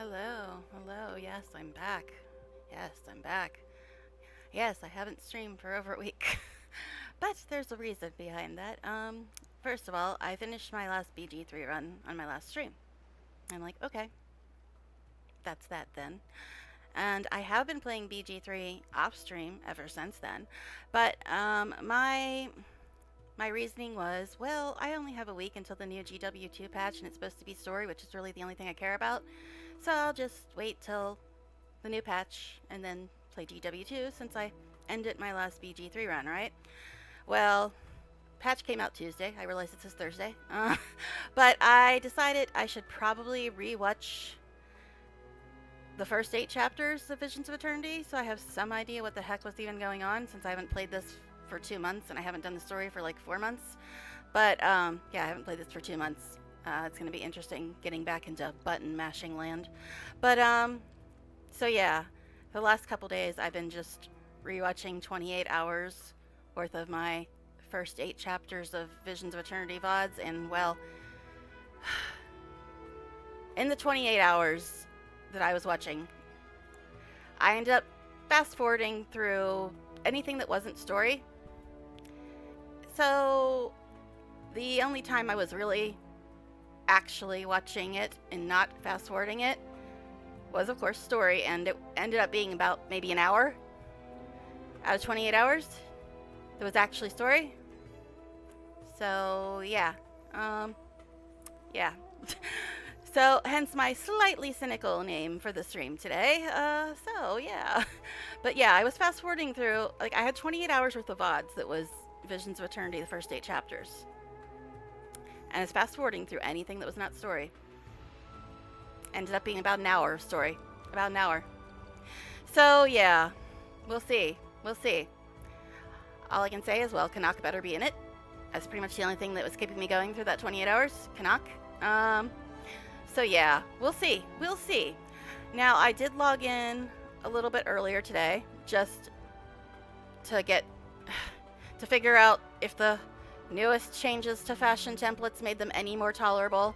Hello, hello. Yes, I'm back. Yes, I'm back. Yes, I haven't streamed for over a week. But there's a reason behind that. First of all, I finished my last BG3 run on my last stream. I'm like, okay, that's that then. And I have been playing BG3 off stream ever since then. But my reasoning was, well, I only have a week until the new GW2 patch, and it's supposed to be story, which is really the only thing I care about. So I'll just wait till the new patch and then play GW2 since I ended my last BG3 run, right? Well, patch came out Tuesday. I realized it's Thursday. But I decided I should probably rewatch the first 8 chapters of Visions of Eternity so I have some idea what the heck was even going on since I haven't played this for 2 months and I haven't done the story for like 4 months. But yeah, I haven't played this for 2 months. It's going to be interesting getting back into button mashing land. But so yeah, the last couple days I've been just rewatching 28 hours worth of my first 8 chapters of Visions of Eternity VODs, and well, in the 28 hours that I was watching, I ended up fast forwarding through anything that wasn't story. So the only time I was really actually watching it and not fast forwarding it was, of course, story, and it ended up being about maybe an hour out of 28 hours that was actually story. So yeah, yeah. So hence my slightly cynical name for the stream today. So yeah, but yeah, I was fast forwarding through, like, I had 28 hours worth of VODs that was Visions of Eternity, the first 8 chapters, and I was fast forwarding through anything that was not story. Ended up being about an hour of story, about an hour. So yeah, we'll see. We'll see. All I can say is, well, Canuck better be in it. That's pretty much the only thing that was keeping me going through that 28 hours. Canuck. So yeah, we'll see. We'll see. Now, I did log in a little bit earlier today just to get to figure out if the newest changes to fashion templates made them any more tolerable,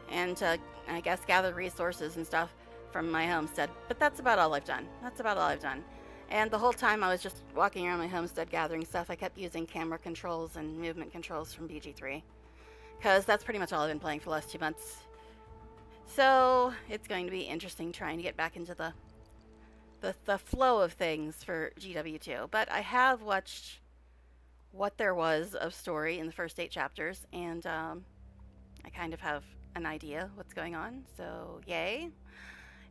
and to, I guess, gather resources and stuff from my homestead. But that's about all I've done. That's about all I've done. And the whole time I was just walking around my homestead gathering stuff, I kept using camera controls and movement controls from BG3, because that's pretty much all I've been playing for the last 2 months. So it's going to be interesting trying to get back into the flow of things for GW2. But I have watched what there was of story in the first 8 chapters, and I kind of have an idea what's going on. So yay.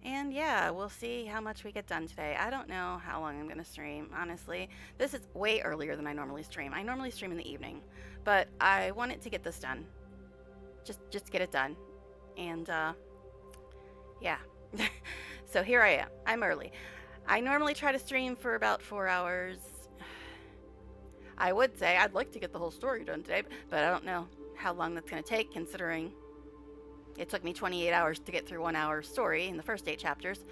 And yeah, we'll see how much we get done today. I don't know how long I'm going to stream, honestly. This is way earlier than I normally stream. I normally stream in the evening, but I wanted to get this done. Just get it done. And yeah. So here I am. I'm early. I normally try to stream for about 4 hours. I would say I'd like to get the whole story done today, but I don't know how long that's going to take, considering it took me 28 hours to get through 1 hour story in the first 8 chapters.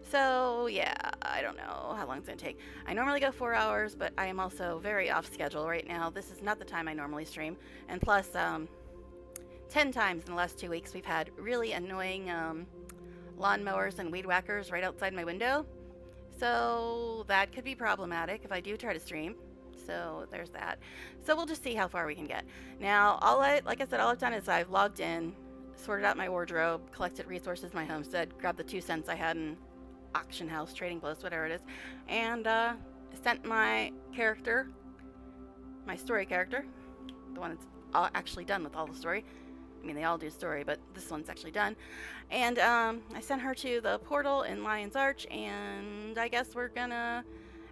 So yeah, I don't know how long it's going to take. I normally go 4 hours, but I am also very off schedule right now. This is not the time I normally stream. And plus, 10 times in the last 2 weeks, we've had really annoying lawnmowers and weed whackers right outside my window. So that could be problematic if I do try to stream. So there's that. So we'll just see how far we can get. Now, like I said, all I've done is I've logged in, sorted out my wardrobe, collected resources in my homestead, grabbed the 2 cents I had in auction house, trading post, whatever it is, and sent my character, my story character, the one that's actually done with all the story. I mean, they all do story, but this one's actually done. And I sent her to the portal in Lion's Arch, and I guess we're gonna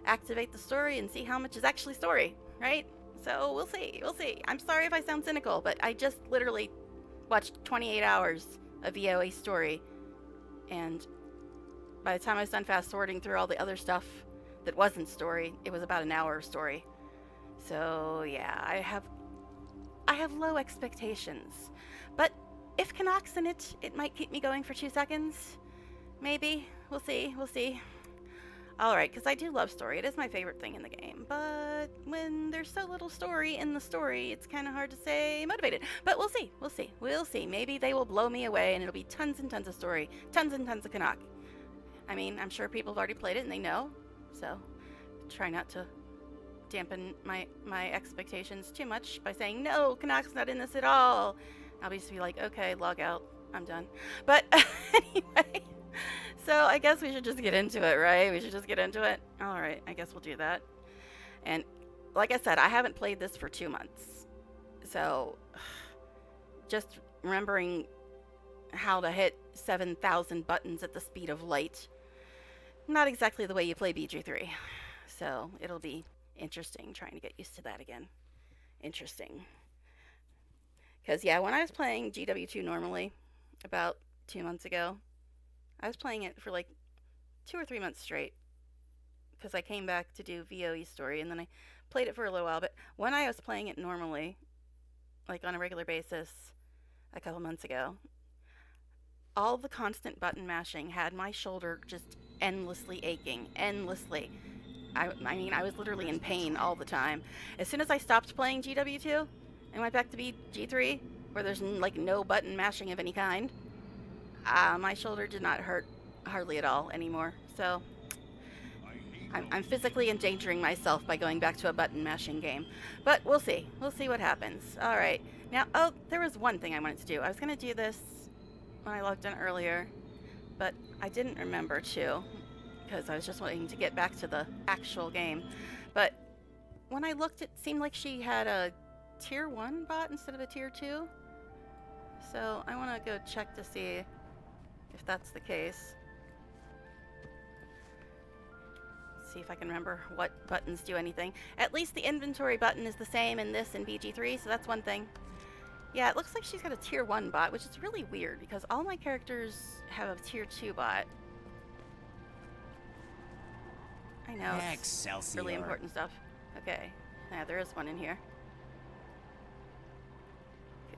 activate the story and see how much is actually story, right? So we'll see. We'll see. I'm sorry if I sound cynical, but I just literally watched 28 hours of VoE story, and by the time I was done fast sorting through all the other stuff that wasn't story, it was about an hour of story. So yeah, I have low expectations. But if Canuck's in it, it might keep me going for 2 seconds. Maybe. We'll see. We'll see. Alright, because I do love story. It is my favorite thing in the game. But when there's so little story in the story, it's kind of hard to say motivated. But we'll see. We'll see. We'll see. Maybe they will blow me away and it'll be tons and tons of story. Tons and tons of Canuck. I mean, I'm sure people have already played it and they know. So, try not to dampen my expectations too much by saying, no, Canuck's not in this at all. I'll just be like, okay, log out. I'm done. But anyway... So I guess we should just get into it, right? We should just get into it. All right, I guess we'll do that. And like I said, I haven't played this for 2 months. So just remembering how to hit 7,000 buttons at the speed of light, not exactly the way you play BG3. So it'll be interesting trying to get used to that again. Interesting. Because yeah, when I was playing GW2 normally, about 2 months ago, I was playing it for like 2 or 3 months straight because I came back to do VoE story and then I played it for a little while. But when I was playing it normally, like on a regular basis a couple months ago, all the constant button mashing had my shoulder just endlessly aching, endlessly. I mean, I was literally in pain all the time. As soon as I stopped playing GW2 and went back to BG3, where there's like no button mashing of any kind, my shoulder did not hurt hardly at all anymore. So I'm physically endangering myself by going back to a button mashing game. But we'll see. We'll see what happens. All right. Now, oh, there was one thing I wanted to do. I was going to do this when I logged in earlier, but I didn't remember to because I was just wanting to get back to the actual game. But when I looked, it seemed like she had a tier 1 bot instead of a tier 2. So I want to go check to see if that's the case. See if I can remember what buttons do anything. At least the inventory button is the same in this and BG3, so that's one thing. Yeah, it looks like she's got a tier 1 bot, which is really weird because all my characters have a tier 2 bot. I know, it's really important stuff. Okay, yeah, there is one in here.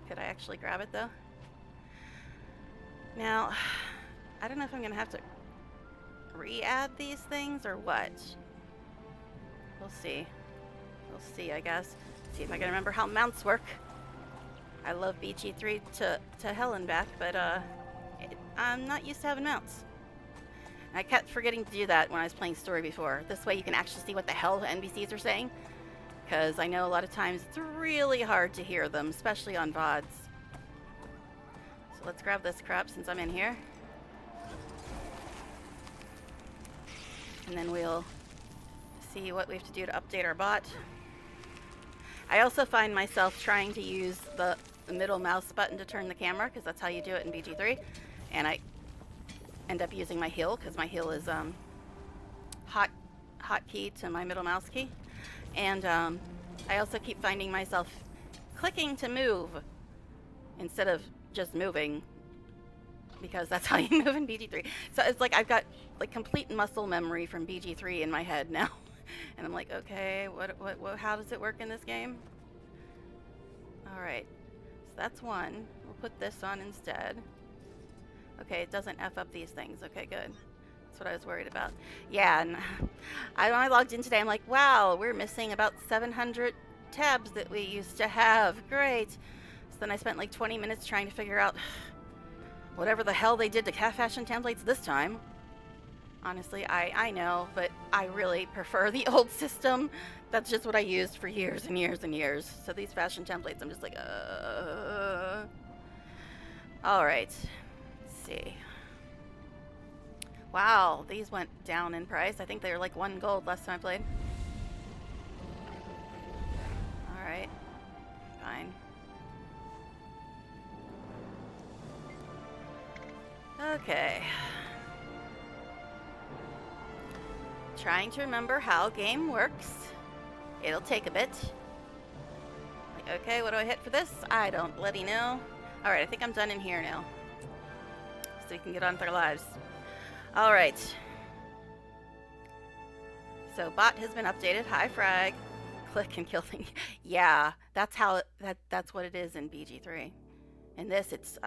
Could I actually grab it though? Now, I don't know if I'm gonna have to re-add these things or what. We'll see. We'll see, I guess. See if I can remember how mounts work. I love BG3 to hell and back, but I'm not used to having mounts. I kept forgetting to do that when I was playing story before. This way you can actually see what the hell the NPCs are saying. Because I know a lot of times it's really hard to hear them, especially on VODs. So let's grab this crap since I'm in here. And then we'll see what we have to do to update our bot. I also find myself trying to use the middle mouse button to turn the camera, because that's how you do it in BG3. And I end up using my heel, because my heel is hotkey to my middle mouse key. And I also keep finding myself clicking to move instead of just moving, because that's how you move in BG3. So it's like I've got like complete muscle memory from BG3 in my head now. And I'm like, okay, what, how does it work in this game? All right, so that's one. We'll put this on instead. Okay, it doesn't F up these things. Okay, good. That's what I was worried about. Yeah, and when I logged in today, I'm like, wow, we're missing about 700 tabs that we used to have. Great. So then I spent like 20 minutes trying to figure out whatever the hell they did to fashion templates this time. Honestly, I know, but I really prefer the old system. That's just what I used for years and years and years. So these fashion templates, I'm just like, All right, let's see. Wow, these went down in price. I think they were like 1 gold last time I played. All right, fine. Okay. Trying to remember how game works. It'll take a bit. Like, okay, what do I hit for this? I don't bloody know. Alright, I think I'm done in here now. So we can get on with our lives. Alright. So bot has been updated. Hi frag. Click and kill thing. Yeah, that's how that's what it is in BG3. In this it's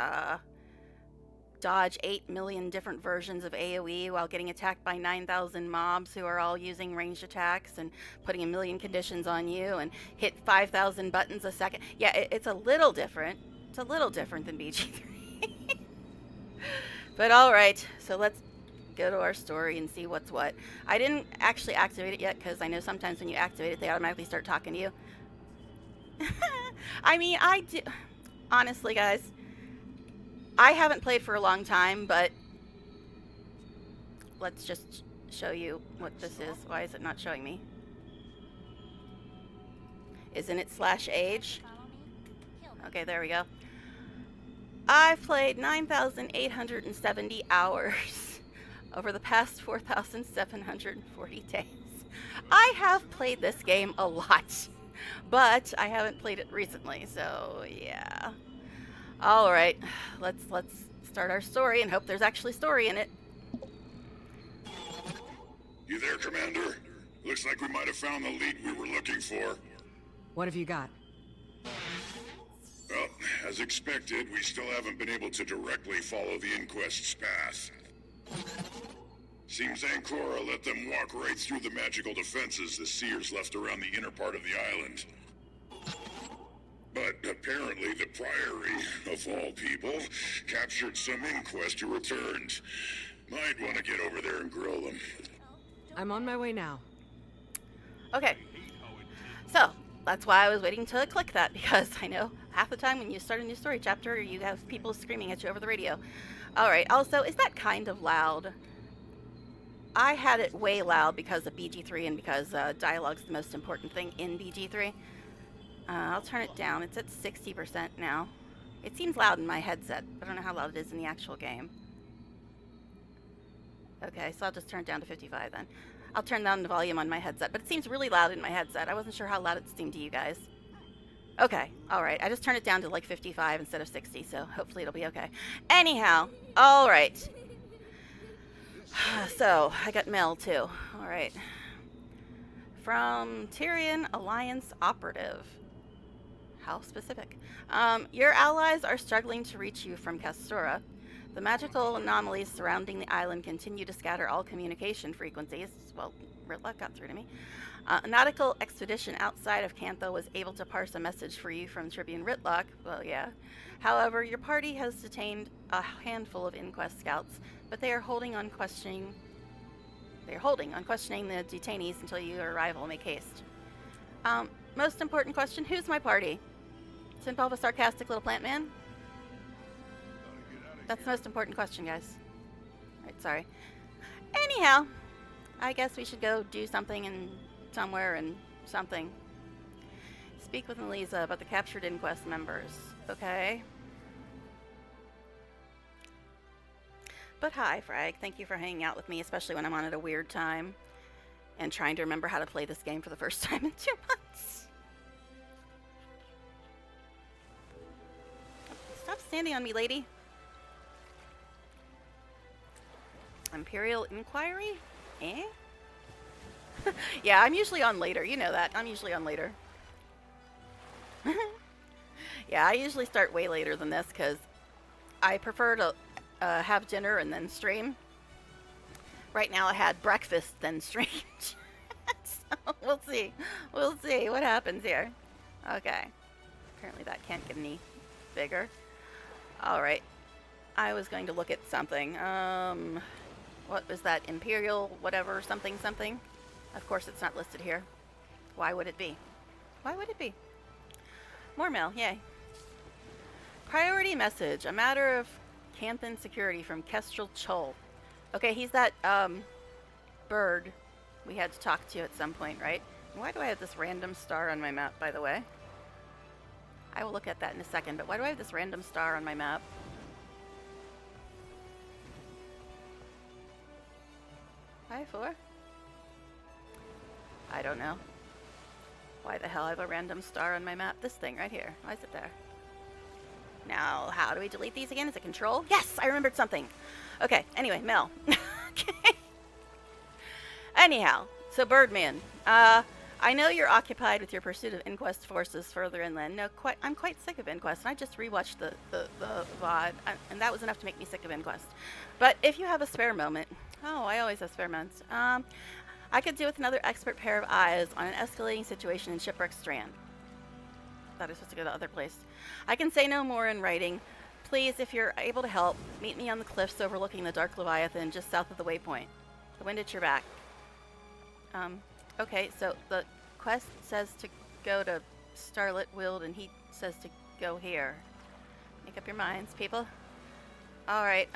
dodge 8 million different versions of AoE while getting attacked by 9,000 mobs who are all using ranged attacks and putting a million conditions on you and hit 5,000 buttons a second. Yeah, it's a little different. It's a little different than BG3. But alright, so let's go to our story and see what's what. I didn't actually activate it yet because I know sometimes when you activate it, they automatically start talking to you. I mean, I do. Honestly, guys, I haven't played for a long time, but let's just show you what this is. Why is it not showing me? Isn't it /age? Okay, there we go. I've played 9,870 hours over the past 4,740 days. I have played this game a lot, but I haven't played it recently, so yeah. All right, let's start our story and hope there's actually story in it. You there, Commander? Looks like we might have found the lead we were looking for. What have you got? Well, as expected, we still haven't been able to directly follow the Inquest's path. Seems Ancora let them walk right through the magical defenses the Seers left around the inner part of the island. But apparently the Priory, of all people, captured some Inquest who returned. Might want to get over there and grill them. I'm on my way now. Okay, so that's why I was waiting to click that, because I know half the time when you start a new story chapter, you have people screaming at you over the radio. All right, also, is that kind of loud? I had it way loud because of BG3 and because dialogue's the most important thing in BG3. I'll turn it down. It's at 60% now. It seems loud in my headset. I don't know how loud it is in the actual game. Okay, so I'll just turn it down to 55 then. I'll turn down the volume on my headset, but it seems really loud in my headset. I wasn't sure how loud it seemed to you guys. Okay, alright. I just turned it down to like 55 instead of 60, so hopefully it'll be okay. Anyhow, alright. So, I got mail too. Alright. From Tyrian Alliance Operative. How specific. Your allies are struggling to reach you from Castora. The magical anomalies surrounding the island continue to scatter all communication frequencies. Well, Ritlock got through to me. A nautical expedition outside of Cantho was able to parse a message for you from Tribune Ritlock. Well, yeah. However, your party has detained a handful of Inquest scouts, but they are holding on questioning the detainees until your arrival. Make haste. Most important question, who's my party? Simple, a sarcastic little plant man? That's the most important question, guys. Right, sorry. Anyhow, I guess we should go do something and somewhere and something. Speak with Elisa about the captured Inquest members. Okay. But hi, Frag. Thank you for hanging out with me, especially when I'm on at a weird time and trying to remember how to play this game for the first time in 2 months. Stop standing on me, lady. Imperial Inquiry? Eh? Yeah, I'm usually on later. You know that. I'm usually on later. Yeah, I usually start way later than this because I prefer to have dinner and then stream. Right now I had breakfast then streamed. So we'll see. We'll see what happens here. Okay. Apparently that can't get any bigger. Alright. I was going to look at something. What was that? Imperial whatever something something? Of course it's not listed here. Why would it be? Why would it be? More mail, yay. Priority message. A matter of Canthan security from Kestrel Chol. Okay, he's that bird we had to talk to at some point, right? Why do I have this random star on my map, by the way? I will look at that in a second, but why do I have this random star on my map? Hi, 4? I don't know. Why the hell I have a random star on my map? This thing right here. Why is it there? Now, how do we delete these again? Is it control? Yes! I remembered something! Okay, anyway, Mel. Okay. Anyhow, so Birdman. I know you're occupied with your pursuit of Inquest forces further inland. No, I'm quite sick of Inquest, and I just rewatched the VOD, and that was enough to make me sick of Inquest. But if you have a spare moment, oh, I always have spare moments, I could do with another expert pair of eyes on an escalating situation in Shipwreck Strand. Thought I was supposed to go to the other place. I can say no more in writing. Please, if you're able to help, meet me on the cliffs overlooking the Dark Leviathan just south of the waypoint. The wind at your back. Okay, so the quest says to go to Starlit Wild, and he says to go here. Make up your minds, people. Alright,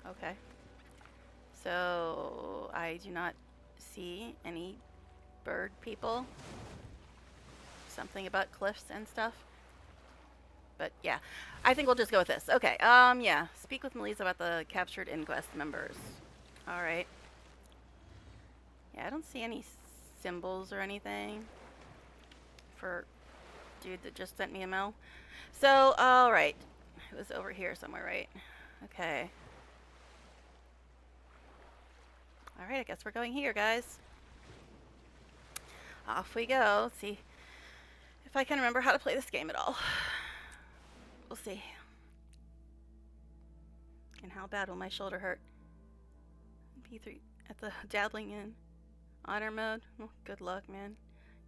okay. So, I do not see any bird people. Something about cliffs and stuff. But yeah, I think we'll just go with this. Okay, yeah. Speak with Melissa about the captured Inquest members. Alright. Yeah, I don't see any symbols or anything for dude that just sent me a mail. So, alright. It was over here somewhere, right? Okay. Alright, I guess we're going here, guys. Off we go. Let's see if I can remember how to play this game at all. We'll see. And how bad will my shoulder hurt? P3 at the dabbling in honor mode. Well, good luck, man.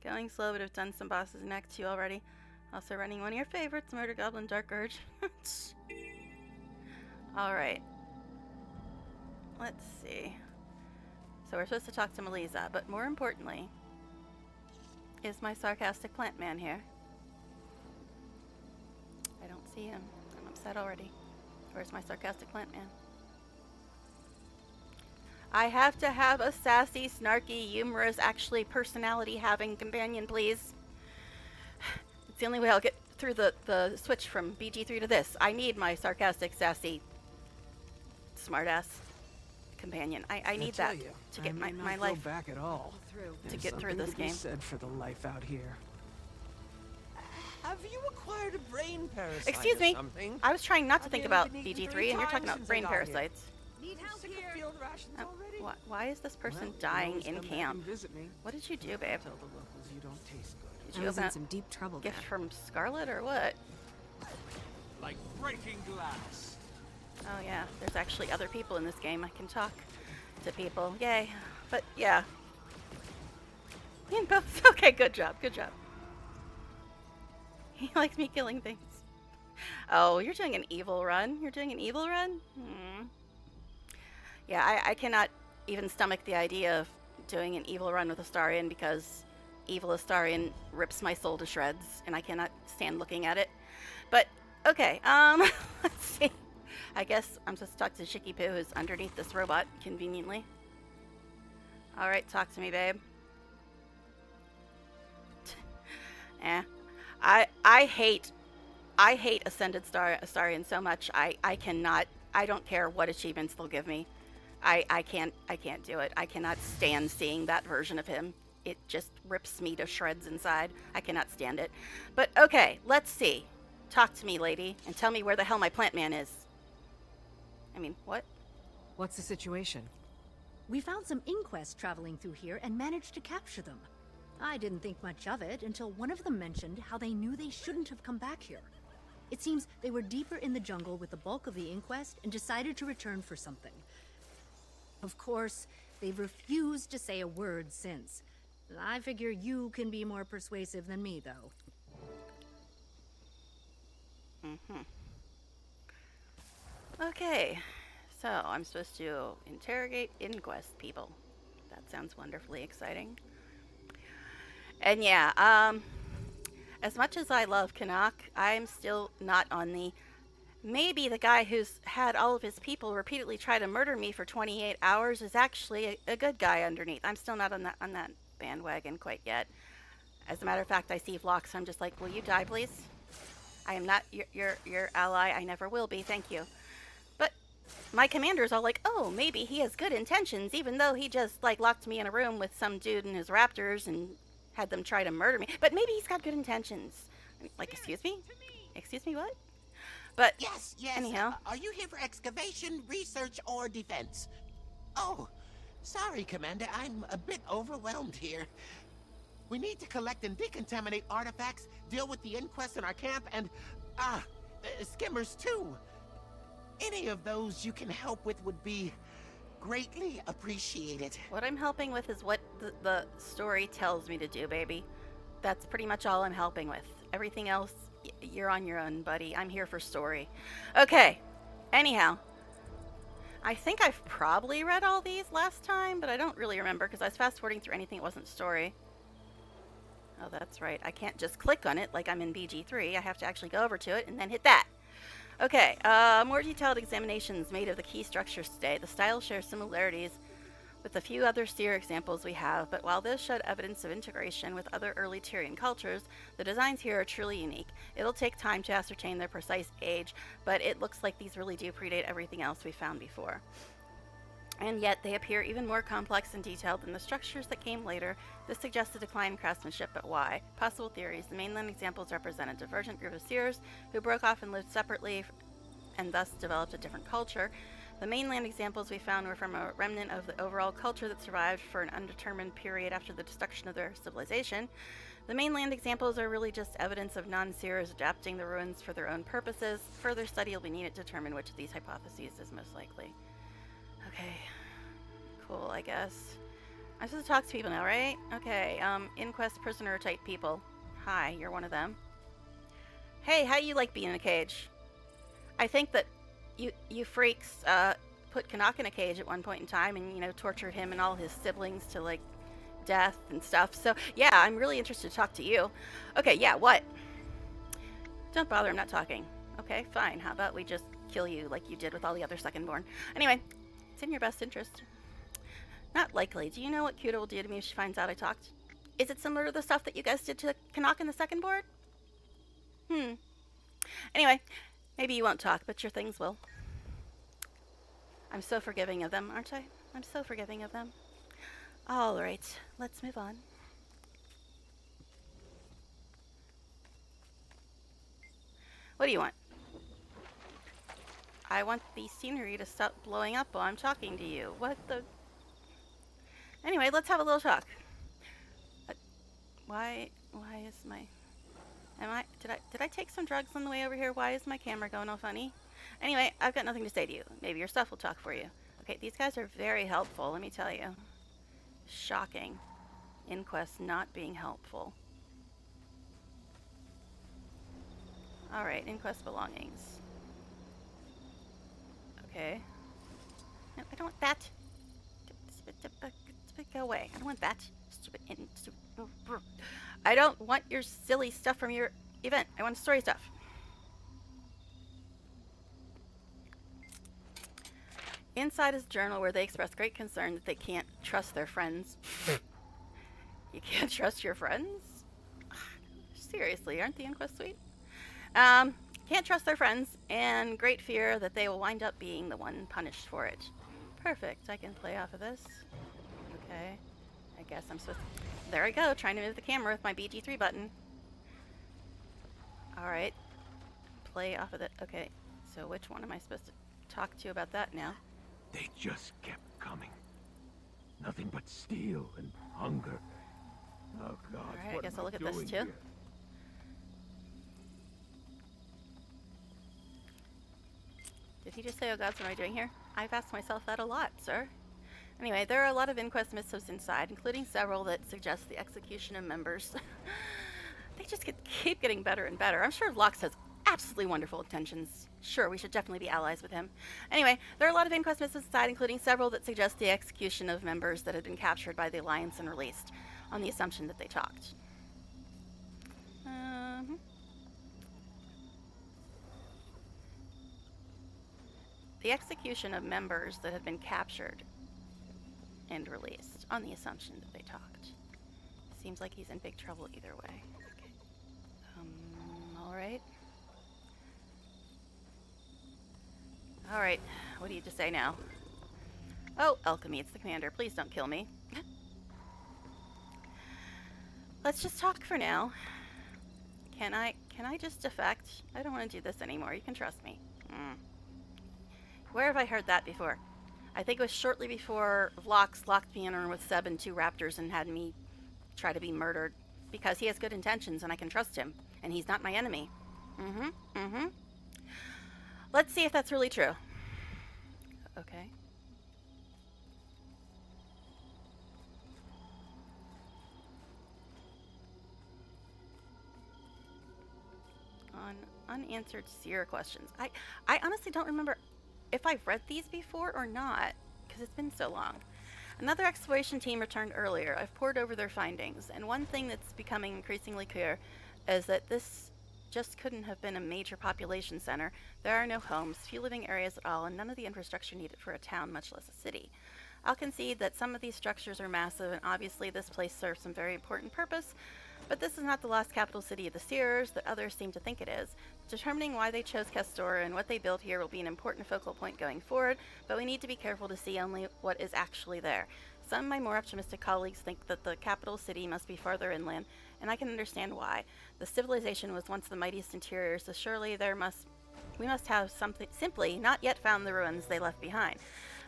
Going slow, but I've done some bosses in Act 2 already. Also running one of your favorites, Murder Goblin Dark Urge. Alright. Let's see. So we're supposed to talk to Melissa, but more importantly, is my sarcastic plant man here? I don't see him. I'm upset already. Where's my sarcastic plant man? I have to have a sassy, snarky, humorous, actually personality-having companion, please. It's the only way I'll get through the switch from BG3 to this. I need my sarcastic, sassy, smartass companion. I need that to get my life back at all. to get through this game. Said for the life out here. Have you acquired a brain parasite? Excuse or me. something? I was trying not to I've think been about beneath BG3, 3 and you're talking times about since brain I got here. parasites. Need help sick of field rations already? Why is this person Well, you can dying always in come back camp? and visit me. What did you do, babe? Tell the locals you don't taste good. Did I you was open in up some deep trouble a there. gift from Scarlet or what? Like breaking glass. Oh yeah, there's actually other people in this game. I can talk to people. Yay. But yeah. Both. Okay, good job. Good job. He likes me killing things. Oh, you're doing an evil run? You're doing an evil run? Yeah, I cannot even stomach the idea of doing an evil run with Astarion because evil Astarion rips my soul to shreds and I cannot stand looking at it. But, okay, let's see. I guess I'm supposed to talk to Shicky Poo, who's underneath this robot, conveniently. Alright, talk to me, babe. I hate Ascended Astarion so much. I cannot, I don't care what achievements they'll give me. I can't do it. I cannot stand seeing that version of him. It just rips me to shreds inside. I cannot stand it. But okay, let's see. Talk to me, lady, and tell me where the hell my plant man is. I mean, what? What's the situation? We found some inquests traveling through here and managed to capture them. I didn't think much of it until one of them mentioned how they knew they shouldn't have come back here. It seems they were deeper in the jungle with the bulk of the inquest and decided to return for something. Of course, they've refused to say a word since. I figure you can be more persuasive than me, though. Okay, so I'm supposed to interrogate inquest people. That sounds wonderfully exciting. And yeah, as much as I love Canuck, I'm still not on the... Maybe the guy who's had all of his people repeatedly try to murder me for 28 hours is actually a good guy underneath. I'm still not on that bandwagon quite yet. As a matter of fact, I see Vlox, I'm just like, will you die, please? I am not your ally. I never will be. Thank you. But my commander's all like, oh, maybe he has good intentions, even though he just like locked me in a room with some dude and his raptors and had them try to murder me. But maybe he's got good intentions. Like, excuse me? Excuse me, what? But Yes. anyhow. Are you here for excavation, research, or defense? Oh, Sorry, Commander, I'm a bit overwhelmed here. We need to collect and decontaminate artifacts, deal with the inquest in our camp, and, skimmers too. Any of those you can help with would be greatly appreciated. What I'm helping with is what the story tells me to do, baby. That's pretty much all I'm helping with. Everything else, you're on your own, buddy. I'm here for story. Okay. Anyhow, I think I've probably read all these last time, but I don't really remember because I was fast forwarding through anything that wasn't story. Oh, that's right. I can't just click on it like I'm in BG3. I have to actually go over to it and then hit that. Okay, more detailed examinations made of the key structures today. The styles share similarities with a few other Seer examples we have, but while this showed evidence of integration with other early Tyrian cultures, the designs here are truly unique. It'll take time to ascertain their precise age, but it looks like these really do predate everything else we found before. And yet they appear even more complex and detailed than the structures that came later. This suggests a decline in craftsmanship, but why? Possible theories. The mainland examples represent a divergent group of seers who broke off and lived separately and thus developed a different culture. The mainland examples we found were from a remnant of the overall culture that survived for an undetermined period after the destruction of their civilization. The mainland examples are really just evidence of non-seers adapting the ruins for their own purposes. Further study will be needed to determine which of these hypotheses is most likely. Okay, cool, I guess. I'm supposed to talk to people now, right? Okay, inquest prisoner type people. Hi, you're one of them. Hey, how you like being in a cage? I think that you freaks put Canuck in a cage at one point in time and, you know, tortured him and all his siblings to, like, death and stuff. So, yeah, I'm really interested to talk to you. Okay, yeah, what? Don't bother, I'm not talking. Okay, fine. How about we just kill you like you did with all the other secondborn? Anyway, it's in your best interest. Not likely. Do you know what Kuda will do to me if she finds out I talked? Is it similar to the stuff that you guys did to Canuck in the second board? Anyway, maybe you won't talk, but your things will. I'm so forgiving of them, aren't I? I'm so forgiving of them. All right, let's move on. What do you want? I want the scenery to stop blowing up while I'm talking to you. What the? Anyway, let's have a little talk. Why is my... Did I take some drugs on the way over here? Why is my camera going all funny? Anyway, I've got nothing to say to you. Maybe your stuff will talk for you. Okay, these guys are very helpful, let me tell you. Shocking. Inquest not being helpful. Alright, inquest belongings. Okay. No, I don't want that. Go away. I don't want that. Stupid. I don't want your silly stuff from your event. I want story stuff. Inside is a journal where they express great concern that they can't trust their friends. You can't trust your friends? Seriously, aren't the inquest sweet? Can't trust their friends, and great fear that they will wind up being the one punished for it. Perfect. I can play off of this. Okay. I guess I'm supposed to... There I go, trying to move the camera with my BG3 button. Alright. Play off of it. Okay. So which one am I supposed to talk to about that now? They just kept coming. Nothing but steel and hunger. Oh God! Alright, I guess I'll look at this too. Here? Did he just say, oh God, what am I doing here? I've asked myself that a lot, sir. Anyway, there are a lot of inquest missives inside, including several that suggest the execution of members. They just keep getting better and better. I'm sure Locke has absolutely wonderful intentions. Sure, we should definitely be allies with him. Anyway, there are a lot of inquest missives inside, including several that suggest the execution of members that had been captured by the Alliance and released, on the assumption that they talked. The execution of members that had been captured and released, on the assumption that they talked. Seems like he's in big trouble either way. Okay. Alright. Alright, what do you just say now? Oh, Alchemy, it's the commander. Please don't kill me. Let's just talk for now. Can I just defect? I don't want to do this anymore. You can trust me. Where have I heard that before? I think it was shortly before Vox locked me in a room with Seb and two raptors and had me try to be murdered because he has good intentions and I can trust him and he's not my enemy. Let's see if that's really true. Okay. On unanswered Seer questions. I honestly don't remember if I've read these before or not because it's been so long. Another exploration team returned earlier. I've pored over their findings, and one thing that's becoming increasingly clear is that this just couldn't have been a major population center. There are no homes, few living areas at all, and none of the infrastructure needed for a town, much less a city. I'll concede that some of these structures are massive, and obviously this place serves some very important purpose, but this is not the lost capital city of the Seers that others seem to think it is. Determining why they chose Castor and what they built here will be an important focal point going forward, but we need to be careful to see only what is actually there. Some of my more optimistic colleagues think that the capital city must be farther inland, and I can understand why. The civilization was once the mightiest interior, so surely we must have simply not yet found the ruins they left behind.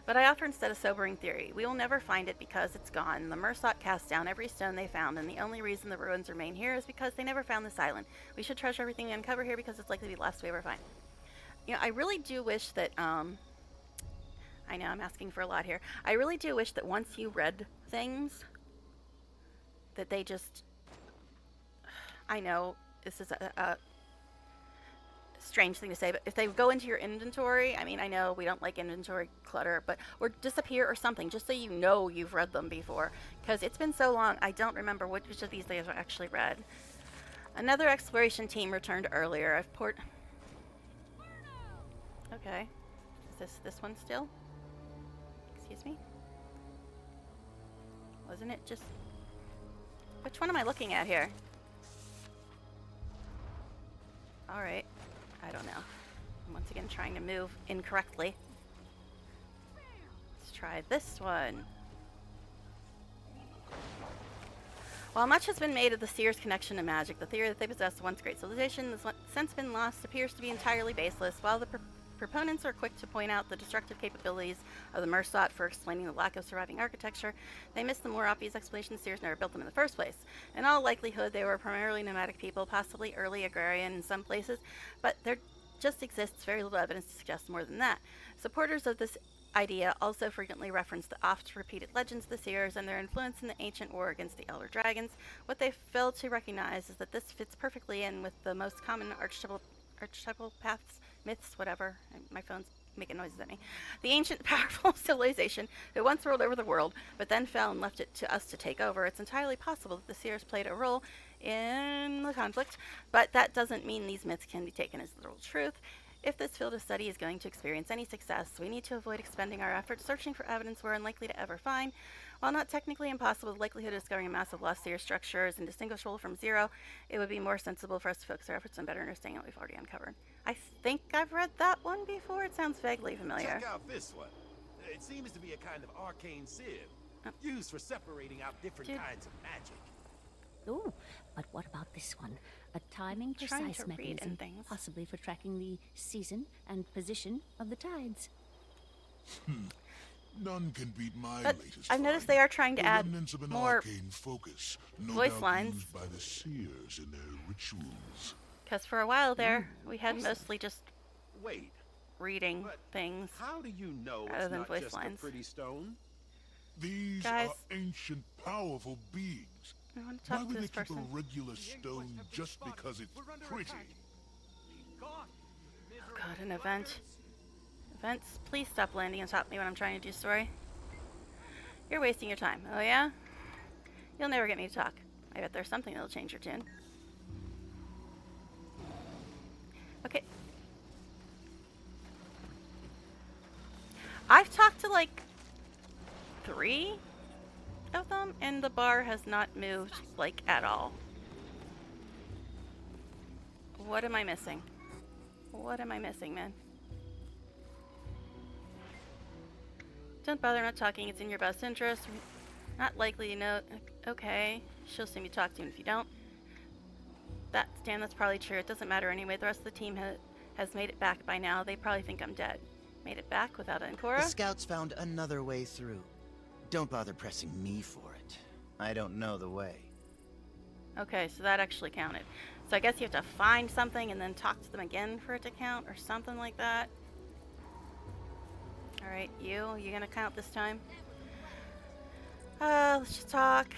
But I offer instead a sobering theory. We will never find it because it's gone. The Mersot cast down every stone they found, and the only reason the ruins remain here is because they never found this island. We should treasure everything we uncover here because it's likely to be the last we ever find. You know, I really do wish that, I know I'm asking for a lot here. I really do wish that once you read things, that they just, I know this is a strange thing to say, but if they go into your inventory, I mean, I know we don't like inventory clutter, but or disappear or something, just so you know you've read them before, because it's been so long, I don't remember which of these I've actually read. Another exploration team returned earlier. I've poured. Okay, is this one still? Excuse me. Wasn't it just? Which one am I looking at here? All right. I don't know. I'm once again trying to move incorrectly. Let's try this one. While much has been made of the Seers' connection to magic, the theory that they possess a once great civilization that's since been lost appears to be entirely baseless. While the proponents are quick to point out the destructive capabilities of the Mersot for explaining the lack of surviving architecture, they miss the more obvious explanation the Seers never built them in the first place. In all likelihood, they were primarily nomadic people, possibly early agrarian in some places, but there just exists very little evidence to suggest more than that. Supporters of this idea also frequently reference the oft-repeated legends of the Seers and their influence in the ancient war against the Elder Dragons. What they fail to recognize is that this fits perfectly in with the most common archetypal paths, myths, whatever. My phone's making noises at me. The ancient, powerful civilization that once ruled over the world, but then fell and left it to us to take over. It's entirely possible that the Seers played a role in the conflict, but that doesn't mean these myths can be taken as literal truth. If this field of study is going to experience any success, we need to avoid expending our efforts searching for evidence we're unlikely to ever find. While not technically impossible, the likelihood of discovering a massive lost Seer structure is indistinguishable from zero. It would be more sensible for us to focus our efforts on better understanding what we've already uncovered. I think I've read that one before. It sounds vaguely familiar. Check out this one. It seems to be a kind of arcane sieve, used for separating out different kinds of magic. Oh, but what about this one? A timing precise mechanism, possibly for tracking the season and position of the tides. None can beat my but latest I've noticed find. they are trying to The add remnants of an more arcane focus, no voice doubt lines. used by the Seers in their rituals. Because for a while there, we had mostly just Wait, reading things how do you know rather it's than not voice just lines. a pretty stone? These Guys. are ancient, powerful beings. I want to Why talk would to they this keep person. a regular stone just because it's pretty? Oh god, an event. Events, please stop landing on top of me when I'm trying to do story. You're wasting your time. Oh yeah? You'll never get me to talk. I bet there's something that'll change your tune. Okay. I've talked to like 3 of them, and the bar has not moved like at all. What am I missing? What am I missing, man? Don't bother not talking, it's in your best interest. Not likely to know. Okay, she'll assume you talk to him if you don't. Stan, that's probably true. It doesn't matter anyway. The rest of the team has made it back by now. They probably think I'm dead. Made it back without The Ancora. scouts found another way through. Don't bother pressing me for it. I don't know the way. Okay, so that actually counted. So I guess you have to find something and then talk to them again for it to count or something like that. Alright, you gonna count this time? Let's just talk.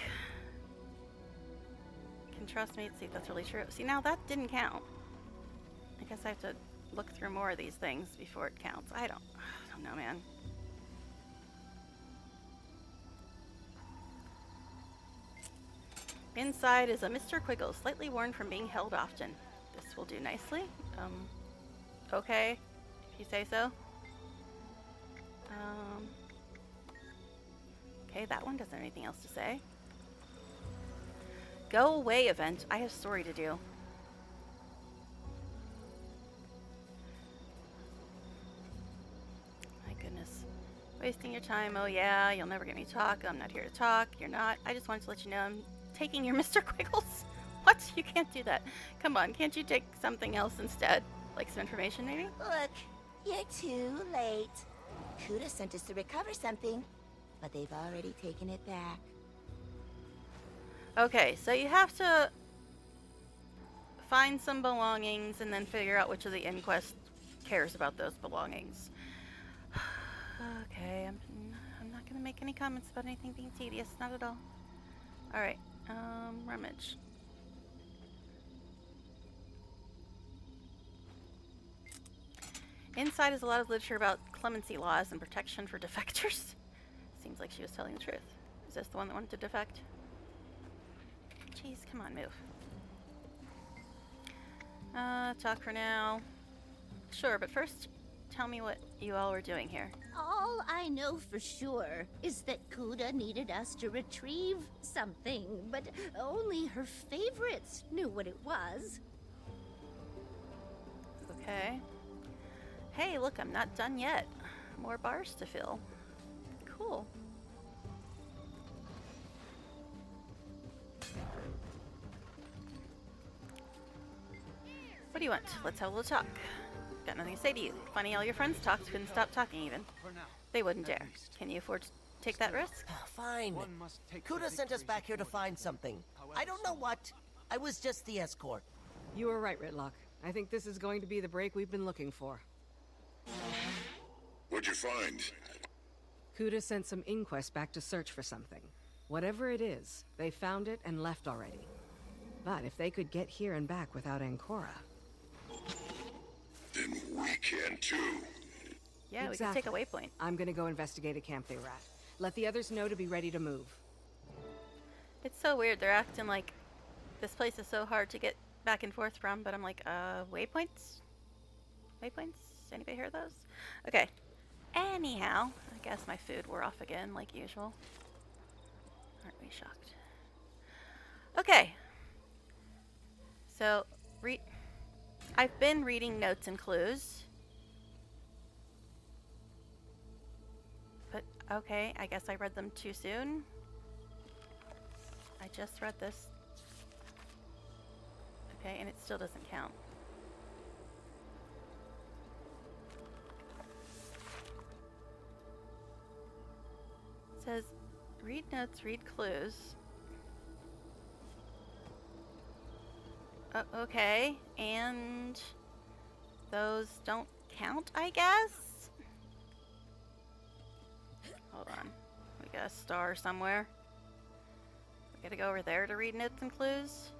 Can trust me, see if that's really true. See, now that didn't count. I guess I have to look through more of these things before it counts. I don't know, man. Inside is a Mr. Quiggle, slightly worn from being held often. This will do nicely. Okay, if you say so. Okay, that one doesn't have anything else to say. Go away event. I have story to do. My goodness. Wasting your time. Oh yeah, you'll never get me to talk. I'm not here to talk. You're not. I just wanted to let you know I'm taking your Mr. Quiggles. What? You can't do that. Come on, can't you take something else instead? Like some information, maybe? Look, you're too late. Kuda sent us to recover something, but they've already taken it back. Okay, so you have to find some belongings and then figure out which of the inquest cares about those belongings. Okay, I'm not gonna make any comments about anything being tedious, not at all. Alright, rummage. Inside is a lot of literature about clemency laws and protection for defectors. Seems like she was telling the truth. Is this the one that wanted to defect? Jeez, come on, move. Talk for now. Sure, but first, tell me what you all were doing here. All I know for sure is that Kuda needed us to retrieve something, but only her favorites knew what it was. Okay. Hey, look, I'm not done yet. More bars to fill. Cool. What do you want? Let's have a little talk. Got nothing to say to you. Funny, all your friends talked, couldn't stop talking even. They wouldn't dare. Can you afford to take that risk? Fine. Kuda sent us back here to find something. I don't know what. I was just the escort. You were right, Ritlock. I think this is going to be the break we've been looking for. What'd you find? Kuda sent some inquests back to search for something. Whatever it is, they found it and left already. But if they could get here and back without Ancora... Then we can too. Yeah, exactly. We can take a waypoint. I'm gonna go investigate a camp they were at. Let the others know to be ready to move. It's so weird. They're acting like this place is so hard to get back and forth from, but I'm like, waypoints? Waypoints? Anybody hear those? Okay. Anyhow, I guess my food wore off again, like usual. Aren't we shocked? Okay. So, I've been reading notes and clues. But, okay, I guess I read them too soon. I just read this. Okay, and it still doesn't count. It says, read notes, read clues. Okay, and those don't count, I guess? Hold on. We got a star somewhere. We gotta go over there to read notes and clues?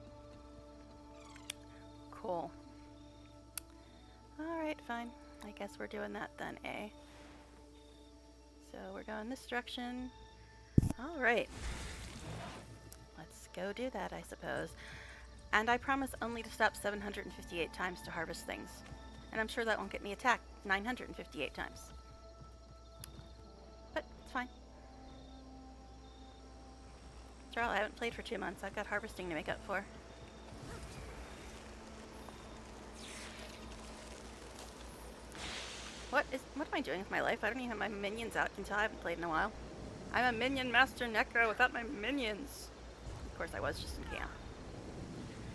Cool. Alright, fine. I guess we're doing that then, eh? So we're going this direction. Alright. Let's go do that, I suppose. And I promise only to stop 758 times to harvest things. And I'm sure that won't get me attacked 958 times. But it's fine. After all, I haven't played for 2 months. I've got harvesting to make up for. What am I doing with my life? I don't even have my minions out. You can tell I haven't played in a while. I'm a minion master necro without my minions. Of course I was just in camp.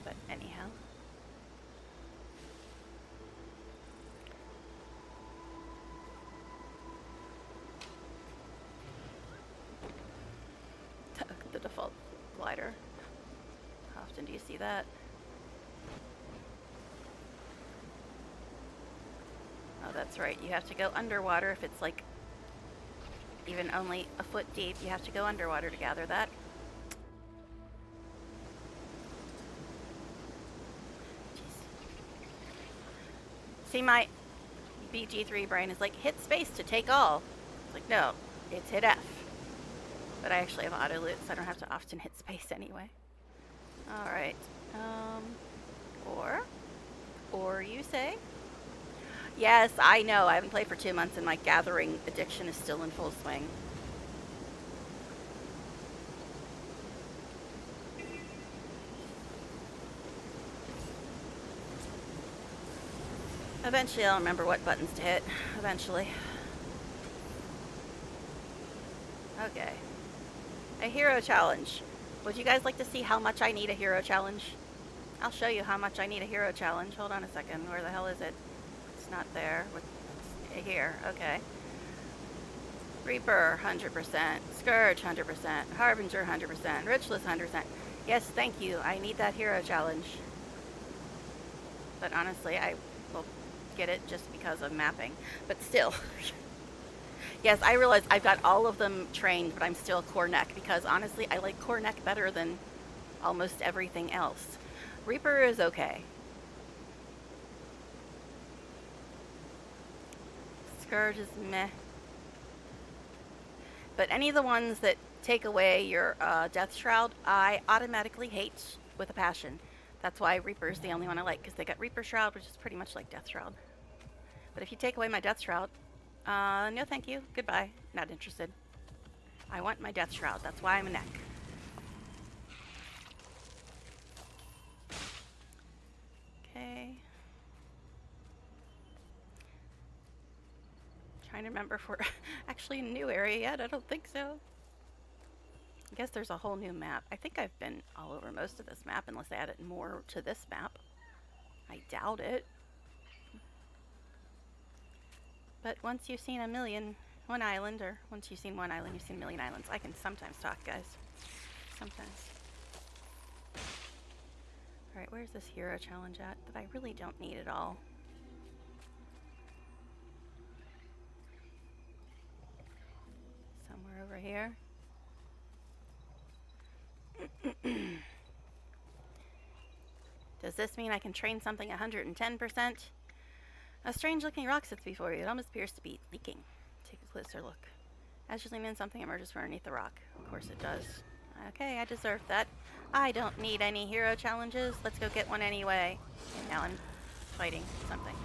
But anyhow. that. Oh, that's right. You have to go underwater if it's like even only a foot deep. You have to go underwater to gather that. Jeez. See, my BG3 brain is like, hit space to take all. It's like, no, it's hit F. But I actually have auto loot, so I don't have to often hit space anyway. Alright. Or you say? Yes, I know. I haven't played for 2 months and my gathering addiction is still in full swing. Eventually I'll remember what buttons to hit. Eventually. Okay. A hero challenge. Would you guys like to see how much I need a hero challenge? I'll show you how much I need a hero challenge. Hold on a second. Where the hell is it? It's not there. It's here. Okay. Reaper, 100%. Scourge, 100%. Harbinger, 100%. Richless, 100%. Yes, thank you. I need that hero challenge. But honestly, I will get it just because of mapping. But still. Yes, I realize I've got all of them trained, but I'm still core neck because honestly, I like core neck better than almost everything else. Reaper is okay. Scourge is meh. But any of the ones that take away your Death Shroud, I automatically hate with a passion. That's why Reaper's the only one I like, because they got Reaper Shroud, which is pretty much like Death Shroud. But if you take away my Death Shroud, no thank you, goodbye, not interested. I want my Death Shroud, that's why I'm a neck. Okay. Trying to remember if we're actually in a new area yet, I don't think so. I guess there's a whole new map. I think I've been all over most of this map, unless they added more to this map. I doubt it. But once you've seen one island, or once you've seen one island, you've seen a million islands. I can sometimes talk, guys. Sometimes. Alright, where's this hero challenge at that I really don't need at all? Somewhere over here. Does this mean I can train something 110%? A strange looking rock sits before you. It almost appears to be leaking. Take a closer look. As you lean in, something emerges from underneath the rock. Of course it does. Okay, I deserve that. I don't need any hero challenges. Let's go get one anyway. And now I'm fighting something.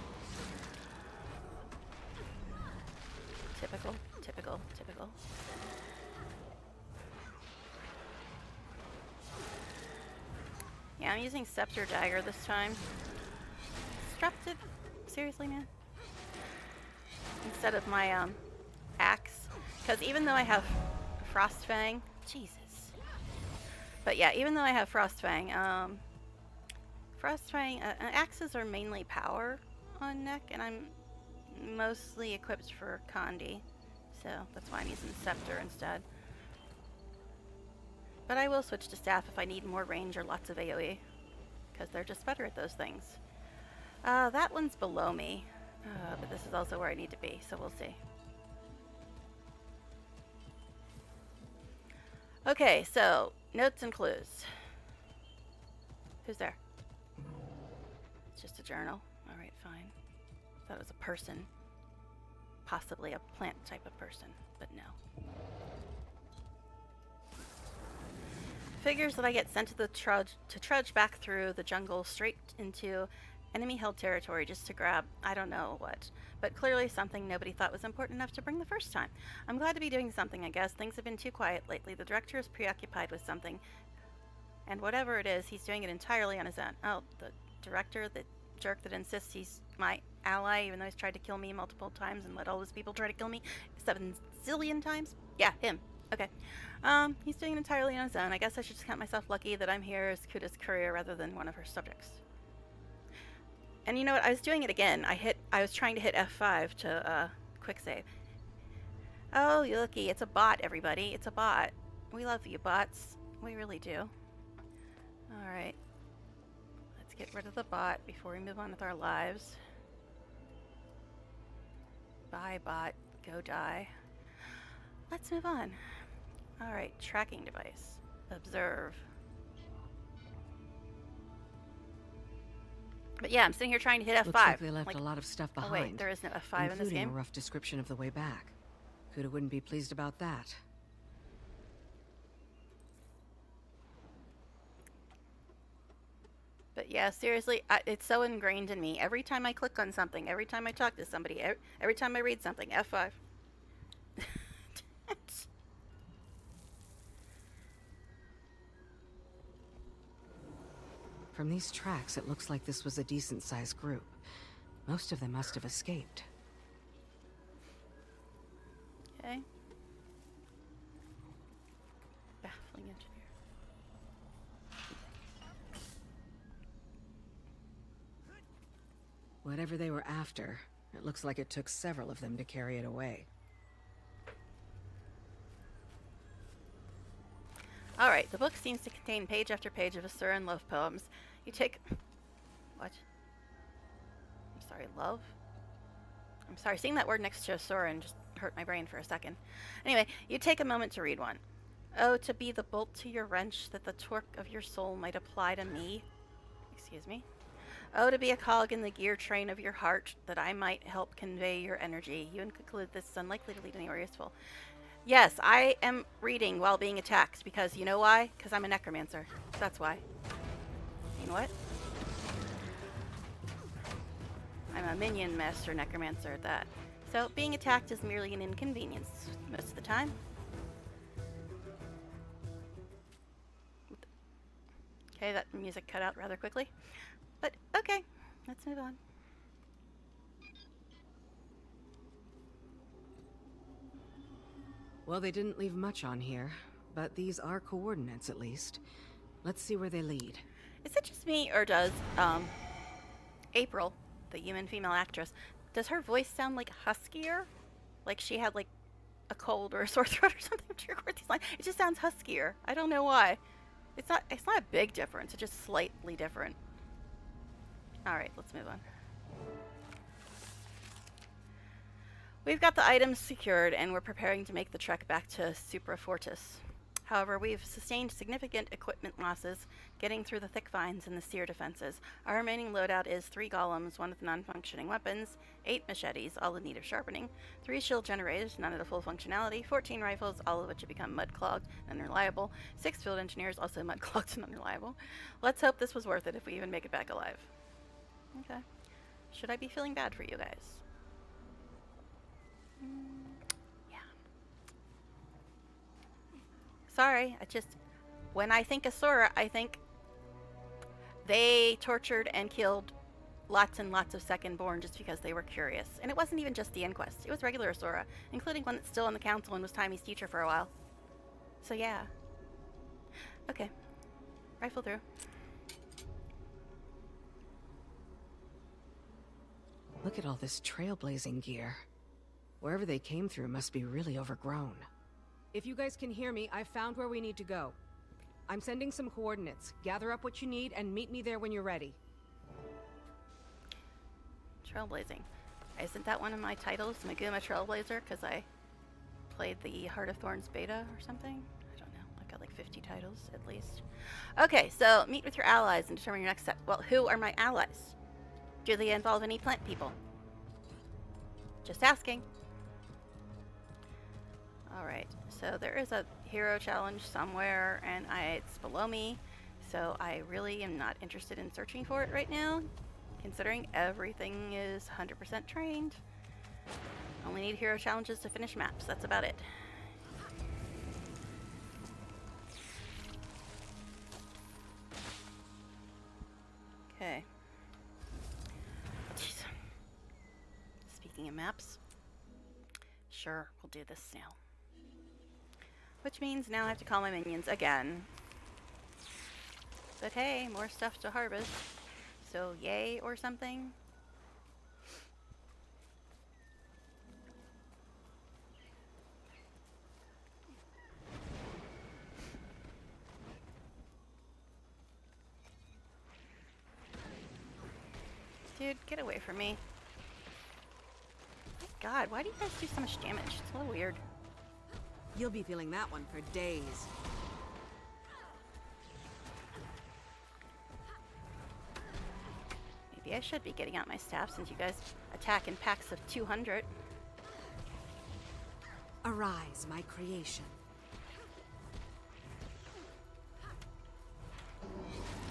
Typical, typical, typical. Yeah, I'm using Scepter Dagger this time. Disruptive? Seriously, man? Instead of my axe. Because even though I have Frostfang, Jesus. But yeah, even though I have Frostfang, axes are mainly power on neck, and I'm mostly equipped for Condi. So that's why I'm using Scepter instead. But I will switch to staff if I need more range or lots of AoE, because they're just better at those things. That one's below me, but this is also where I need to be, so we'll see. Okay, so notes and clues. Who's there? It's just a journal. All right, fine. Thought it was a person, possibly a plant type of person, but no. Figures that I get sent to the trudge back through the jungle straight into enemy-held territory just to grab, I don't know what, but clearly something nobody thought was important enough to bring the first time. I'm glad to be doing something, I guess. Things have been too quiet lately. The director is preoccupied with something, and whatever it is, he's doing it entirely on his own. Oh, the director, the jerk that insists he's my ally, even though he's tried to kill me multiple times and let all those people try to kill me 7 zillion times? Yeah, him. Okay. He's doing it entirely on his own. I guess I should just count myself lucky that I'm here as Kuda's courier rather than one of her subjects. And you know what? I was doing it again. I was trying to hit F5 to quick save. Oh, looky, it's a bot, everybody. It's a bot. We love you, bots. We really do. Alright. get rid of the bot before we move on with our lives. Bye, bot. Go die. Let's move on. Alright, tracking device. Observe. But yeah, I'm sitting here trying to hit F5. Looks like they left a lot of stuff behind. Oh wait, there is no F5 in this game? Including a rough description of the way back. Kuda wouldn't be pleased about that. But yeah, seriously, it's so ingrained in me. Every time I click on something, every time I talk to somebody, every time I read something, F5. From these tracks, it looks like this was a decent-sized group. Most of them must have escaped. Okay. Baffling engineer. Whatever they were after, it looks like it took several of them to carry it away. Alright, the book seems to contain page after page of Asuran love poems. You take... What? I'm sorry, love? I'm sorry, seeing that word next to Asuran just hurt my brain for a second. Anyway, you take a moment to read one. Oh, to be the bolt to your wrench that the torque of your soul might apply to me. Excuse me. Oh, to be a cog in the gear train of your heart that I might help convey your energy. You conclude this is unlikely to lead anywhere useful. Yes, I am reading while being attacked because you know why? Because I'm a necromancer. That's why. You know what? I'm a minion master necromancer at that. So being attacked is merely an inconvenience most of the time. Okay, that music cut out rather quickly. But okay, let's move on. Well, they didn't leave much on here, but these are coordinates at least. Let's see where they lead. Is it just me, or does April, the human female actress, does her voice sound like huskier? Like she had like a cold or a sore throat or something to record these lines? It just sounds huskier. I don't know why. It's not a big difference, it's just slightly different. Alright, let's move on. We've got the items secured, and we're preparing to make the trek back to Supra Fortis. However, we've sustained significant equipment losses getting through the thick vines and the seer defenses. Our remaining loadout is 3 golems, 1 with non-functioning weapons, 8 machetes, all in need of sharpening, 3 shield generators, none at a full functionality, 14 rifles, all of which have become mud-clogged and unreliable, 6 field engineers, also mud-clogged and unreliable. Let's hope this was worth it if we even make it back alive. Okay. Should I be feeling bad for you guys? Yeah. Sorry, when I think Asura, I think they tortured and killed lots and lots of second-born just because they were curious. And it wasn't even just the Inquest. It was regular Asura, including one that's still on the council and was Tammy's teacher for a while. So yeah. Okay. Rifle through. Look at all this trailblazing gear. Wherever they came through must be really overgrown. If you guys can hear me, I've found where we need to go. I'm sending some coordinates. Gather up what you need and meet me there when you're ready. Trailblazing. Isn't that one of my titles, Maguma Trailblazer, because I played the Heart of Thorns beta or something? I don't know. I've got like 50 titles at least. Okay, so meet with your allies and determine your next step. Well, who are my allies? Do they involve any plant people? Just asking. Alright, so there is a hero challenge somewhere, and it's below me, so I really am not interested in searching for it right now, considering everything is 100% trained. Only need hero challenges to finish maps, that's about it. Okay. Jeez. Speaking of maps, sure, we'll do this now. Which means now I have to call my minions again. But hey, more stuff to harvest. So yay or something. Dude, get away from me. God, why do you guys do so much damage? It's a little weird. You'll be feeling that one for days. Maybe I should be getting out my staff since you guys attack in packs of 200. Arise, my creation.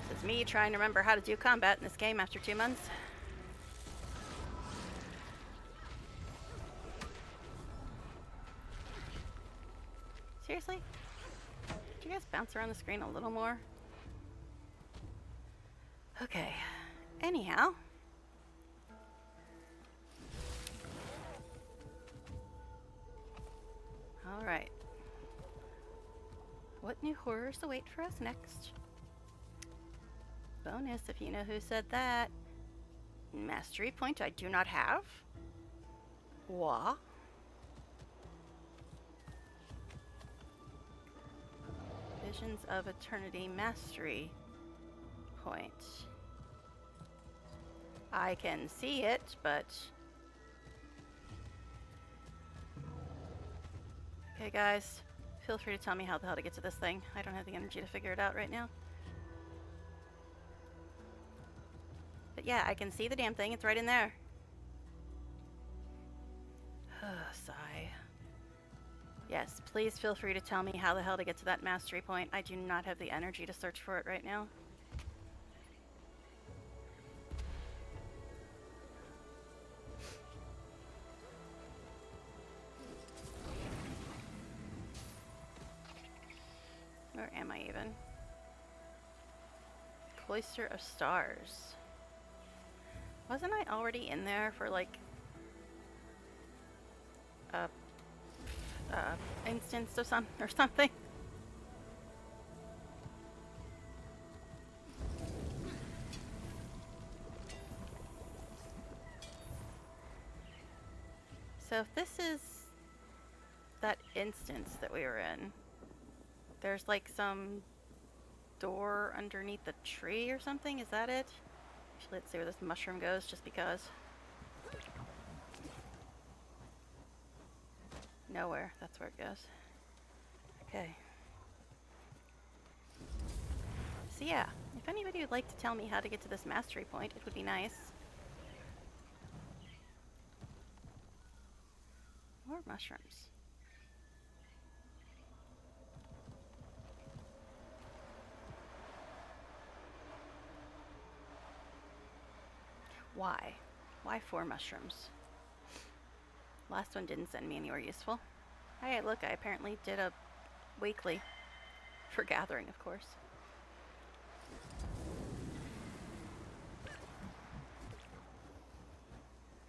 This is me trying to remember how to do combat in this game after 2 months. Seriously? Could you guys bounce around the screen a little more? Okay. Anyhow. Alright. What new horrors await for us next? Bonus if you know who said that. Mastery point I do not have. Wah. Visions of Eternity Mastery point. I can see it, but... Okay, guys. Feel free to tell me how the hell to get to this thing. I don't have the energy to figure it out right now. But yeah, I can see the damn thing. It's right in there. Sigh. Yes, please feel free to tell me how the hell to get to that mastery point. I do not have the energy to search for it right now. Where am I even? Cloister of Stars. Wasn't I already in there for like a instance of something? So if this is that instance that we were in, there's like some door underneath the tree or something, is that it? Actually, let's see where this mushroom goes, just because. Nowhere, that's where it goes. Okay. So yeah, if anybody would like to tell me how to get to this mastery point, it would be nice. More mushrooms. Why? Why 4 mushrooms? Last one didn't send me anywhere useful. Hey, look, I apparently did a weekly. For gathering, of course.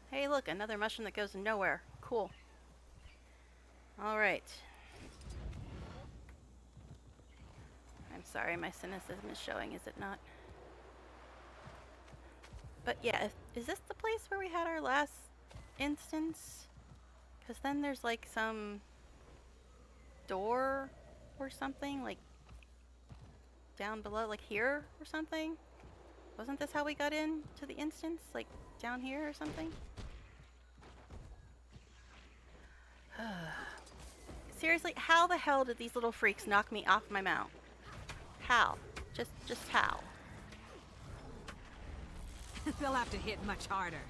Hey, look, another mushroom that goes nowhere. Cool. Alright. I'm sorry, my cynicism is showing, is it not? But yeah, is this the place where we had our last instance? Because then there's like some door or something, like down below, like here or something? Wasn't this how we got in to the instance? Like down here or something? Seriously, how the hell did these little freaks knock me off my mount? How? Just how? They'll have to hit much harder.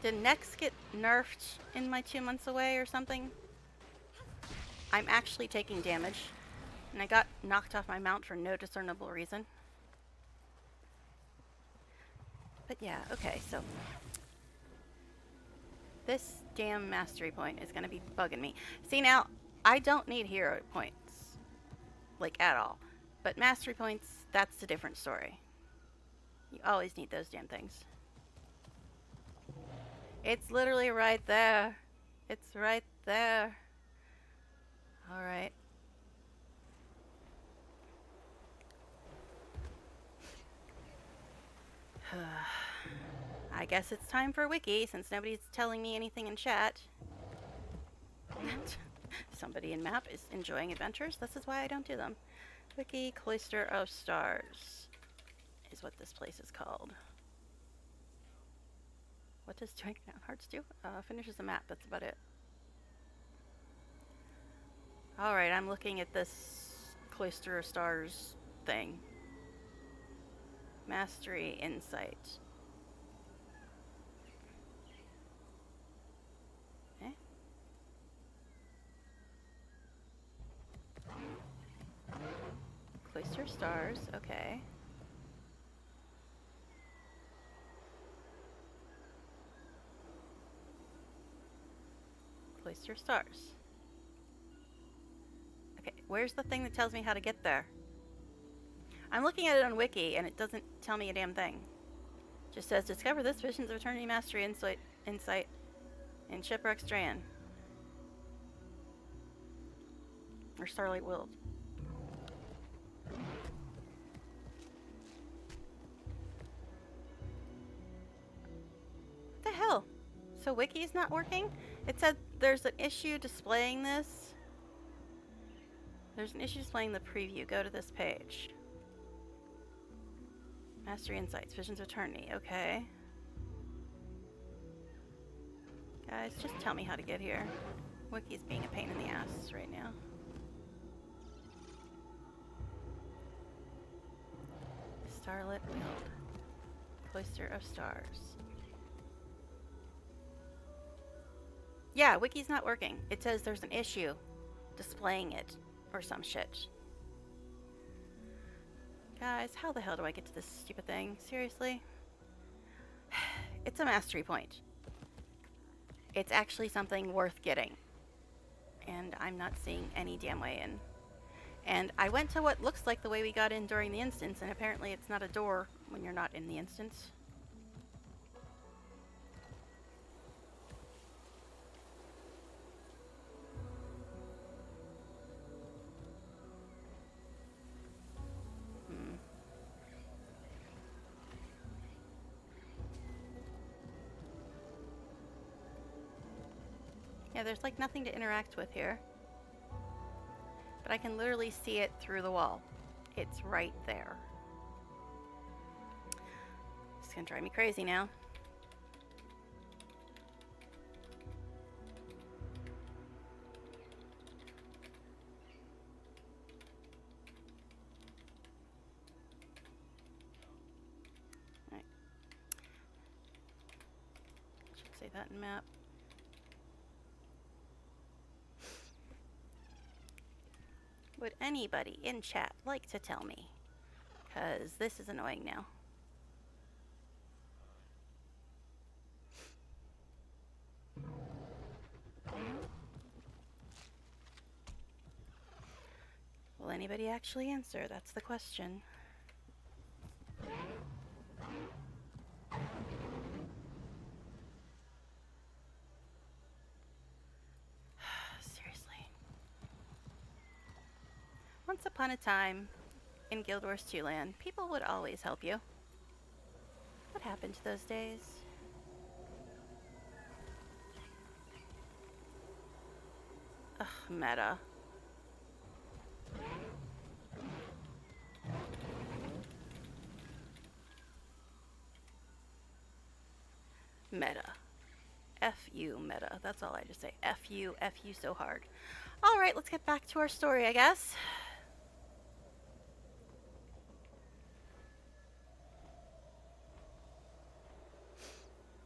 Did Nex get nerfed in my 2 months away or something? I'm actually taking damage. And I got knocked off my mount for no discernible reason. But yeah, okay, so... this damn mastery point is gonna be bugging me. See now, I don't need hero points. Like, at all. But mastery points, that's a different story. You always need those damn things. It's literally right there. It's right there. Alright. I guess it's time for a wiki, since nobody's telling me anything in chat. Somebody in map is enjoying adventures. This is why I don't do them. Wiki, Cloister of Stars. is what this place is called. What does doing hearts do? Finishes the map. That's about it. Alright, I'm looking at this Cloister of Stars thing. Mastery, Insight. Eh? Cloister of Stars, okay. Cloister of Stars. Okay, where's the thing that tells me how to get there? I'm looking at it on Wiki, and it doesn't tell me a damn thing. It just says, discover this Visions of Eternity Mastery Insight in Shipwreck Strand. Or Starlight World. What the hell? So Wiki's not working? It said there's an issue displaying this. There's an issue displaying the preview. Go to this page. Mastery Insights, Visions of Eternity. Okay. Guys, just tell me how to get here. Wiki's being a pain in the ass right now. Starlit World. Cloister of Stars. Yeah, Wiki's not working. It says there's an issue displaying it or some shit. Guys, how the hell do I get to this stupid thing? Seriously? It's a mastery point. It's actually something worth getting. And I'm not seeing any damn way in. And I went to what looks like the way we got in during the instance, and apparently it's not a door when you're not in the instance. Yeah, there's like nothing to interact with here. But I can literally see it through the wall. It's right there. It's gonna drive me crazy now. Alright. Should say that in map. Would anybody in chat like to tell me? Because this is annoying now. Will anybody actually answer? That's the question. Once upon a time, in Guild Wars 2 land, people would always help you. What happened to those days? Ugh, meta. Meta. F you, meta. That's all I just say. F you so hard. Alright, let's get back to our story, I guess.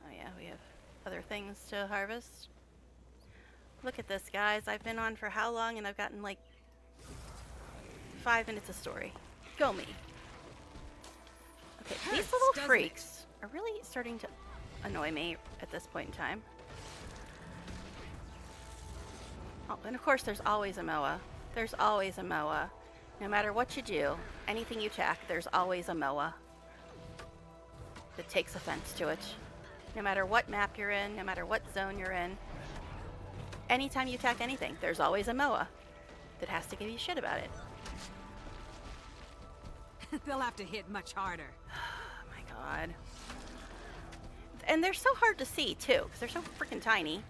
Oh yeah, we have other things to harvest. Look at this, guys. I've been on for how long, and I've gotten like 5 minutes of story. Go me. Okay, these little freaks are really starting to annoy me at this point in time. Oh, and of course there's always a MOA. There's always a MOA. No matter what you do, anything you attack, there's always a MOA that takes offense to it. No matter what map you're in, no matter what zone you're in, anytime you attack anything, there's always a MOA that has to give you shit about it. They'll have to hit much harder. Oh my god. And they're so hard to see, too, because they're so freaking tiny.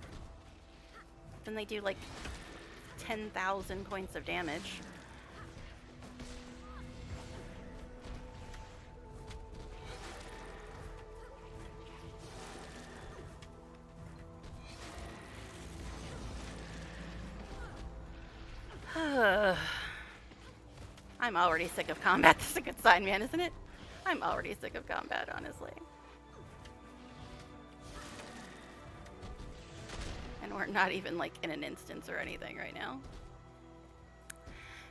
Then they do, like, 10,000 points of damage. I'm already sick of combat. That's a good sign, man, isn't it? I'm already sick of combat, honestly. And we're not even like in an instance or anything right now.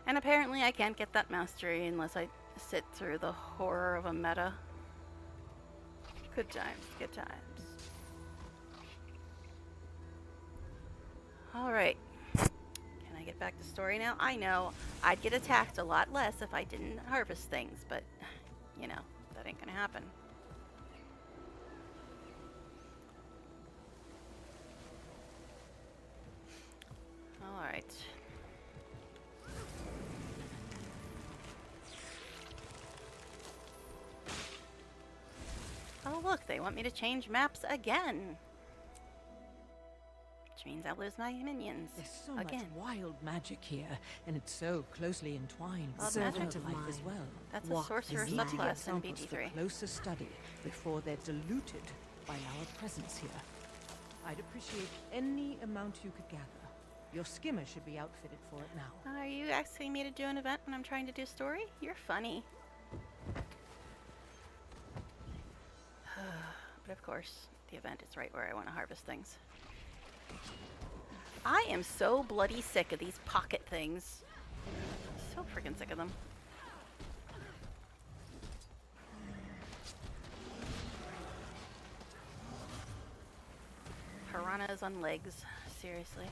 And apparently I can't get that mastery unless I sit through the horror of a meta. Good times, good times. Alright. Can I get back to story now? I know I'd get attacked a lot less if I didn't harvest things, but, you know, that ain't gonna happen. Alright. Oh look, they want me to change maps again. Which means I'll lose my minions. There's so again. much wild magic here, and it's so closely entwined with Servant of life as well. That's a sorcerer subclass in BG3. Closer study before they're diluted by our presence here. I'd appreciate any amount you could gather. Your skimmer should be outfitted for it now. Are you asking me to do an event when I'm trying to do story? You're funny. But of course, the event is right where I want to harvest things. I am so bloody sick of these pocket things. So freaking sick of them. Piranhas on legs. Seriously.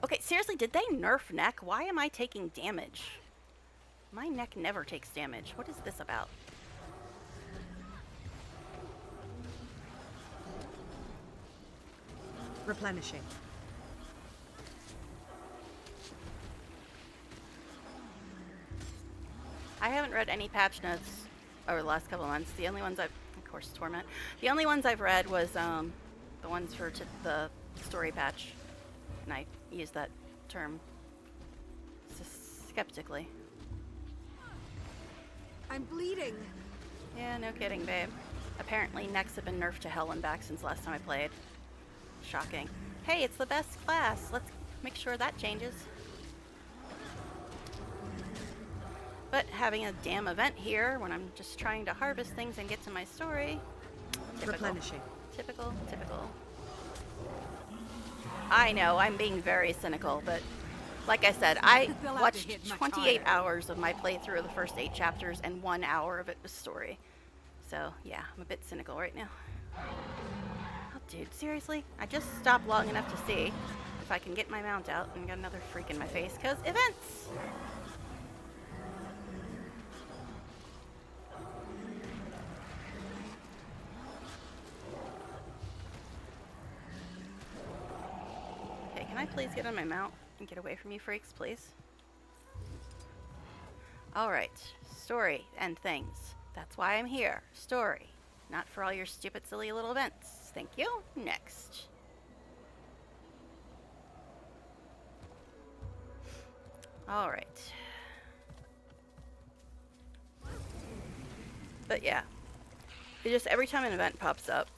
Okay, seriously, did they nerf neck? Why am I taking damage? My neck never takes damage. What is this about? Replenishing. I haven't read any patch notes over the last couple of months. The only ones I've, of course, Torment. The only ones I've read was the ones for the story patch, and I use that term skeptically. I'm bleeding. Yeah, no kidding, babe. Apparently, necks have been nerfed to hell and back since last time I played. Shocking. Hey, it's the best class. Let's make sure that changes. But having a damn event here when I'm just trying to harvest things and get to my story. Typical. Replenishing. Typical, typical. I know, I'm being very cynical, but like I said, I watched 28 hours of my playthrough of the first 8 chapters, and 1 hour of it was story. So, yeah, I'm a bit cynical right now. Oh, dude, seriously? I just stopped long enough to see if I can get my mount out and get another freak in my face, because events! Okay, can I please get on my mount and get away from you freaks, please? Alright, story and things. That's why I'm here. Story. Not for all your stupid, silly little events. Thank you. Next. Alright. But yeah. It just, every time an event pops up,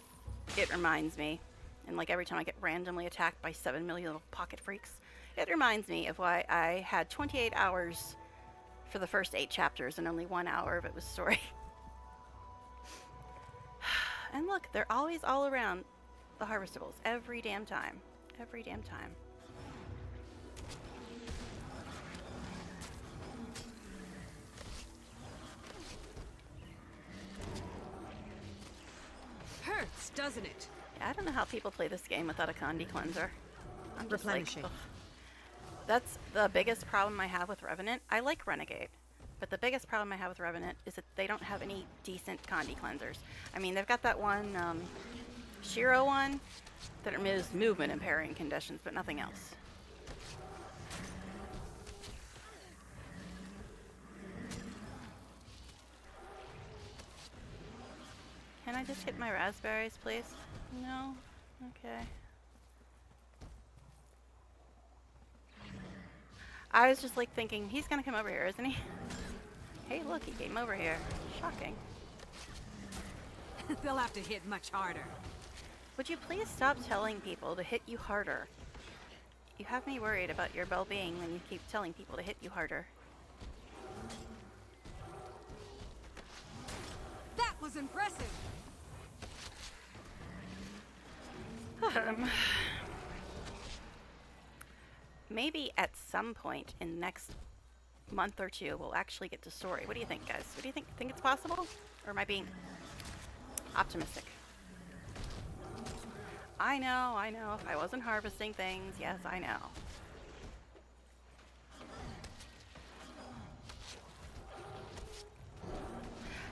it reminds me. And like every time I get randomly attacked by 7 million little pocket freaks, it reminds me of why I had 28 hours for the first 8 chapters and only 1 hour of it was story. And look, they're always all around the harvestables every damn time. Every damn time. Hurts, doesn't it? Yeah, I don't know how people play this game without a Condi cleanser. I'm just Replenishing. like, ugh. That's the biggest problem I have with Revenant. I like Renegade, but the biggest problem I have with Revenant is that they don't have any decent Condi cleansers. I mean, they've got that one, Shiro one, that removes movement impairing conditions, but nothing else. Can I just hit my raspberries, please? No? Okay. I was just like thinking, he's gonna come over here, isn't he? Hey, look, he came over here. Shocking. They'll have to hit much harder. Would you please stop telling people to hit you harder? You have me worried about your well-being when you keep telling people to hit you harder. That was impressive. Maybe at some point in the next month or two, we'll actually get to story. What do you think, guys? What do you think? Think it's possible? Or am I being optimistic? I know. If I wasn't harvesting things, yes, I know.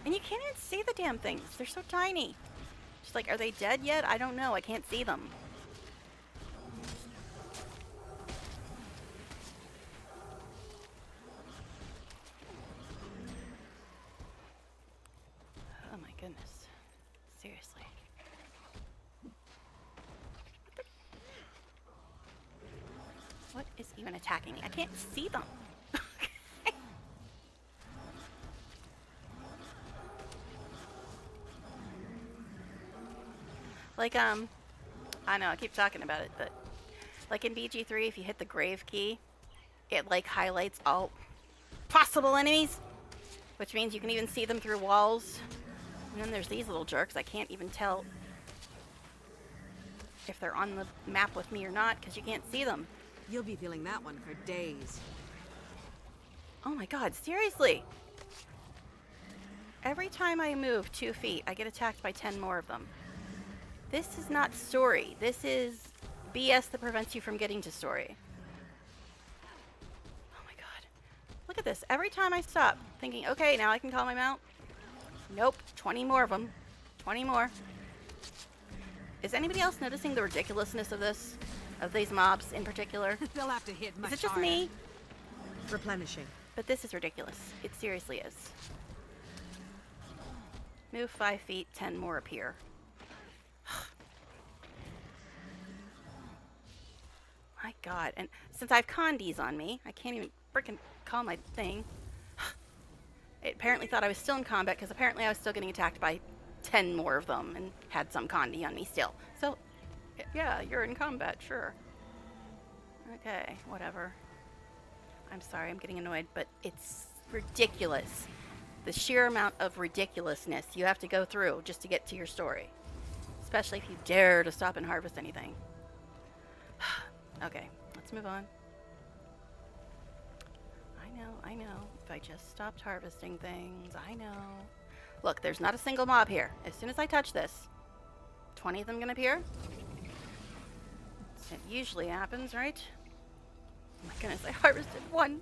And you can't even see the damn things. They're so tiny. Just like, are they dead yet? I don't know. I can't see them. Oh my goodness. Seriously. What is even attacking me? I can't see them. Like, I know, I keep talking about it, but like in BG3, if you hit the grave key, it like highlights all possible enemies, which means you can even see them through walls. And then there's these little jerks. I can't even tell if they're on the map with me or not because you can't see them. You'll be feeling that one for days. Oh my god, seriously. Every time I move 2 feet, I get attacked by 10 more of them. This is not story. This is BS that prevents you from getting to story. Oh my god. Look at this. Every time I stop thinking, okay, now I can call my mount. Nope. 20 more of them. 20 more. Is anybody else noticing the ridiculousness of this? Of these mobs in particular? They'll have to hit much Is it just harder. me? Replenishing. But this is ridiculous. It seriously is. Move 5 feet, 10 more appear. My god. And since I have condies on me, I can't even frickin' call my thing. It apparently thought I was still in combat because apparently I was still getting attacked by 10 more of them and had some condi on me still. So, yeah, you're in combat, sure. Okay, whatever. I'm sorry, I'm getting annoyed, but it's ridiculous. The sheer amount of ridiculousness you have to go through just to get to your story. Especially if you dare to stop and harvest anything. Okay, let's move on. I know. If I just stopped harvesting things, I know. Look, there's not a single mob here. As soon as I touch this, 20 of them gonna appear. It usually happens, right? Oh my goodness, I harvested one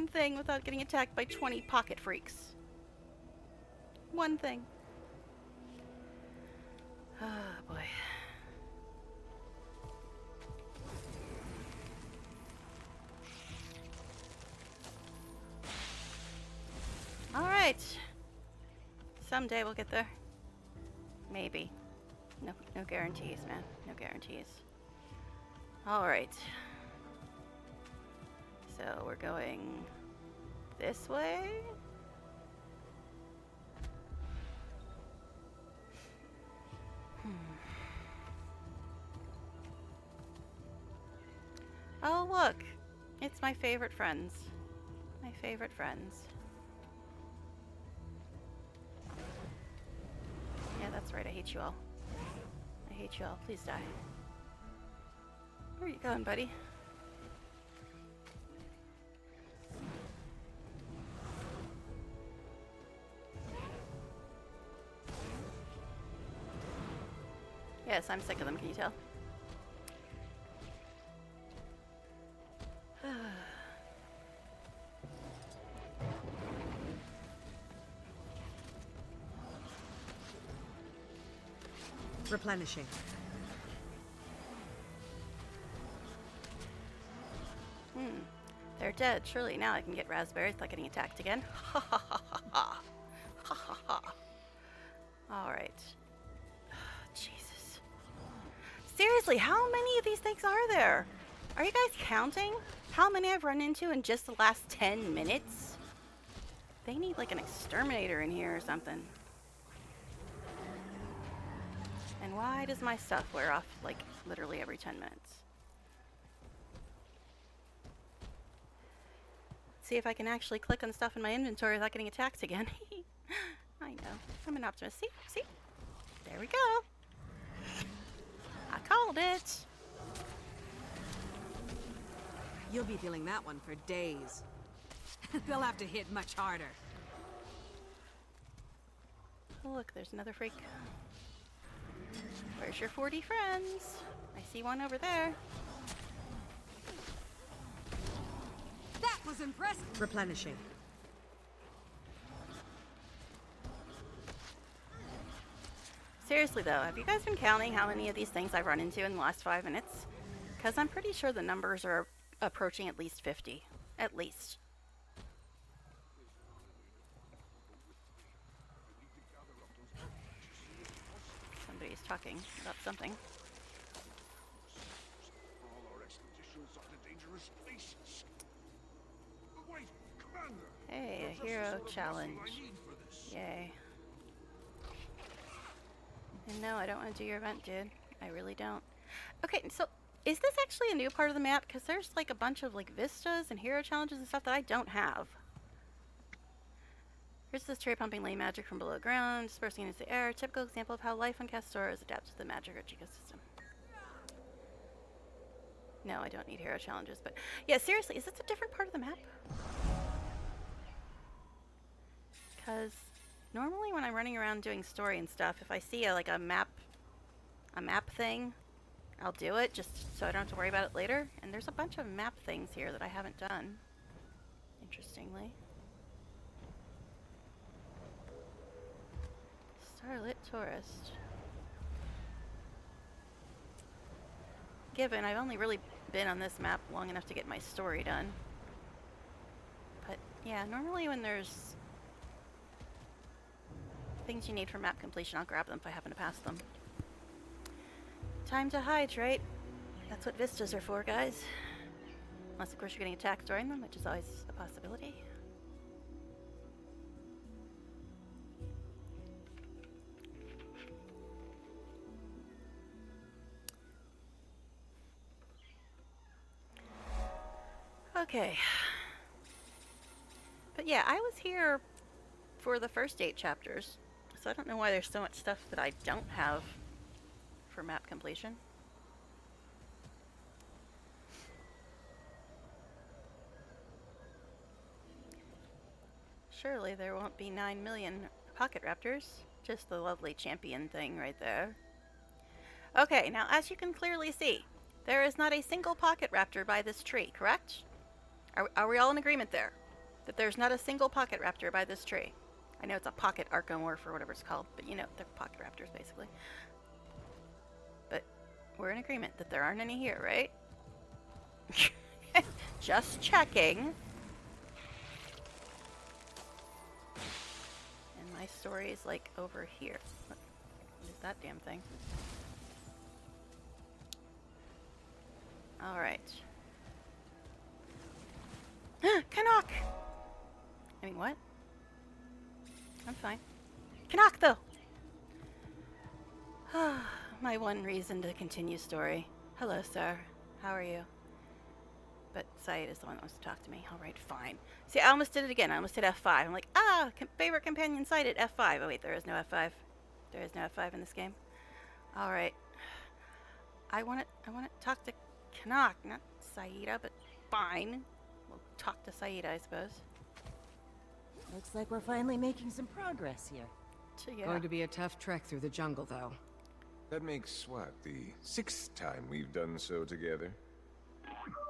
thing without getting attacked by 20 pocket freaks. One thing. Oh boy. Alright. Someday we'll get there. Maybe. No guarantees, man. No guarantees. Alright. So we're going this way? Oh, look. It's my favorite friends. My favorite friends. Yeah, that's right. I hate you all. I hate you all. Please die. Where are you going, buddy? Yes, I'm sick of them. Can you tell? Replenishing. They're dead. Surely now I can get raspberries without getting attacked again. Ha ha ha ha ha. Ha ha ha. Alright. Jesus. Seriously, how many of these things are there? Are you guys counting how many I've run into in just the last 10 minutes? They need like an exterminator in here or something. And And why does my stuff wear off, like, literally every 10 minutes? See if I can actually click on stuff in my inventory without getting attacked again. I know. I'm an optimist. See? There we go. I called it. You'll be feeling that one for days. They'll have to hit much harder. Oh, look, there's another freak. Where's your 40 friends? I see one over there. That was impressive. Replenishing. Seriously though, have you guys been counting how many of these things I've run into in the last 5 minutes? Because I'm pretty sure the numbers are approaching at least 50. At least. Somebody's talking about something. Hey, a hero challenge. Yay. And no, I don't want to do your event, dude. I really don't. Okay, so is this actually a new part of the map? Because there's like a bunch of like vistas and hero challenges and stuff that I don't have. Here's this cherry pumping lane magic from below ground, dispersing into the air. Typical example of how life on Castora is adapted to the magic rich ecosystem. No, I don't need hero challenges, but yeah, seriously, is this a different part of the map? Because normally when I'm running around doing story and stuff, if I see a map thing, I'll do it just so I don't have to worry about it later. And there's a bunch of map things here that I haven't done, interestingly. Starlit Tourist. Given I've only really been on this map long enough to get my story done. But yeah, normally when there's things you need for map completion, I'll grab them if I happen to pass them. Time to hydrate. That's what vistas are for, guys. Unless, of course, you're getting attacked during them, which is always a possibility. Okay. But yeah, I was here for the first 8 chapters, so I don't know why there's so much stuff that I don't have for map completion. Surely there won't be 9 million pocket raptors, just the lovely champion thing right there. Okay, now as you can clearly see, there is not a single pocket raptor by this tree, correct? Are we all in agreement there? That there's not a single pocket raptor by this tree? I know it's a pocket archomorph or whatever it's called, but you know, they're pocket raptors basically. But we're in agreement that there aren't any here, right? Just checking. And my story is like over here. What is that damn thing? Alright. Canuck! I mean, what? I'm fine. Canuck, though! My one reason to continue story. Hello, sir. How are you? But Said is the one that wants to talk to me. Alright, fine. See, I almost did it again. I almost did F5. I'm like, favorite companion sighted, F5. Oh, wait, there is no F5. There is no F5 in this game. Alright. I want to talk to Canuck, not Saida, but fine. We'll talk to Saida, I suppose. Looks like we're finally making some progress here. So, yeah. Going to be a tough trek through the jungle, though. That makes, what, the 6th time we've done so together?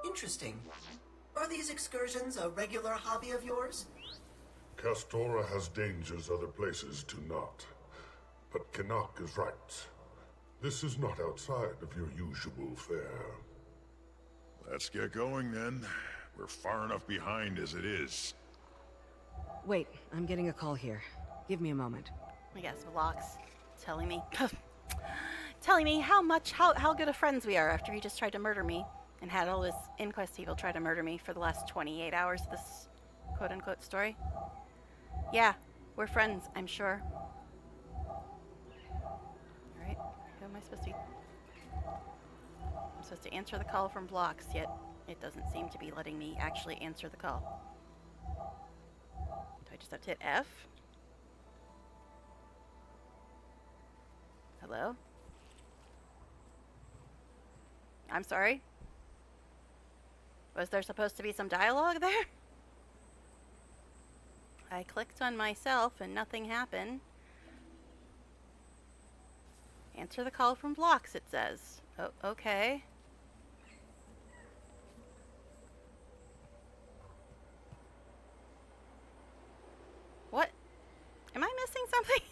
Interesting. Are these excursions a regular hobby of yours? Castora has dangers other places do not. But Canuck is right. This is not outside of your usual fare. Let's get going then. We're far enough behind as it is. Wait, I'm getting a call here. Give me a moment. I guess Vlogs telling me how good of friends we are after he just tried to murder me and had all his inquest people try to murder me for the last 28 hours of this quote-unquote story. Yeah, we're friends, I'm sure. Alright, who am am I supposed to be? I'm supposed to answer the call from blocks, yet it doesn't seem to be letting me actually answer the call. Do I just have to hit F? Hello? I'm sorry? Was there supposed to be some dialogue there? I clicked on myself and nothing happened. Answer the call from blocks, it says. Oh, okay. What? Am I missing something?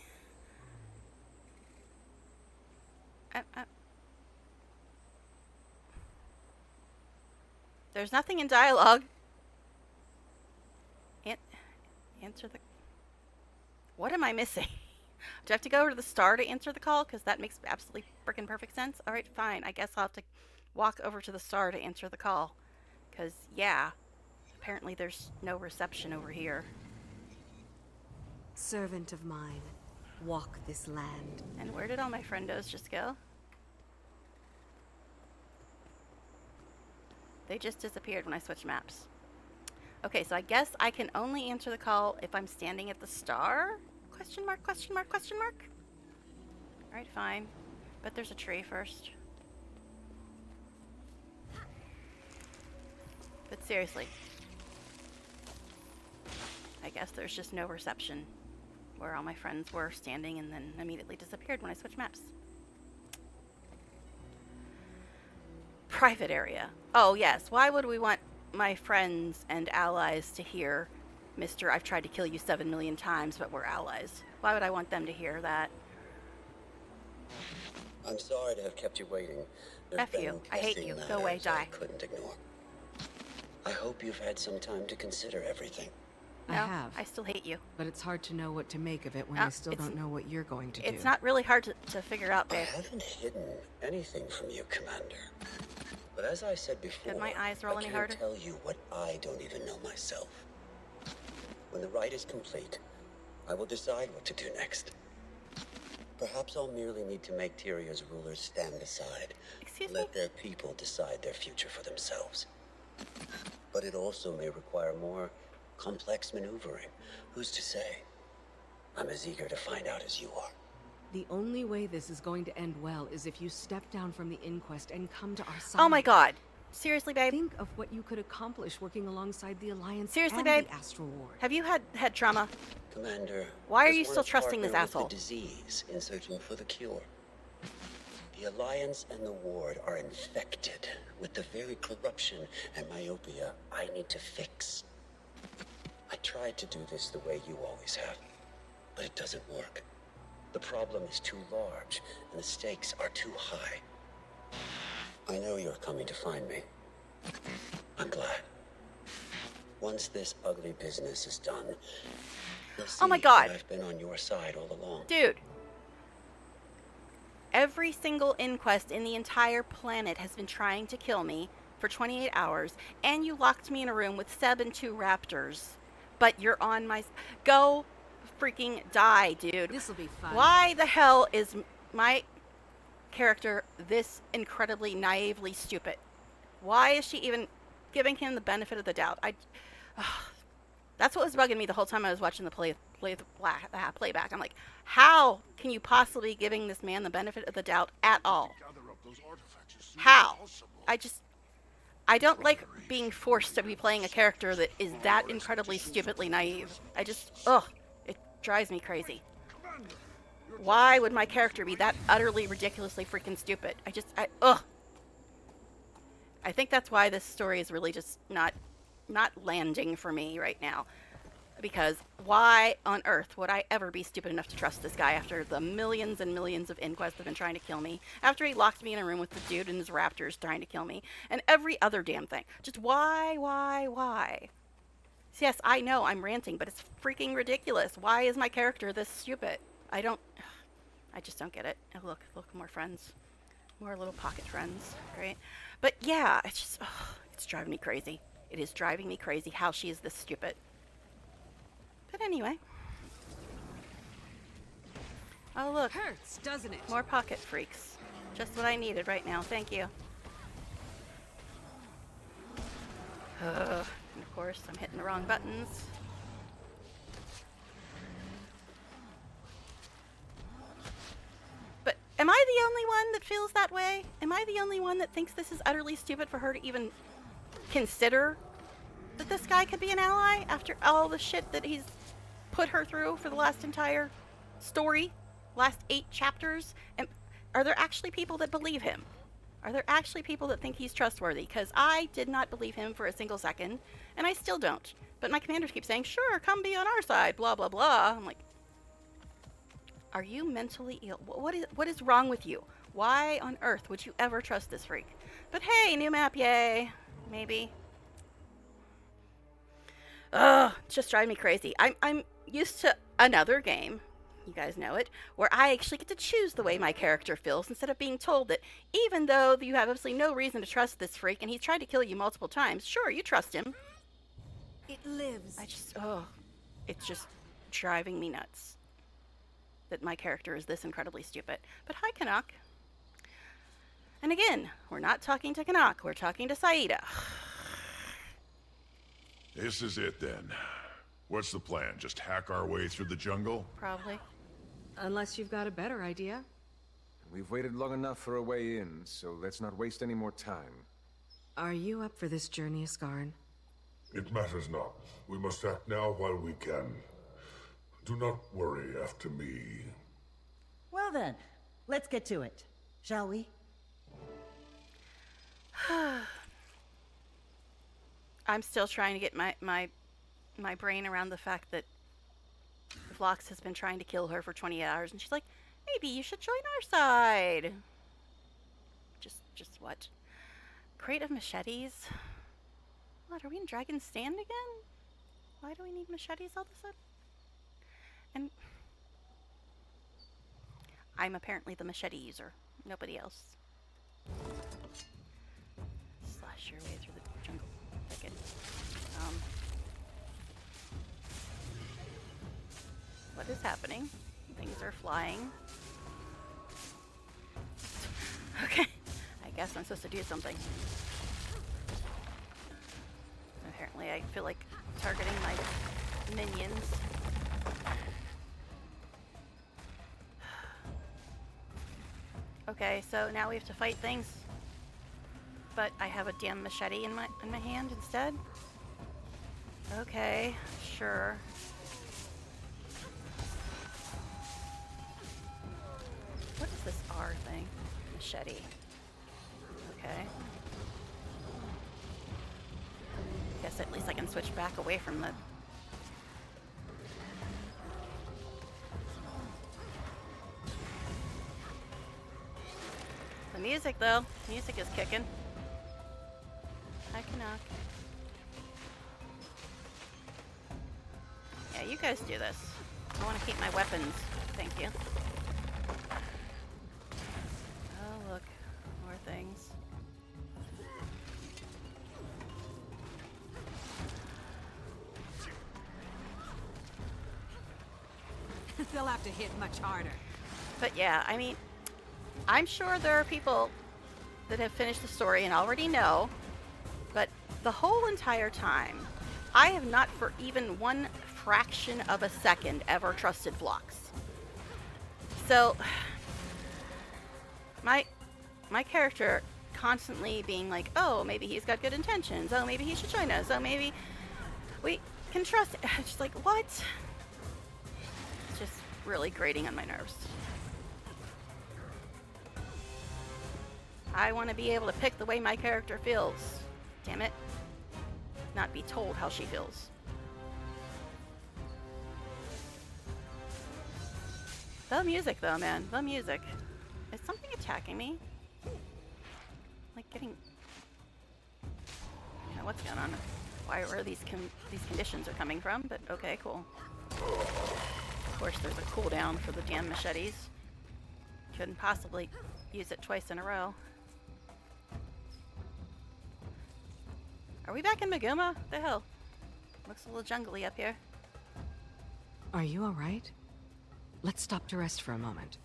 There's nothing in dialogue. Answer the... What am I missing? Do I have to go over to the star to answer the call? Because that makes absolutely freaking perfect sense. Alright, fine. I guess I'll have to walk over to the star to answer the call. Because, yeah, apparently there's no reception over here. Servant of mine, walk this land. And where did all my friendos just go? They just disappeared when I switched maps. Okay, so I guess I can only answer the call if I'm standing at the star? Question mark, question mark, question mark? Alright, fine. But there's a tree first. But seriously. I guess there's just no reception where all my friends were standing and then immediately disappeared when I switched maps. Private area. Oh, yes. Why would we want my friends and allies to hear, Mr. I've tried to kill you 7 million times, but we're allies? Why would I want them to hear that? I'm sorry to have kept you waiting. F you. I hate you. Go away. Die. I couldn't ignore. I hope you've had some time to consider everything. I have. I still hate you. But it's hard to know what to make of it when I still don't know what you're going to do. It's not really hard to figure out, babe. I haven't hidden anything from you, Commander. But as I said before, Did my eyes roll any harder? I can't tell you what I don't even know myself. When the rite is complete, I will decide what to do next. Perhaps I'll merely need to make Tyrio's rulers stand aside. Let their people decide their future for themselves. But it also may require more complex maneuvering. Who's to say? I'm as eager to find out as you are. The only way this is going to end well is if you step down from the inquest and come to our side. Oh my god. Seriously, babe? Think of what you could accomplish working alongside the Alliance Seriously, and babe? the Astral Ward. Have you had head trauma? Commander, why are you still trusting this asshole? With the disease in searching for the cure. The Alliance and the Ward are infected with the very corruption and myopia I need to fix. I tried to do this the way you always have, but it doesn't work. The problem is too large, and the stakes are too high. I know you're coming to find me. I'm glad. Once this ugly business is done, you'll see oh my god. that I've been on your side all along. Dude. Every single inquest in the entire planet has been trying to kill me for 28 hours, and you locked me in a room with Seb and 2 raptors. But you're on my... Go freaking die, dude. This'll be fun. Why the hell is my character this incredibly naively stupid? Why is she even giving him the benefit of the doubt? That's what was bugging me the whole time I was watching the playback. I'm like, how can you possibly be giving this man the benefit of the doubt at all? How? I don't like being forced to be playing a character that is that incredibly stupidly naive. It drives me crazy. Why would my character be that utterly ridiculously freaking stupid? I think that's why this story is really just not landing for me right now. Because why on earth would I ever be stupid enough to trust this guy after the millions and millions of inquests have been trying to kill me? After he locked me in a room with the dude and his raptors trying to kill me? And every other damn thing. Just why? Yes, I know I'm ranting, but it's freaking ridiculous. Why is my character this stupid? I just don't get it. Oh, look, more friends. More little pocket friends. Great. But yeah, it's just, it's driving me crazy. It is driving me crazy how she is this stupid. But anyway. Oh, look. Hurts, doesn't it? More pocket freaks. Just what I needed right now. Thank you. And of course, I'm hitting the wrong buttons. But am I the only one that feels that way? Am I the only one that thinks this is utterly stupid for her to even consider that this guy could be an ally after all the shit that he's put her through for the last entire story? Last 8 chapters? And are there actually people that believe him? Are there actually people that think he's trustworthy? Because I did not believe him for a single second, and I still don't. But my commanders keep saying, sure, come be on our side, blah, blah, blah. I'm like, are you mentally ill? What is wrong with you? Why on earth would you ever trust this freak? But hey, new map, yay. Maybe. Ugh, it's just driving me crazy. I'm used to another game, you guys know it, where I actually get to choose the way my character feels instead of being told that even though you have absolutely no reason to trust this freak and he's tried to kill you multiple times, sure, you trust him. It lives. It's just driving me nuts that my character is this incredibly stupid. But hi, Canuck. And again, we're not talking to Canuck, we're talking to Saida. This is it then. What's the plan? Just hack our way through the jungle? Probably. Unless you've got a better idea. We've waited long enough for a way in, so let's not waste any more time. Are you up for this journey, Ascarin? It matters not. We must act now while we can. Do not worry after me. Well then, let's get to it, shall we? I'm still trying to get my brain around the fact that Vlox has been trying to kill her for 28 hours, and she's like, maybe you should join our side. Just what? Crate of machetes? What, are we in Dragon's Stand again? Why do we need machetes all of a sudden? And I'm apparently the machete user. Nobody else. Slash your way through the jungle thicket. What is happening? Things are flying. Okay, I guess I'm supposed to do something. Apparently I feel like targeting my minions. Okay, so now we have to fight things. But I have a damn machete in my hand instead. Okay, sure. What is this R thing? Machete. Okay. Guess at least I can switch back away from the... The music, though. Music is kicking. Hi, Canuck. Yeah, you guys do this. I want to keep my weapons. Thank you. Oh, look. More things. They'll have to hit much harder. But yeah, I mean, I'm sure there are people that have finished the story and already know, but the whole entire time, I have not for even one fraction of a second ever trusted Vlox. So, my character constantly being like, oh, maybe he's got good intentions, oh, maybe he should join us, oh, maybe we can trust it. Just like, what? It's just really grating on my nerves. I want to be able to pick the way my character feels. Damn it. Not be told how she feels. The music, though, man. The music. Is something attacking me? Like getting... I don't know what's going on. Where these conditions are coming from, but okay, cool. Of course, there's a cooldown for the damn machetes. Couldn't possibly use it twice in a row. Are we back in Maguma? The hell? Looks a little jungly up here. Are you alright? Let's stop to rest for a moment.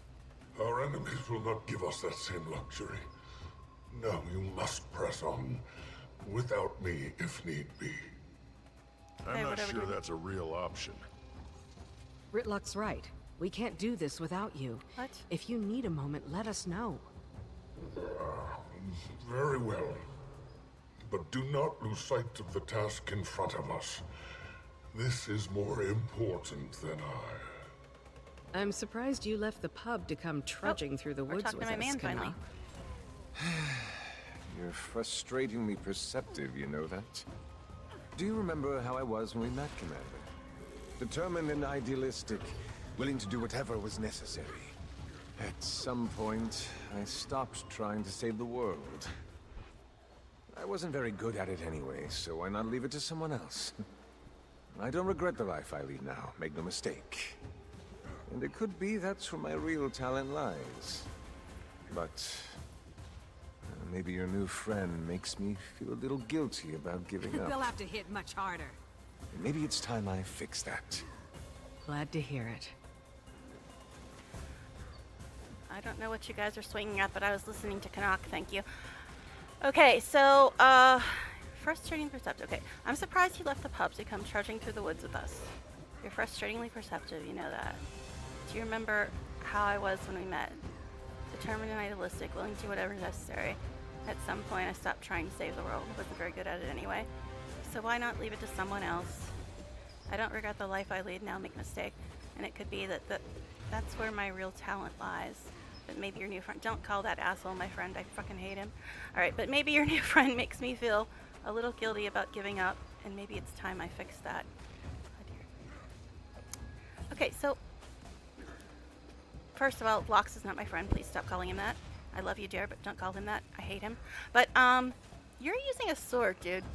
Our enemies will not give us that same luxury. Now you must press on. Without me, if need be. I'm not sure that's a real option. Ritlock's right. We can't do this without you. What? If you need a moment, let us know. Very well. But do not lose sight of the task in front of us. This is more important than I. I'm surprised you left the pub to come trudging through the woods talking with to my us, man finally. You're frustratingly perceptive, you know that? Do you remember how I was when we met, Commander? Determined and idealistic, willing to do whatever was necessary. At some point, I stopped trying to save the world. I wasn't very good at it anyway, so why not leave it to someone else? I don't regret the life I lead now, make no mistake. And it could be that's where my real talent lies. But maybe your new friend makes me feel a little guilty about giving up. They'll have to hit much harder. Maybe it's time I fix that. Glad to hear it. I don't know what you guys are swinging at, but I was listening to Canuck, thank you. Okay, so, frustrating perceptive. Okay, I'm surprised he left the pub to come trudging through the woods with us. You're frustratingly perceptive, you know that. Do you remember how I was when we met? Determined and idealistic, willing to do whatever necessary. At some point, I stopped trying to save the world. Wasn't very good at it anyway. So why not leave it to someone else? I don't regret the life I lead now, make a mistake. And it could be that's where my real talent lies. But maybe your new friend, don't call that asshole my friend, I fucking hate him. Alright, but maybe your new friend makes me feel a little guilty about giving up, and maybe it's time I fix that. Oh dear. Okay, so, first of all, Lox is not my friend, please stop calling him that. I love you, dear, but don't call him that, I hate him. But, you're using a sword, dude.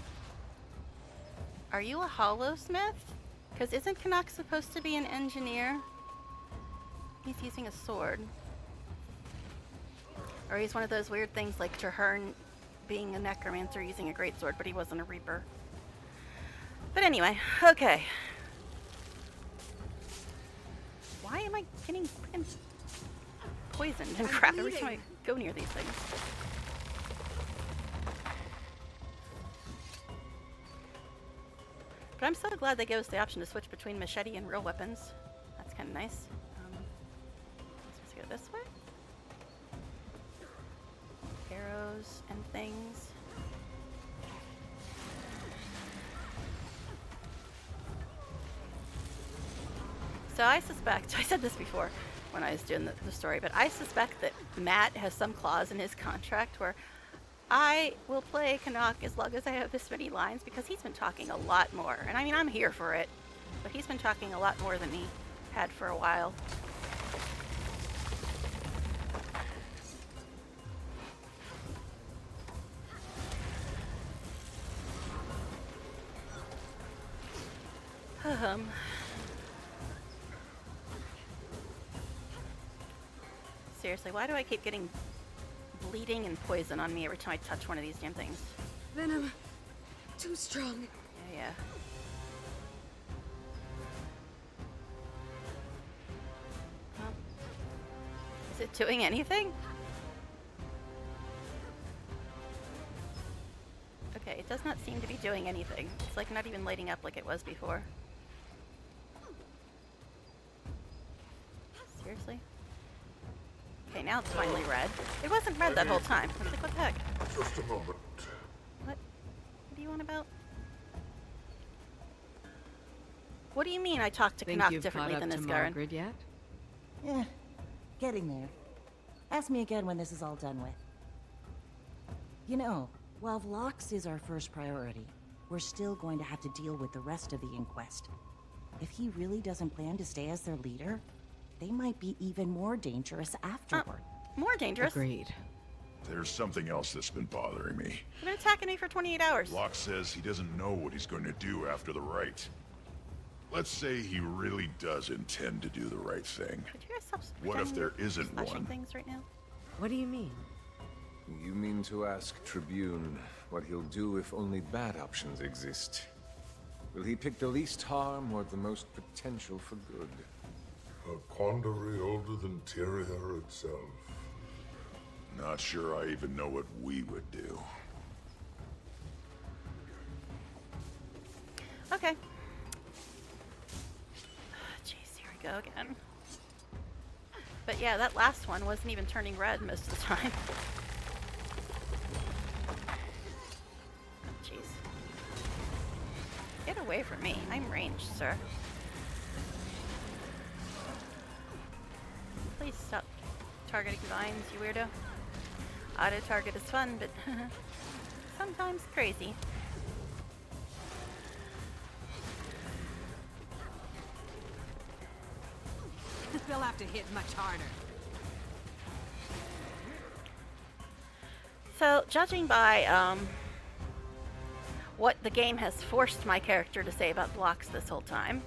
Are you a hollowsmith? Because isn't Canuck supposed to be an engineer? He's using a sword. Or he's one of those weird things like Traherne being a necromancer using a greatsword, but he wasn't a reaper. But anyway, okay. Why am I getting poisoned and crap every time I go near these things? But I'm so glad they gave us the option to switch between machete and real weapons. That's kind of nice. Let's go this way. Arrows and things. So I suspect, I said this before when I was doing the story, but I suspect that Matt has some clause in his contract where I will play Canuck as long as I have this many lines, because he's been talking a lot more. And I mean, I'm here for it, but he's been talking a lot more than he had for a while. Seriously, why do I keep getting bleeding and poison on me every time I touch one of these damn things? Venom. Too strong. Yeah. Is it doing anything? Okay, it does not seem to be doing anything. It's like not even lighting up like it was before. Seriously? Okay, now it's finally red. It wasn't red that whole time. I was like, what the heck? Just a moment. What? What do you want about? What do you mean I talked to Canuck differently than this guy? Margaret yet? Yeah, getting there. Ask me again when this is all done with. You know, while Vlox is our first priority, we're still going to have to deal with the rest of the Inquest. If he really doesn't plan to stay as their leader, they might be even more dangerous afterward. More dangerous? Agreed. There's something else that's been bothering me. You've been attacking me for 28 hours. Locke says he doesn't know what he's going to do after the rite. Let's say he really does intend to do the right thing. Could you guys stop What if there isn't one? Things right now? What do you mean? You mean to ask Tribune what he'll do if only bad options exist? Will he pick the least harm or the most potential for good? quandary older than Tyria itself. Not sure I even know what we would do. Okay. Jeez, here we go again. But yeah, that last one wasn't even turning red most of the time. Oh, jeez. Get away from me. I'm ranged, sir. Please stop targeting vines, you weirdo. Auto-target is fun, but sometimes crazy. They'll have to hit much harder. So, judging by what the game has forced my character to say about blocks this whole time,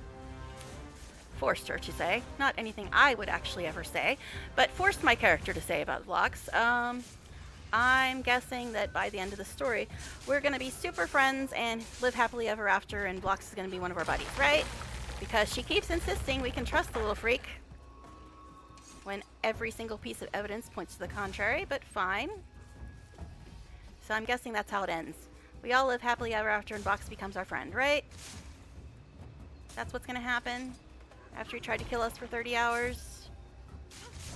forced her to say, not anything I would actually ever say, but forced my character to say about blocks, I'm guessing that by the end of the story, we're going to be super friends and live happily ever after, and Blocks is going to be one of our buddies, right? Because she keeps insisting we can trust the little freak when every single piece of evidence points to the contrary, but fine. So I'm guessing that's how it ends. We all live happily ever after and Blocks becomes our friend, right? That's what's going to happen after he tried to kill us for 30 hours.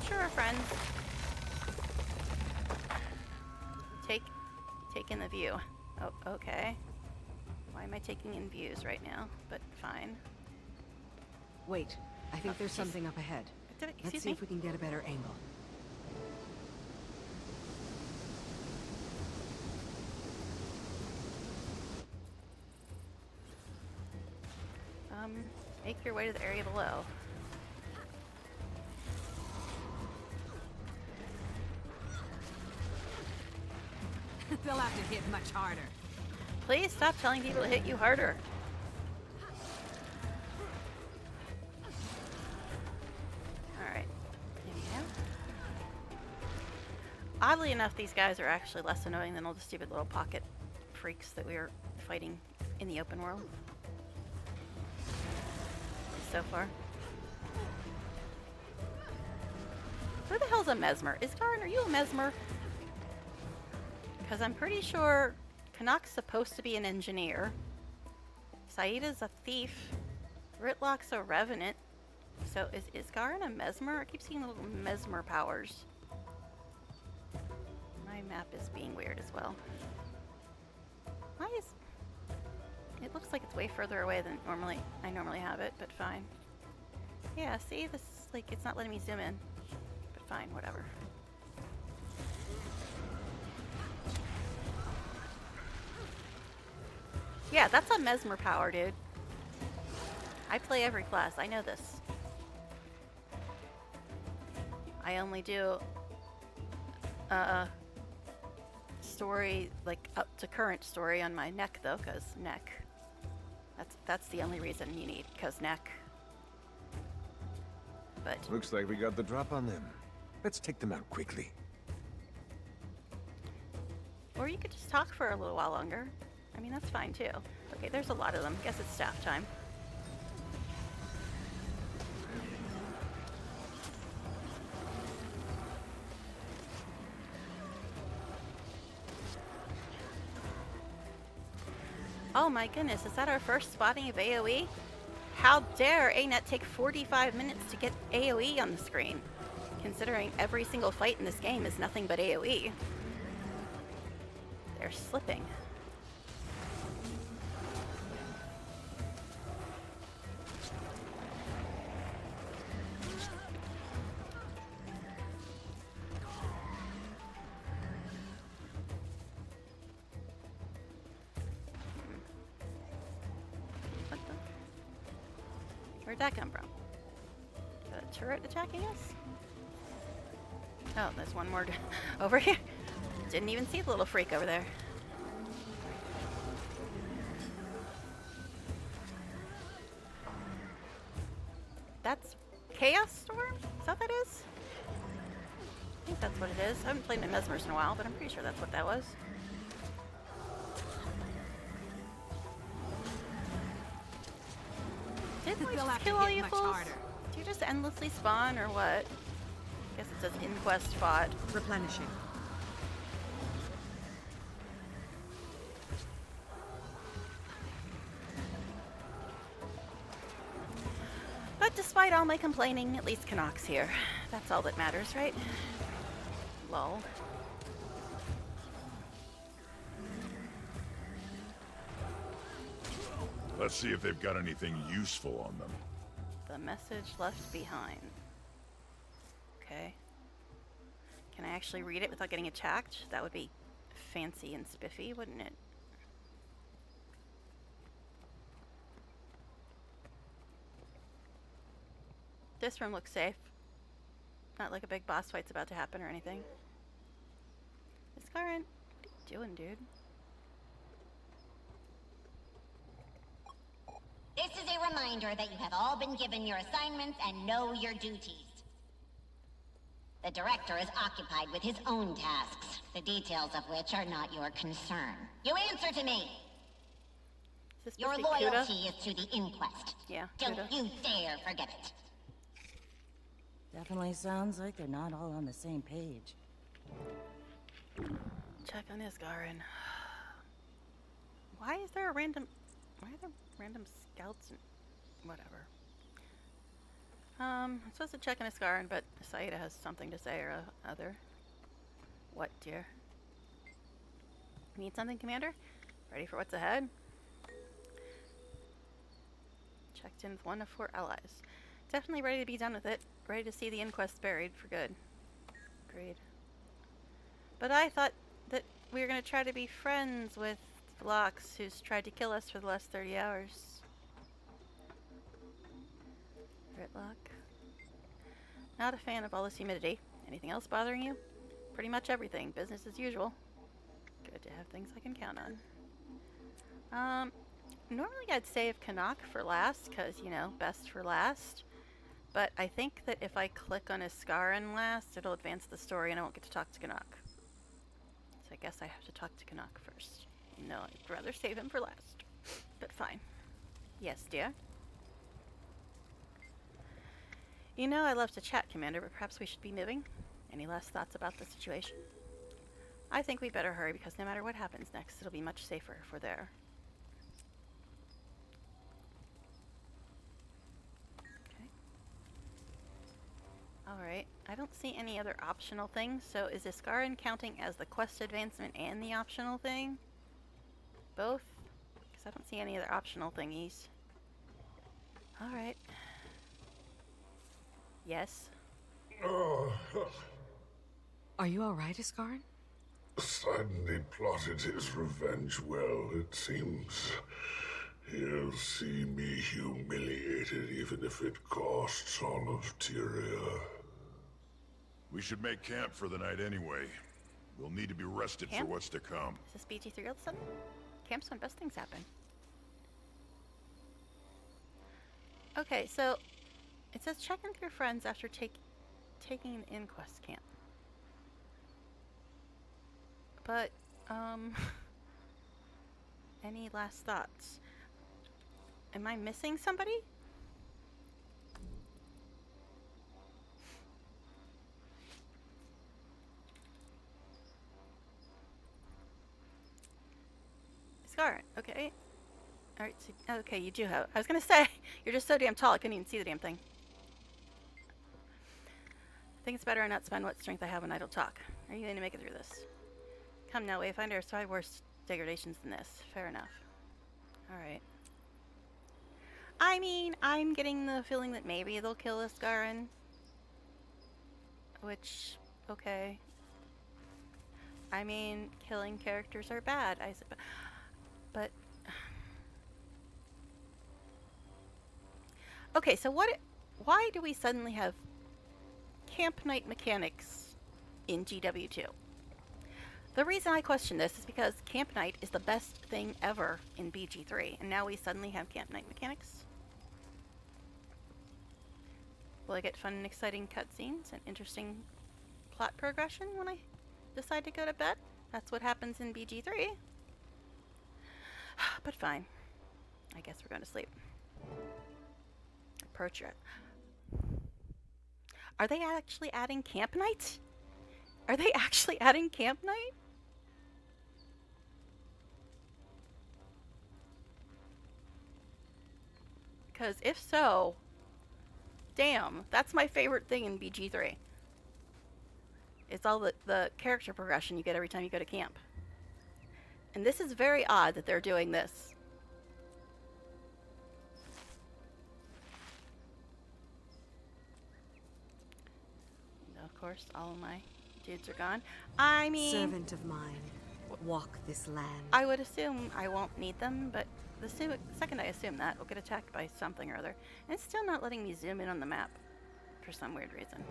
Sure, we're friends. Take in the view. Oh, okay. Why am I taking in views right now? But fine. Wait, I think there's something up ahead. Let's see if we can get a better angle. Make your way to the area below. They'll have to hit much harder. Please stop telling people to hit you harder. Alright. Oddly enough, these guys are actually less annoying than all the stupid little pocket freaks that we were fighting in the open world. So far. Who the hell's a mesmer? Isgarin, are you a mesmer? Because I'm pretty sure Kanak's supposed to be an engineer. Saida's a thief. Ritlock's a revenant. So is Isgarin a mesmer? I keep seeing little mesmer powers. My map is being weird as well. Why is... It looks like it's way further away than I normally have it, but fine. Yeah, see? This, like, it's not letting me zoom in. But fine, whatever. Yeah, that's a mesmer power, dude. I play every class, I know this. I only do story, like up to current story on my neck though, cause neck. That's the only reason you need, cause neck. But looks like we got the drop on them. Let's take them out quickly. Or you could just talk for a little while longer. I mean, that's fine too. Okay, there's a lot of them. Guess it's staff time. Oh my goodness, is that our first spotting of AoE? How dare ANET take 45 minutes to get AoE on the screen, considering every single fight in this game is nothing but AoE. They're slipping. Where'd that come from? A turret attacking us? Oh, there's one more over here. Didn't even see the little freak over there. That's Chaos Storm? Is that what that is? I think that's what it is. I haven't played my Mesmers in a while, but I'm pretty sure that's what that was. Didn't we just kill all you fools? Dude, just endlessly spawn or what? Guess it says inquest fought. Replenishing. But despite all my complaining, at least Canuck's here. That's all that matters, right? Lol. Let's see if they've got anything useful on them. The message left behind. Okay. Can I actually read it without getting attacked? That would be fancy and spiffy, wouldn't it? This room looks safe. Not like a big boss fight's about to happen or anything. Iskaran, what are you doing, dude? This is a reminder that you have all been given your assignments and know your duties. The director is occupied with his own tasks, the details of which are not your concern. You answer to me! Your loyalty is to the inquest. Yeah, Don't you dare forget it. Definitely sounds like they're not all on the same page. Check on Iskaran. Why is there a random... Why are there random scouts and... whatever. I'm supposed to check on Iskaran, but Saida has something to say or other. What, dear? Need something, Commander? Ready for what's ahead? Checked in with 1 of 4 allies. Definitely ready to be done with it. Ready to see the inquest buried for good. Agreed. But I thought that we were going to try to be friends with Vlox, who's tried to kill us for the last 30 hours. Ritlock. Not a fan of all this humidity. Anything else bothering you? Pretty much everything. Business as usual. Good to have things I can count on. Normally I'd save Canuck for last, because, you know, best for last. But I think that if I click on Iskaran last, it'll advance the story and I won't get to talk to Canuck. So I guess I have to talk to Canuck first. No, I'd rather save him for last. But fine. Yes, dear? You know I love to chat, Commander, but perhaps we should be moving. Any last thoughts about the situation? I think we better hurry, because no matter what happens next, it'll be much safer if we're there. Alright, I don't see any other optional things, so is Iskaran counting as the quest advancement and the optional thing? Both? Because I don't see any other optional thingies. Alright. Yes? Are you alright, Iskaran? Sidney plotted his revenge well, it seems. He'll see me humiliated, even if it costs all of Tyria. We should make camp for the night anyway. We'll need to be rested for what's to come. Is this BG3 all of a sudden? Camp's when best things happen. Okay, so it says check in with your friends after taking an inquest camp. But, any last thoughts? Am I missing somebody? Scar, okay. Alright, so, okay, you do have... I was gonna say, you're just so damn tall, I couldn't even see the damn thing. I think it's better I not spend what strength I have when I don't talk. Are you going to make it through this? Come now, Wayfinder, I've tried worse degradations than this. Fair enough. Alright. I mean, I'm getting the feeling that maybe they'll kill Iskaran. Which, okay. I mean, killing characters are bad, I suppose. But... Okay, so why do we suddenly have camp night mechanics in GW2? The reason I question this is because camp night is the best thing ever in BG3, and now we suddenly have camp night mechanics. Will I get fun and exciting cutscenes and interesting plot progression when I decide to go to bed? That's what happens in BG3. But fine. I guess we're going to sleep. Approach it. Are they actually adding camp night? Are they actually adding camp night? Because if so, damn, that's my favorite thing in BG3. It's all the character progression you get every time you go to camp. And this is very odd that they're doing this. Of course, all of my dudes are gone. I mean... Servant of mine, walk this land. I would assume I won't need them, but the second I assume that, we'll get attacked by something or other. And it's still not letting me zoom in on the map for some weird reason.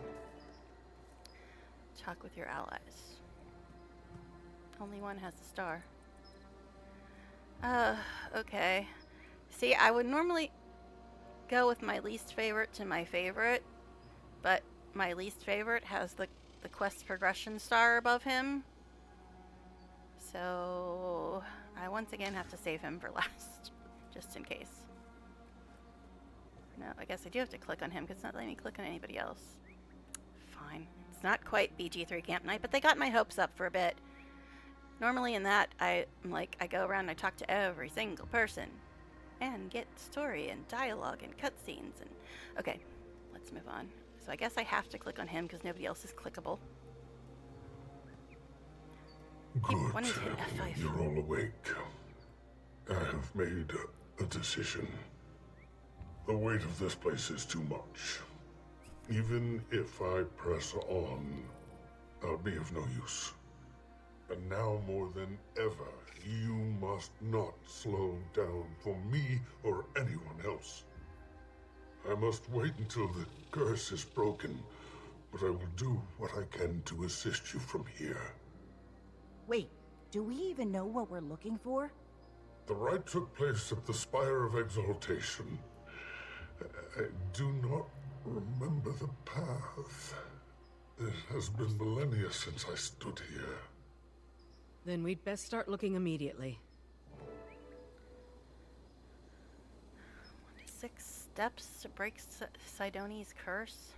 Talk with your allies. Only one has a star. Okay. See, I would normally go with my least favorite to my favorite, but my least favorite has the quest progression star above him. So I once again have to save him for last, just in case. No, I guess I do have to click on him because it's not letting me click on anybody else. Fine. It's not quite BG3 Camp Night, but they got my hopes up for a bit. Normally in that, I go around and I talk to every single person and get story and dialogue and cutscenes and... Okay, let's move on. So I guess I have to click on him because nobody else is clickable. Good. Wanting to hit F5. You're all awake. I have made a decision. The weight of this place is too much. Even if I press on, I'll be of no use. And now more than ever, you must not slow down for me or anyone else. I must wait until the curse is broken, but I will do what I can to assist you from here. Wait, do we even know what we're looking for? The rite took place at the Spire of Exaltation. I do not remember the path. It has been millennia since I stood here. Then we'd best start looking immediately. 6 steps to break Sidoni's curse.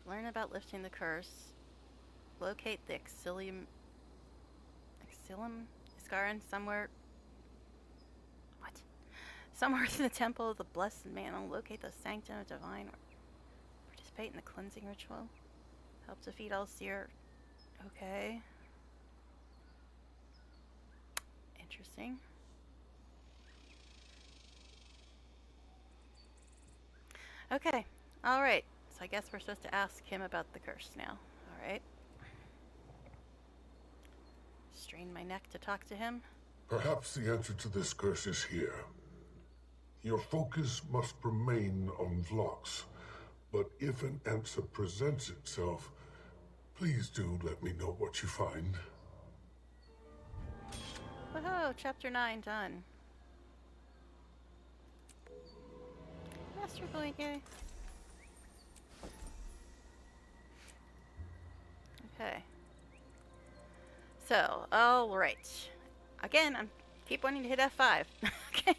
Learn about lifting the curse. Locate the Exilium Iskaran somewhere. What? Somewhere in the Temple of the Blessed Mantle. Locate the Sanctum of Divine. Participate in the cleansing ritual. Help defeat all seer. Okay. Interesting. Okay. Alright. So I guess we're supposed to ask him about the curse now. Alright. Strain my neck to talk to him. Perhaps the answer to this curse is here. Your focus must remain on Vlox, but if an answer presents itself, please do let me know what you find. Whoa, chapter 9 done. Master Boy Gay. Okay. So, alright. Again, I keep wanting to hit F5. Okay.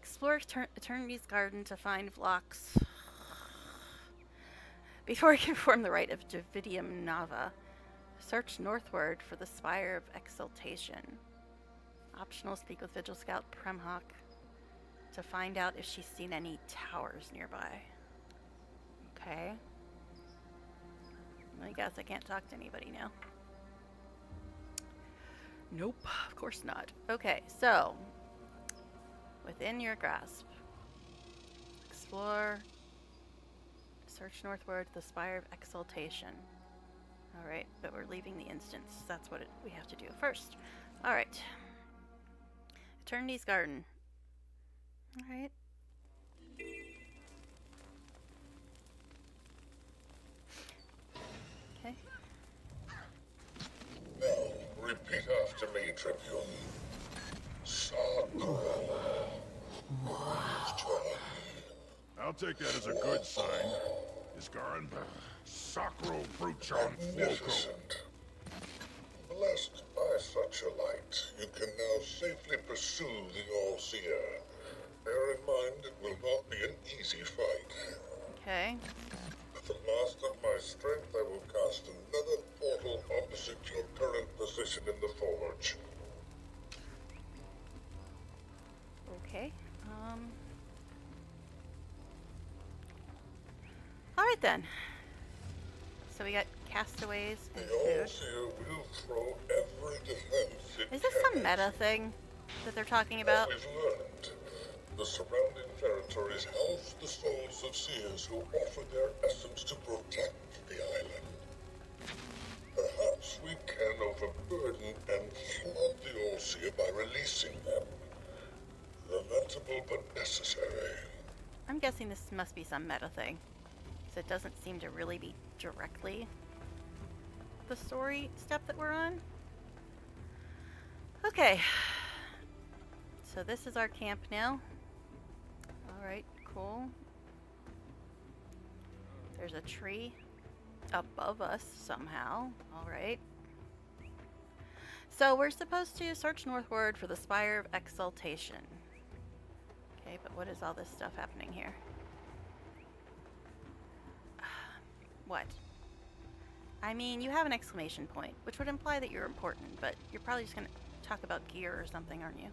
Explore Eternity's Garden to find Vlox. Before you can perform the rite of Davidium Nava, search northward for the Spire of Exaltation. Optional, speak with Vigil Scout Premhawk to find out if she's seen any towers nearby. Okay. I guess I can't talk to anybody now. Nope, of course not. Okay, so within your grasp, explore, search northward, the Spire of Exaltation. Alright, but we're leaving the instance. That's what we have to do first. Alright. Eternity's Garden. Alright. Okay. Now, repeat after me, Tribune. Sakura. I'll take that as a good sign. Iskaran, Sacro Bruchon Floco. Magnificent. Blessed by such a light, you can now safely pursue the All-Seer. Bear in mind, it will not be an then. So we got castaways and The food. Overseer will throw every defense it Is this some meta thing that they're talking about? We've learned the surrounding territories house the souls of seers who offer their essence to protect the island. Perhaps we can overburden and flood the Overseer by releasing them. Lamentable but necessary. I'm guessing this must be some meta thing. So it doesn't seem to really be directly the story step that we're on. Okay. So this is our camp now. Alright, cool. There's a tree above us somehow. Alright. So we're supposed to search northward for the Spire of Exaltation. Okay, but what is all this stuff happening here? What? I mean, you have an exclamation point, which would imply that you're important, but you're probably just going to talk about gear or something, aren't you?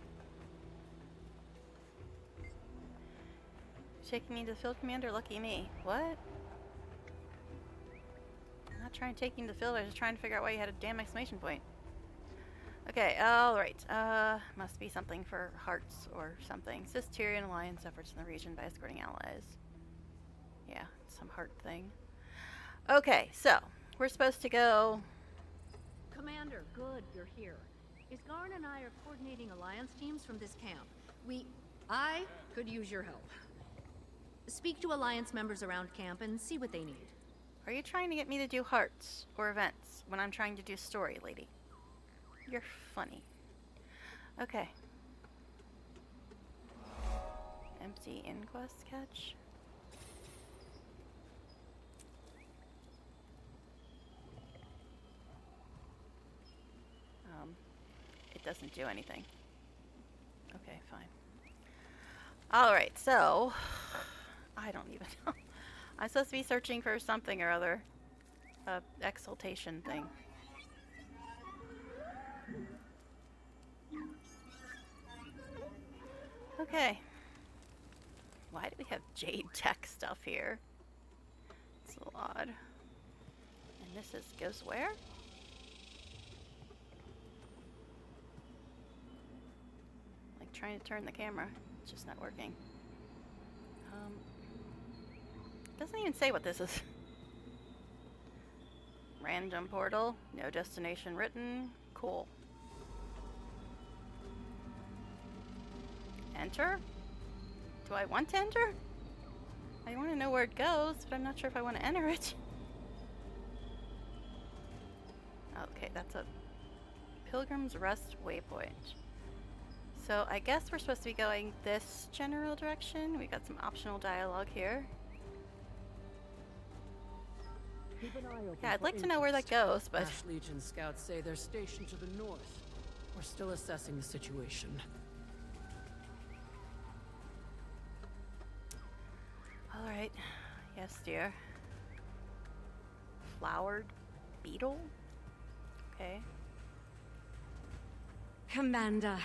Taking me to the field commander? Lucky me. What? I'm not trying to take you to the field, I was just trying to figure out why you had a damn exclamation point. Okay, alright. Must be something for hearts or something. Says Tyrion Alliance efforts in the region by escorting allies. Yeah, some heart thing. Okay, so we're supposed to go. Commander, good, you're here. Isgarn and I are coordinating alliance teams from this camp. I could use your help. Speak to alliance members around camp and see what they need. Are you trying to get me to do hearts or events when I'm trying to do story, lady? You're funny. Okay. Empty inquest catch. It doesn't do anything. Okay, fine. Alright, so I don't even know. I'm supposed to be searching for something or other. Exaltation thing. Okay. Why do we have jade tech stuff here? It's a little odd. And this goes where? Like trying to turn the camera. It's just not working. Doesn't even say what this is. Random portal. No destination written. Cool. Enter? Do I want to enter? I want to know where it goes, but I'm not sure if I want to enter it. Okay, that's a Pilgrim's Rest waypoint. So I guess we're supposed to be going this general direction. We got some optional dialogue here. Yeah, I'd like to know where that goes, but... Ash Legion scouts say they're stationed to the north. We're still assessing the situation. Alright. Yes, dear. Flowered beetle? Okay. Commander,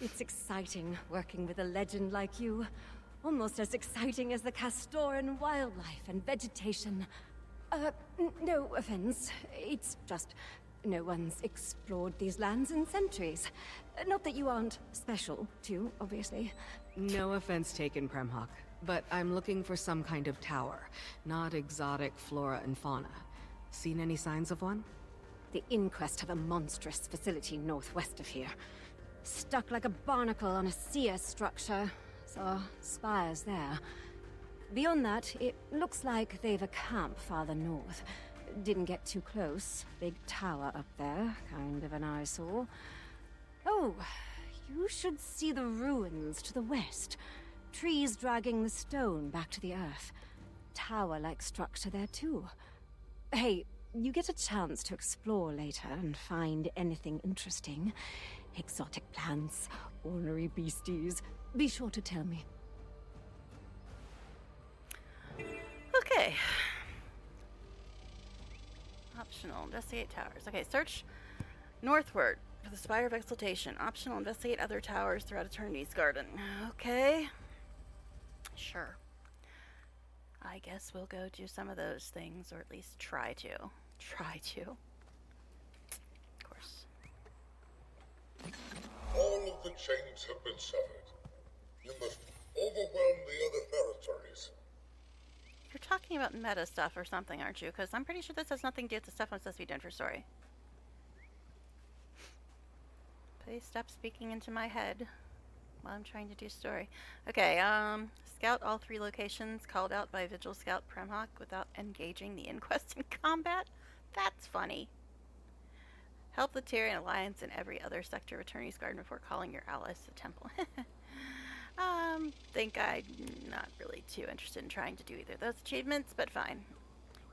it's exciting working with a legend like you. Almost as exciting as the Castoran wildlife and vegetation. No offense. It's just no one's explored these lands in centuries. Not that you aren't special, too, obviously. No offense taken, Premhawk, but I'm looking for some kind of tower, not exotic flora and fauna. Seen any signs of one? The inquest have a monstrous facility northwest of here. Stuck like a barnacle on a seer structure. Saw spires there. Beyond that, it looks like they've a camp farther north. Didn't get too close. Big tower up there, kind of an eyesore. Oh, you should see the ruins to the west. Trees dragging the stone back to the earth. Tower-like structure there too. Hey, you get a chance to explore later and find anything interesting. Exotic plants, ornery beasties. Be sure to tell me. Okay. Optional. Investigate towers. Okay, search northward for the Spire of Exaltation. Optional. Investigate other towers throughout Eternity's Garden. Okay. Sure. I guess we'll go do some of those things, or at least try to. Try to. Of course. All of the chains have been severed. You must overwhelm the other territories. You're talking about meta stuff or something, aren't you? Because I'm pretty sure this has nothing to do with the stuff I'm supposed to be doing for story. Please stop speaking into my head while I'm trying to do story. Okay, scout all 3 locations called out by Vigil Scout Premhawk without engaging the Inquest in combat? That's funny. Help the Tyrian Alliance and every other sector of Attorney's Garden before calling your allies to the temple. Think I'm not really too interested in trying to do either of those achievements, but fine.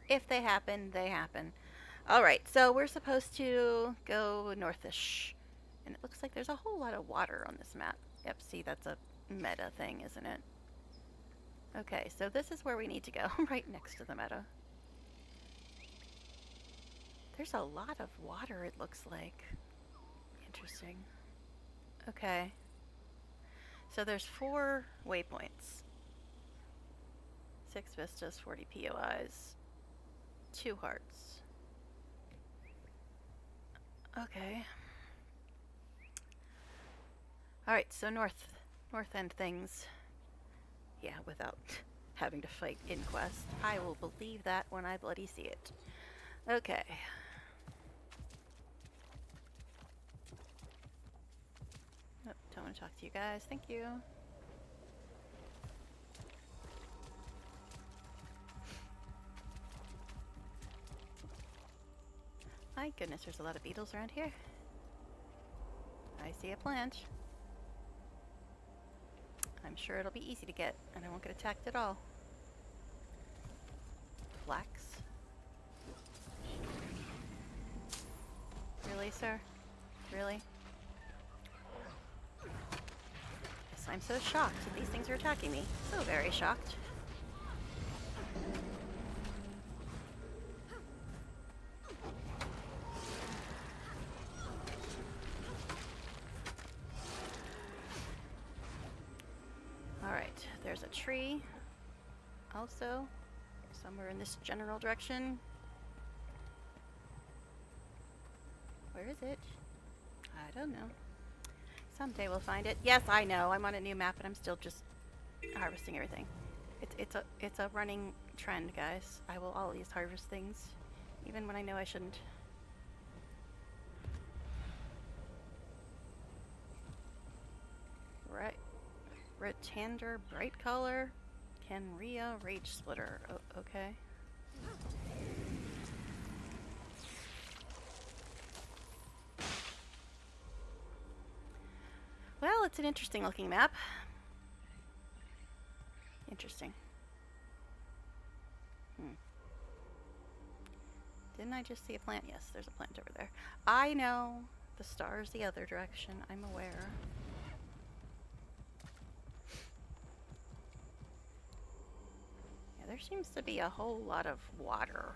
If they happen, they happen. Alright, so we're supposed to go northish. And it looks like there's a whole lot of water on this map. Yep, see, that's a meta thing, isn't it? Okay, so this is where we need to go, right next to the meta. There's a lot of water, it looks like. Interesting. Okay. So there's 4 waypoints. 6 vistas, 40 POIs. 2 hearts. Okay. Alright, so north end things. Yeah, without having to fight Inquest. I will believe that when I bloody see it. Okay. Nope, don't want to talk to you guys. Thank you. My goodness, there's a lot of beetles around here. I see a plant. I'm sure it'll be easy to get, and I won't get attacked at all. Flax. Really, sir? Really? Yes, I'm so shocked that these things are attacking me. So very shocked. Alright, there's a tree. Also, somewhere in this general direction. Where is it? I don't know. Someday we'll find it. Yes, I know. I'm on a new map and I'm still just harvesting everything. It's a running trend, guys. I will always harvest things, even when I know I shouldn't. Right. Retander Bright Color. Kenria Rage Splitter. Oh, okay. Well, it's an interesting looking map. Interesting. Didn't I just see a plant? Yes, there's a plant over there. I know the star's the other direction. I'm aware. Yeah, there seems to be a whole lot of water.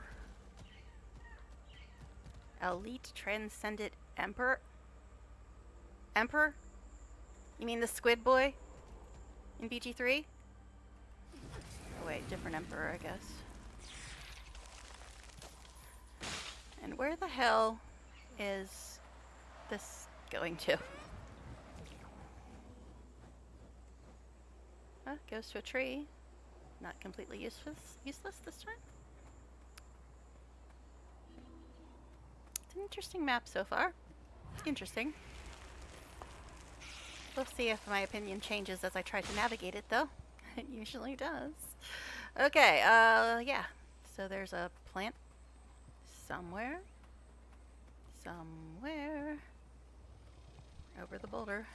Elite Transcendent Emperor? Emperor? You mean the squid boy in BG3? Oh wait, different emperor, I guess. And where the hell is this going to? Well, it goes to a tree. Not completely useless this time. It's an interesting map so far. Interesting. We'll see if my opinion changes as I try to navigate it, though. It usually does. Okay, yeah. So there's a plant somewhere. Somewhere. Over the boulder.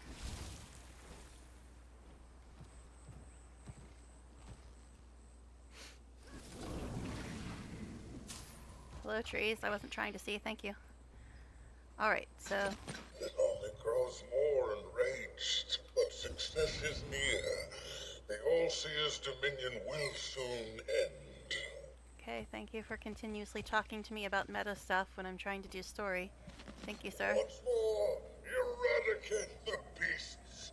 Hello, trees. I wasn't trying to see. Thank you. Alright, so... It only grows more enraged, but success is near. The All-Seer's dominion will soon end. Okay, thank you for continuously talking to me about meta stuff when I'm trying to do story. Thank you, sir. Once more, eradicate the beasts.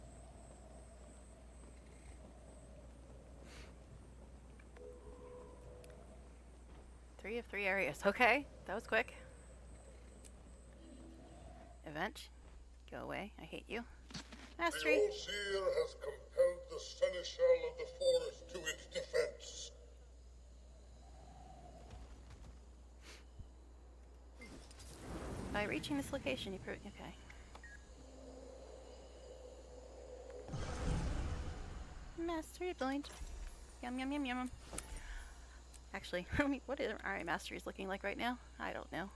3 of 3 areas. Okay, that was quick. Event. Go away. I hate you. Mastery. The Overseer has compelled the Seneschal of the Forest to its defense. By reaching this location, you prove. Okay. Mastery point. Yum yum yum yum. Actually, what are our masteries looking like right now? I don't know.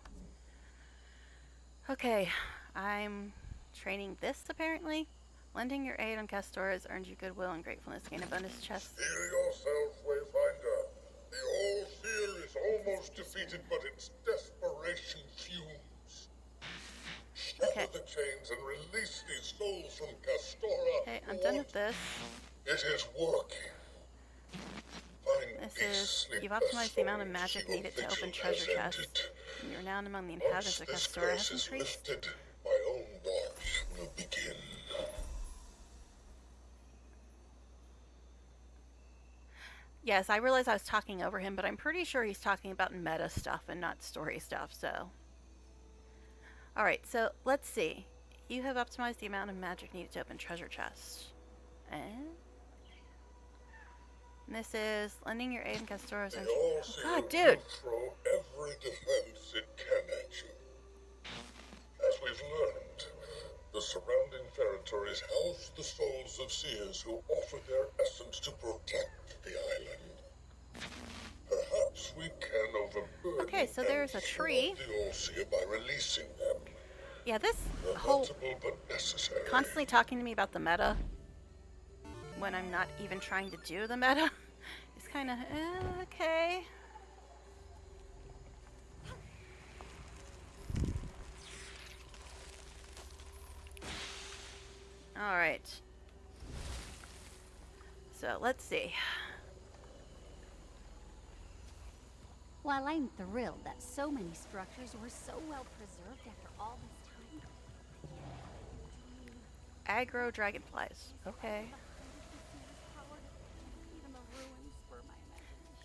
Okay, I'm training this apparently. Lending your aid on Castor has earned you goodwill and gratefulness. Gain a bonus chest. Steal yourself, Wayfinder. The Overseer is almost defeated, but its desperation fumes. Shatter the chains and release these souls from Castora. Okay, I'm done with this. It is working. This is, you've optimized the amount of magic needed to open treasure chests. And your renown among the inhabitants of Castora has increased. My own watch will begin. Yes, I realize I was talking over him, but I'm pretty sure he's talking about meta stuff and not story stuff, so. Alright, so let's see. You have optimized the amount of magic needed to open treasure chests. And this is lending your aid in Castora's. Oh god, dude! Throw every defense it can at you. As we've learned, the surrounding territories house the souls of seers who offer their essence to protect the island. Perhaps we can overburden. Okay, so there's a tree. The Overseer by releasing them. Yeah, this whole but necessary. constantly talking to me about the meta when I'm not even trying to do the meta. It's kind of okay. All right. So let's see. While I'm thrilled that so many structures were so well preserved after all this time. Aggro dragonflies. Okay.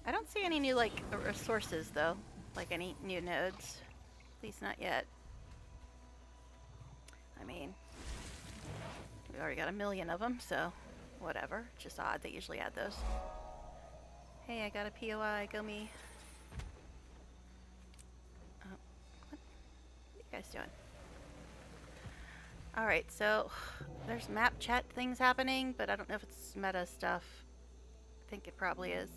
I don't see any new, like, resources, though. Like, any new nodes. At least not yet. I mean, we already got 1 million of them, so whatever. Just odd. They usually add those. Hey, I got a POI. Go me. What are you guys doing? Alright, so there's map chat things happening, but I don't know if it's meta stuff. I think it probably is.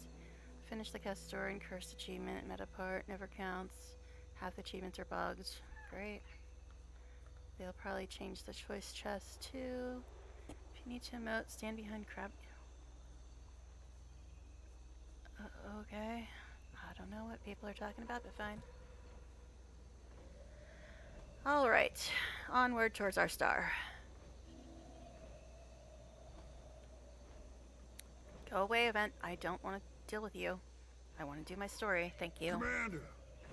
Finish the Castor and Cursed achievement. Meta part never counts. Half the achievements are bugs. Great. They'll probably change the choice chest too. If you need to emote, stand behind crab. Okay. I don't know what people are talking about, but fine. Alright. Onward towards our star. Go away, event. I don't want to deal with you. I want to do my story. Thank you. Commander,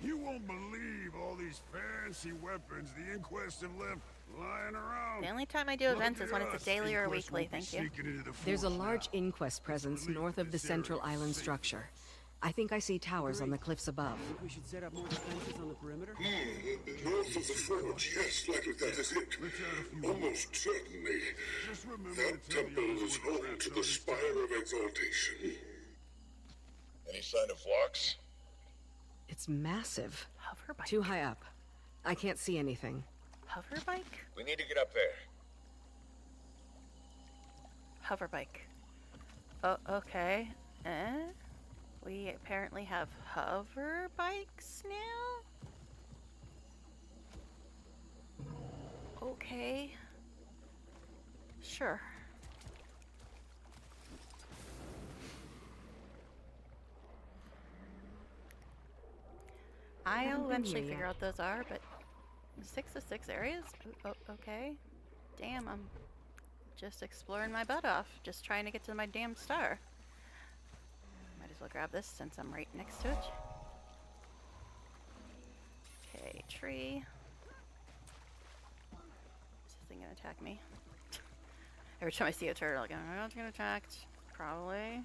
you won't believe all these fancy weapons the Inquest have left lying around. The only time I do events is when it's a daily or a weekly. Thank you. There's a large Inquest presence north of the central island structure. I think I see towers on the cliffs above. We should set up more defenses on the perimeter? North of the forge, yes, likely that is it. Almost certainly. That temple is home to the Spire of Exaltation. Any sign of flocks? It's massive. Hoverbike. Too high up. I can't see anything. Hoverbike? We need to get up there. Hoverbike. Oh, okay. We apparently have hover bikes now? Okay. Sure. I'll eventually figure out those are, but 6 of 6 areas? Okay. Damn, I'm just exploring my butt off. Just trying to get to my damn star. Might as well grab this since I'm right next to it. Okay, tree. Is this thing gonna attack me? Every time I see a turtle, I go, oh, it's gonna attack. Probably.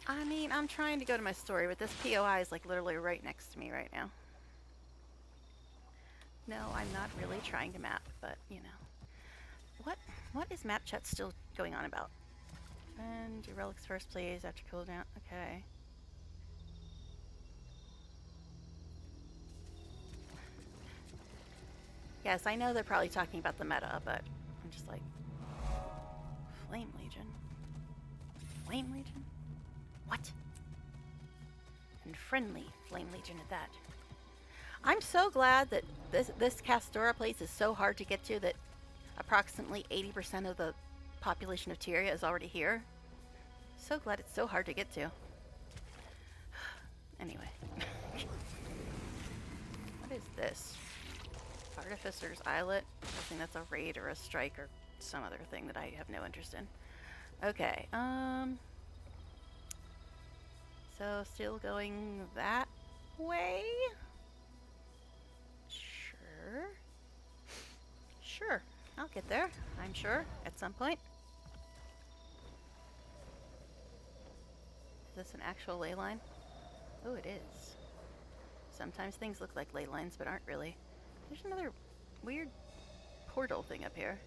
I mean, I'm trying to go to my story, but this POI is like literally right next to me right now. No, I'm not really trying to map, but you know. What is map chat still going on about? And your relics first, please, after cooldown. Okay. Yes, I know they're probably talking about the meta, but I'm just like, Flame Legion? Flame Legion? What? And friendly Flame Legion at that. I'm so glad that this Castora place is so hard to get to that approximately 80% of the population of Tyria is already here. So glad it's so hard to get to. Anyway. What is this? Artificer's Islet? I think that's a raid or a strike or some other thing that I have no interest in. Okay, so still going that way? Sure. Sure, I'll get there, I'm sure, at some point. Is this an actual ley line? Oh, it is. Sometimes things look like ley lines, but aren't really. There's another weird portal thing up here.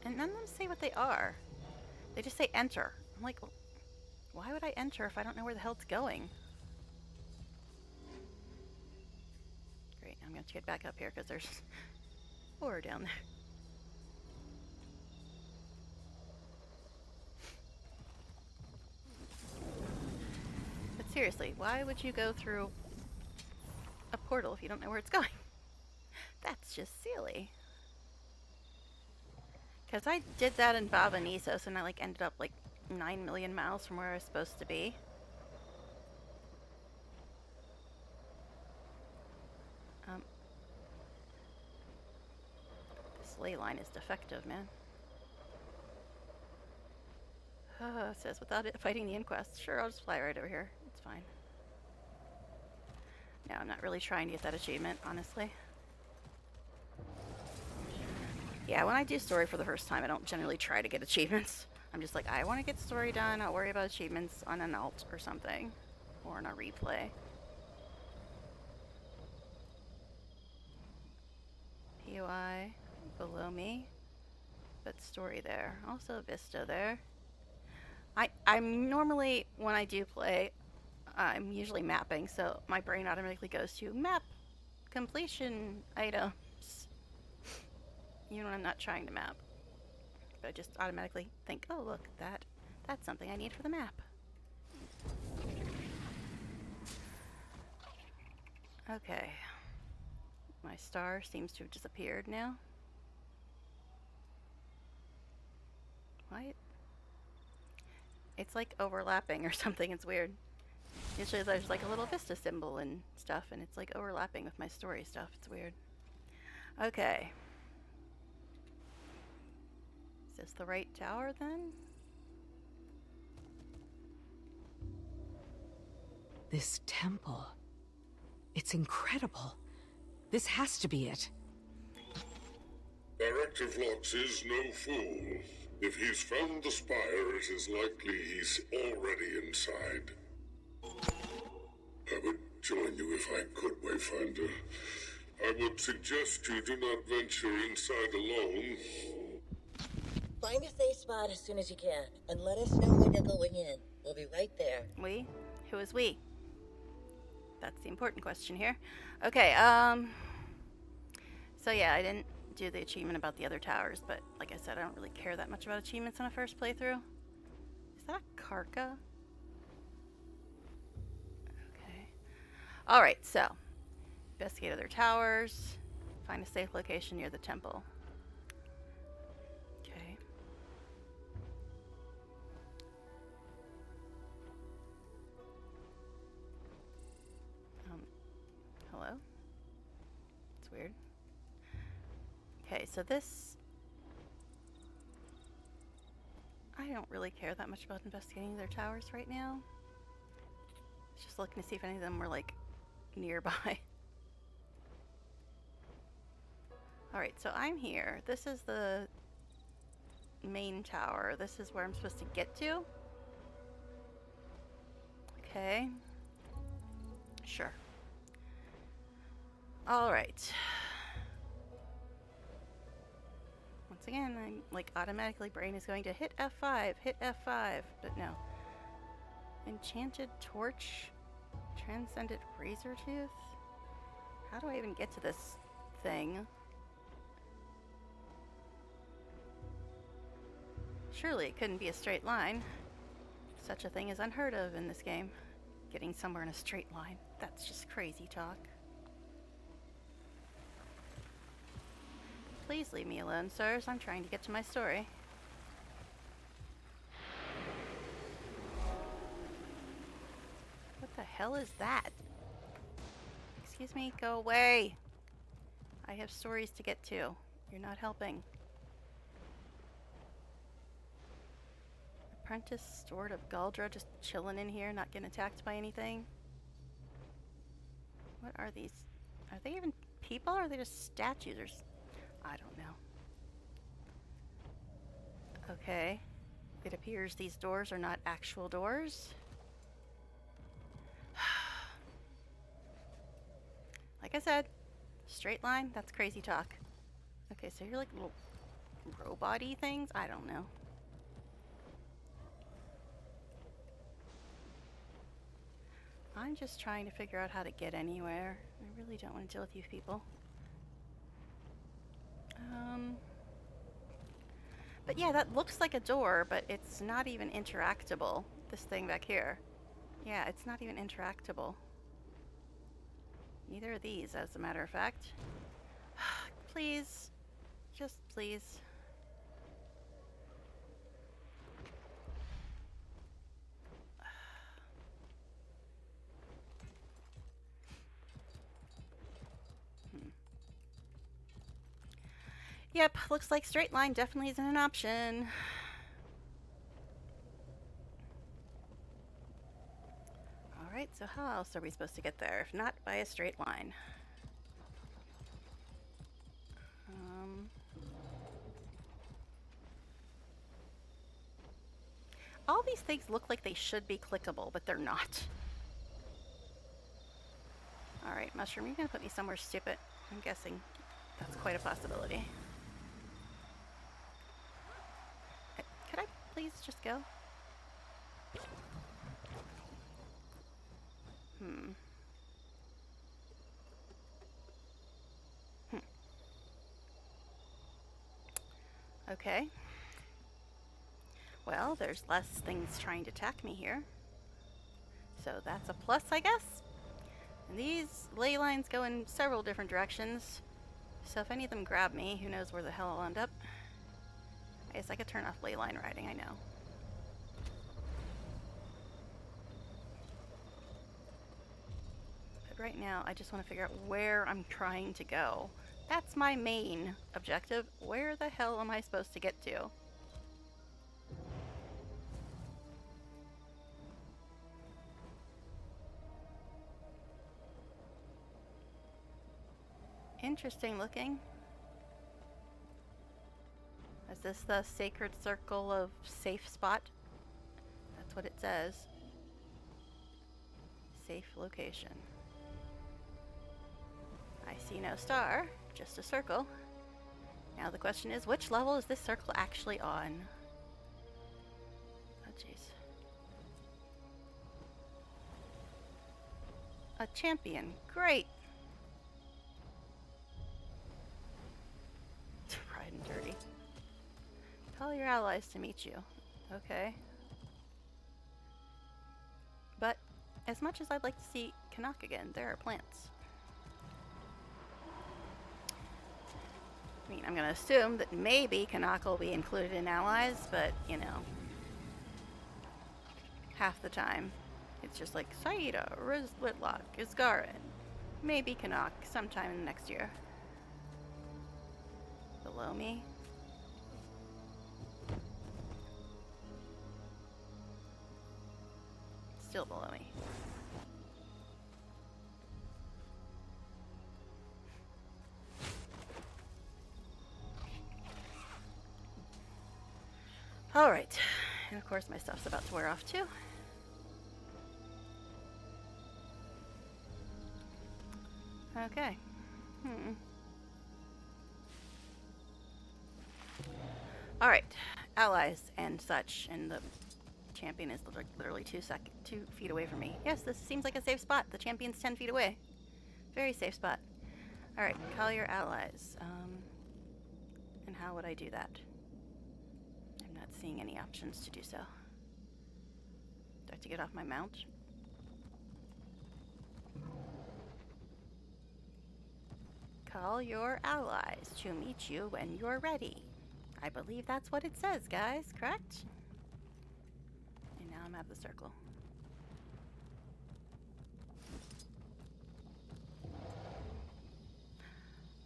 And none of them say what they are. They just say enter. I'm like, why would I enter if I don't know where the hell it's going? Great, I'm going to get back up here because there's ore down there. But seriously, why would you go through a portal if you don't know where it's going? That's just silly. Because I did that in Baba Nisos and I like ended up like 9 million miles from where I was supposed to be. This ley line is defective, man. It says without it fighting the inquest. Sure, I'll just fly right over here. It's fine. No, I'm not really trying to get that achievement, honestly. Yeah, when I do story for the first time, I don't generally try to get achievements. I'm just like, I want to get story done. I'll worry about achievements on an alt or something. Or on a replay. POI below me. But story there. Also Vista there. I'm normally, when I do play, I'm usually mapping, so my brain automatically goes to map completion items. Even when I'm not trying to map. But I just automatically think, oh look, that's something I need for the map. Okay. My star seems to have disappeared now. What? It's like overlapping or something, it's weird. Usually there's like a little Vista symbol and stuff, and it's like overlapping with my story stuff. It's weird. Okay. Is this the right tower then? This temple. It's incredible. This has to be it. Director Vlox is no fool. If he's found the spire, it is likely he's already inside. I would join you if I could, Wayfinder. I would suggest you do not venture inside alone. Find a safe spot as soon as you can, and let us know when you're going in. We'll be right there. We? Who is we? That's the important question here. Okay, so yeah, I didn't do the achievement about the other towers, but like I said, I don't really care that much about achievements on a first playthrough. Is that a Karka? Okay. Alright, so investigate other towers, find a safe location near the temple. Okay. Hello? It's weird. Okay, so this... I don't really care that much about investigating their towers right now. Just looking to see if any of them were, like, nearby. Alright, so I'm here. This is the main tower. This is where I'm supposed to get to. Okay. Sure. Alright. Once again, I'm like automatically brain is going to hit F5, hit F5, but no. Enchanted torch, transcendent razor tooth. How do I even get to this thing? Surely it couldn't be a straight line. Such a thing is unheard of in this game. Getting somewhere in a straight line. That's just crazy talk. Please leave me alone, sirs. I'm trying to get to my story. What the hell is that? Excuse me, go away. I have stories to get to. You're not helping. Apprentice Sword of Galdra just chilling in here, not getting attacked by anything. What are these? Are they even people or are they just statues or I don't know. Okay. It appears these doors are not actual doors. Like I said, straight line, that's crazy talk. Okay, so you're like little robot-y things? I don't know. I'm just trying to figure out how to get anywhere. I really don't want to deal with you people. But yeah, that looks like a door, but it's not even interactable. This thing back here. Yeah, it's not even interactable. Neither are these, as a matter of fact. Please. Just please. Yep, looks like straight line definitely isn't an option. Alright, so how else are we supposed to get there, if not by a straight line? All these things look like they should be clickable, but they're not. Alright, Mushroom, you're gonna put me somewhere stupid. I'm guessing that's quite a possibility. Could I please just go? Okay. Well, there's less things trying to attack me here. So that's a plus, I guess. And these ley lines go in several different directions. So if any of them grab me, who knows where the hell I'll end up. I guess I could turn off ley line riding, I know. But right now, I just want to figure out where I'm trying to go. That's my main objective. Where the hell am I supposed to get to? Interesting looking. Is this the sacred circle of safe spot? That's what it says. Safe location. I see no star, just a circle. Now the question is, which level is this circle actually on? Oh jeez. A champion, great! Pride and dirty. Tell your allies to meet you. Okay. But as much as I'd like to see Canuck again, there are plants. I mean, I'm gonna assume that maybe Canuck will be included in allies, but, you know, half the time, it's just like Saida, Riz Whitlock, Isgarin, maybe Canuck sometime in the next year. Below me. Still below me. Alright. And of course my stuff's about to wear off too. Okay. Alright. Allies and such, and the champion is literally 2 feet away from me. Yes, this seems like a safe spot. The champion's 10 feet away. Very safe spot. Alright, call your allies. And how would I do that? I'm not seeing any options to do so. Do I have to get off my mount? Call your allies to meet you when you're ready. I believe that's what it says, guys, correct? And now I'm out of the circle.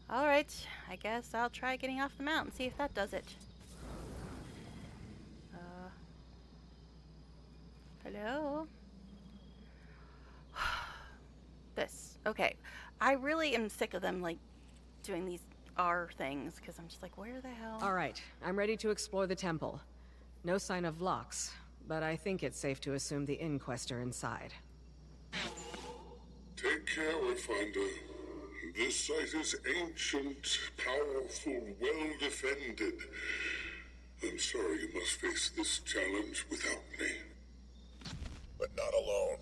Alright, I guess I'll try getting off the mount and see if that does it. Hello? This. Okay. I really am sick of them, like, doing these R things, because I'm just like, where the hell? Alright, I'm ready to explore the temple. No sign of locks, but I think it's safe to assume the inquest are inside. Take care, Wayfinder. This site is ancient, powerful, well-defended. I'm sorry you must face this challenge without me. But not alone.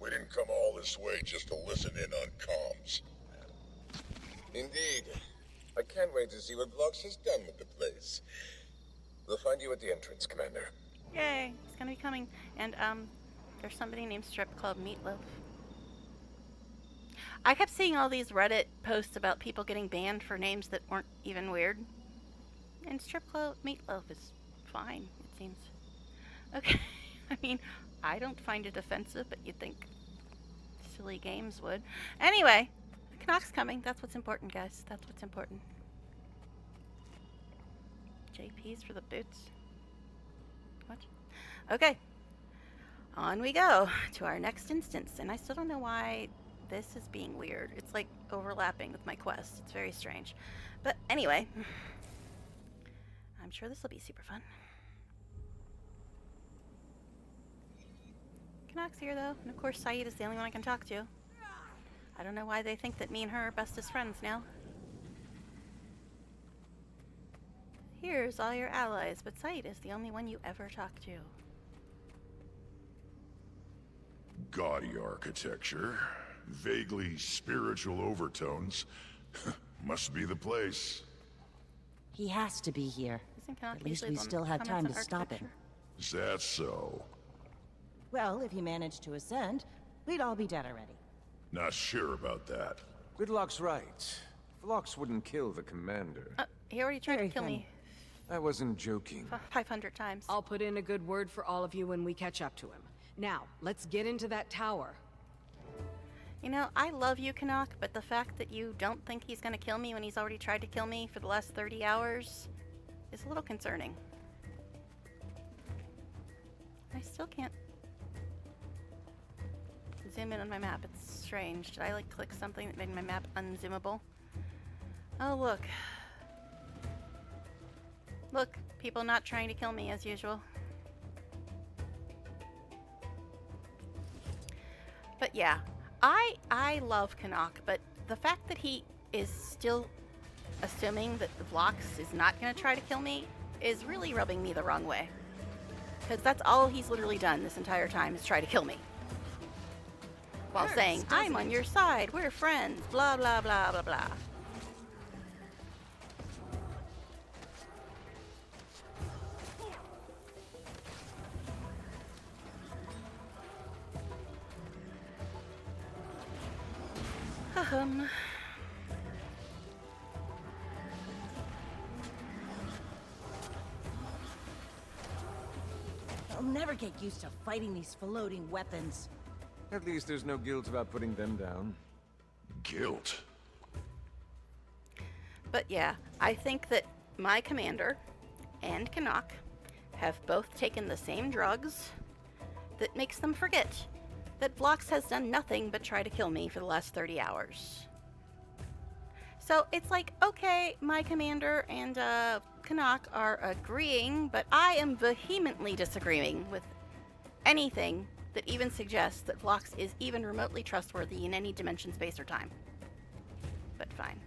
We didn't come all this way just to listen in on comms. Indeed. I can't wait to see what Vlox has done with the place. We'll find you at the entrance, Commander. Yay, it's gonna be coming. And, there's somebody named Strip Club Meatloaf. I kept seeing all these Reddit posts about people getting banned for names that weren't even weird. And Strip Club Meatloaf is fine, it seems. Okay, I mean, I don't find it offensive, but you'd think silly games would. Anyway, Knock's coming. That's what's important, guys. That's what's important. JP's for the boots. What? Okay. On we go to our next instance. And I still don't know why this is being weird. It's like overlapping with my quest. It's very strange. But anyway, I'm sure this will be super fun. Knock's here though, and of course Saeed is the only one I can talk to. I don't know why they think that me and her are bestest friends now. Here's all your allies, but Saeed is the only one you ever talk to. Gaudy architecture, vaguely spiritual overtones. Must be the place. He has to be here. At least we still have time to stop him. Is that so? Well, if he managed to ascend, we'd all be dead already. Not sure about that. Gridlock's right. Vlox wouldn't kill the commander. He already tried to kill me. I wasn't joking. 500 times. I'll put in a good word for all of you when we catch up to him. Now, let's get into that tower. You know, I love you, Canuck, but the fact that you don't think he's gonna kill me when he's already tried to kill me for the last 30 hours is a little concerning. I still can't zoom in on my map. It's strange. Did I like click something that made my map unzoomable? Oh, look. Look, people not trying to kill me as usual. But yeah, I love Canuck, but the fact that he is still assuming that the Vlox is not going to try to kill me is really rubbing me the wrong way. Because that's all he's literally done this entire time is try to kill me. While saying, I'm on your side, we're friends, blah, blah, blah, blah, blah. I'll never get used to fighting these floating weapons. At least there's no guilt about putting them down. Guilt? But yeah, I think that my commander and Canuck have both taken the same drugs that makes them forget that Vlox has done nothing but try to kill me for the last 30 hours. So it's like, okay, my commander and Canuck are agreeing, but I am vehemently disagreeing with anything that even suggests that Vlox is even remotely trustworthy in any dimension, space, or time. But fine.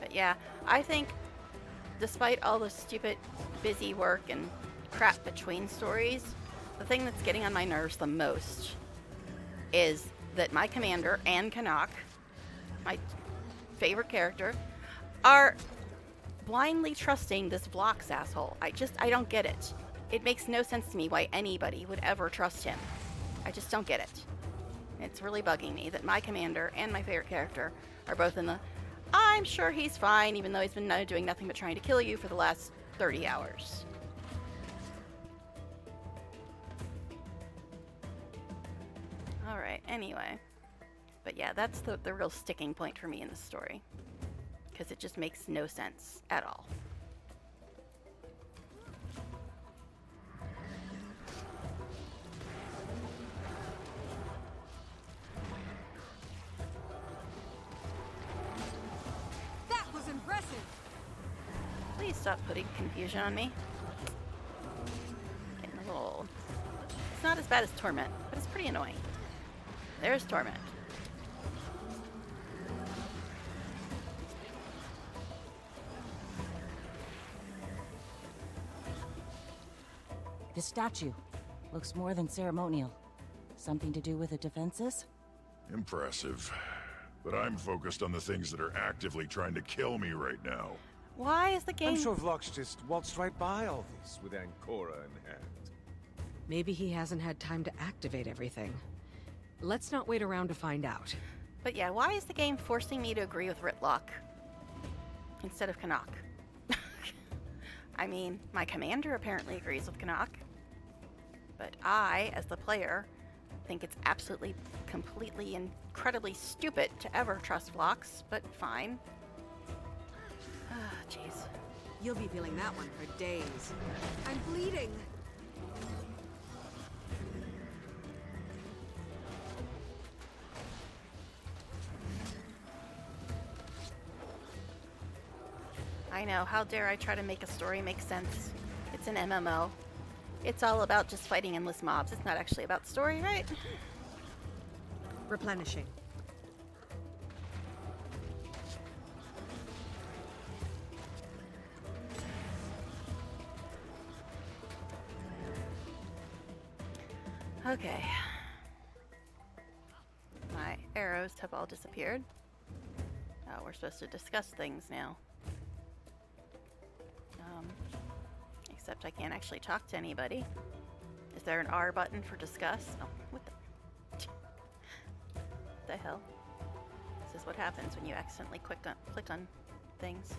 But yeah, I think despite all the stupid busy work and crap between stories, the thing that's getting on my nerves the most is that my commander and Canuck, my favorite character, are blindly trusting this Vlox asshole. I don't get it. It makes no sense to me why anybody would ever trust him. I just don't get it. It's really bugging me that my commander and my favorite character are both in the I'm sure he's fine, even though he's been doing nothing but trying to kill you for the last 30 hours. Alright, anyway. But yeah, that's the real sticking point for me in the story. Because it just makes no sense at all. That was impressive! Please stop putting confusion on me. Getting a little old. It's not as bad as Torment, but it's pretty annoying. There's Torment. This statue looks more than ceremonial. Something to do with the defenses? Impressive. But I'm focused on the things that are actively trying to kill me right now. Why is the game... I'm sure Vlox just waltzed right by all this with Ancora in hand. Maybe he hasn't had time to activate everything. Let's not wait around to find out. But yeah, why is the game forcing me to agree with Ritlock instead of Canuck? I mean, my commander apparently agrees with Canuck. But I, as the player, think it's absolutely, completely, incredibly stupid to ever trust Vlox, but fine. Ah, jeez. You'll be feeling that one for days. I'm bleeding! I know, how dare I try to make a story make sense? It's an MMO. It's all about just fighting endless mobs. It's not actually about story, right? Replenishing. Okay. My arrows have all disappeared. Oh, we're supposed to discuss things now. Except I can't actually talk to anybody. Is there an R button for discuss? Oh, what the hell? This is what happens when you accidentally click on things.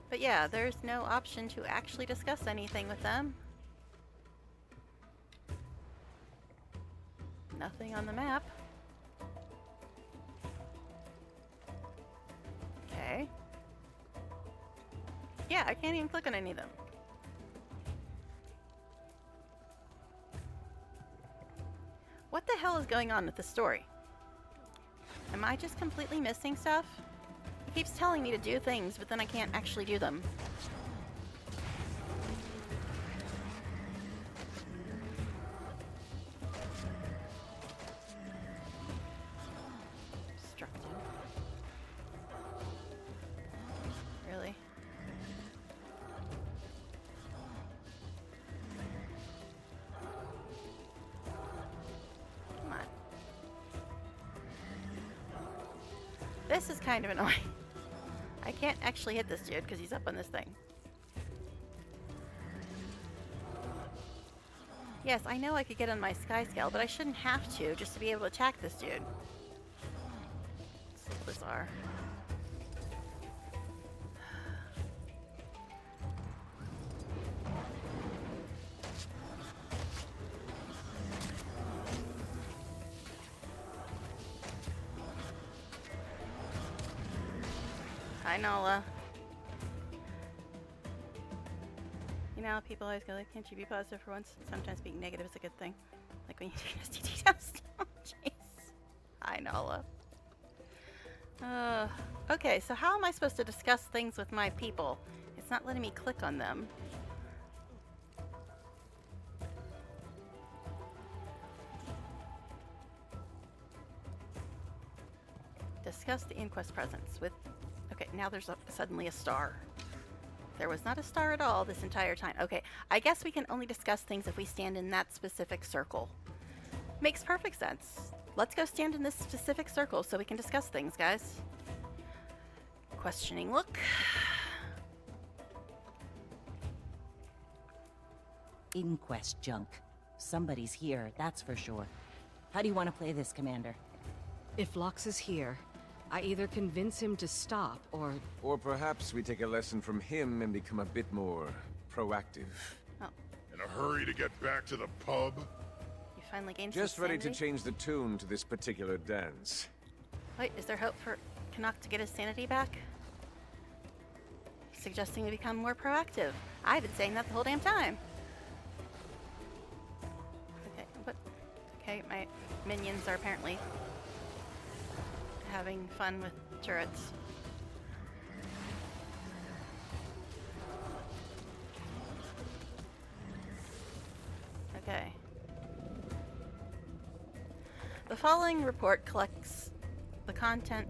But yeah, there's no option to actually discuss anything with them. Nothing on the map. Okay. Yeah, I can't even click on any of them. What the hell is going on with the story? Am I just completely missing stuff? It keeps telling me to do things, but then I can't actually do them. Destructive. Really? Come on. This is kind of annoying. I can't actually hit this dude because he's up on this thing. Yes, I know I could get on my sky scale, but I shouldn't have to just to be able to attack this dude. It's so bizarre. Hi, Nala. You know, people always go like, can't you be positive for once? Sometimes being negative is a good thing. Like when you take an STD test. Oh, jeez. Hi, Nala. Okay, so how am I supposed to discuss things with my people? It's not letting me click on them. Discuss the inquest presence with... Okay, now there's suddenly a star. There was not a star at all this entire time. Okay, I guess we can only discuss things if we stand in that specific circle. Makes perfect sense. Let's go stand in this specific circle so we can discuss things, guys. Questioning look. Inquest junk. Somebody's here, that's for sure. How do you want to play this, Commander? If Lox is here, I either convince him to stop, or... Or perhaps we take a lesson from him and become a bit more proactive. Oh. In a hurry to get back to the pub? You finally gained Just some ready to sanity? change the tune to this particular dance. Wait, is there hope for Canuck to get his sanity back? Suggesting we become more proactive. I've been saying that the whole damn time. Okay, but... Okay, my minions are apparently having fun with turrets. Okay. The following report collects the content.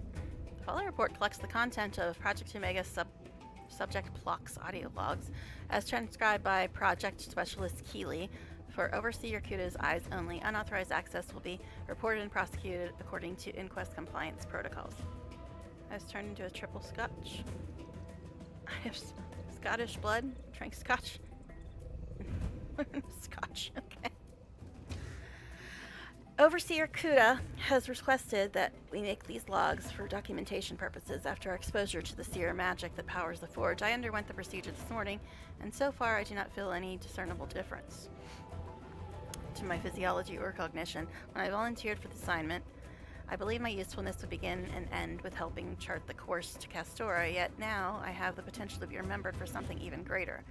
The following report collects the content of Project Omega Subject Plock's audio logs, as transcribed by Project Specialist Keeley. For Overseer Kuda's eyes only, unauthorized access will be reported and prosecuted according to inquest compliance protocols. I was turned into a triple scotch. I have Scottish blood. Drank scotch. Scotch, okay. Overseer Kuda has requested that we make these logs for documentation purposes. After our exposure to the seer magic that powers the forge, I underwent the procedure this morning, and so far I do not feel any discernible difference to my physiology or cognition. When I volunteered for the assignment, I believe my usefulness would begin and end with helping chart the course to Castora, yet now I have the potential to be remembered for something even greater.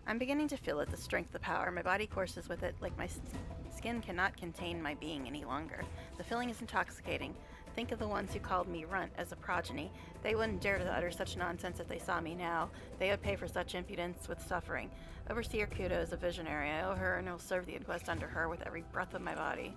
I'm beginning to feel it, the strength, the power. My body courses with it like my skin cannot contain my being any longer. The feeling is intoxicating. Think of the ones who called me Runt as a progeny. They wouldn't dare to utter such nonsense if they saw me now. They would pay for such impudence with suffering. Overseer Kudo is a visionary. I owe her and will serve the inquest under her with every breath of my body.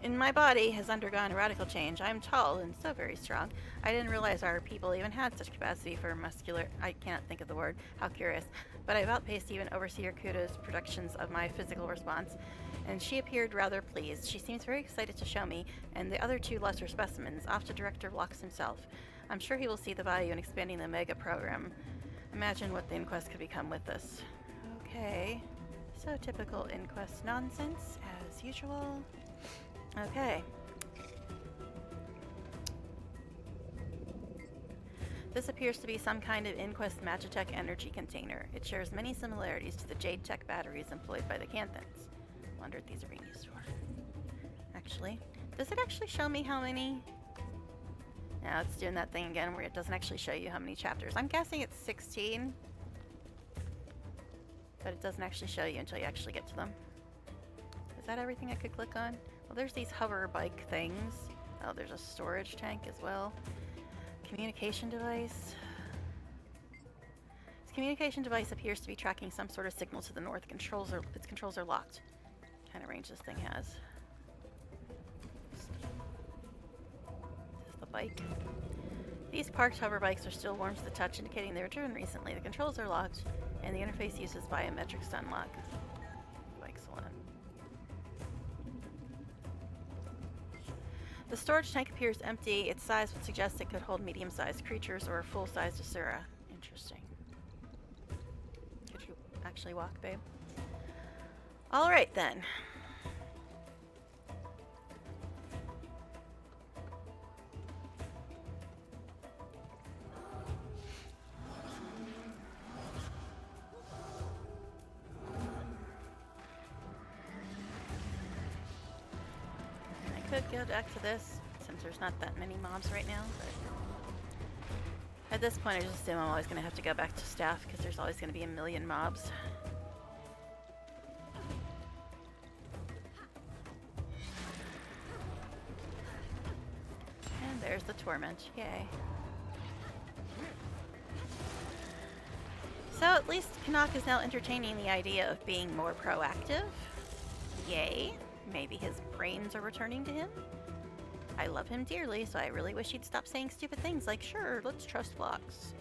In my body has undergone a radical change. I am tall and so very strong. I didn't realize our people even had such capacity for muscular... I cannot think of the word. How curious. But I've outpaced even Overseer Kudo's productions of my physical response, and she appeared rather pleased. She seems very excited to show me, and the other two lesser specimens, off to Director Lox himself. I'm sure he will see the value in expanding the Omega program. Imagine what the inquest could become with this. Okay. So typical inquest nonsense, as usual. Okay. This appears to be some kind of inquest Magitech energy container. It shares many similarities to the Jade Tech batteries employed by the Canthans. Wonder what these are being used for. Actually, does it actually show me how many? Now it's doing that thing again where it doesn't actually show you how many chapters. I'm guessing it's 16. But it doesn't actually show you until you actually get to them. Is that everything I could click on? Well, there's these hover bike things. Oh, there's a storage tank as well. Communication device. This communication device appears to be tracking some sort of signal to the north. Its controls are locked. What kind of range this thing has. This is the bike. These parked hover bikes are still warm to the touch, indicating they were driven recently. The controls are locked, and the interface uses biometrics to unlock. Excellent. The storage tank appears empty. Its size would suggest it could hold medium-sized creatures or a full-sized Asura. Interesting. Could you actually walk, babe? All right, then. I could go back to this, since there's not that many mobs right now, but At this point, I just assume I'm always going to have to go back to staff because there's always going to be a million mobs. And there's the torment. Yay. So at least Canuck is now entertaining the idea of being more proactive. Yay. Maybe his brains are returning to him. I love him dearly, so I really wish he'd stop saying stupid things like, sure, let's trust Phlox.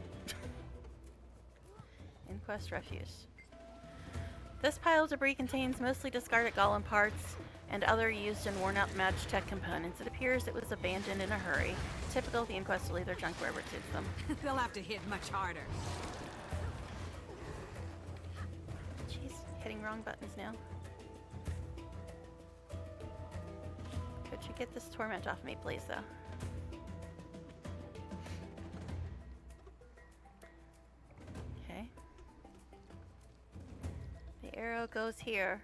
Inquest refuse. This pile of debris contains mostly discarded golem parts and other used and worn out Magitech components. It appears it was abandoned in a hurry. Typical of the Inquest to leave their junk wherever it suits them. They'll have to hit much harder. Jeez, hitting wrong buttons now. Could you get this torment off me, please, though? Okay. The arrow goes here.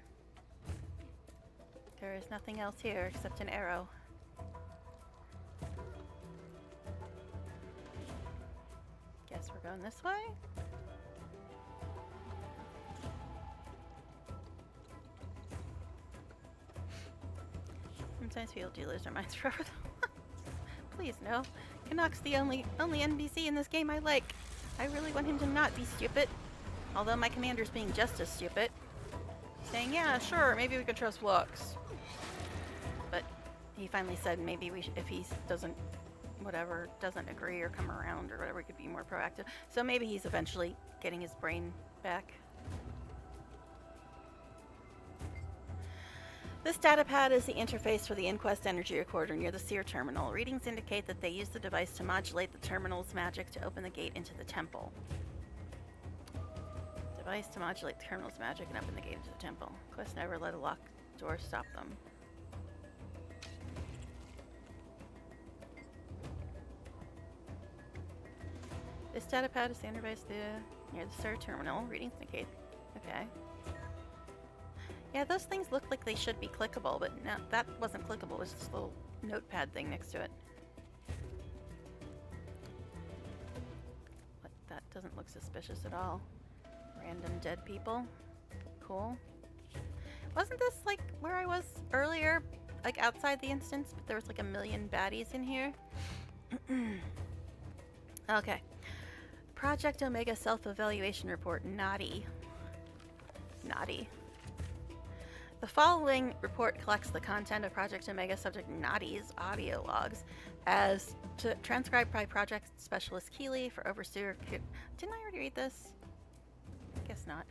There is nothing else here except an arrow. Guess we're going this way? Sometimes people do lose their minds forever. Please, no. Canuck's the only NPC in this game I like. I really want him to not be stupid. Although my commander's being just as stupid. Saying, yeah, sure, maybe we could trust Phlox. But he finally said maybe we if he doesn't agree or come around or whatever, we could be more proactive. So maybe he's eventually getting his brain back. This datapad is the interface for the Inquest energy recorder near the seer terminal. Readings indicate that they use the device to modulate the terminal's magic to open the gate into the temple. Device to modulate the terminal's magic and open the gate into the temple. Quest never let a locked door stop them. This datapad is the interface near the seer terminal. Readings indicate. Okay. Yeah, those things look like they should be clickable, but no, that wasn't clickable. It was this little notepad thing next to it. But that doesn't look suspicious at all. Random dead people. Cool. Wasn't this like where I was earlier? Like outside the instance, but there was like a million baddies in here? Okay. Project Omega Self-Evaluation Report. Naughty. Naughty. The following report collects the content of Project Omega subject Naughty's audio logs as transcribed by Project Specialist Keeley for Overseer. Didn't I already read this? Guess not.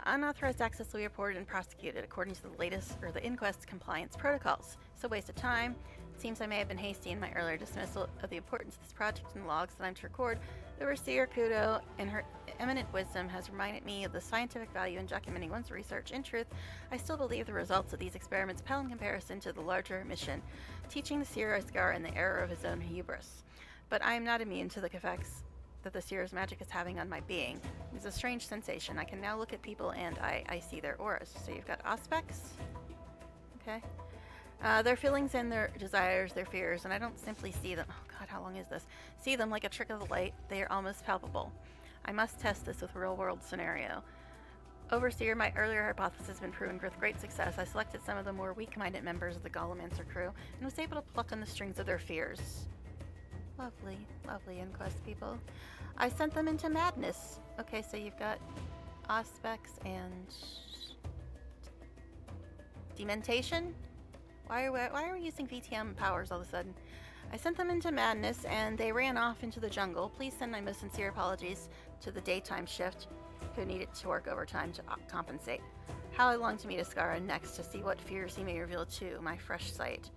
Unauthorized access will be reported and prosecuted according to the latest or the Inquest's compliance protocols. It's a waste of time. It seems I may have been hasty in my earlier dismissal of the importance of this project and the logs that I'm to record. Overseer Kudo, in her eminent wisdom, has reminded me of the scientific value in documenting one's research. In truth, I still believe the results of these experiments pale in comparison to the larger mission, teaching the Seer Isgar in the error of his own hubris. But I am not immune to the effects that the Seer's magic is having on my being. It's a strange sensation. I can now look at people and I see their auras. So you've got aspects. Okay. Their feelings and their desires, their fears, and I don't simply see them. Oh god, how long is this? See them like a trick of the light. They are almost palpable. I must test this with a real-world scenario. Overseer, my earlier hypothesis has been proven with great success. I selected some of the more weak-minded members of the Golemancer crew and was able to pluck on the strings of their fears. Lovely, lovely Inquest people. I sent them into madness. Okay, so you've got aspects and dementation? Why are we using VTM powers all of a sudden? I sent them into madness and they ran off into the jungle. Please send my most sincere apologies to the daytime shift who needed to work overtime to compensate. How I long to meet Ascara next to see what fears he may reveal to my fresh sight.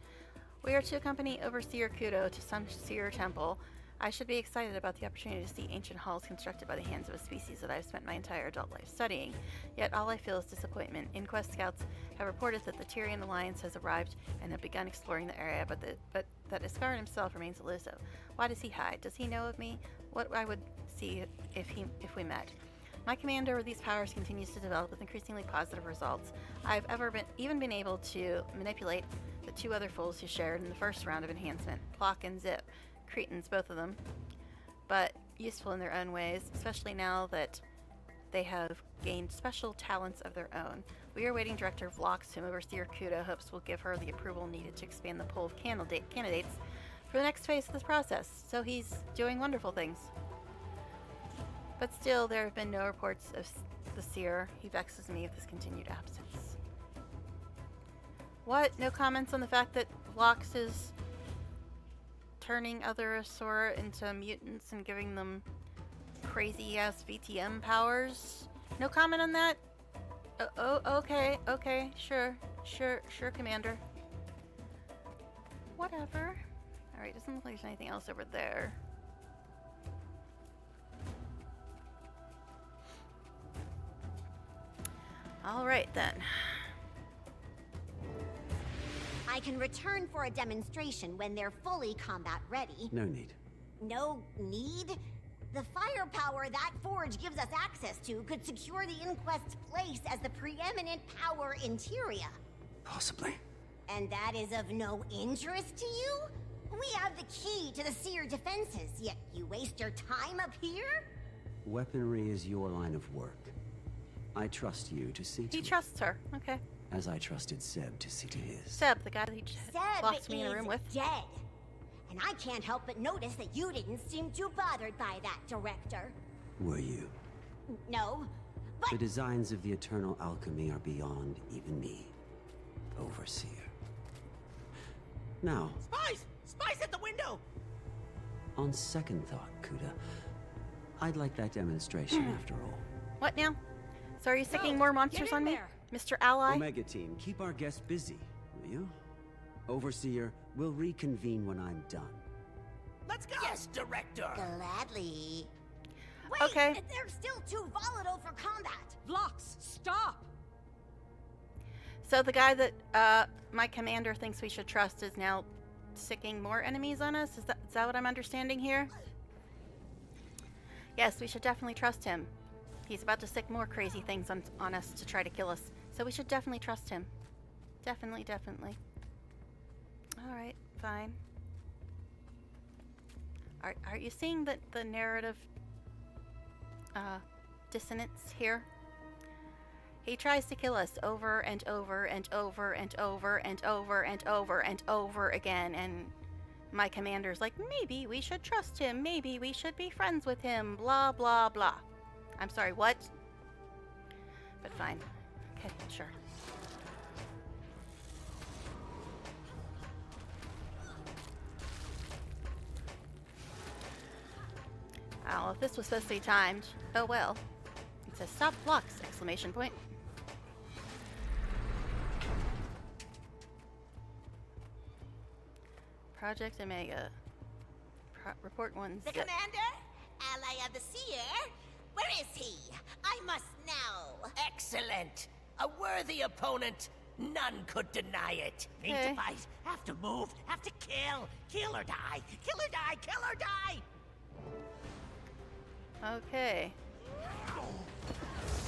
We are to accompany Overseer Kudo to some seer temple. I should be excited about the opportunity to see ancient halls constructed by the hands of a species that I've spent my entire adult life studying. Yet all I feel is disappointment. Inquest scouts have reported that the Tyrian Alliance has arrived and have begun exploring the area, but that Ascara himself remains elusive. Why does he hide? Does he know of me? What I would see if we met? My command over these powers continues to develop with increasingly positive results. I've even been able to manipulate the two other fools who shared in the first round of enhancement, Plock and Zip. Cretans, both of them. but useful in their own ways, especially now that they have gained special talents of their own. We are awaiting Director Vlox, whom Overseer Kuda hopes will give her the approval needed to expand the pool of candidates for the next phase of this process. So he's doing wonderful things. But still, there have been no reports of the seer. He vexes me with his continued absence. What? No comments on the fact that Vlox is turning other Asura into mutants and giving them crazy-ass VTM powers? No comment on that? Okay, sure, Commander. Whatever. Alright, doesn't look like there's anything else over there. Alright then. I can return for a demonstration when they're fully combat ready. No need. No need? The firepower that forge gives us access to could secure the Inquest's place as the preeminent power in Tyria. Possibly. And that is of no interest to you? We have the key to the Seer defenses, yet you waste your time up here? Weaponry is your line of work. I trust you to see to He trusts her. Okay. as I trusted Seb to see to his. Seb, the guy that he locked me in a room with. Dead. And I can't help but notice that you didn't seem too bothered by that, Director. Were you? No, The designs of the eternal alchemy are beyond even me, Overseer. Now, Spies! Spies at the window! on second thought, Kuda, I'd like that demonstration after all. What now? So are you sicking more monsters on me? Mr. Ally? Omega Team, keep our guests busy, will you? Overseer, we'll reconvene when I'm done. Let's go! Yes, Director! Gladly. Wait, Okay. they're still too volatile for combat. Vlox, stop! So the guy that my commander thinks we should trust is now sicking more enemies on us? Is that what I'm understanding here? Yes, we should definitely trust him. He's about to sick more crazy things on us to try to kill us. So we should definitely trust him. Definitely. Alright, fine. Are you seeing the narrative dissonance here? He tries to kill us over and over and over and over and over and over and over again, and my commander's like, maybe we should trust him, maybe we should be friends with him, blah blah blah. I'm sorry, what? But fine. Okay, sure. Oh, if this was supposed to be timed, oh well. It says stop blocks, exclamation point. Project Omega. Report 1. The commander? Ally of the Seer? Where is he? I must know. Excellent! A worthy opponent. None could deny it. Need Okay. to fight, have to move, have to kill. Kill or die. Kill or die, kill or die! Okay.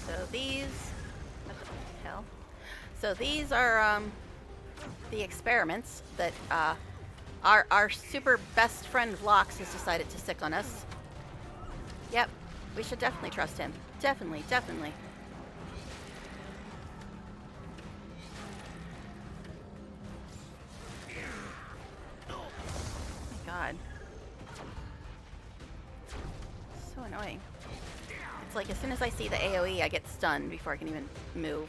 So these... What the hell? So these are, the experiments that, our super best friend Vlox has decided to sick on us. Yep, we should definitely trust him. Definitely. Oh my god. So annoying. It's like as soon as I see the AoE, I get stunned before I can even move.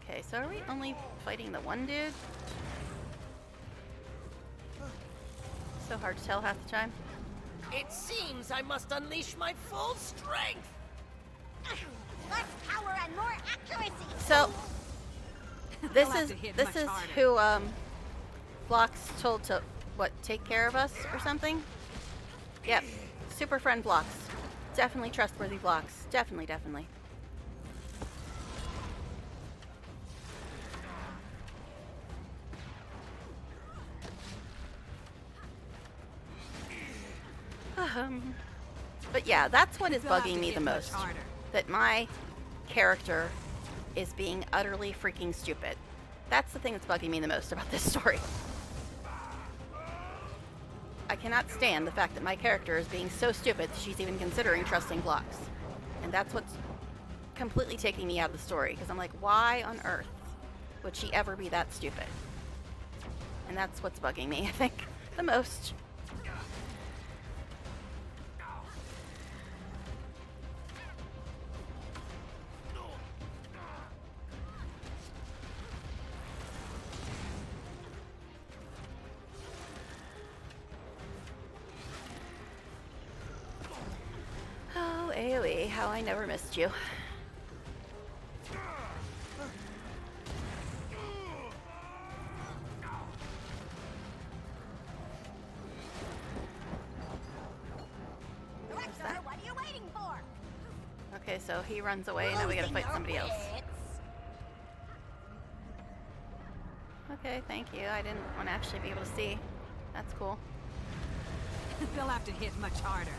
Okay, so are we only fighting the one dude? So hard to tell half the time. It seems I must unleash my full strength! Less power and more accuracy. So this I'll have is to hit this much is harder. who Vlox told to what, take care of us or something? Yep. Super friend Vlox. Definitely trustworthy Vlox. Definitely. But yeah, that's what is You'll have to bugging me hit the much most. harder. That my character is being utterly freaking stupid. That's the thing that's bugging me the most about this story. I cannot stand the fact that my character is being so stupid that she's even considering trusting blocks. And that's what's completely taking me out of the story, because I'm like, why on earth would she ever be that stupid? And that's what's bugging me, I think, the most. Oh, AoE, how I never missed you. Director, what are you waiting for? Okay, so he runs away, and now we gotta fight somebody else. Okay, thank you. I didn't want to actually be able to see. That's cool. They'll have to hit much harder.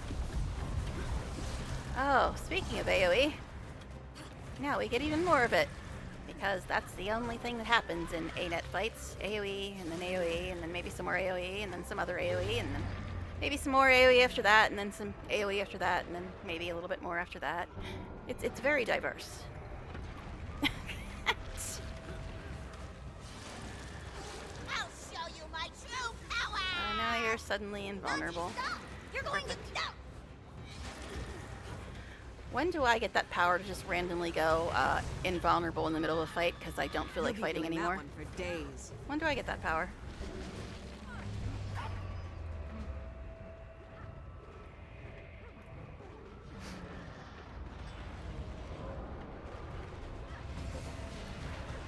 Oh, speaking of AoE, now we get even more of it. Because that's the only thing that happens in A-net fights. AoE, and then AoE, and then maybe some more AoE, and then some other AoE, and then maybe some more AoE after that, and then some AoE after that, and then maybe a little bit more after that. It's very diverse. I'll show you my true power! Now you're suddenly invulnerable. You're going to stop! When do I get that power to just randomly go invulnerable in the middle of a fight because I don't feel like fighting anymore? That one for days. When do I get that power?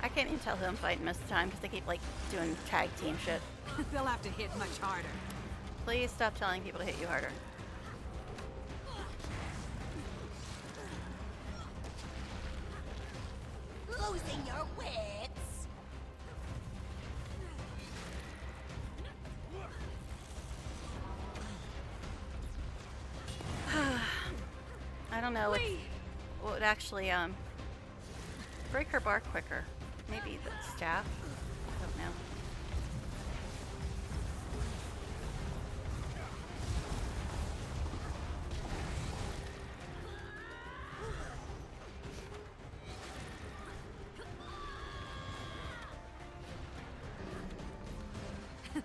I can't even tell who I'm fighting most of the time because they keep like doing tag team shit. They'll have to hit much harder. Please stop telling people to hit you harder. Losing your wits. I don't know what would actually break her bar quicker. Maybe the staff. I don't know.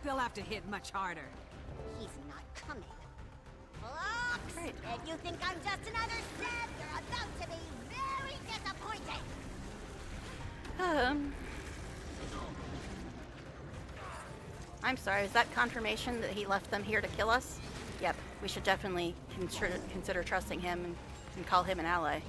They'll have to hit much harder. He's not coming. Blocks! Right. If you think I'm just another Seb, you're about to be very disappointed. I'm sorry, is that confirmation that he left them here to kill us? Yep, we should definitely consider trusting him and call him an ally.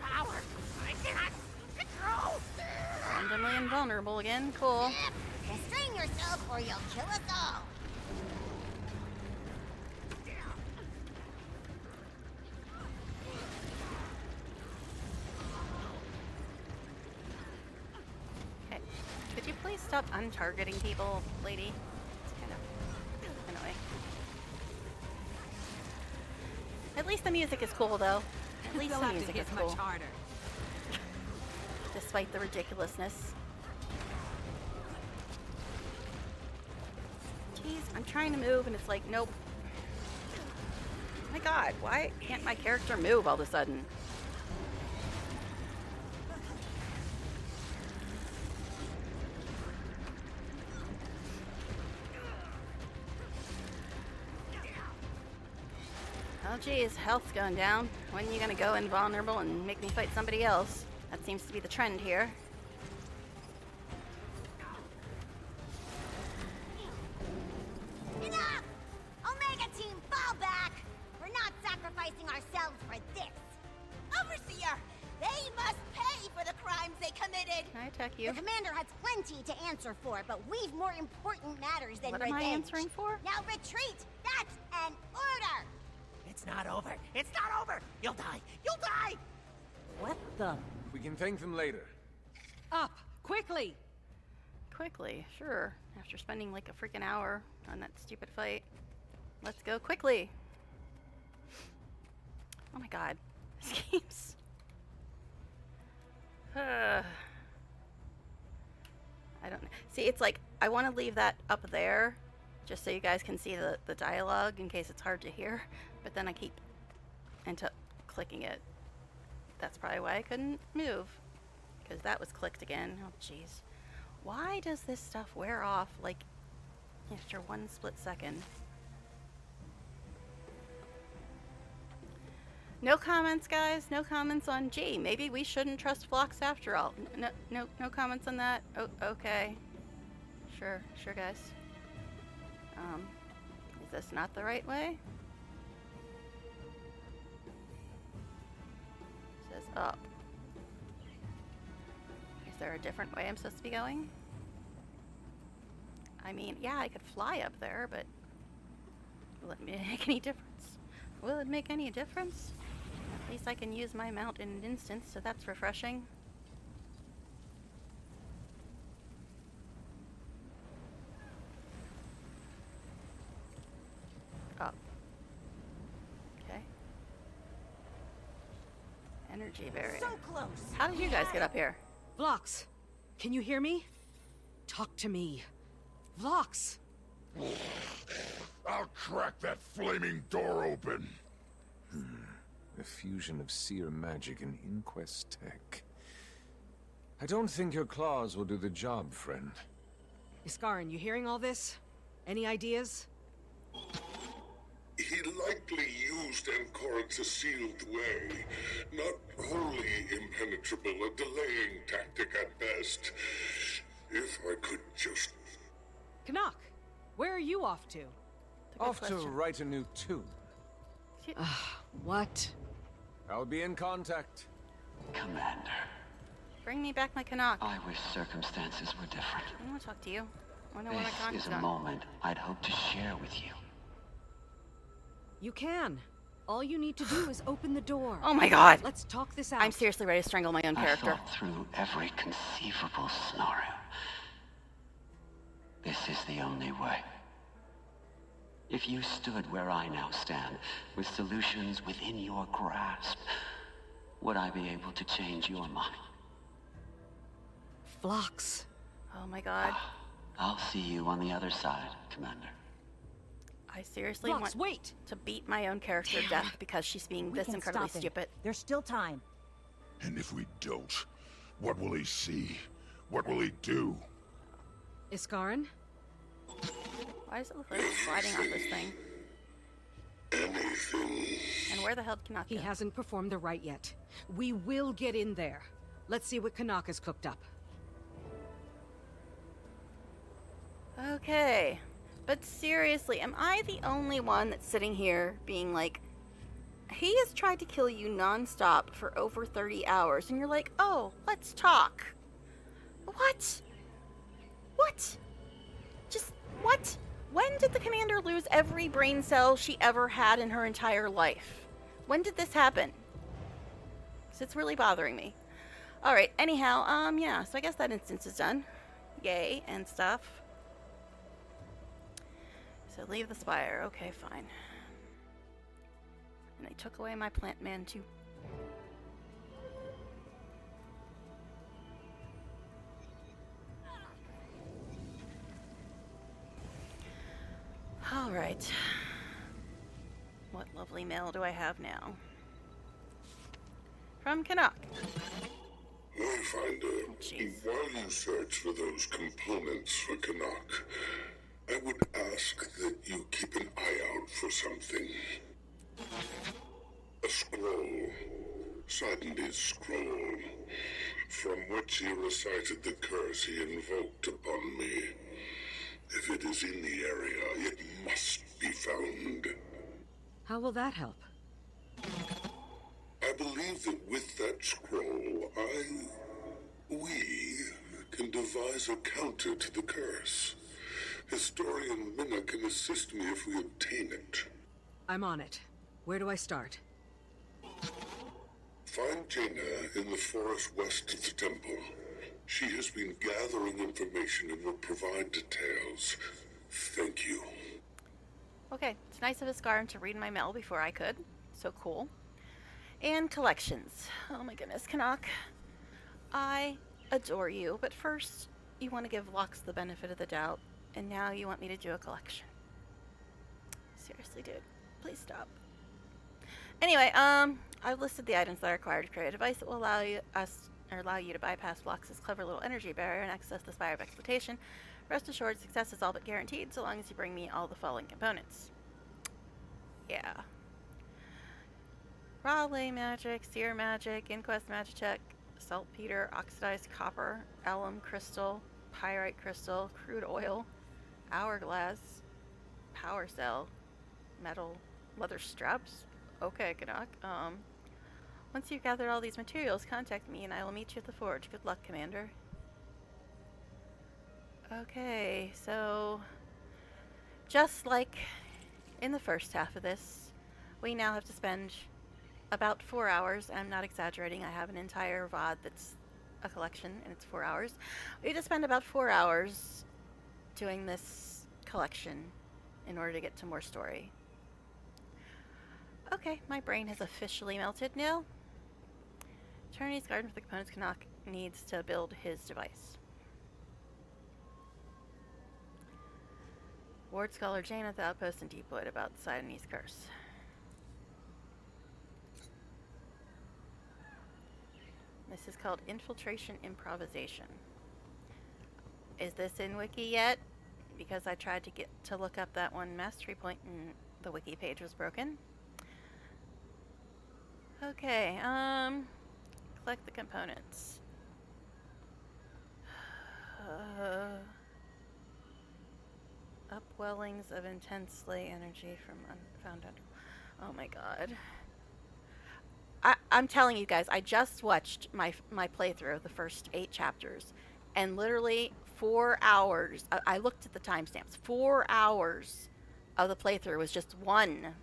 Power! I cannot control! Randomly invulnerable again, cool. Restrain yourself or you'll kill us all! Okay, could you please stop untargeting people, lady? It's kind of annoying. At least the music is cool, though. At least They'll the have to music hit is cool. much harder. Despite the ridiculousness. Jeez, I'm trying to move and it's like, nope. My god, why can't my character move all of a sudden? Oh geez, health's going down. When are you gonna go invulnerable and make me fight somebody else? That seems to be the trend here. Enough! Omega Team, fall back! We're not sacrificing ourselves for this! Overseer! They must pay for the crimes they committed! Can I attack you? The commander has plenty to answer for, but we've more important matters than What revenge. am I answering for? Now retreat! That's an order! It's not over. It's not over. You'll die. You'll die. What the? We can thank them later. Up! Quickly! Quickly, sure. After spending like a freaking hour on that stupid fight. Let's go quickly. Oh my god. This game's... I don't know. See, it's like, I want to leave that up there just so you guys can see the dialogue in case it's hard to hear. But then I keep clicking it. That's probably why I couldn't move. Because that was clicked again. Oh, jeez. Why does this stuff wear off, like, after one split second? No comments, guys. No comments on G. Maybe we shouldn't trust Phlox after all. No comments on that. Oh, okay. Sure, guys. Is this not the right way? It says up. Is there a different way I'm supposed to be going? I mean, yeah, I could fly up there, but will it make any difference? Will it make any difference? At least I can use my mount in an instance, so that's refreshing. Up. Okay. Energy barrier. So close. How did you guys get up here? Vlox, can you hear me? Talk to me. Vlox! I'll crack that flaming door open. A fusion of seer magic and inquest tech. I don't think your claws will do the job, friend. Iskarin, you hearing all this? Any ideas? He likely used Ancora's sealed way. Not wholly impenetrable, a delaying tactic at best. If I could just... Canuck, where are you off to? Off to write a new tune. What? I'll be in contact. Commander. Bring me back my Canuck. I wish circumstances were different. I want to talk to you. I know what my Canuck's This is a done. moment I'd hope to share with you. You can. All you need to do is open the door. Oh my god! Let's talk this out. I'm seriously ready to strangle my own character. I thought through every conceivable scenario. This is the only way. If you stood where I now stand, with solutions within your grasp, would I be able to change your mind? Phlox. Oh my god. I'll see you on the other side, Commander. I seriously Phlox, want to beat my own character to death because she's being this incredibly stupid. There's still time. And if we don't, what will he see? What will he do? Iskarin? Why does it look like it's sliding off this thing? And where the hell did Canuck go? He hasn't performed the rite yet. We will get in there. Let's see what Canuck has cooked up. Okay. But seriously, am I the only one that's sitting here being like, he has tried to kill you non-stop for over 30 hours, and you're like, oh, let's talk. What? What? Just, what? When did the commander lose every brain cell she ever had in her entire life? When did this happen? Because it's really bothering me. Alright, anyhow, yeah, so I guess that instance is done. Yay, and stuff. So leave the spire. Okay, fine. And they took away my plant man, too. Alright. What lovely mail do I have now? From Canuck. Wayfinder, while you search for those components for Canuck, I would ask that you keep an eye out for something. A scroll. Sardin's scroll, from which he recited the curse he invoked upon me. If it is in the area, it must be found. How will that help? I believe that with that scroll, we can devise a counter to the curse. Historian Minna can assist me if we obtain it. I'm on it. Where do I start? Find Jaina in the forest west of the temple. She has been gathering information and will provide details. Thank you. Okay, it's nice of Iskaran to read my mail before I could. So cool. And collections. Oh my goodness, Canuck. I adore you, but first you want to give Lux the benefit of the doubt, and now you want me to do a collection. Seriously, dude. Please stop. Anyway, I've listed the items that are required to create a device that will allow you to bypass Lux's clever little energy barrier and access the Spire of Exploitation. Rest assured, success is all but guaranteed so long as you bring me all the following components. Yeah. Raw lay magic, seer magic, inquest magic, saltpeter, oxidized copper, alum crystal, pyrite crystal, crude oil, hourglass, power cell, metal, leather straps. Okay, Canuck. Once you've gathered all these materials, contact me and I will meet you at the forge. Good luck, Commander. Okay, so just like in the first half of this, we now have to spend about 4 hours. I'm not exaggerating. I have an entire VOD that's a collection and it's 4 hours. We have to spend about 4 hours doing this collection in order to get to more story. Okay, my brain has officially melted now. Eternity's Garden for the components Canuck needs to build his device. Ward Scholar Jane at the outpost in Deepwood about Siamese curse. This is called Infiltration Improvisation. Is this in Wiki yet? Because I tried to look up that one mastery point and the Wiki page was broken. Okay, collect the components. Upwellings of intensely energy from unfound under. Oh my god. I'm telling you guys, I just watched my playthrough of the first 8 chapters, and literally 4 hours. I looked at the timestamps. 4 hours of the playthrough was just one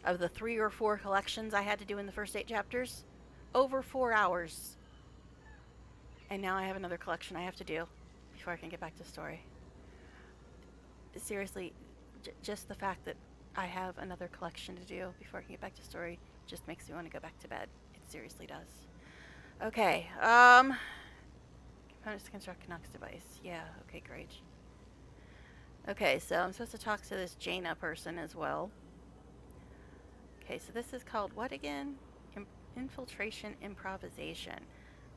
of the 3 or 4 collections I had to do in the first 8 chapters. Over 4 hours. And now I have another collection I have to do before I can get back to story. Seriously, just the fact that I have another collection to do before I can get back to story just makes me want to go back to bed. It seriously does. Okay, components to construct Canuck's device. Yeah, okay, great. Okay, so I'm supposed to talk to this Jaina person as well. Okay, so this is called what again? Infiltration Improvisation.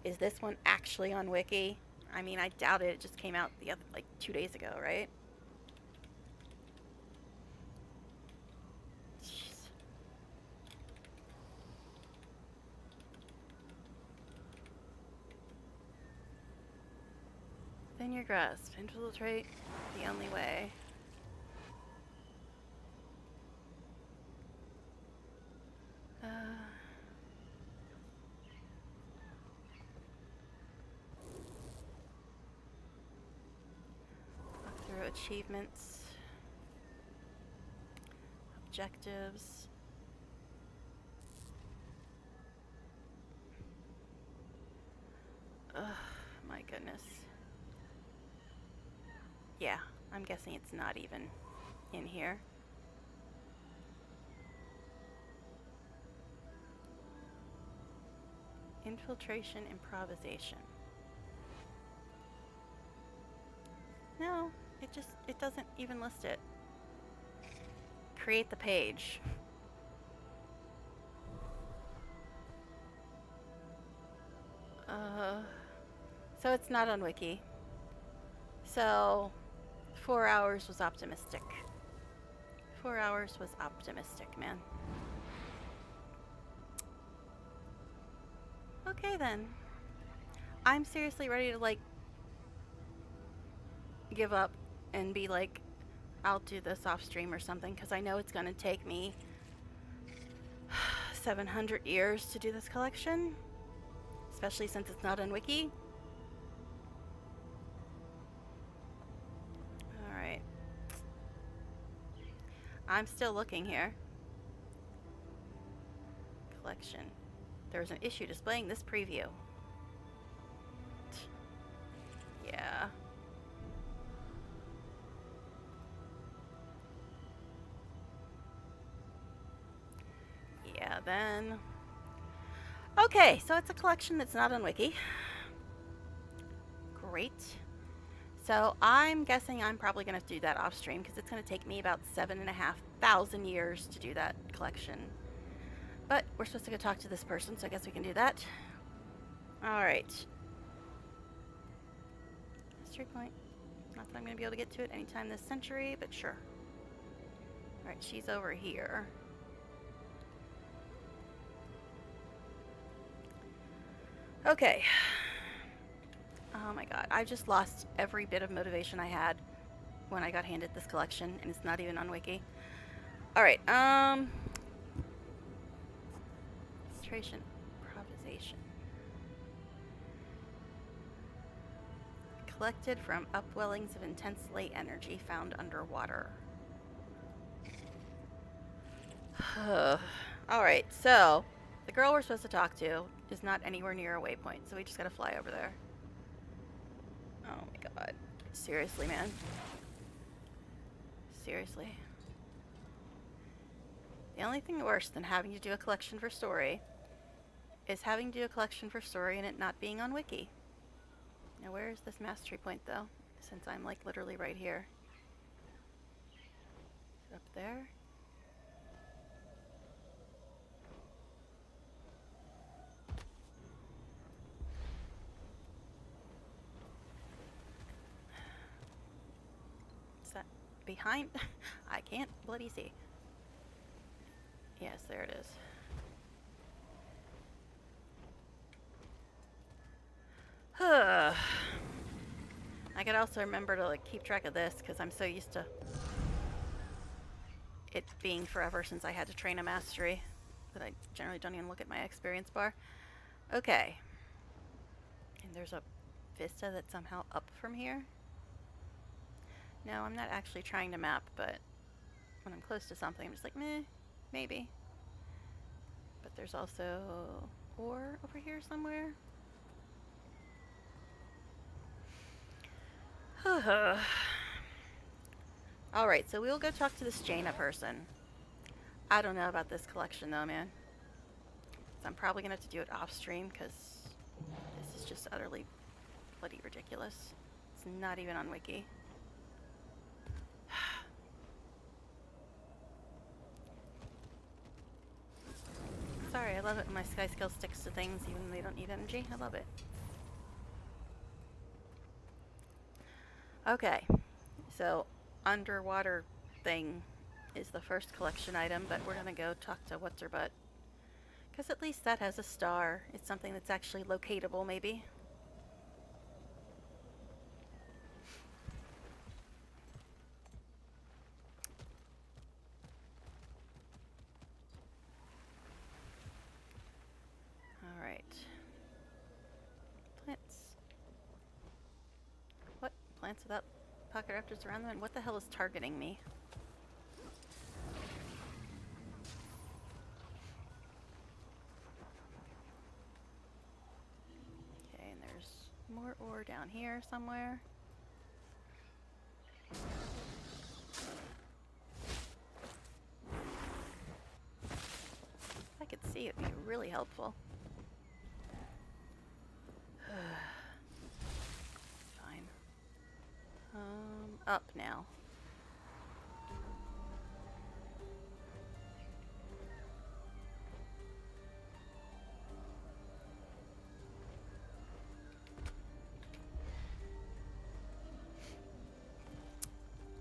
Is this one actually on Wiki? I mean, I doubt it. It just came out the other, like 2 days ago, right? Jeez. Then your grasp. Infiltrate the only way. Look through achievements, objectives. Ugh, my goodness. Yeah, I'm guessing it's not even in here. Infiltration Improvisation. No, it doesn't even list it. Create the page. So it's not on Wiki. So 4 hours was optimistic. 4 hours was optimistic, man. Okay then. I'm seriously ready to like give up and be like, I'll do this off stream or something, because I know it's going to take me 700 years to do this collection, especially since it's not on Wiki. Alright. I'm still looking here. Collection. There was an issue displaying this preview. Yeah. Yeah, then... Okay, so it's a collection that's not on Wiki. Great. So I'm guessing I'm probably going to do that off stream because it's going to take me about 7,500 years to do that collection. But we're supposed to go talk to this person, so I guess we can do that. Alright. History point. Not that I'm going to be able to get to it anytime this century, but sure. Alright, she's over here. Okay. Oh my god, I just lost every bit of motivation I had when I got handed this collection, and it's not even on Wiki. Alright, illustration, improvisation. Collected from upwellings of intense light energy found underwater. Alright, so the girl we're supposed to talk to is not anywhere near a waypoint, so we just gotta fly over there. Oh my god. Seriously, man. Seriously. The only thing worse than having to do a collection for story is having to do a collection for story and it not being on Wiki. Now where is this mastery point though? Since I'm like literally right here. Is it up there? Is that behind? I can't bloody see. Yes, there it is. I could also remember to like keep track of this because I'm so used to it being forever since I had to train a mastery that I generally don't even look at my experience bar. Okay. And there's a vista that's somehow up from here. No, I'm not actually trying to map, but when I'm close to something, I'm just like, meh, maybe. But there's also ore over here somewhere. Alright, so we'll go talk to this Jaina person. I don't know about this collection though, man. So I'm probably gonna have to do it off stream because this is just utterly bloody ridiculous. It's not even on Wiki. Sorry, I love it when my sky skill sticks to things even when they don't need energy. I love it. Okay, so underwater thing is the first collection item, but we're gonna go talk to what's-her-butt. Because at least that has a star. It's something that's actually locatable, maybe. Alright. Plants. What? Plants without pocket raptors around them? And what the hell is targeting me? Okay, and there's more ore down here somewhere. If I could see, it'd be really helpful. Fine. Up now.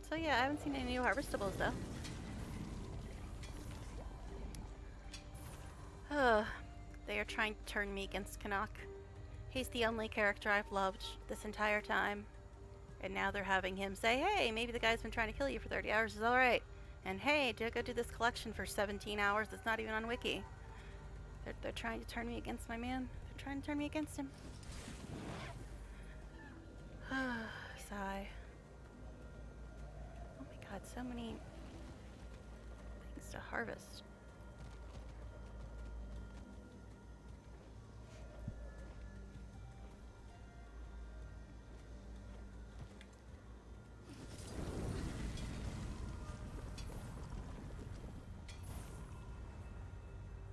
So yeah, I haven't seen any new harvestables though. They are trying to turn me against Canuck. He's the only character I've loved this entire time. And now they're having him say, hey, maybe the guy's been trying to kill you for 30 hours is alright. And hey, go do this collection for 17 hours that's not even on Wiki. They're trying to turn me against my man. They're trying to turn me against him. Sigh. Oh my god, so many to harvest.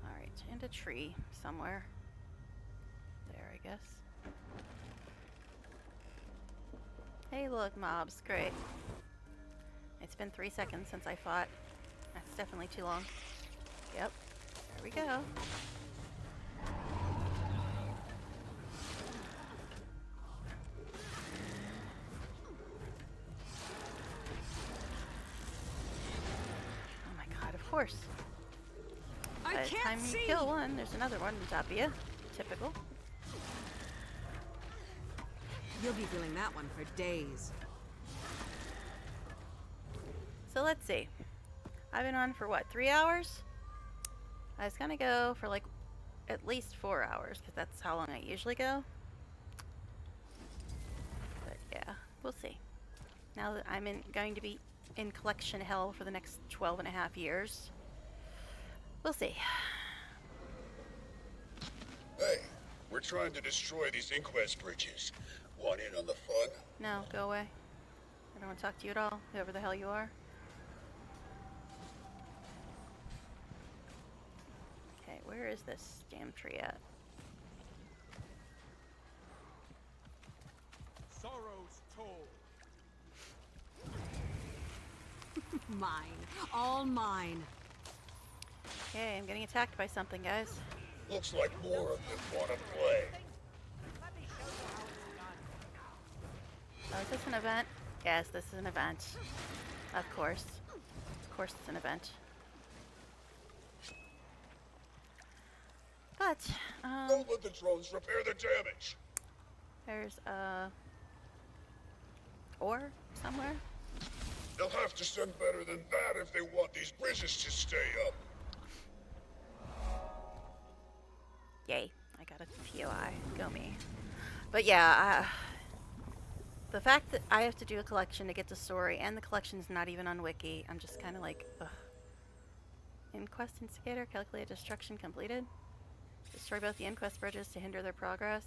Alright, and a tree somewhere. There, I guess. Hey, look, mobs. Great. It's been 3 seconds since I fought. That's definitely too long. Yep. There we go. Oh my god, of course. By the time you kill one, there's another one on top of you. Typical. You'll be feeling that one for days. So let's see. I've been on for what, 3 hours? I was gonna go for like at least 4 hours because that's how long I usually go. But yeah, we'll see. Now that I'm going to be in collection hell for the next 12 and a half years, we'll see. Hey, we're trying to destroy these inquest bridges. Want in on the fun? No, go away. I don't want to talk to you at all, whoever the hell you are. Okay, where is this damn tree at? Sorrow's toll. Mine. All mine. Okay, I'm getting attacked by something, guys. Looks like more of them want to play. Oh, is this an event? Yes, this is an event. Of course. Of course it's an event. But, don't let the drones repair the damage. There's, ore somewhere? They'll have to send better than that if they want these bridges to stay up. Yay, I got a POI. Go me. But yeah, the fact that I have to do a collection to get the story, and the collection's not even on Wiki, I'm just kind of like, ugh. Inquest instigator, calculate destruction completed. Destroy both the inquest bridges to hinder their progress.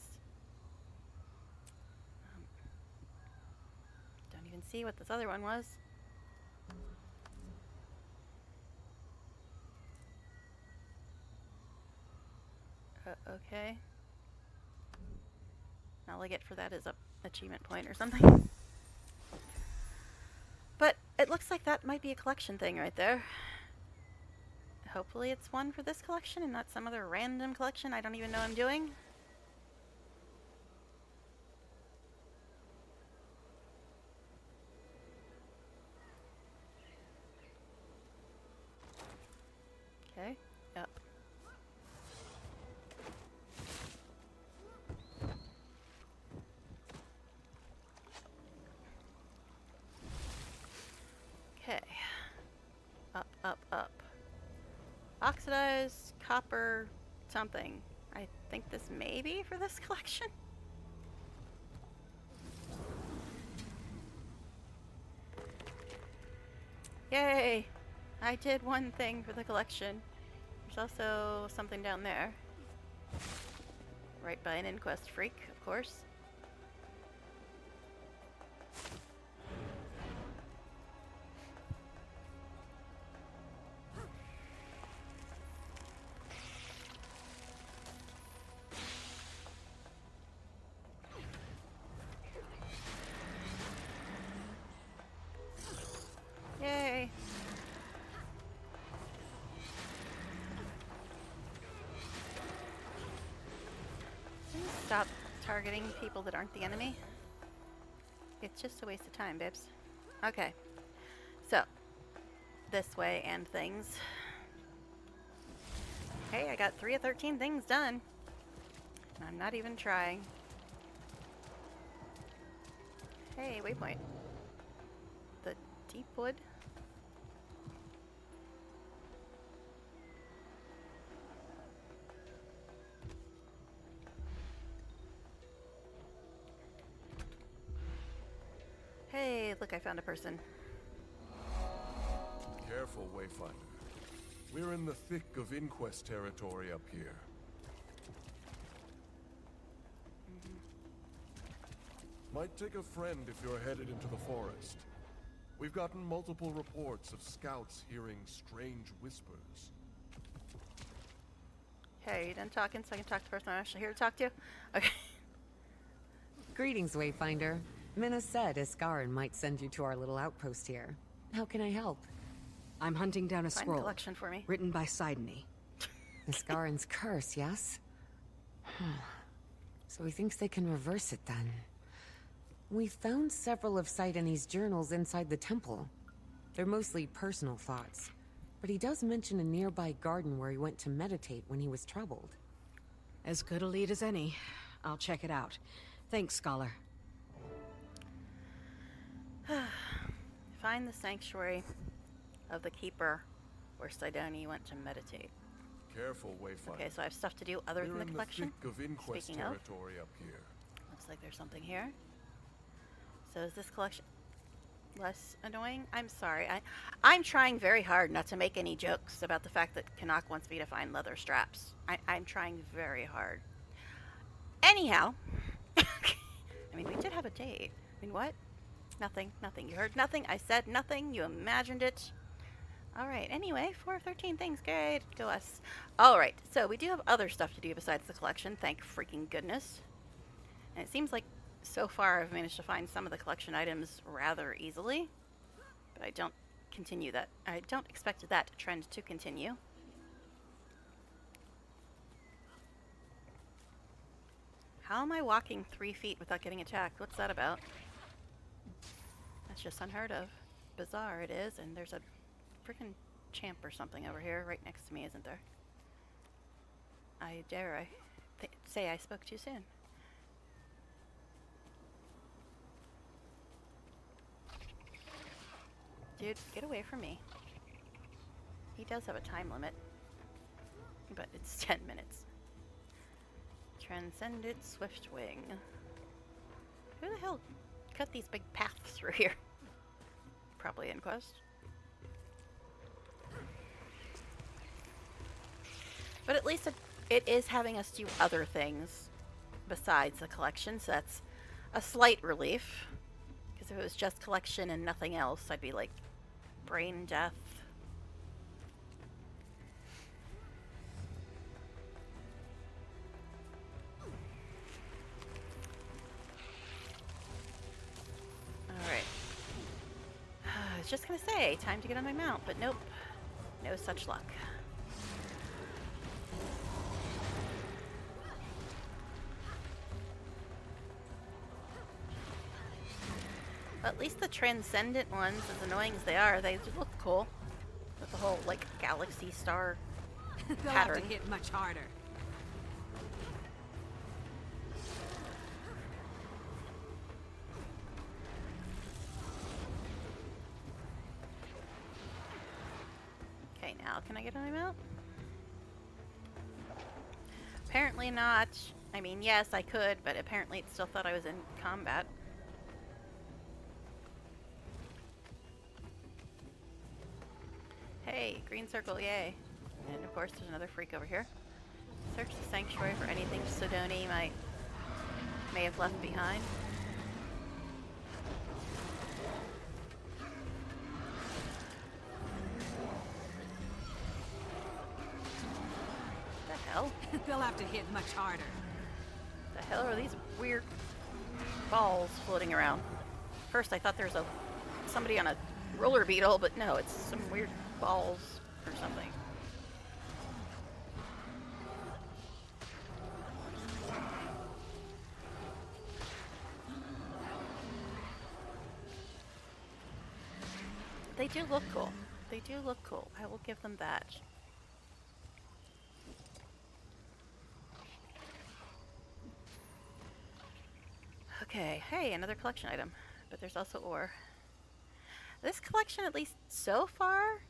Don't even see what this other one was. Okay. All I get for that is a achievement point or something. But it looks like that might be a collection thing right there. Hopefully it's one for this collection and not some other random collection I don't even know I'm doing. Okay, yep. Okay. Up, up, up. Oxidized copper something. I think this may be for this collection. Yay! I did one thing for the collection. There's also something down there. Right by an inquest freak, of course. Yay! Can you stop targeting people that aren't the enemy? It's just a waste of time, babes. Okay. So, this way and things. Hey, I got 3 of 13 things done. And I'm not even trying. Hey, waypoint. The deep wood. Hey, look, I found a person. Careful, Wayfinder. We're in the thick of Inquest territory up here. Might take a friend if you're headed into the forest. We've gotten multiple reports of scouts hearing strange whispers. Okay, you done talking so I can talk to the person I'm actually here to talk to? Okay. Greetings, Wayfinder. Minna said Iskarin might send you to our little outpost here. How can I help? I'm hunting down a Find scroll. collection for me. Written by Sidney. Iskarin's curse, yes? So he thinks they can reverse it then. We found several of Sidney's journals inside the temple. They're mostly personal thoughts, but he does mention a nearby garden where he went to meditate when he was troubled. As good a lead as any. I'll check it out. Thanks, Scholar. Find the sanctuary of the Keeper where Sidoni went to meditate. Careful, Wayfinder. Okay, so I have stuff to do other than the collection. We're in the thick of Inquest Speaking of, territory up here. looks like there's something here. So is this collection less annoying? I'm sorry. I'm trying very hard not to make any jokes about the fact that Canuck wants me to find leather straps. I'm trying very hard. Anyhow, I mean, we did have a date. I mean, what? Nothing. You heard nothing. I said nothing. You imagined it. All right. Anyway, 4 of 13 things. Great. Go us. All right. So we do have other stuff to do besides the collection. Thank freaking goodness. And it seems like so far I've managed to find some of the collection items rather easily. But I don't continue that. I don't expect that trend to continue. How am I walking 3 feet without getting attacked? What's that about? That's just unheard of. Bizarre it is, and there's a freaking champ or something over here right next to me, isn't there? I say I spoke too soon. Dude, get away from me. He does have a time limit, but it's 10 minutes. Transcended Swift Wing. Who the hell cut these big paths through here? Probably Inquest. But at least it is having us do other things besides the collection, so that's a slight relief. Because if it was just collection and nothing else, I'd be like, brain death. Alright. I was just gonna say, time to get on my mount, but nope. No such luck. At least the transcendent ones, as annoying as they are, they look cool. With the whole, like, galaxy star They'll pattern. have to hit much harder. Okay, now can I get on my mount? Apparently not. I mean, yes, I could, but apparently it still thought I was in combat. Hey, green circle, yay. And of course there's another freak over here. Search the sanctuary for anything Sidoni may have left behind. What the hell? They'll have to hit much harder. The hell are these weird balls floating around? First I thought there was somebody on a roller beetle, but no, it's some weird balls or something. They do look cool. They do look cool. I will give them that. Okay, hey, another collection item. But there's also ore. This collection, at least so far,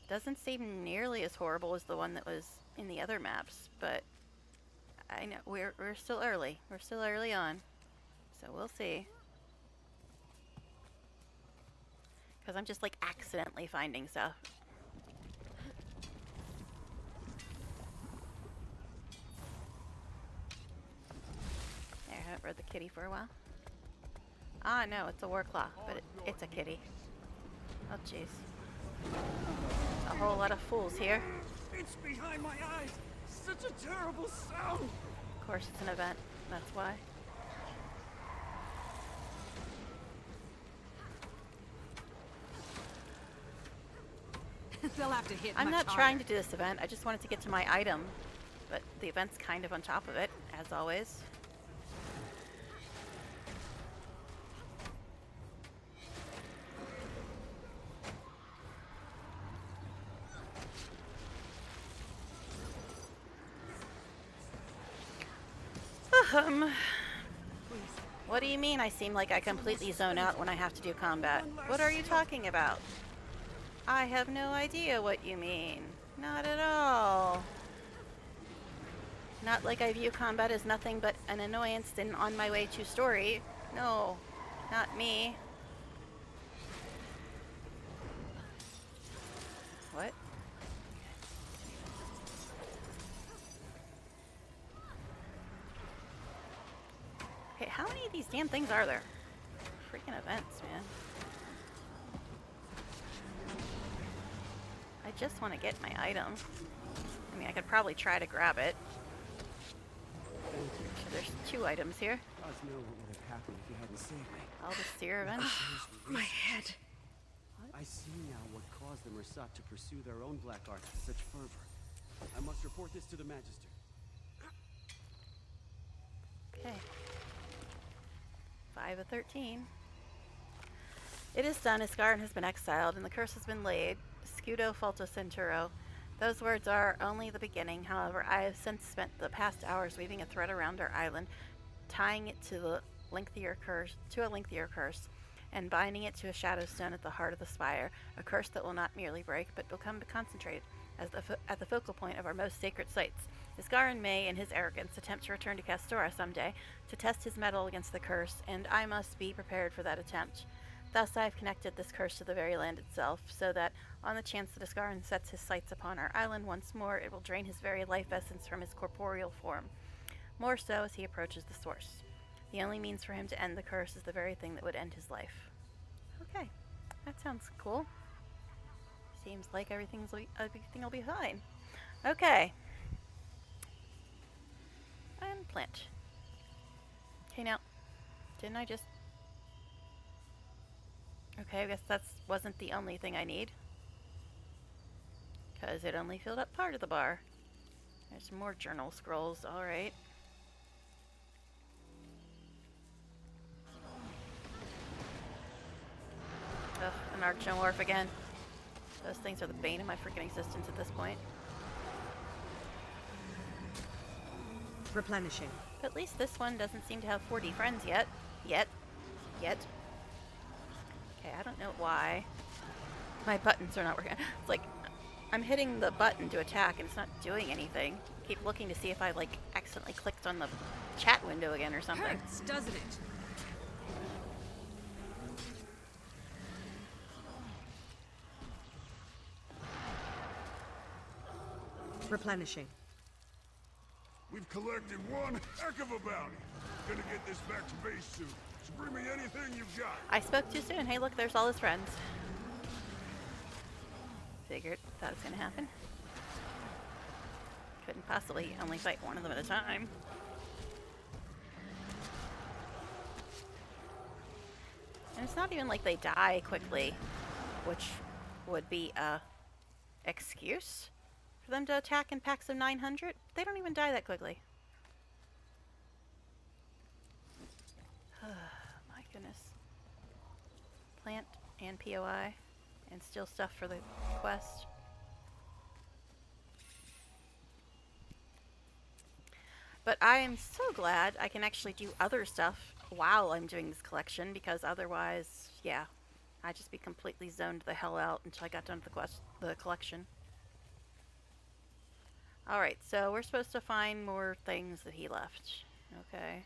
doesn't seem nearly as horrible as the one that was in the other maps, but I know we're still early. We're still early on. So we'll see. Because I'm just like accidentally finding stuff. haven't read the kitty for a while. Ah, no, it's a war claw, but it's a kitty. Oh, jeez. A whole lot of fools here. It's behind my eyes. Such a terrible sound. Of course, it's an event. That's why. They'll have to hit I'm much not harder. trying to do this event. I just wanted to get to my item, but the event's kind of on top of it, as always. What do you mean I seem like I completely zone out when I have to do combat? What are you talking about? I have no idea what you mean. Not at all. Not like I view combat as nothing but an annoyance and on my way to story. No, not me. What? Okay, how many of these damn things are there? Freaking events, man. I just want to get my item. I mean, I could probably try to grab it. So there's 2 items here. Gods know what would have happened if you hadn't saved me. All the seer events. My head. I see now what caused the Mersat to pursue their own black arts with such fervor. I must report this to the Magister. Okay. 5 of 13. It is done. Isgarin has been exiled, and the curse has been laid. Scudo falto centuro. Those words are only the beginning. However, I have since spent the past hours weaving a thread around our island, tying it to a lengthier curse, and binding it to a shadow stone at the heart of the spire. A curse that will not merely break, but become concentrated at the focal point of our most sacred sites. Isgarin may, in his arrogance, attempt to return to Castora someday to test his mettle against the curse, and I must be prepared for that attempt. Thus I have connected this curse to the very land itself, so that, on the chance that Isgarin sets his sights upon our island once more, it will drain his very life essence from his corporeal form. More so as he approaches the source. The only means for him to end the curse is the very thing that would end his life. Okay, that sounds cool. Seems like everything will be fine. Okay. And plant. Okay, now, didn't I just... Okay, I guess that wasn't the only thing I need. Because it only filled up part of the bar. There's more journal scrolls, alright. Ugh, an archomorph again. Those things are the bane of my freaking existence at this point. Replenishing. But at least this one doesn't seem to have 4D friends yet. Yet. Okay, I don't know why my buttons are not working. It's like I'm hitting the button to attack and it's not doing anything. Keep looking to see if I like accidentally clicked on the chat window again or something. Hurts, doesn't it? Replenishing. We've collected one heck of a bounty. Gonna get this back to base soon. So bring me anything you've got. I spoke too soon. Hey, look, there's all his friends. Figured that was gonna happen. Couldn't possibly only fight one of them at a time. And it's not even like they die quickly, which would be a excuse for them to attack in packs of 900. They don't even die that quickly. My goodness. Plant and POI and steal stuff for the quest. But I am so glad I can actually do other stuff while I'm doing this collection, because otherwise, yeah, I'd just be completely zoned the hell out until I got done with the collection. Alright, so we're supposed to find more things that he left. Okay.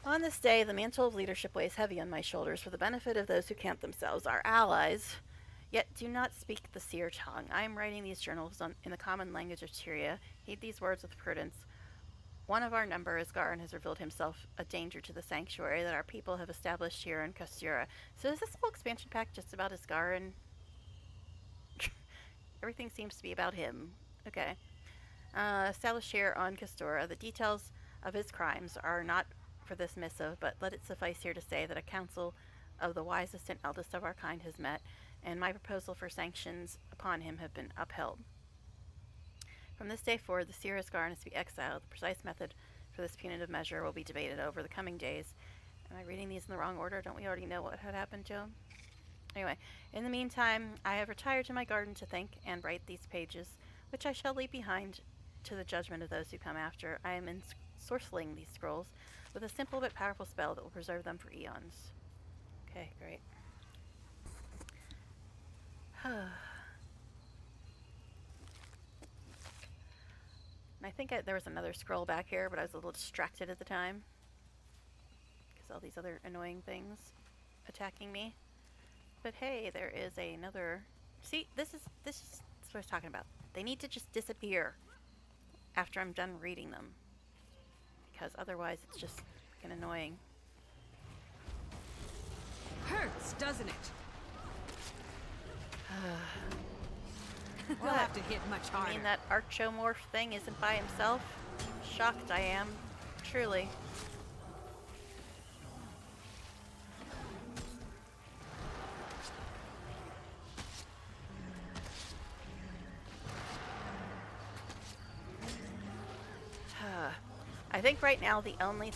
On this day, the mantle of leadership weighs heavy on my shoulders for the benefit of those who count themselves our allies, yet do not speak the seer tongue. I am writing these journals in the common language of Tyria. Heed these words with prudence. one of our number, Asgaran, has revealed himself a danger to the sanctuary that our people have established here in Kastura. So is this whole expansion pack just about Asgaran? Everything seems to be about him. Okay. Established here on Kastura, the details of his crimes are not for this missive, but let it suffice here to say that a council of the wisest and eldest of our kind has met, and my proposal for sanctions upon him have been upheld. From this day forward, the Seer Asgaran is to be exiled. The precise method for this punitive measure will be debated over the coming days. Am I reading these in the wrong order? Don't we already know what had happened, Joan? Anyway, in the meantime, I have retired to my garden to think and write these pages, which I shall leave behind to the judgment of those who come after. I am ensorceling these scrolls with a simple but powerful spell that will preserve them for eons. Okay, great. And I think there was another scroll back here, but I was a little distracted at the time because all these other annoying things attacking me. But hey, there is another. See, this is what I was talking about. They need to just disappear after I'm done reading them, because otherwise it's just fucking annoying. Hurts, doesn't it? What? They'll have to hit much harder. I mean, that archomorph thing isn't by himself? Shocked I am. Truly. I think right now the only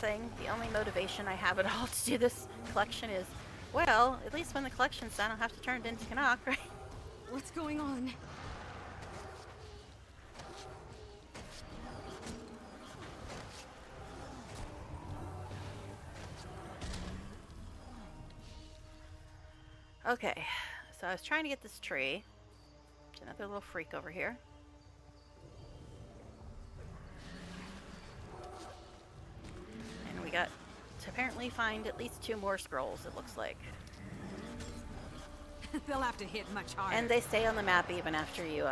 motivation I have at all to do this collection is, well, at least when the collection's done, I'll have to turn it into Canuck, right? What's going on? Okay, so I was trying to get this tree. There's another little freak over here. And we got to apparently find at least 2 more scrolls, it looks like. They'll have to hit much harder. And they stay on the map even after you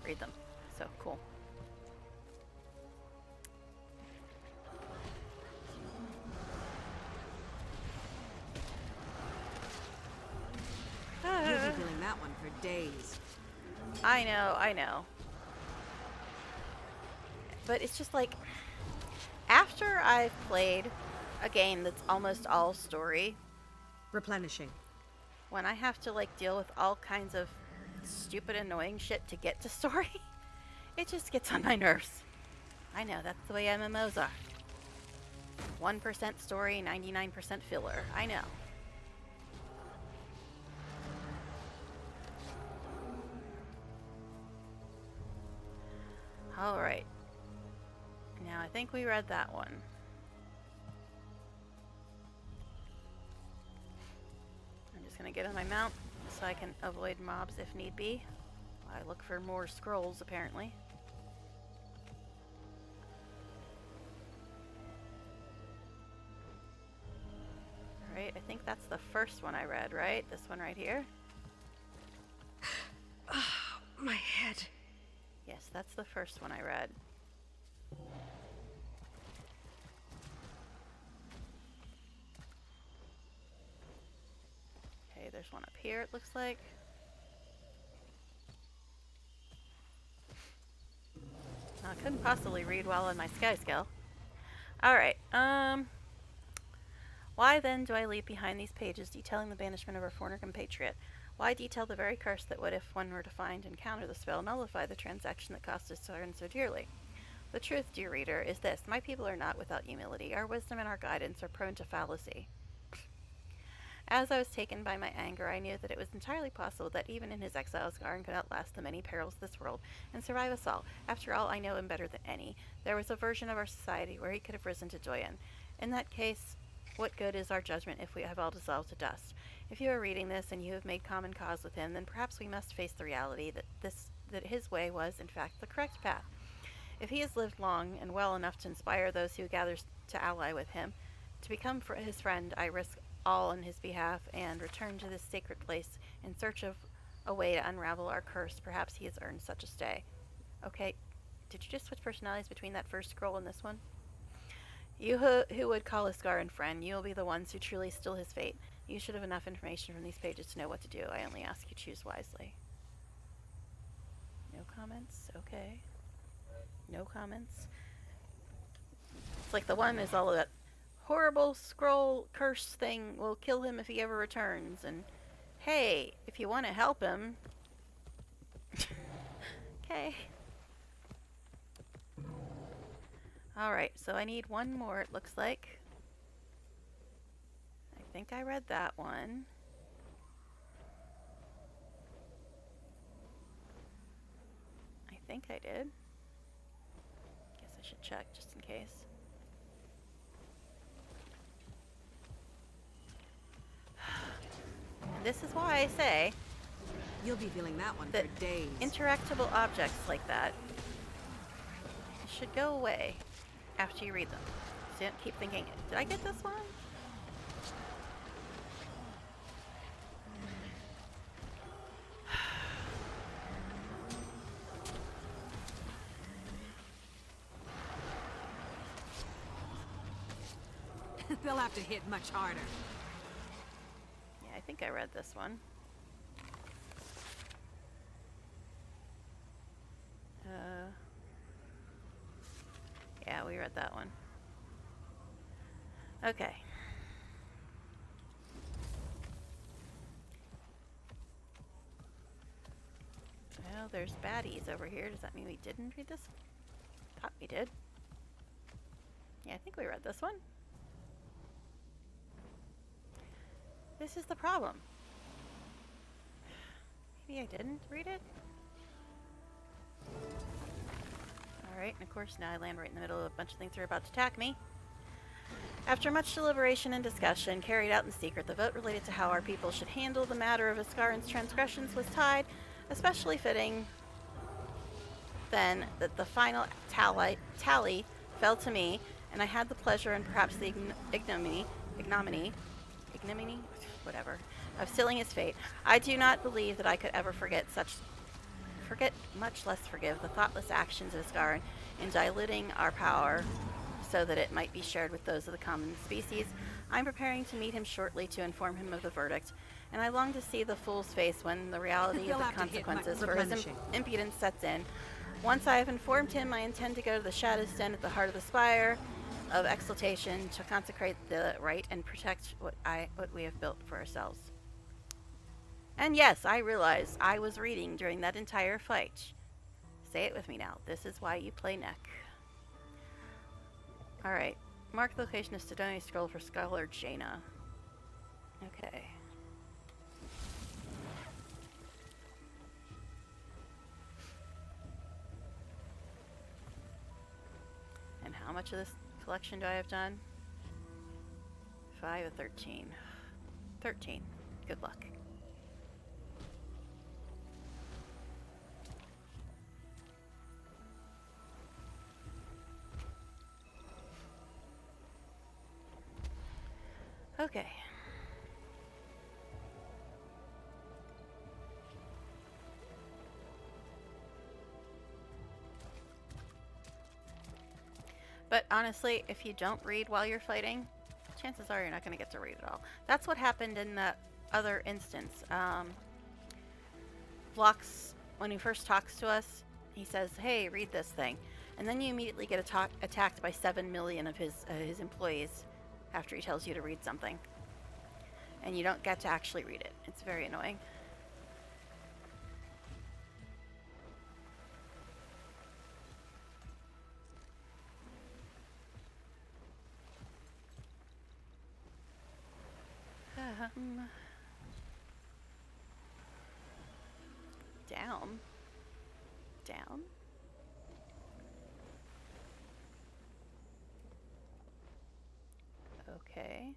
read them. So cool. You'll be doing that one for days. I know. But it's just like, after I've played a game that's almost all story, replenishing, when I have to like deal with all kinds of stupid annoying shit to get to story, it just gets on my nerves. I know, that's the way MMOs are. 1% story, 99% filler. I know. Alright. Now I think we read that one. I'm just gonna get on my mount so I can avoid mobs if need be. I look for more scrolls apparently. Alright, I think that's the first one I read, right? This one right here? Oh, my head. Yes, that's the first one I read. Okay, there's one up here, it looks like. I couldn't possibly read well on my sky skill. Alright, why then do I leave behind these pages detailing the banishment of our foreigner compatriot? Why detail the very curse that would, if one were to find and counter the spell, nullify the transaction that cost us so dearly? The truth, dear reader, is this. My people are not without humility. Our wisdom and our guidance are prone to fallacy. As I was taken by my anger, I knew that it was entirely possible that even in his exile, Asgaran could outlast the many perils of this world and survive us all. After all, I know him better than any. There was a version of our society where he could have risen to Doyen. In that case, what good is our judgment if we have all dissolved to dust? If you are reading this and you have made common cause with him, then perhaps we must face the reality that his way was, in fact, the correct path. If he has lived long and well enough to inspire those who gather to ally with him, to become his friend, I risk all on his behalf and return to this sacred place in search of a way to unravel our curse. Perhaps he has earned such a stay. Okay, Did you just switch personalities between that first scroll and this one? You who would call a Scaran friend, you will be the ones who truly still his fate. You should have enough information from these pages to know what to do. I only ask you choose wisely. No comments? Okay. No comments. It's like the one is all of that horrible scroll curse thing will kill him if he ever returns. And hey, if you want to help him. Okay. Alright, so I need one more, it looks like. I think I read that one. I think I did. Guess I should check just in case. And this is why I say You'll be feeling that one that for days. interactable objects like that should go away after you read them. So you don't keep thinking, did I get this one? They'll have to hit much harder. Yeah, I think I read this one. Yeah, we read that one. Okay. Well, there's baddies over here. Does that mean we didn't read this? Thought we did. Yeah, I think we read this one. This is the problem. Maybe I didn't read it? Alright, and of course now I land right in the middle of a bunch of things that are about to attack me. After much deliberation and discussion carried out in secret, the vote related to how our people should handle the matter of Ascaran's transgressions was tied, especially fitting then that the final tally fell to me, and I had the pleasure and perhaps the ignominy, whatever, of sealing his fate. I do not believe that I could ever forget, much less forgive, the thoughtless actions of Ascaran in diluting our power so that it might be shared with those of the common species. I'm preparing to meet him shortly to inform him of the verdict, and I long to see the fool's face when the reality of the consequences for his impudence sets in. Once I have informed him, I intend to go to the Shadow's Den at the heart of the Spire of Exaltation to consecrate the right and protect what we have built for ourselves. And yes, I realize I was reading during that entire fight. Say it with me now. This is why you play Neck. Alright. Mark the location of Sidonia's scroll for Scholar Jaina. Okay. And how much of this collection do I have done? 5 of 13. 13. Good luck. Okay. But honestly, if you don't read while you're fighting, chances are you're not going to get to read it all. That's what happened in that other instance. Vlox, when he first talks to us, he says, hey, read this thing. And then you immediately get attacked by 7 million of his employees after he tells you to read something. And you don't get to actually read it. It's very annoying. Down. Down. Okay.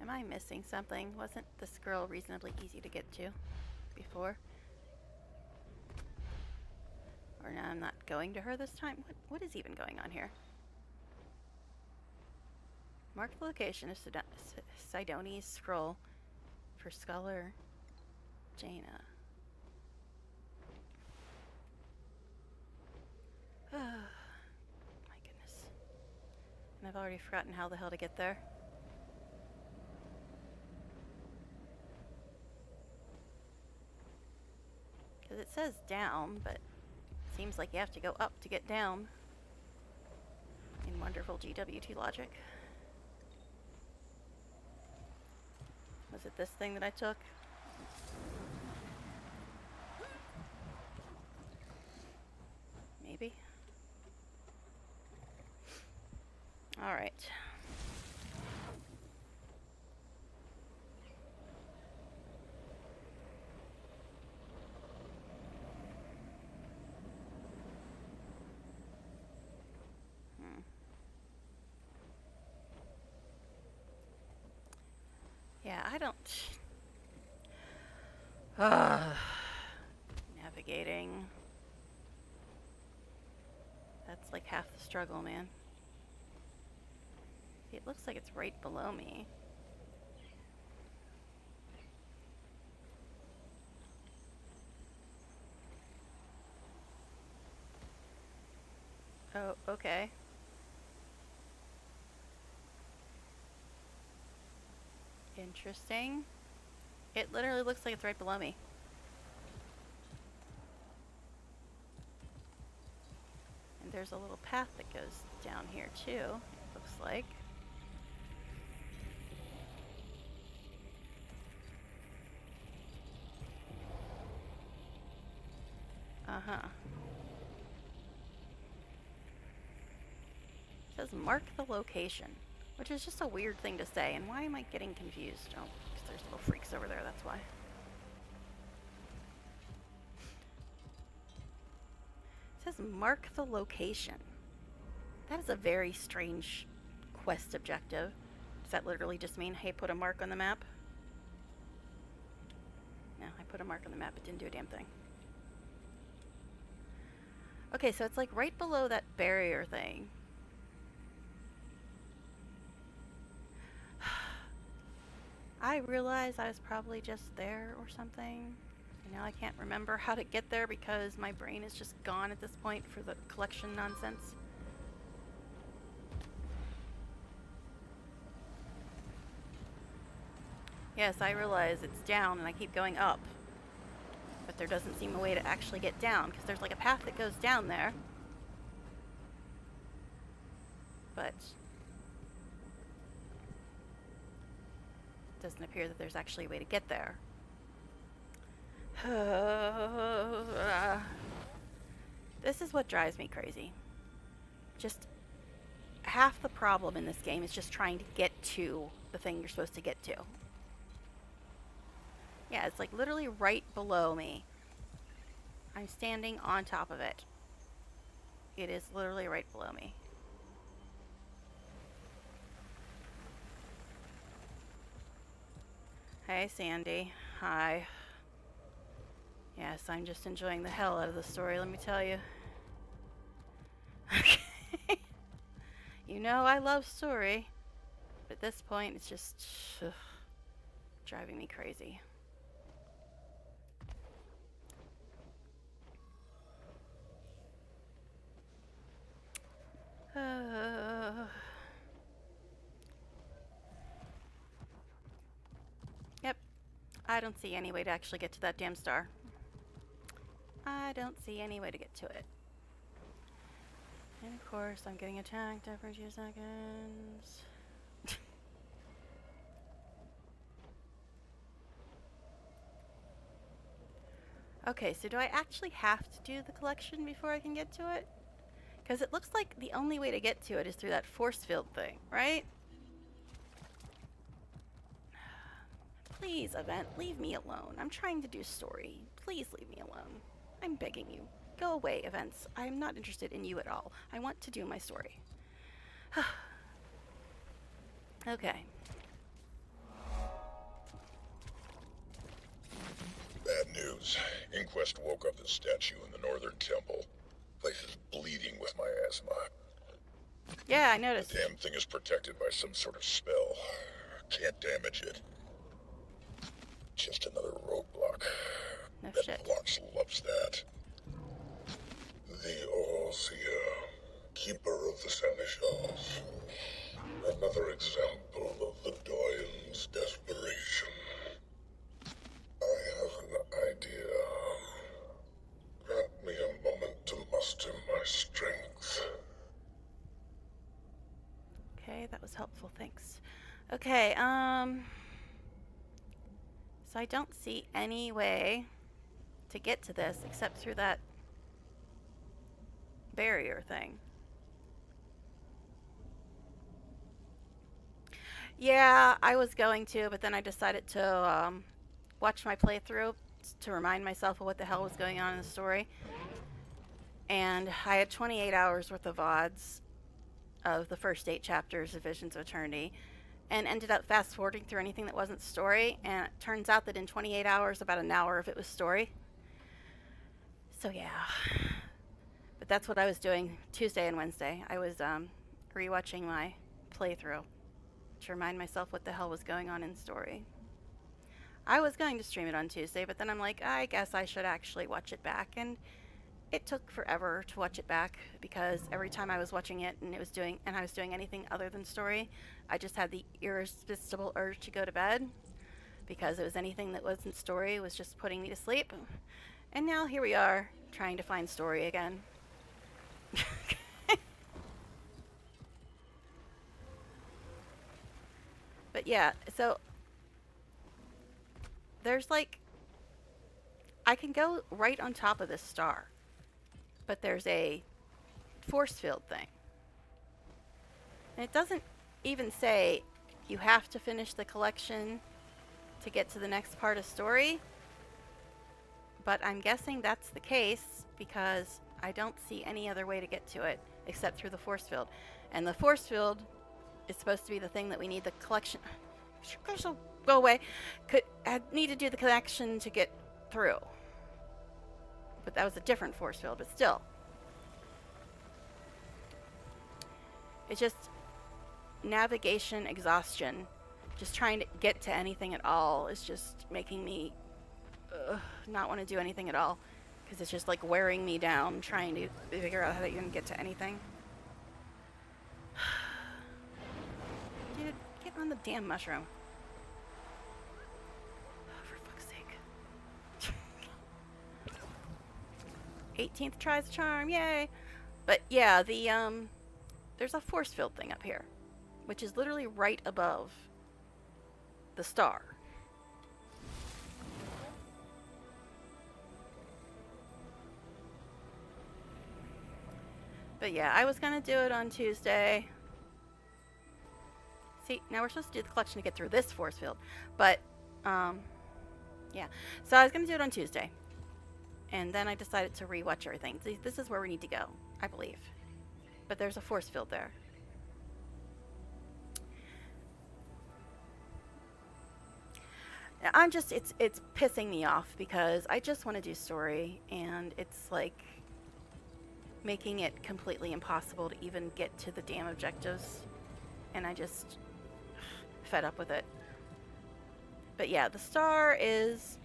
Am I missing something? Wasn't this girl reasonably easy to get to before? Or now I'm not going to her this time? What is even going on here? Mark the location of Sidoni's scroll for Scholar Jaina. Oh, my goodness. And I've already forgotten how the hell to get there. Because it says down, but it seems like you have to go up to get down. In wonderful GW2 logic. Was it this thing that I took? Maybe. All right. Yeah, I don't... Navigating. That's like half the struggle, man. It looks like it's right below me. Oh, okay. Interesting. It literally looks like it's right below me. And there's a little path that goes down here too, looks like. Uh-huh. It says mark the location, which is just a weird thing to say. And why am I getting confused? Oh, because there's little freaks over there, that's why. It says mark the location. That is a very strange quest objective. Does that literally just mean, hey, put a mark on the map? No, I put a mark on the map. It didn't do a damn thing. Okay, so it's like right below that barrier thing. I realize I was probably just there or something. And now I can't remember how to get there because my brain is just gone at this point for the collection nonsense. Yes, I realize it's down and I keep going up. But there doesn't seem a way to actually get down because there's like a path that goes down there. But it doesn't appear that there's actually a way to get there. This is what drives me crazy. Just half the problem in this game is just trying to get to the thing you're supposed to get to. Yeah, it's like literally right below me. I'm standing on top of it. It is literally right below me. Hey, Sandy. Hi. Yes, I'm just enjoying the hell out of the story, let me tell you. You know I love story. But at this point, it's just driving me crazy. Yep. I don't see any way to actually get to that damn star. I don't see any way to get to it. And of course, I'm getting attacked every 2 seconds. Okay, so do I actually have to do the collection before I can get to it? Because it looks like the only way to get to it is through that force field thing, right? Please, event, leave me alone. I'm trying to do story. Please leave me alone. I'm begging you. Go away, events. I'm not interested in you at all. I want to do my story. Okay. Bad news. Inquest woke up the statue in the northern temple. Place is bleeding with miasma. Yeah, I noticed. The damn thing is protected by some sort of spell. Can't damage it. Just another roadblock. No Bet shit. Vox loves that. The All-Seer, Keeper of the Seneschals. Another example of the Doyen's desperation. I have an idea. Grant me a moment to muster my strength. Okay, that was helpful, thanks. Okay, so I don't see any way to get to this except through that barrier thing. Yeah, I was going to, but then I decided to watch my playthrough to remind myself of what the hell was going on in the story. And I had 28 hours worth of VODs of the first 8 chapters of Visions of Eternity, and ended up fast forwarding through anything that wasn't story, and it turns out that in 28 hours, about an hour of it was story. So yeah. But that's what I was doing Tuesday and Wednesday. I was rewatching my playthrough to remind myself what the hell was going on in story. I was going to stream it on Tuesday, but then I'm like, I guess I should actually watch it back, and it took forever to watch it back because every time I was watching it and I was doing anything other than story, I just had the irresistible urge to go to bed because it was anything that wasn't story was just putting me to sleep. And now here we are trying to find story again. But yeah, so there's like, I can go right on top of this star, but there's a force field thing. And it doesn't even say you have to finish the collection to get to the next part of story, but I'm guessing that's the case because I don't see any other way to get to it except through the force field. And the force field is supposed to be the thing that we need the collection. Go away. I need to do the collection to get through. But that was a different force field, but still. It's just navigation exhaustion. Just trying to get to anything at all is just making me not want to do anything at all. Because it's just like wearing me down trying to figure out how to even get to anything. Dude, get on the damn mushroom. Oh, for fuck's sake. 18th tries the charm, yay! But yeah, there's a force field thing up here, which is literally right above the star. But yeah, I was gonna do it on Tuesday. See, now we're supposed to do the collection to get through this force field. But, yeah. So I was gonna do it on Tuesday. And then I decided to rewatch everything. This is where we need to go, I believe. But there's a force field there. I'm just, it's pissing me off because I just want to do story, and it's like making it completely impossible to even get to the damn objectives, and I just fed up with it. But yeah, the star is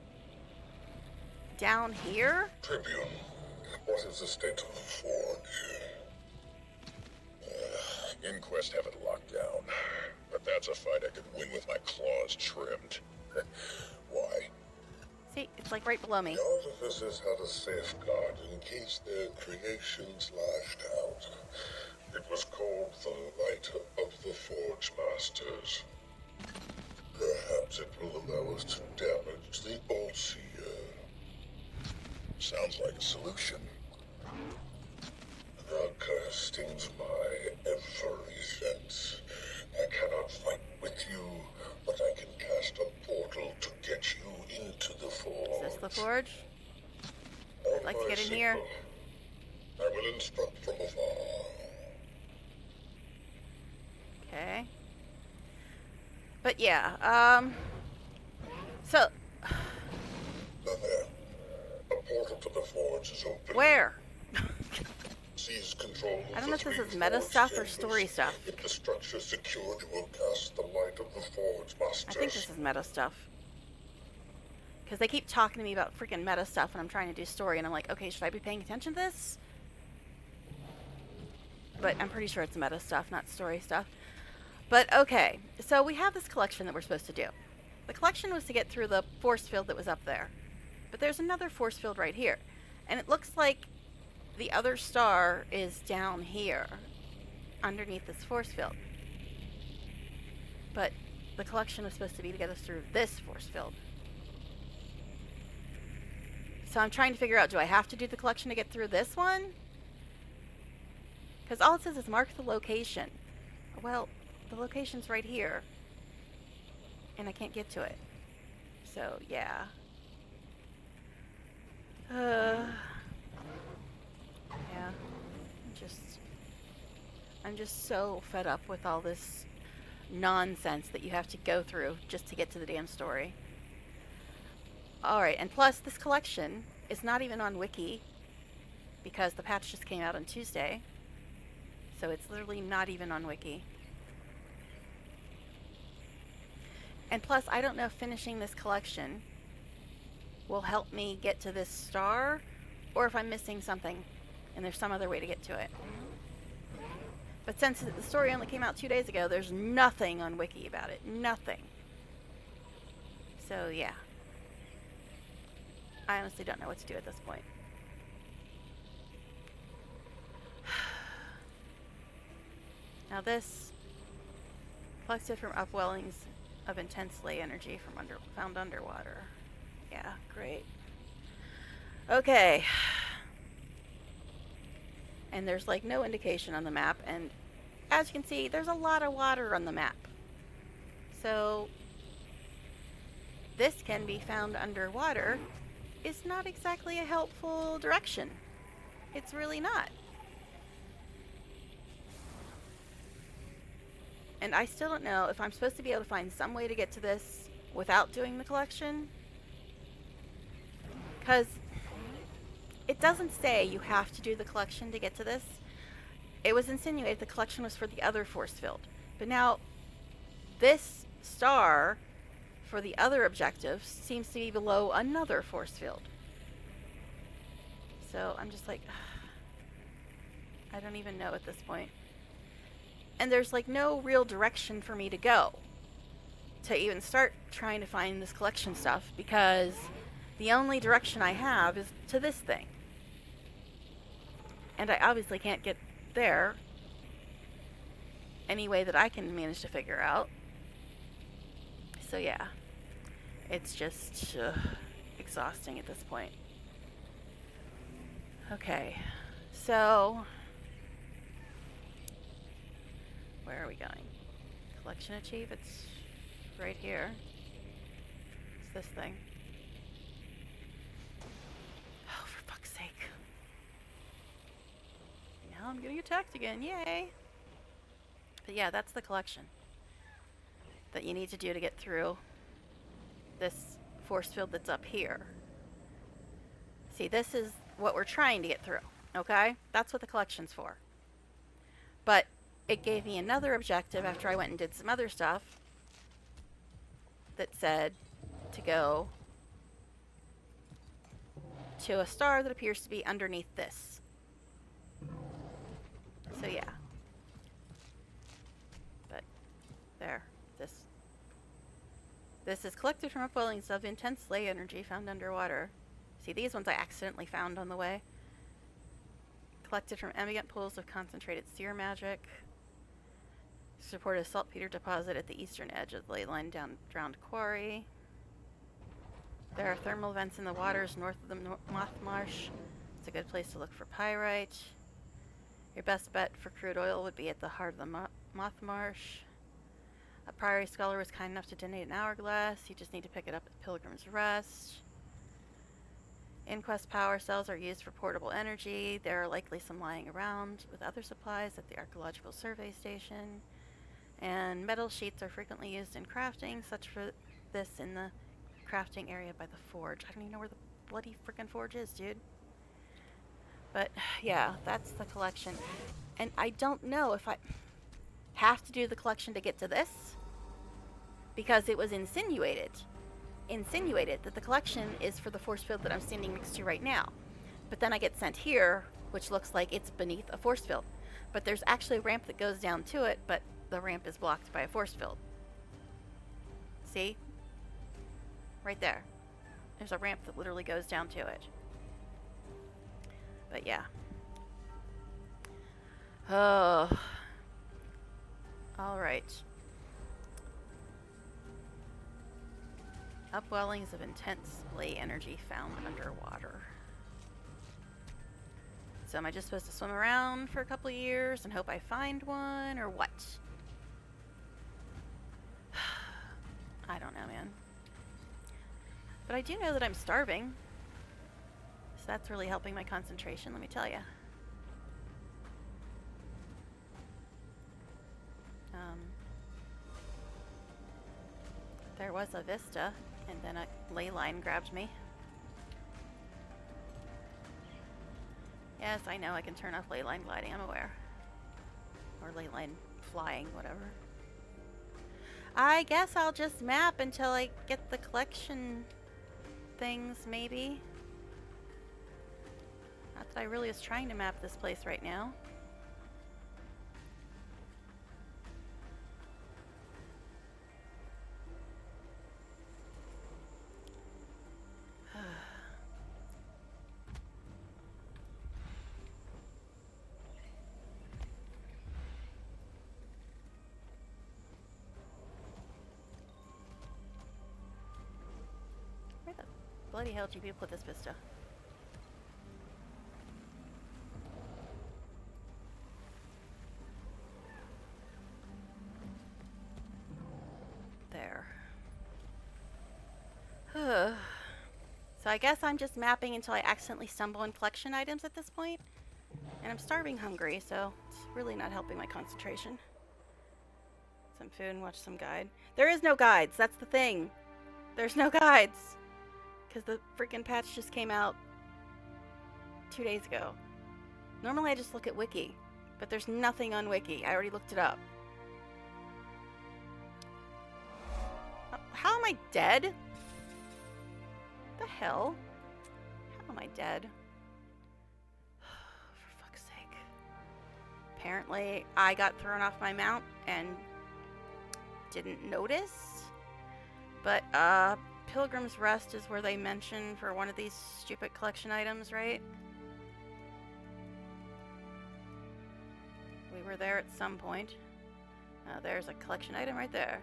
down here. Tribune, what is the state of the forge? Inquest have it locked down, but that's a fight I could win with my claws trimmed. Why? See, it's like right below me. The artificers had a safeguard in case their creations lashed out. It was called the Light of the Forge Masters. Perhaps it will allow us to damage the All-Seer. Sounds like a solution. The curse stings my every sense. I cannot fight with you, but I can cast a portal to get you into the forge. Is this the forge? I'd like to get in here. I will instruct from afar. Okay. But yeah, so... There. A portal to the forge is open. Where? seize control I of don't know the if this 3 is meta forge stuff or chambers. story stuff. If the structure is secured, you will cast the light of the Forge Masters. I think this is meta stuff. Because they keep talking to me about freaking meta stuff and I'm trying to do story and I'm like, okay, should I be paying attention to this? But I'm pretty sure it's meta stuff, not story stuff. But okay, so we have this collection that we're supposed to do. The collection was to get through the force field that was up there. But there's another force field right here. And it looks like the other star is down here, underneath this force field. But the collection was supposed to be to get us through this force field. So I'm trying to figure out, do I have to do the collection to get through this one? Because all it says is mark the location. Well, the location's right here. And I can't get to it. So, yeah. Yeah. I'm just so fed up with all this nonsense that you have to go through just to get to the damn story. Alright, and plus this collection is not even on Wiki because the patch just came out on Tuesday. So it's literally not even on Wiki. And plus, I don't know if finishing this collection will help me get to this star or if I'm missing something and there's some other way to get to it. But since the story only came out 2 days ago, there's nothing on Wiki about it. Nothing. So, yeah. I honestly don't know what to do at this point. Now this, collected from upwellings of intense ley energy from found underwater. Yeah, great. Okay. And there's like no indication on the map, and as you can see, there's a lot of water on the map. So this can be found underwater is not exactly a helpful direction. It's really not. And I still don't know if I'm supposed to be able to find some way to get to this without doing the collection. Because it doesn't say you have to do the collection to get to this. It was insinuated the collection was for the other force field. But now, this star for the other objective seems to be below another force field. So I'm just like, I don't even know at this point. And there's like no real direction for me to go to even start trying to find this collection stuff, because the only direction I have is to this thing. And I obviously can't get there any way that I can manage to figure out. So yeah, it's just exhausting at this point. Okay, so where are we going? Collection achieve? It's right here. It's this thing. Oh, for fuck's sake. Now I'm getting attacked again. Yay! But yeah, that's the collection that you need to do to get through this force field that's up here. See, this is what we're trying to get through, okay? That's what the collection's for. But it gave me another objective after I went and did some other stuff that said to go to a star that appears to be underneath this. So yeah. But there, this is collected from upwellings of intense ley energy found underwater. See, these ones I accidentally found on the way. Collected from ambient pools of concentrated seer magic. Support a saltpeter deposit at the eastern edge of the ley line drowned quarry. There are thermal vents in the waters north of the Moth Marsh. It's a good place to look for pyrite. Your best bet for crude oil would be at the heart of the Moth Marsh. A Priory scholar was kind enough to donate an hourglass. You just need to pick it up at Pilgrim's Rest. Inquest power cells are used for portable energy. There are likely some lying around with other supplies at the Archaeological Survey Station. And metal sheets are frequently used in crafting, such for this in the crafting area by the forge. I don't even know where the bloody frickin' forge is, dude. But yeah, that's the collection. And I don't know if I have to do the collection to get to this, because it was insinuated that the collection is for the force field that I'm standing next to right now. But then I get sent here, which looks like it's beneath a force field. But there's actually a ramp that goes down to it, but the ramp is blocked by a force field. See? Right there. There's a ramp that literally goes down to it. But yeah. Oh. Alright. Upwellings of intense ley energy found underwater. So am I just supposed to swim around for a couple of years and hope I find one, or what? I don't know, man. But I do know that I'm starving. So that's really helping my concentration, let me tell you. There was a vista, and then a ley line grabbed me. Yes, I know I can turn off ley line gliding, I'm aware. Or ley line flying, whatever. I guess I'll just map until I get the collection things, maybe. Not that I really was trying to map this place right now. Where the bloody hell did you put this vista? There. So I guess I'm just mapping until I accidentally stumble on collection items at this point. And I'm starving hungry, so it's really not helping my concentration. Some food and watch some guide. There is no guides, that's the thing. There's no guides. Because the freaking patch just came out 2 days ago. Normally I just look at Wiki, but there's nothing on Wiki. I already looked it up. How am I dead? The hell? How am I dead? For fuck's sake. Apparently I got thrown off my mount and didn't notice. But Pilgrim's Rest is where they mention for one of these stupid collection items, right? We were there at some point. There's a collection item right there.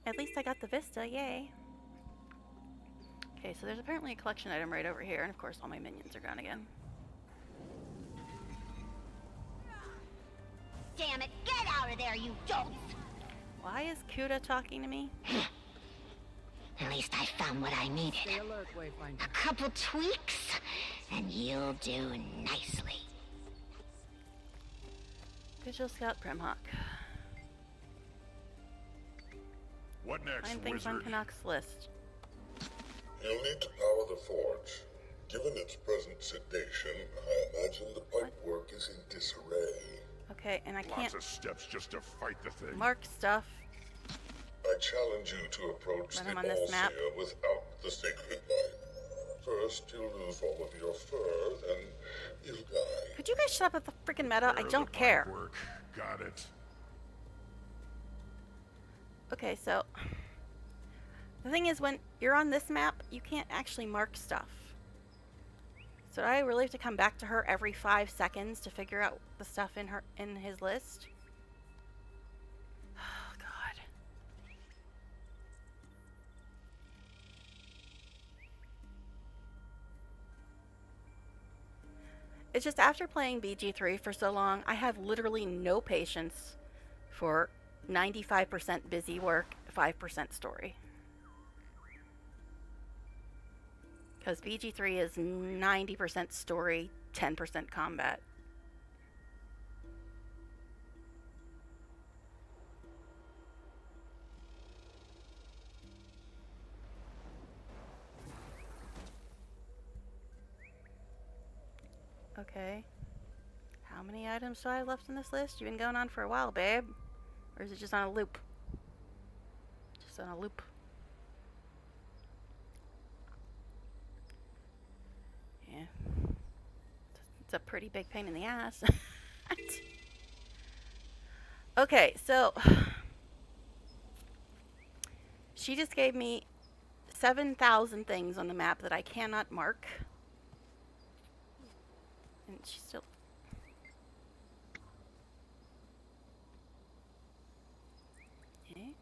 At least I got the vista, yay. Okay, so there's apparently a collection item right over here, and of course all my minions are gone again. Damn it, get out of there, you don'ts! Why is Kuda talking to me? At least I found what I needed. Stay alert, Wayfinder. A couple tweaks, and you'll do nicely. Vigil Scout Primhawk. What next, Find things wizard? on Canuck's list. You'll need to power the forge. Given its present sedation, I imagine the pipework is in disarray. Okay, and I can't Lots of steps just to fight the thing. mark stuff. I challenge you to approach Run the him on this map. Allseer without the sacred line. First, you'll lose all of your fur, then you'll die. Could you guys shut up at the freaking meta? I don't care. Got it. Okay, so the thing is, when you're on this map, you can't actually mark stuff. So do I really have to come back to her every 5 seconds to figure out the stuff in his list? Oh god. It's just after playing BG3 for so long, I have literally no patience for 95% busy work, 5% story. Because BG3 is 90% story, 10% combat. Okay. How many items do I have left in this list? You've been going on for a while, babe. Or is it just on a loop? Just on a loop. Yeah. It's a pretty big pain in the ass. Okay, so she just gave me 7,000 things on the map that I cannot mark. And she still... Okay.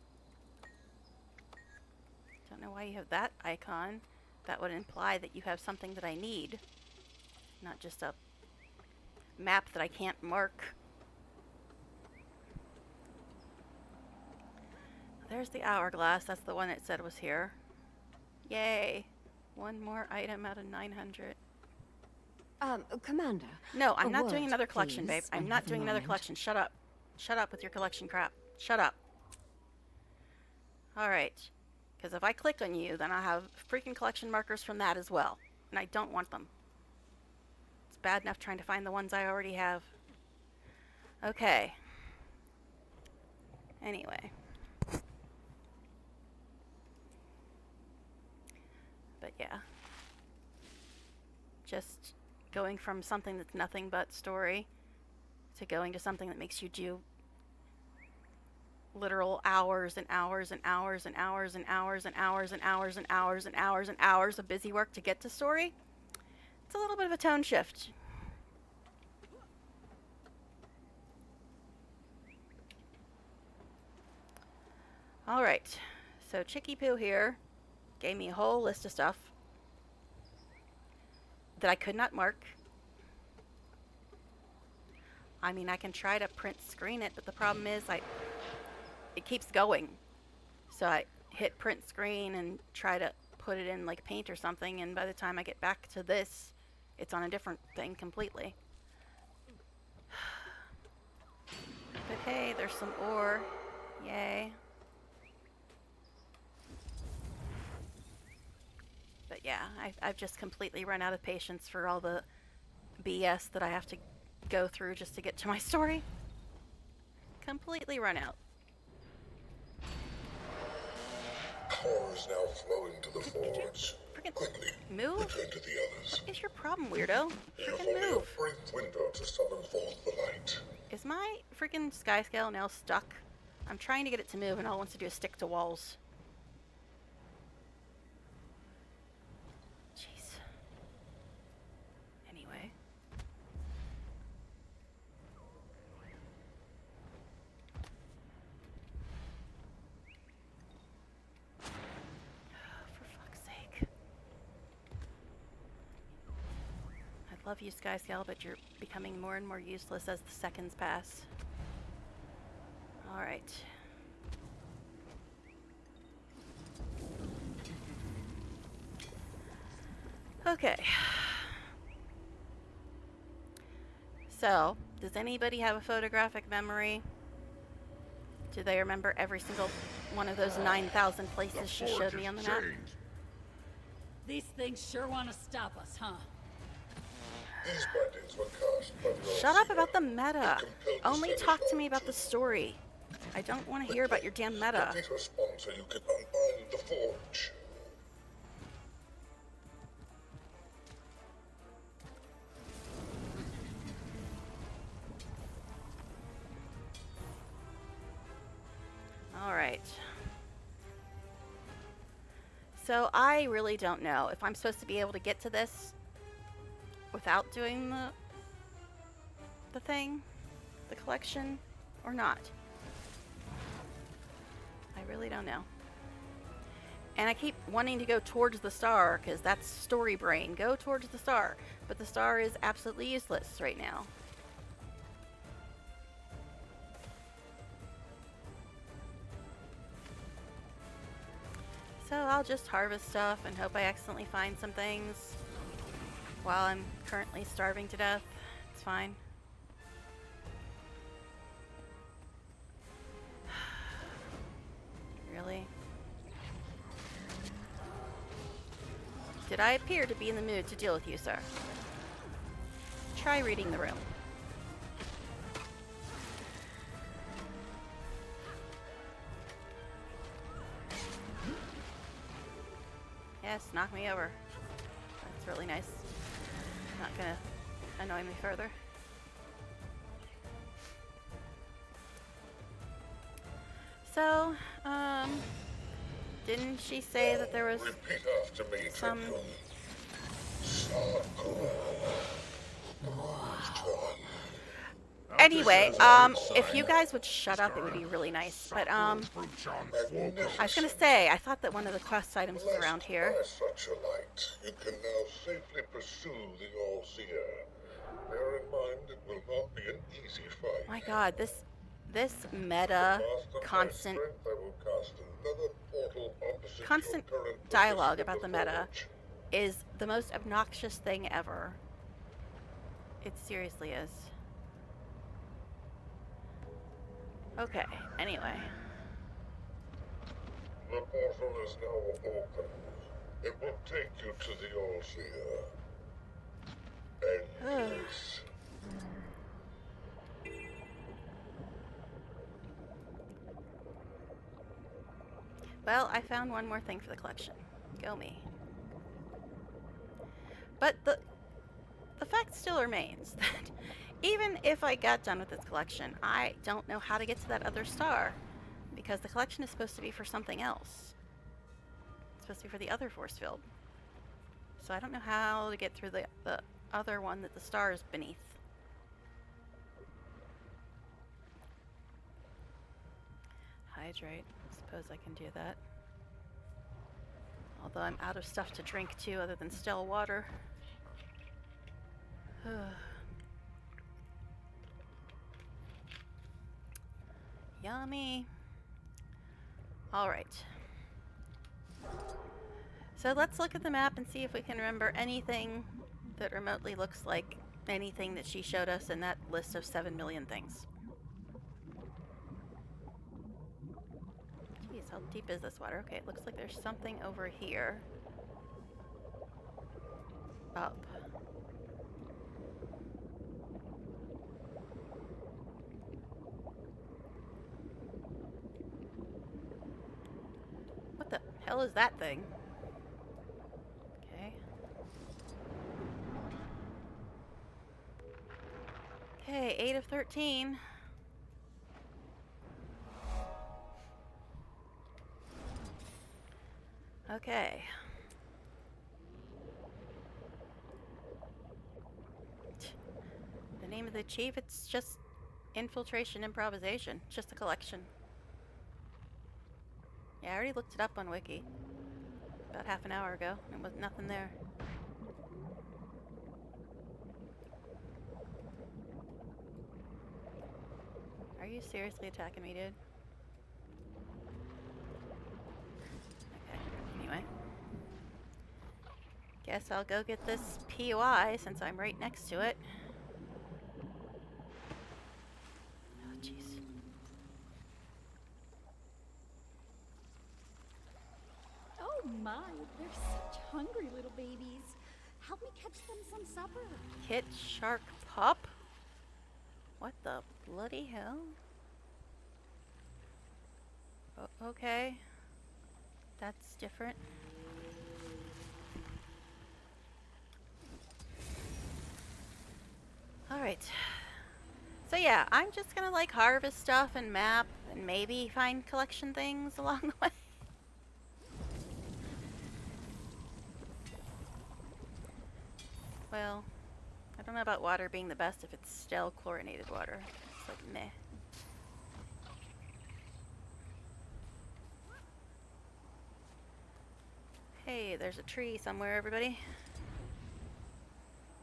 Don't know why you have that icon. That would imply that you have something that I need. Not just a map that I can't mark. There's the hourglass. That's the one that said was here. Yay. One more item out of 900. Commander. No, I'm a not doing word, another collection, babe. please, I'm when you not have a doing another moment. collection. Shut up. Shut up with your collection crap. Shut up. Alright. Because if I click on you, then I'll have freaking collection markers from that as well. And I don't want them. It's bad enough trying to find the ones I already have. Okay. Anyway. But yeah. Just going from something that's nothing but story to going to something that makes you do literal hours and hours and hours and hours and hours and hours and hours and hours and hours and hours of busy work to get to story. It's a little bit of a tone shift. Alright, so Chicky Poo here gave me a whole list of stuff that I could not mark. I mean, I can try to print screen it, but the problem is it keeps going. So I hit print screen and try to put it in like paint or something, and by the time I get back to this, it's on a different thing completely. But hey, there's some ore. Yay. But yeah, I've just completely run out of patience for all the BS that I have to go through just to get to my story. Completely run out. Ore is now flowing to the forge. Quickly, move? return to the others. What is your problem, weirdo? You have Freaking only move. a brief window to summon forth the light. Is my freaking sky scale now stuck? I'm trying to get it to move and all it wants to do is stick to walls. Jeez. Anyway. For fuck's sake. I love you, Sky Scale, but you're becoming more and more useless as the seconds pass. Alright. Okay. So, does anybody have a photographic memory? Do they remember every single one of those 9,000 places she showed me on the map? These things sure want to stop us, huh? These bindings were cast by the Shut up about the meta. Only talk to me about the story. I don't want to hear about your damn meta. Complete a spawn so you can unbind the forge. Alright. So I really don't know if I'm supposed to be able to get to this without doing the thing, the collection, or not. I really don't know. And I keep wanting to go towards the star because that's story brain. Go towards the star. But the star is absolutely useless right now. So I'll just harvest stuff and hope I accidentally find some things while I'm currently starving to death. It's fine. Really? Did I appear to be in the mood to deal with you, sir? try reading the room. Yes, knock me over. That's really nice. Not gonna annoy me further. So, didn't she say that there was some... Anyway, if you guys would shut up, it would be really nice. But, I was gonna say, I thought that one of the quest items was around here. By such a light, you can now safely pursue the All-Seer. Bear in mind, it will not be an easy fight. My god, this meta, constant dialogue about the meta is the most obnoxious thing ever. It seriously is. Okay, anyway. The portal is now open. It will take you to the All-Seer. Endless. Well, I found one more thing for the collection. Go me. But the fact still remains that even if I got done with this collection, I don't know how to get to that other star, because the collection is supposed to be for something else. It's supposed to be for the other force field. So I don't know how to get through the other one that the star is beneath. Hydrate. Suppose I can do that. Although I'm out of stuff to drink too, other than still water. Yummy. Alright. So let's look at the map and see if we can remember anything that remotely looks like anything that she showed us in that list of 7 million things. Jeez, how deep is this water? Okay, it looks like there's something over here. Up. What the hell is that thing? Okay. Okay, 8 of 13. Okay. The name of the chief, it's just infiltration improvisation. Just a collection. Yeah, I already looked it up on Wiki. About half an hour ago. There was nothing there. Are you seriously attacking me, dude? Okay, anyway. Guess I'll go get this POI since I'm right next to it. Oh, jeez. Oh my, they're such hungry little babies. Help me catch them some supper. Kit Shark Pup? What the bloody hell? Okay. That's different. Alright. So yeah, I'm just gonna like harvest stuff and map and maybe find collection things along the way. Well, I don't know about water being the best if it's still chlorinated water. It's like meh. Hey, there's a tree somewhere, everybody.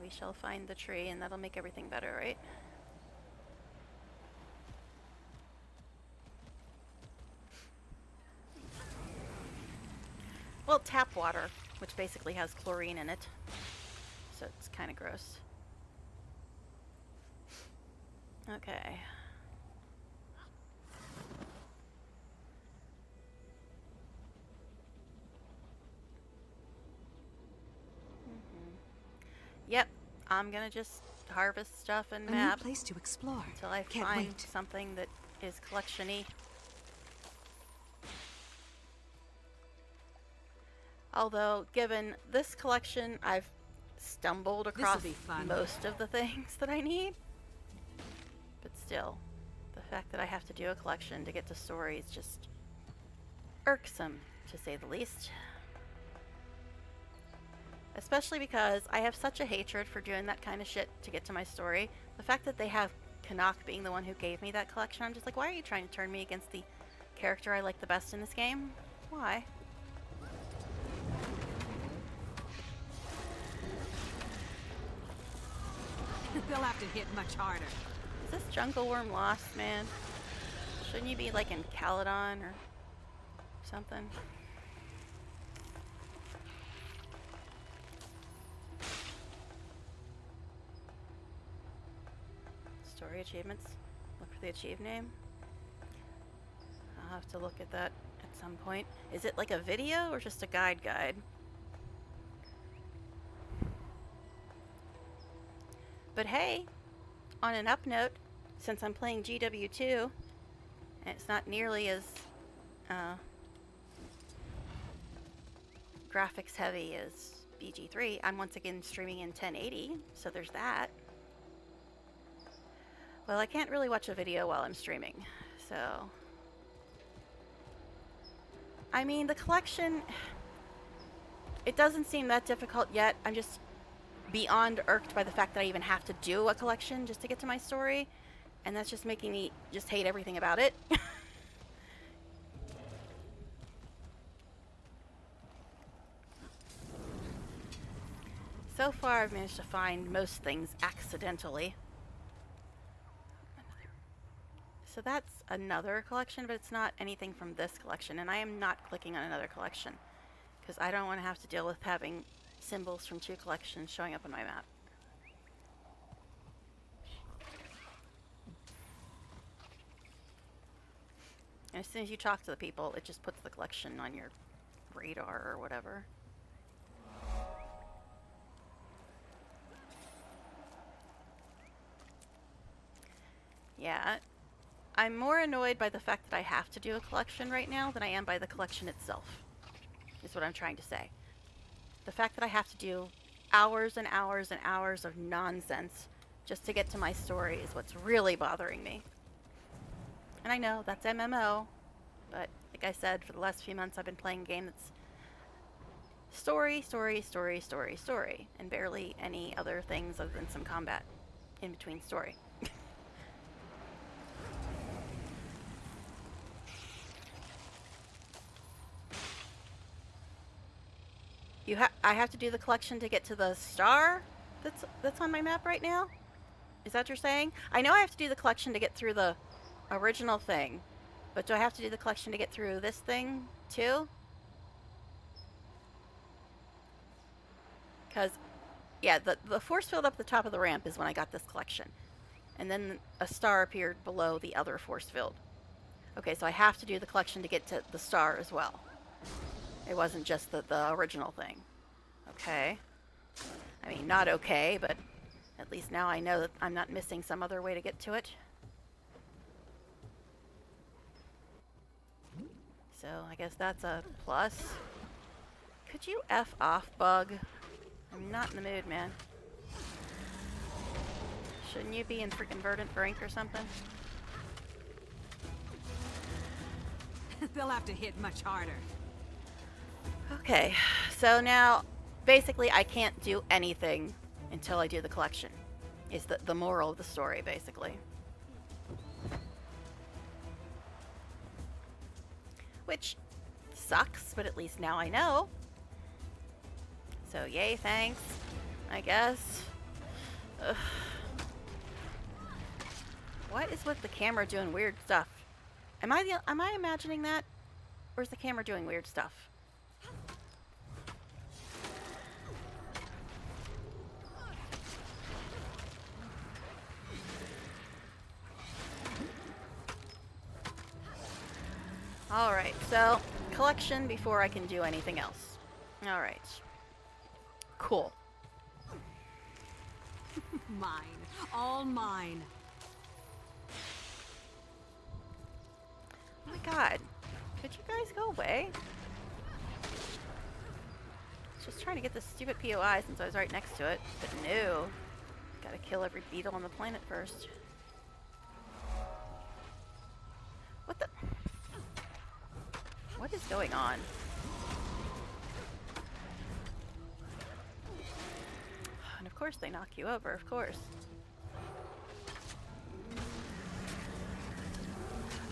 We shall find the tree and that'll make everything better, right? Well, tap water, which basically has chlorine in it. So it's kind of gross. Okay. Yep, I'm gonna just harvest stuff and A map. new place to explore. Until I Can't find wait. something that is collection-y. Although, given this collection, I've stumbled across be fun. most of the things that I need. But still, the fact that I have to do a collection to get to story is just irksome, to say the least. Especially because I have such a hatred for doing that kind of shit to get to my story. The fact that they have Canuck being the one who gave me that collection, I'm just like, why are you trying to turn me against the character I like the best in this game? Why? They'll have to hit much harder. Is this jungle worm lost, man? Shouldn't you be like in Caledon or something? Story achievements. Look for the achieve name. I'll have to look at that at some point. Is it like a video or just a guide? But hey, on an up note, since I'm playing GW2, and it's not nearly as graphics heavy as BG3, I'm once again streaming in 1080, so there's that. Well, I can't really watch a video while I'm streaming, so... I mean, the collection... It doesn't seem that difficult yet. I'm just beyond irked by the fact that I even have to do a collection just to get to my story, and that's just making me just hate everything about it. So far, I've managed to find most things accidentally. So that's another collection, but it's not anything from this collection, and I am not clicking on another collection because I don't want to have to deal with having symbols from two collections showing up on my map. And as soon as you talk to the people, it just puts the collection on your radar or whatever. Yeah, I'm more annoyed by the fact that I have to do a collection right now than I am by the collection itself, is what I'm trying to say. The fact that I have to do hours and hours and hours of nonsense just to get to my story is what's really bothering me. And I know that's MMO, but like I said, for the last few months I've been playing a game that's story, story, story, story, story, and barely any other things other than some combat in between story. I have to do the collection to get to the star that's on my map right now? Is that what you're saying? I know I have to do the collection to get through the original thing, but do I have to do the collection to get through this thing too? Because, yeah, the force field up the top of the ramp is when I got this collection. And then a star appeared below the other force field. Okay, so I have to do the collection to get to the star as well. It wasn't just the original thing. Okay. I mean, not okay, but at least now I know that I'm not missing some other way to get to it. So I guess that's a plus. Could you F off, bug? I'm not in the mood, man. Shouldn't you be in freaking verdant brink or something? They'll have to hit much harder. Okay, so now basically I can't do anything until I do the collection. Is the moral of the story, basically. Which sucks, but at least now I know. So yay, thanks, I guess. Ugh. What is with the camera doing weird stuff? Am I imagining that? Or is the camera doing weird stuff? Alright, so collection before I can do anything else. Alright. Cool. Mine. All mine. Oh my god. Could you guys go away? Just trying to get this stupid POI since I was right next to it. But no. Gotta kill every beetle on the planet first. What the? What is going on? And of course they knock you over, of course.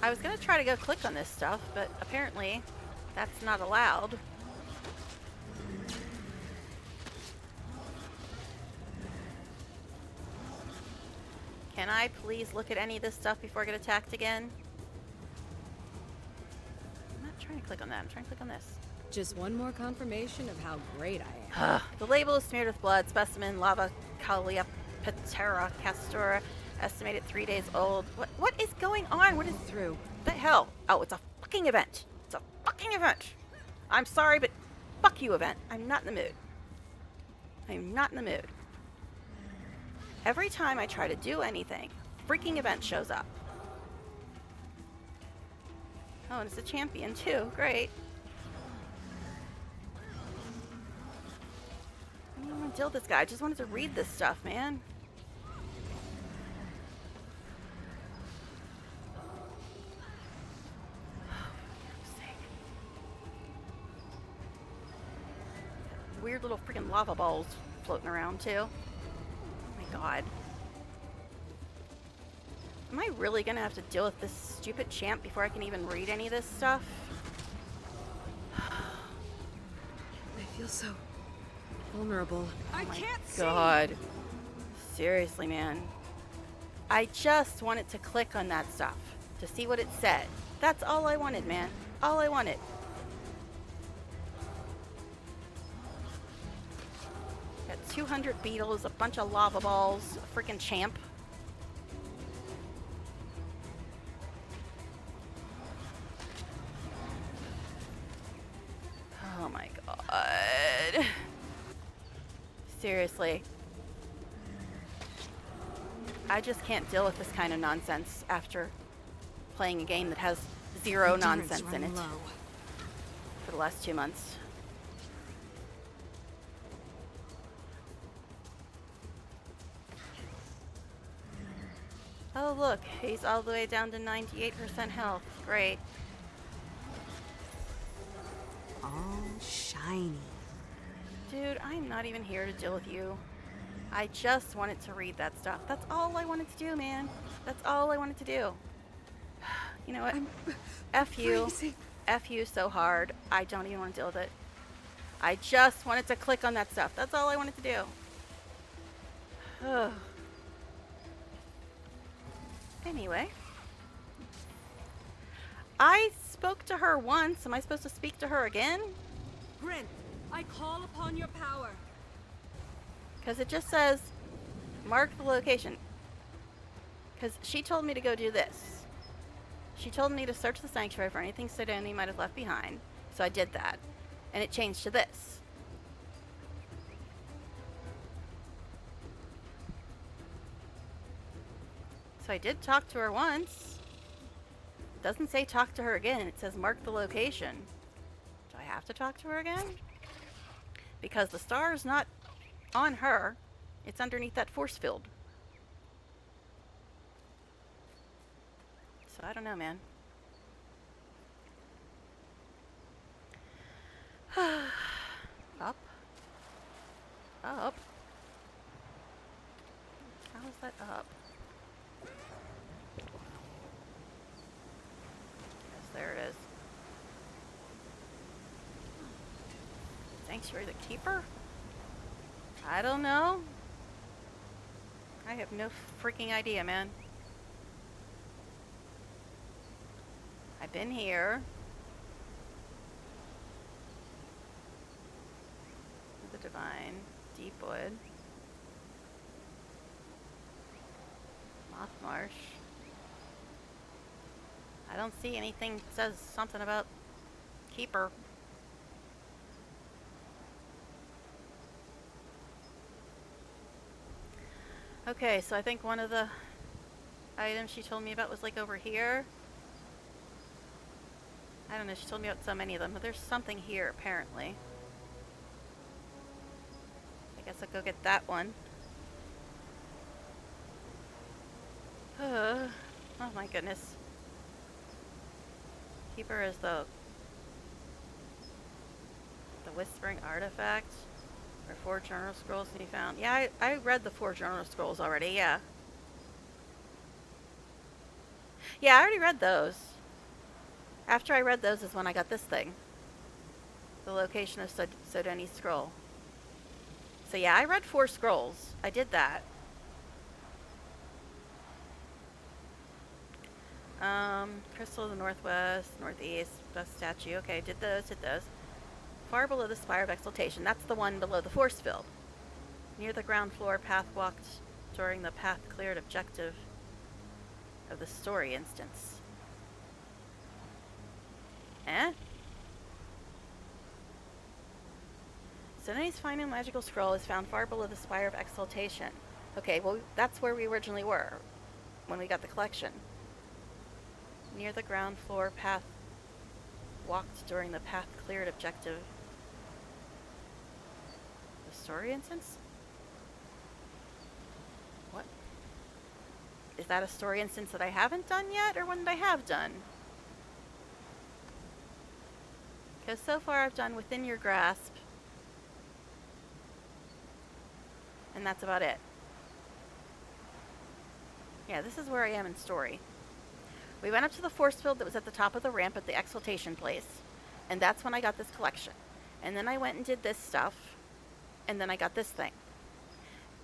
I was gonna try to go click on this stuff, but apparently that's not allowed. Can I please look at any of this stuff before I get attacked again? I'm not trying to click on that, I'm trying to click on this. Just one more confirmation of how great I am. The label is smeared with blood. Specimen Lava Caleoptera castora, estimated 3 days old. What is going on? What is through? The hell? Oh, it's a fucking event. It's a fucking event. I'm sorry, but fuck you, event. I'm not in the mood. I'm not in the mood. Every time I try to do anything, freaking event shows up. Oh, and it's a champion too. Great. I don't want to deal with this guy. I just wanted to read this stuff, man. Weird little freaking lava balls floating around too. Oh my god. Am I really gonna have to deal with this stupid champ before I can even read any of this stuff? I feel so vulnerable. I can't see. God. Seriously, man. I just wanted to click on that stuff to see what it said. That's all I wanted, man. All I wanted. Got 200 beetles, a bunch of lava balls, a freaking champ. Oh my god. Seriously. I just can't deal with this kind of nonsense after playing a game that has zero nonsense in it for the last 2 months. Oh look, he's all the way down to 98% health. Great. All shiny. Dude, I'm not even here to deal with you. I just wanted to read that stuff. That's all I wanted to do, man. That's all I wanted to do. You know what? F you. Freezing. F you so hard. I don't even want to deal with it. I just wanted to click on that stuff. That's all I wanted to do. Ugh. Anyway. I spoke to her once. Am I supposed to speak to her again? Grin, I call upon your power. Because it just says, mark the location. Because she told me to go do this. She told me to search the sanctuary for anything Sidoni might have left behind. So I did that. And it changed to this. So I did talk to her once. It doesn't say talk to her again. It says mark the location. Do I have to talk to her again? Because the star is not on her. It's underneath that force field. So I don't know, man. Up. Up. How is that up? Yes, there it is. Sanctuary the Keeper? I don't know. I have no freaking idea, man. I've been here. The Divine. Deepwood. Mothmarsh. I don't see anything that says something about Keeper. Okay, so I think one of the items she told me about was like over here. I don't know, she told me about so many of them, but there's something here apparently. I guess I'll go get that one. Oh my goodness. Keeper is the Whispering Artifact. Or 4 journal scrolls to be found. Yeah, I read the 4 journal scrolls already, yeah. Yeah, I already read those. After I read those is when I got this thing. The location of Sodoni's scroll. So yeah, I read 4 scrolls. I did that. Crystal of the Northwest, Northeast, Best Statue. Okay, did those. Far below the Spire of Exaltation. That's the one below the force field. Near the ground floor, path walked during the path cleared objective of the story instance. Eh? Sodoni's final magical scroll is found far below the Spire of Exaltation. Okay, well, that's where we originally were when we got the collection. Near the ground floor, path walked during the path cleared objective. The story instance? What? Is that a story instance that I haven't done yet, or one that I have done? Because so far I've done Within Your Grasp. And that's about it. Yeah, this is where I am in story. We went up to the force field that was at the top of the ramp at the Exaltation place. And that's when I got this collection. And then I went and did this stuff. And then I got this thing.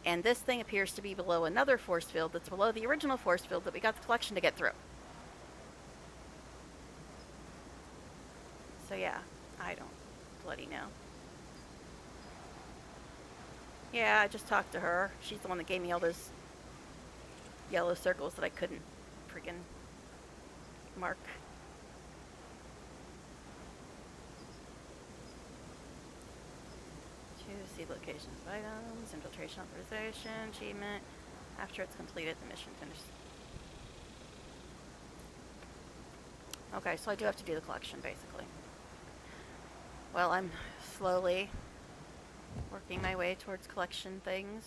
And this thing appears to be below another force field that's below the original force field that we got the collection to get through. So yeah, I don't bloody know. Yeah, I just talked to her. She's the one that gave me all those yellow circles that I couldn't friggin' mark. Choose see locations of items, infiltration authorization, achievement. After it's completed, the mission finished. Okay, so I do have to do the collection, basically. Well, I'm slowly working my way towards collection things.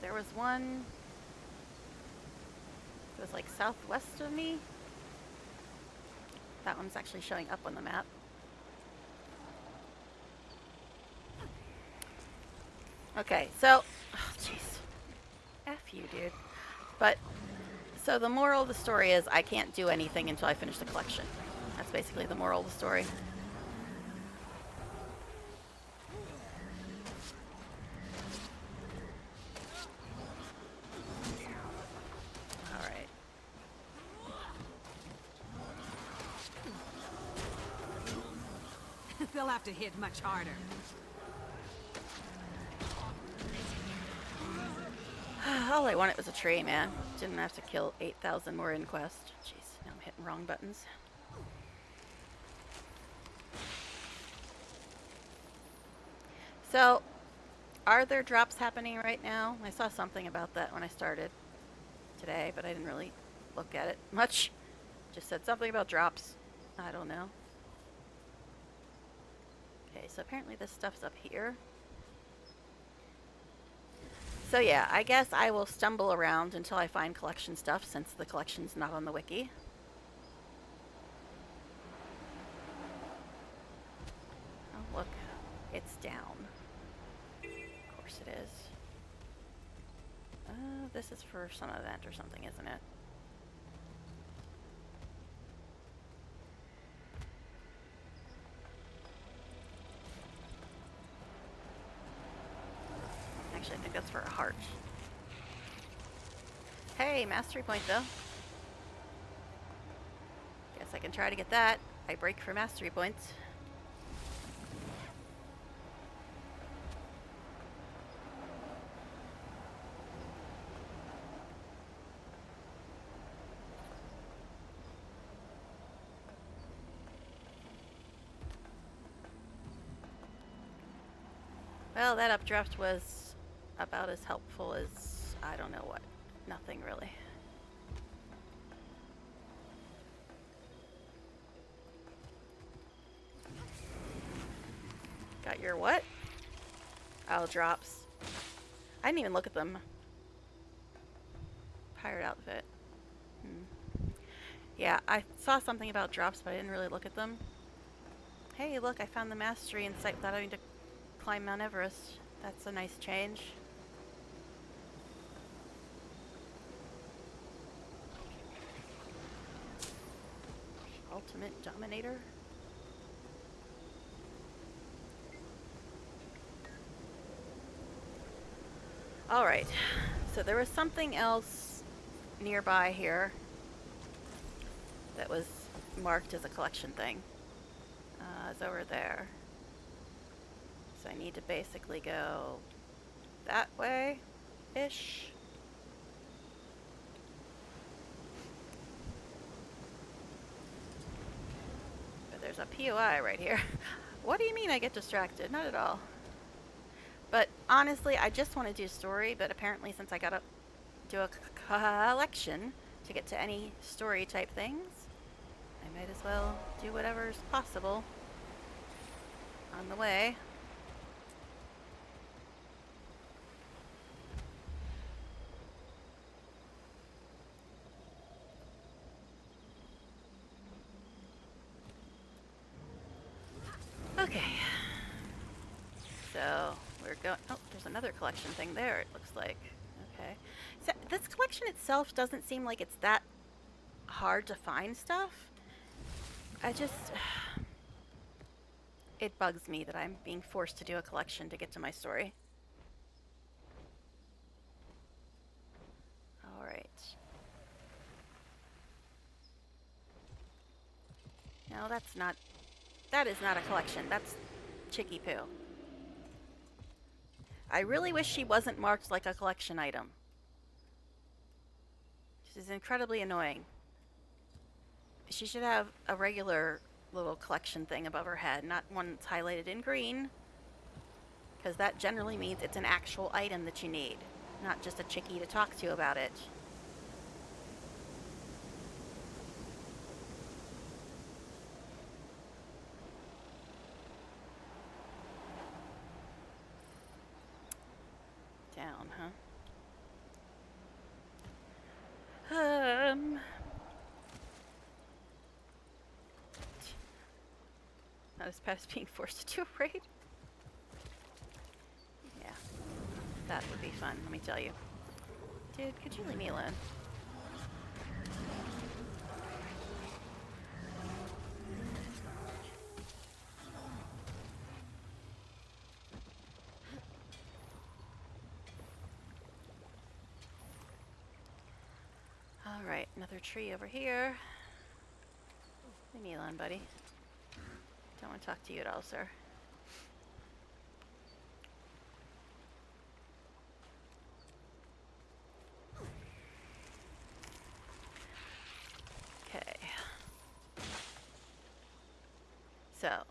There was one that was like southwest of me. That one's actually showing up on the map. Okay, so, oh jeez, F you, dude. But, so the moral of the story is I can't do anything until I finish the collection. That's basically the moral of the story. Alright. They'll have to hit much harder. All I wanted was a tree, man. Didn't have to kill 8,000 more in quest. Jeez, now I'm hitting wrong buttons. So, are there drops happening right now? I saw something about that when I started today, but I didn't really look at it much. Just said something about drops. I don't know. Okay, so apparently this stuff's up here. So yeah, I guess I will stumble around until I find collection stuff, since the collection's not on the wiki. Oh look, it's down. Of course it is. This is for some event or something, isn't it? Actually, I think that's for a heart. Hey, mastery point though. Guess I can try to get that. I break for mastery points. Well, that updraft was about as helpful as I don't know what. Nothing really. Got your what? Oh, drops. I didn't even look at them. Pirate outfit. Yeah, I saw something about drops, but I didn't really look at them. Hey, look, I found the mastery in sight without having to climb Mount Everest. That's a nice change. Ultimate Dominator. Alright, so there was something else nearby here that was marked as a collection thing. It's over there. So I need to basically go that way-ish. But there's a POI right here. What do you mean I get distracted? Not at all. But honestly, I just want to do story, but apparently since I gotta do a collection to get to any story type things, I might as well do whatever's possible on the way. Okay. So we're going. Oh, there's another collection thing there, it looks like. Okay. So this collection itself doesn't seem like it's that hard to find stuff. I just. It bugs me that I'm being forced to do a collection to get to my story. Alright. No, that's not. That is not a collection. That's Chicky Poo. I really wish she wasn't marked like a collection item. This is incredibly annoying. She should have a regular little collection thing above her head, not one that's highlighted in green. Because that generally means it's an actual item that you need, not just a chickie to talk to about it. Down, huh? Not as past being forced to do a raid. Yeah, that would be fun, let me tell you. Dude, could you leave me alone? Alright, another tree over here. Leave me alone, buddy. Don't want to talk to you at all, sir. Okay. So,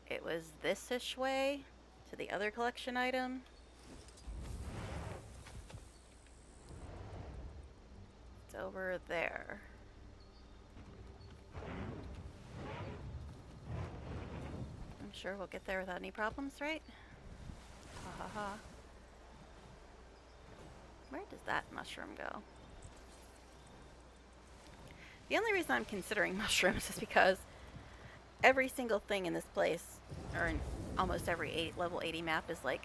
it was this-ish way to the other collection item. It's over there. I'm sure we'll get there without any problems, right? Ha ha ha. Where does that mushroom go? The only reason I'm considering mushrooms is because every single thing in this place, or in almost every level 80 map, is like,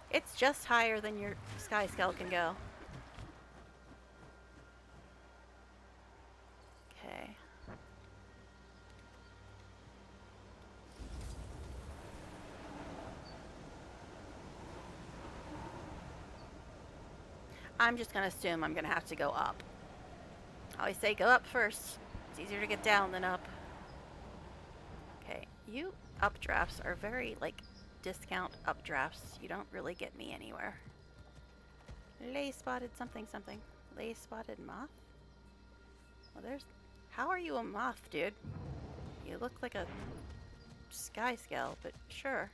it's just higher than your sky scale can go. Okay. I'm just gonna assume I'm gonna have to go up. I always say go up first. It's easier to get down than up. Okay, you updrafts are very, like, discount updrafts. You don't really get me anywhere. Lay spotted something something. Lay spotted moth? Well, there's... How are you a moth, dude? You look like a sky scale, but sure.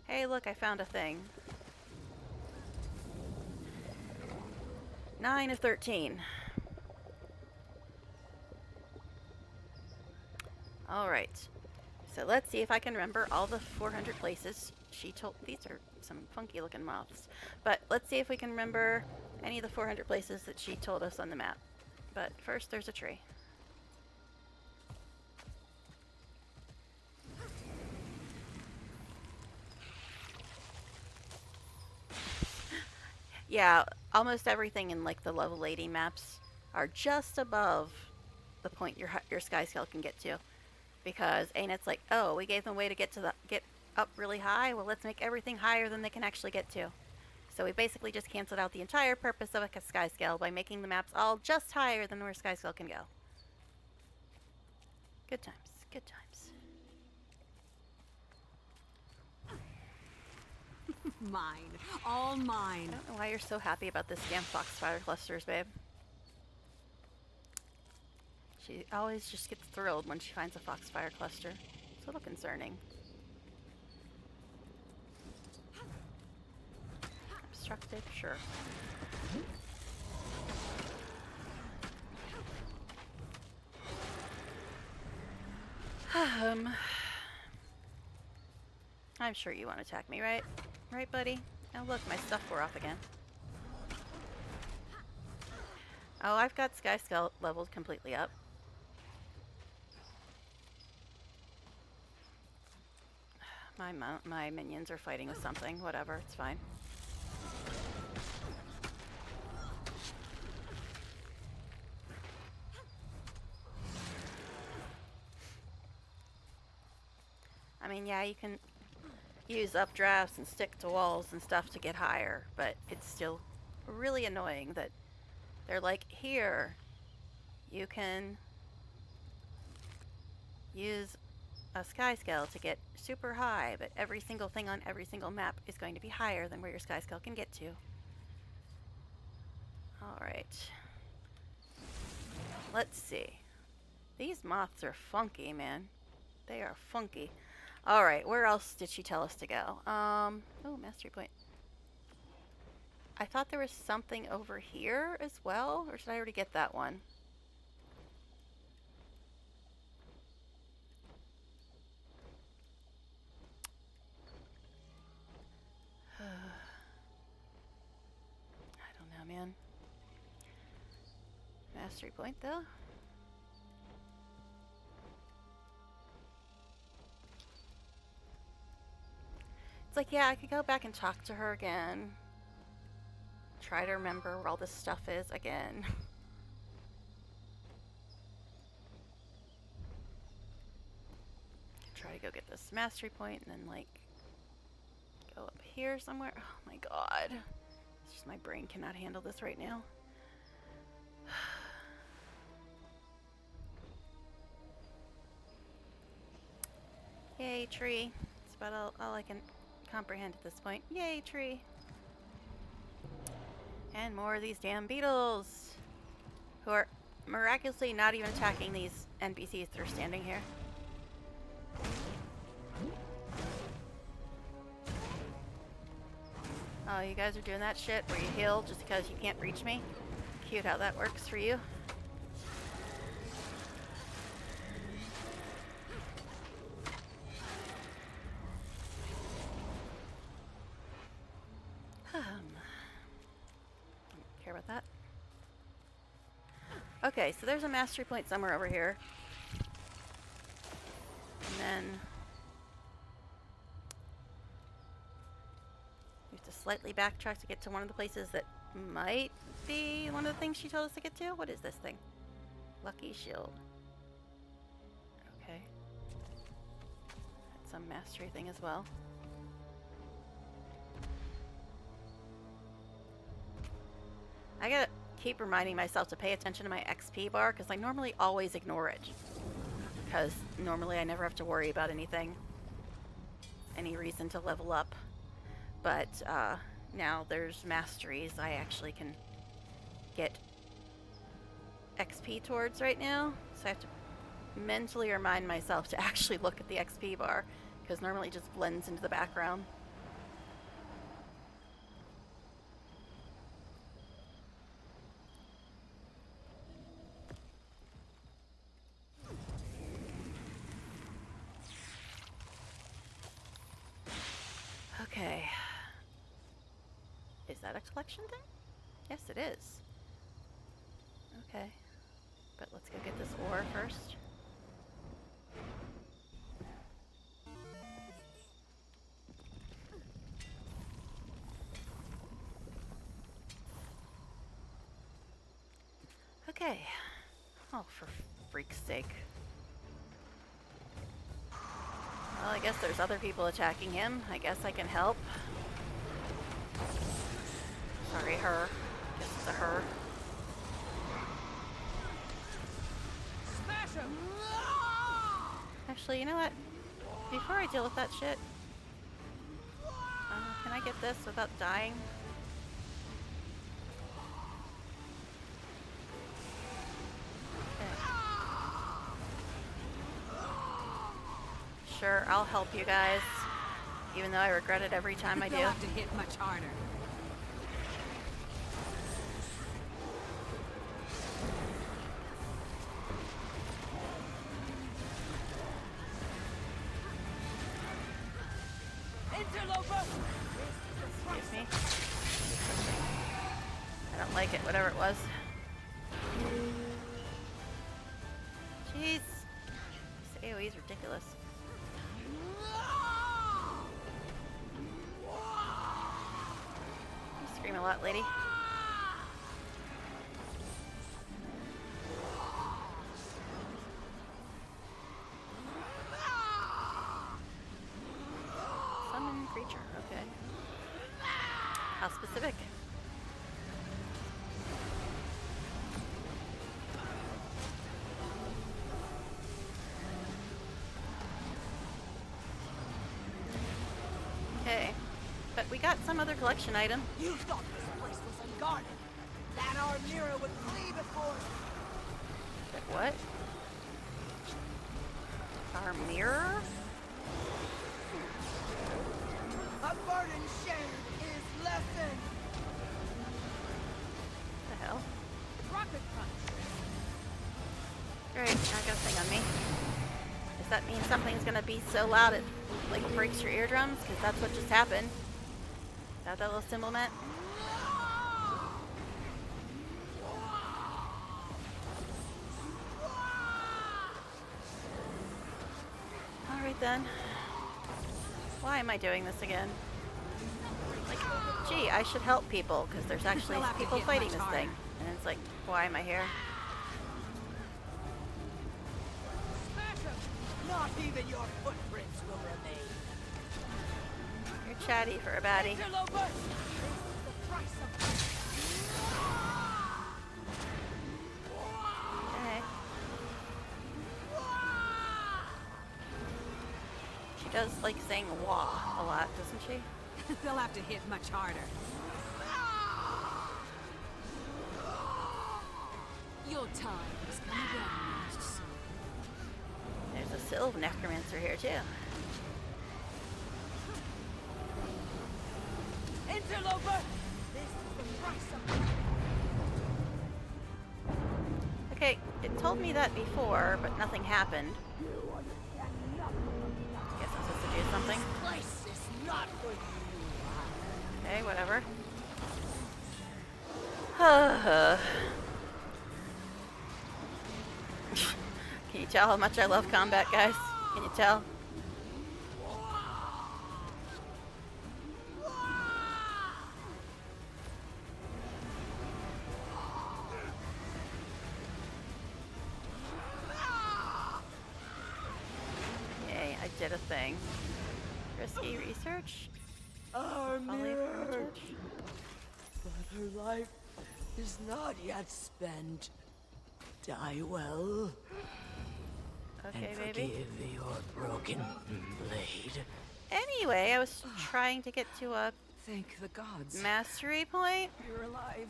Hey, look, I found a thing. 9 of 13. Alright. So let's see if I can remember all the 400 places she told. These are some funky looking moths. But let's see if we can remember any of the 400 places that she told us on the map. But first, there's a tree. Yeah, almost everything in like the Level 80 maps are just above the point your sky scale can get to. Because ain't it's like, oh, we gave them a way to get up really high. Well, let's make everything higher than they can actually get to. So we basically just canceled out the entire purpose of a sky scale by making the maps all just higher than where sky scale can go. Good times, good times. Mine, all mine. I don't know why you're so happy about this damn foxfire clusters, babe. She always just gets thrilled when she finds a foxfire cluster. It's a little concerning. Obstructed, sure. I'm sure you want to attack me, right? Right, buddy? Oh, look, my stuff wore off again. Oh, I've got Sky Skull leveled completely up. My minions are fighting with something. Whatever, it's fine. I mean, yeah, you can use updrafts and stick to walls and stuff to get higher, but it's still really annoying that they're like, here, you can use a sky scale to get super high, but every single thing on every single map is going to be higher than where your sky scale can get to. Alright. Let's see. These moths are funky, man. They are funky. Alright, where else did she tell us to go? Oh, mastery point. I thought there was something over here as well, or did I already get that one? I don't know, man. Mastery point, though? It's like, yeah, I could go back and talk to her again. Try to remember where all this stuff is again. Try to go get this mastery point and then, like, go up here somewhere. Oh my god. It's just my brain cannot handle this right now. Yay, tree. It's about all I can comprehend at this point. Yay, tree. And more of these damn beetles, who are miraculously not even attacking these NPCs that are standing here. Oh, you guys are doing that shit where you heal just because you can't reach me? Cute how that works for you. Don't care about that. Okay, so there's a mastery point somewhere over here. And then we have to slightly backtrack to get to one of the places that might be one of the things she told us to get to. What is this thing? Lucky shield. Okay. That's some mastery thing as well. I gotta keep reminding myself to pay attention to my XP bar because I normally always ignore it. Because normally I never have to worry about anything. Any reason to level up. But now there's masteries I actually can get XP towards right now. So I have to mentally remind myself to actually look at the XP bar. Because normally it just blends into the background. Okay. Is that a collection thing? Yes, it is. Okay. But let's go get this ore first. Okay. Oh, for freak's sake. Well, I guess there's other people attacking him. I guess I can help. Sorry, her. Guess it's a her. Smash him! Actually, you know what? Before I deal with that shit, can I get this without dying? Sure, I'll help you guys, even though I regret it every time I do. You'll have to hit much harder. Interloper! Excuse me. I don't like it, whatever it was. Jeez. This AoE is ridiculous. You scream a lot, lady. Summon creature, okay. How specific? Okay, but we got some other collection item. You thought this place was unguarded. That our mirror would flee before. What? Our mirror? A burden shared is lessened. What the hell? Rocket punch. Great, now I got a thing on me. Does that mean something's gonna be so loud it like breaks your eardrums? Because that's what just happened. Is that little symbol meant? Alright then. Why am I doing this again? Like, gee, I should help people because there's actually people fighting this thing. And it's like, why am I here? Smash him! Not even your footprints will remain. You're chatty for a baddie. Interloper! This is the price of Okay. She does like saying wah a lot, doesn't she? They'll have to hit much harder. Your time is coming down soon. There's a Sylve Necromancer here too. Interloper! This is the price of Okay, it told me that before, but nothing happened. Guess I'm supposed to do something. This place is not for you. Okay, whatever. Can you tell how much I love combat, guys? Can you tell? Yay, I did a thing. Risky research? Our I'll leave mirror. footage. But her life is not yet spent. Die well. Okay, and baby. forgive your broken blade. Anyway, I was trying to get to a Thank the gods. mastery point. You're alive.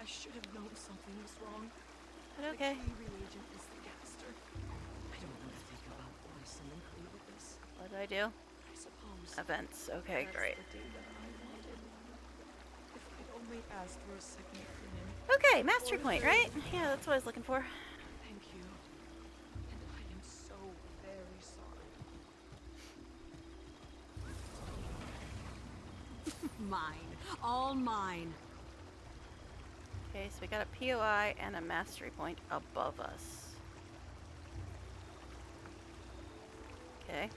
I should have known something was wrong. But okay. The key reagent is the caster. I don't want to think about why someone created this. What do I do? I suppose. Events. Okay, that's great. the data I wanted. If I'd only asked for a second opinion. Okay, mastery point, right? Yeah, that's what I was looking for. Thank you. And I am so very sorry. all mine. Okay, so we got a POI and a mastery point above us. Okay.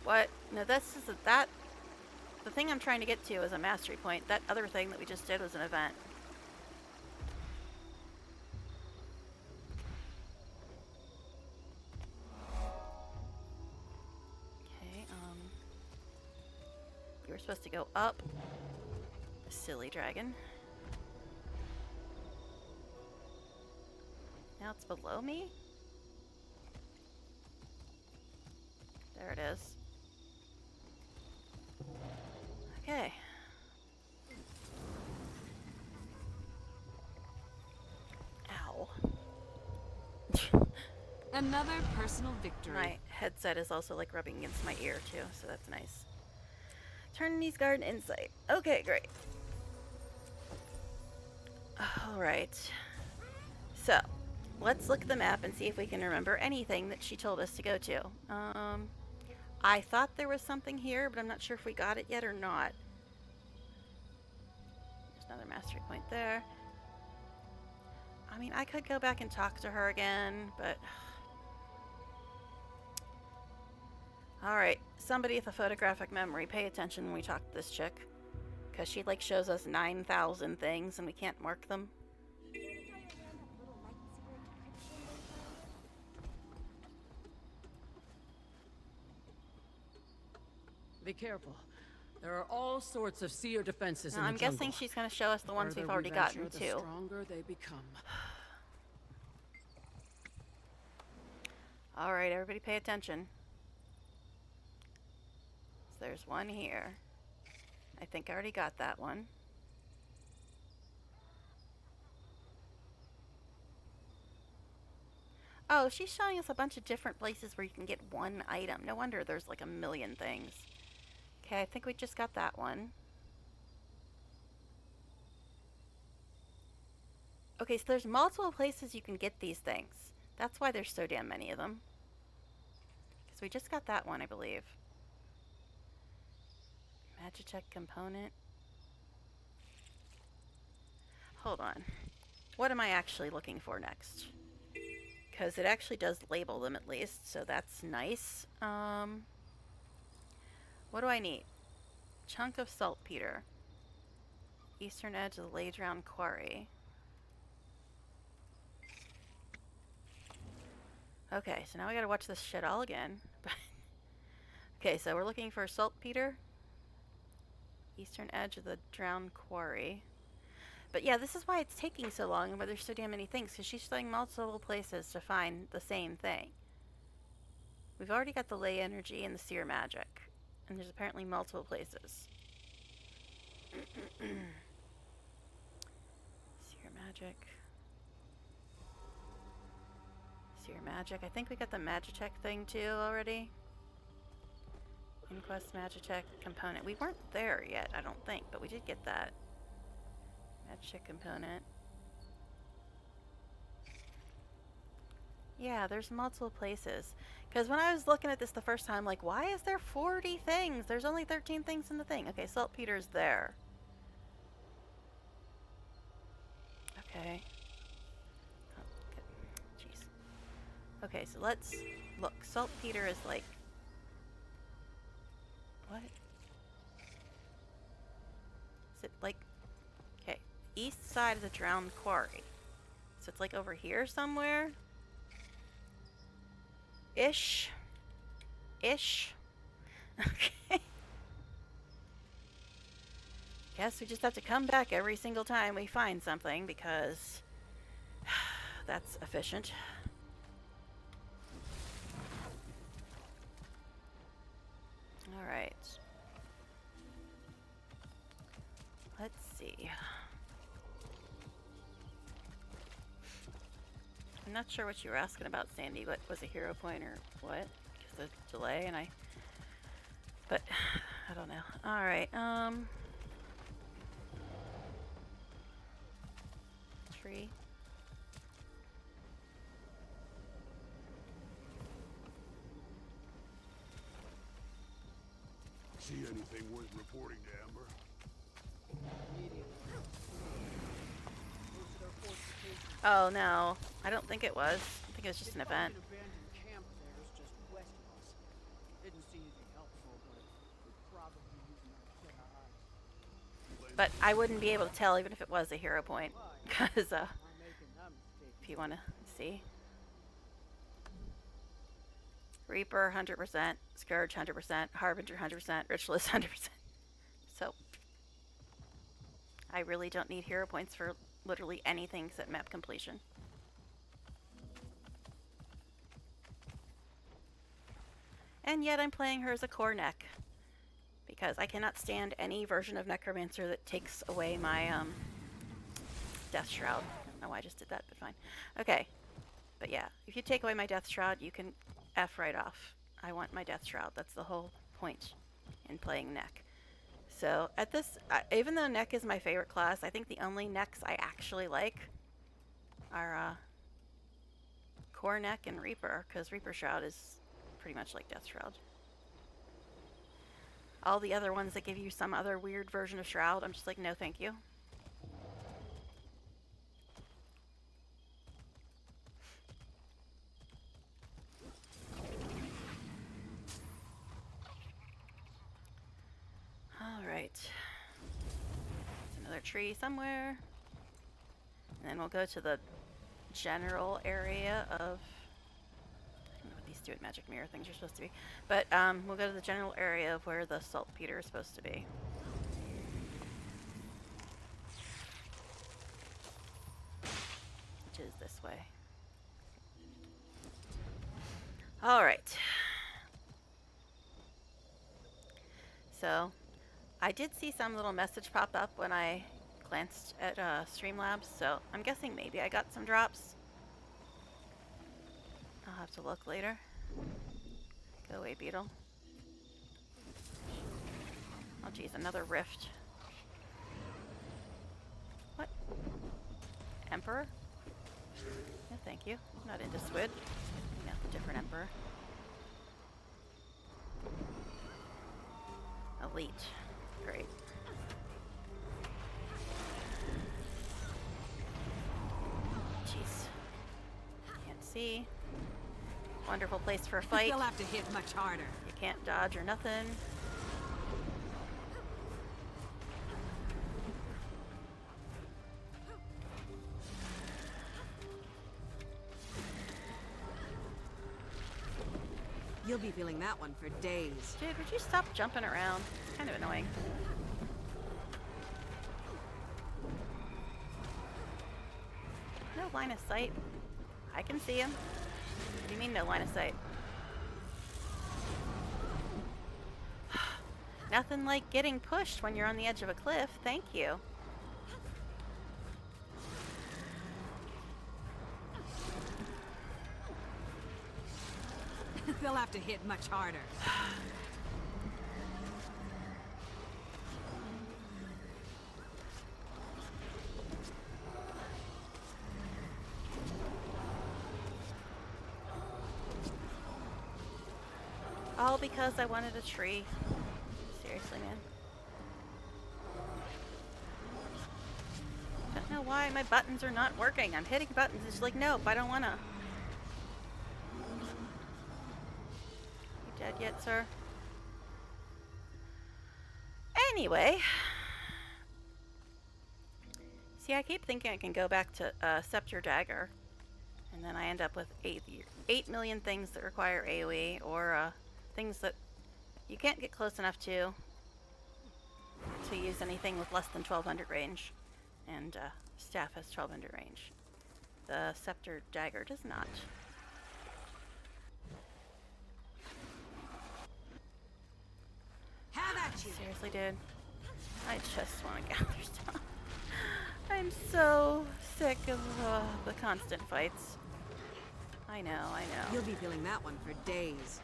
What? No, this is that. The thing I'm trying to get to is a mastery point. That other thing that we just did was an event. Okay, you were supposed to go up. Silly dragon. Now it's below me? There it is. Okay. Ow. Another personal victory. My headset is also like rubbing against my ear too, so that's nice. Eternity's Garden Insight. Okay, great. Alright. So, let's look at the map and see if we can remember anything that she told us to go to. I thought there was something here, but I'm not sure if we got it yet or not. There's another mastery point there. I mean, I could go back and talk to her again, but... Alright, somebody with a photographic memory, pay attention when we talk to this chick. Because she, like, shows us 9,000 things and we can't mark them. Be careful. There are all sorts of seer defenses in the I'm jungle. guessing she's going to show us the ones we've already gotten to. The stronger they become. Alright, everybody pay attention. So there's one here. I think I already got that one. Oh, she's showing us a bunch of different places where you can get one item. No wonder there's like a million things. Okay, I think we just got that one. Okay, so there's multiple places you can get these things. That's why there's so damn many of them. Because we just got that one, I believe. Magitech component. Hold on. What am I actually looking for next? Because it actually does label them at least, so that's nice. What do I need? Chunk of saltpeter. Eastern edge of the laid round quarry. Okay, so now we gotta watch this shit all again. Okay, so we're looking for saltpeter. Eastern edge of the drowned quarry. But yeah, this is why it's taking so long and why there's so damn many things, because she's showing multiple places to find the same thing. We've already got the ley energy and the seer magic, and there's apparently multiple places. Seer magic. Seer magic. I think we got the Magitech thing too already. Inquest Magitech component. We weren't there yet, I don't think, but we did get that. Magitech component. Yeah, there's multiple places. Because when I was looking at this the first time, like, why is there 40 things? There's only 13 things in the thing. Okay, saltpeter's there. Okay. Oh, jeez. Okay, so let's look. Saltpeter is like... What? Is it like... Okay, east side of the drowned quarry. So it's like over here somewhere? Ish. Okay. Guess we just have to come back every single time we find something because that's efficient. Alright. Let's see. I'm not sure what you were asking about, Sandy. What was a hero point or what? Just a delay, and but I don't know. All right. Tree. See anything worth reporting to Amber? Oh no, I don't think it was. I think it was just an event. An abandoned camp of theirs just west of us. Didn't see anything helpful, but we're probably using our shut eyes. But I wouldn't be able to tell even if it was a hero point, because if you want to see. Reaper 100%, Scourge 100%, Harbinger 100%, Ritualist 100%. So I really don't need hero points for literally anything except map completion. And yet I'm playing her as a core neck, because I cannot stand any version of Necromancer that takes away my Death Shroud. I don't know why I just did that, but fine. Okay, but yeah, if you take away my Death Shroud, you can F right off. I want my Death Shroud. That's the whole point in playing Neck. So at this, even though Neck is my favorite class, I think the only necks I actually like are Core Neck and Reaper, because Reaper Shroud is pretty much like Death Shroud. All the other ones that give you some other weird version of Shroud, I'm just like, no thank you. Alright. There's another tree somewhere. And then we'll go to the general area of... I don't know what these stupid magic mirror things are supposed to be. But we'll go to the general area of where the saltpeter is supposed to be. Which is this way. Alright. So, I did see some little message pop up when I glanced at Streamlabs, so I'm guessing maybe I got some drops. I'll have to look later. Go away, beetle. Oh geez, another rift. What? Emperor? No, thank you. I'm not into Squid. No, different Emperor. Elite. Great. Jeez. Can't see. Wonderful place for a fight. They'll have to hit much harder. You can't dodge or nothing. You'll be feeling that one for days. Dude, would you stop jumping around? It's kind of annoying. No line of sight. I can see him. What do you mean no line of sight? Nothing like getting pushed when you're on the edge of a cliff. Thank you. They'll have to hit much harder. All because I wanted a tree. Seriously, man. I don't know why my buttons are not working. I'm hitting buttons. It's like, nope, I don't wanna. You dead yet, sir? Anyway. See, I keep thinking I can go back to Scepter Dagger. And then I end up with 8 million things that require AoE, or things that you can't get close enough to use anything with less than 1200 range. And Staff has 1200 range. The Scepter Dagger does not. Have at you. Seriously, dude. I just want to gather stuff. I'm so sick of the constant fights. I know, I know. You'll be feeling that one for days.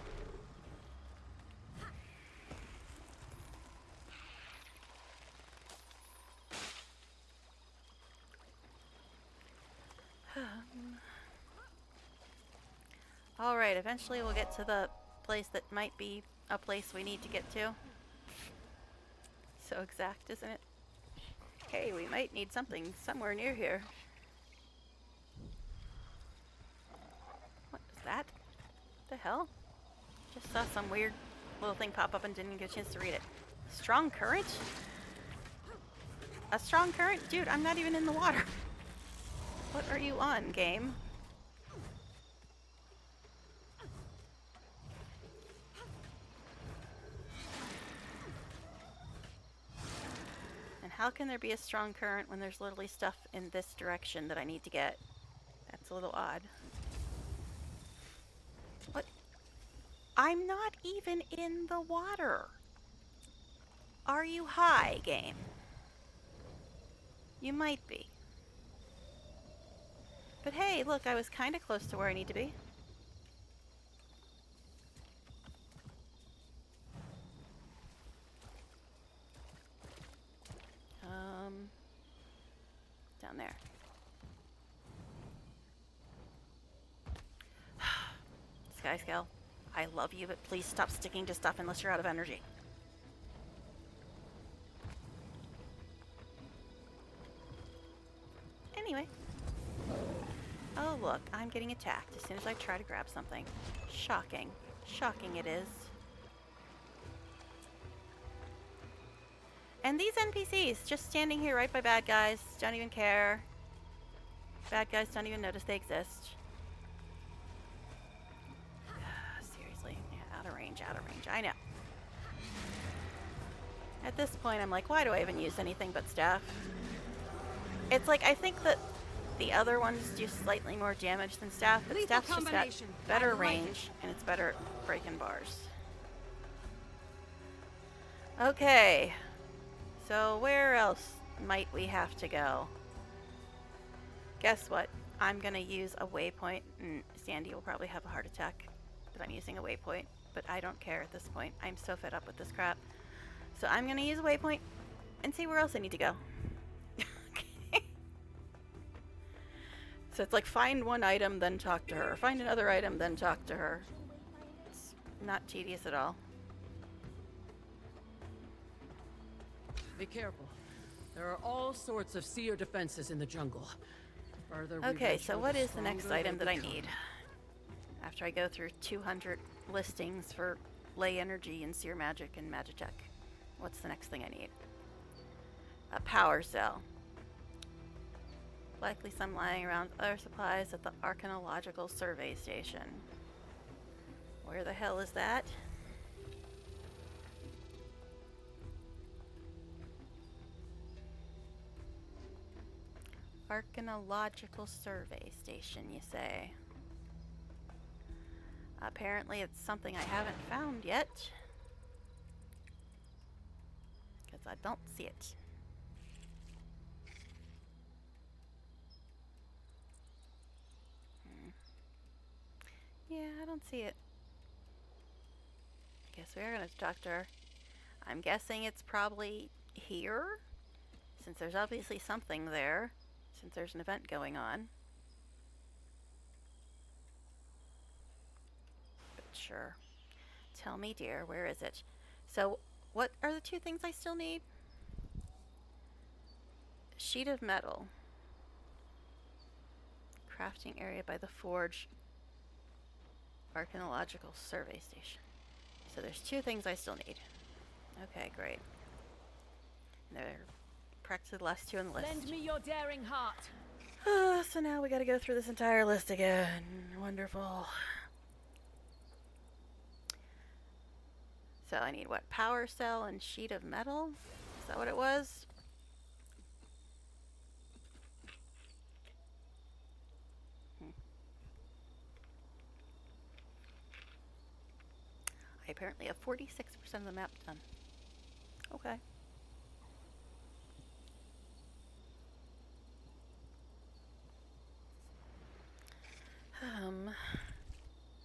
Alright, eventually we'll get to the place that might be a place we need to get to. so exact, isn't it? Hey, we might need something somewhere near here. What is that? The hell? Just saw some weird little thing pop up and didn't get a chance to read it. Strong current? A strong current? Dude, I'm not even in the water. What are you on, game? And how can there be a strong current when there's literally stuff in this direction that I need to get? That's a little odd. What? I'm not even in the water. Are you high, game? You might be. But hey, look, I was kind of close to where I need to be. Down there. Sky Scale, I love you, but please stop sticking to stuff unless you're out of energy. Anyway. Oh look, I'm getting attacked as soon as I try to grab something. Shocking. Shocking it is. And these NPCs just standing here right by bad guys, don't even care. Bad guys don't even notice they exist. Seriously, yeah, out of range, I know. At this point, I'm like, why do I even use anything but staff? It's like, I think that the other ones do slightly more damage than staff, but staff's just got better range, and it's better at breaking bars. Okay. So where else might we have to go? Guess what? I'm gonna use a waypoint, and Sandy will probably have a heart attack that I'm using a waypoint, but I don't care at this point. I'm so fed up with this crap. So I'm gonna use a waypoint and see where else I need to go. Okay. So it's like find one item, then talk to her. Find another item, then talk to her. It's not tedious at all. Be careful. There are all sorts of seer defenses in the jungle. Okay, so what is the next item that I need? After I go through 200 listings for lay energy and seer magic and magitech, what's the next thing I need? A power cell. Likely some lying around other supplies at the Archaeological Survey Station. Where the hell is that? Archaeological Survey Station, you say? Apparently it's something I haven't found yet. Because I don't see it. Yeah, I don't see it. Guess we're gonna talk to her. I'm guessing it's probably here, since there's obviously something there, since there's an event going on. But sure. Tell me, dear, where is it? So, what are the two things I still need? Sheet of metal. Crafting area by the forge. Archaeological Survey Station. So there's two things I still need. Okay, great. And they're practically the last two on the list. Lend me your daring heart. So now we gotta go through this entire list again. Wonderful. So I need what? Power cell and sheet of metal? Is that what it was? I apparently have 46% of the map done. Okay.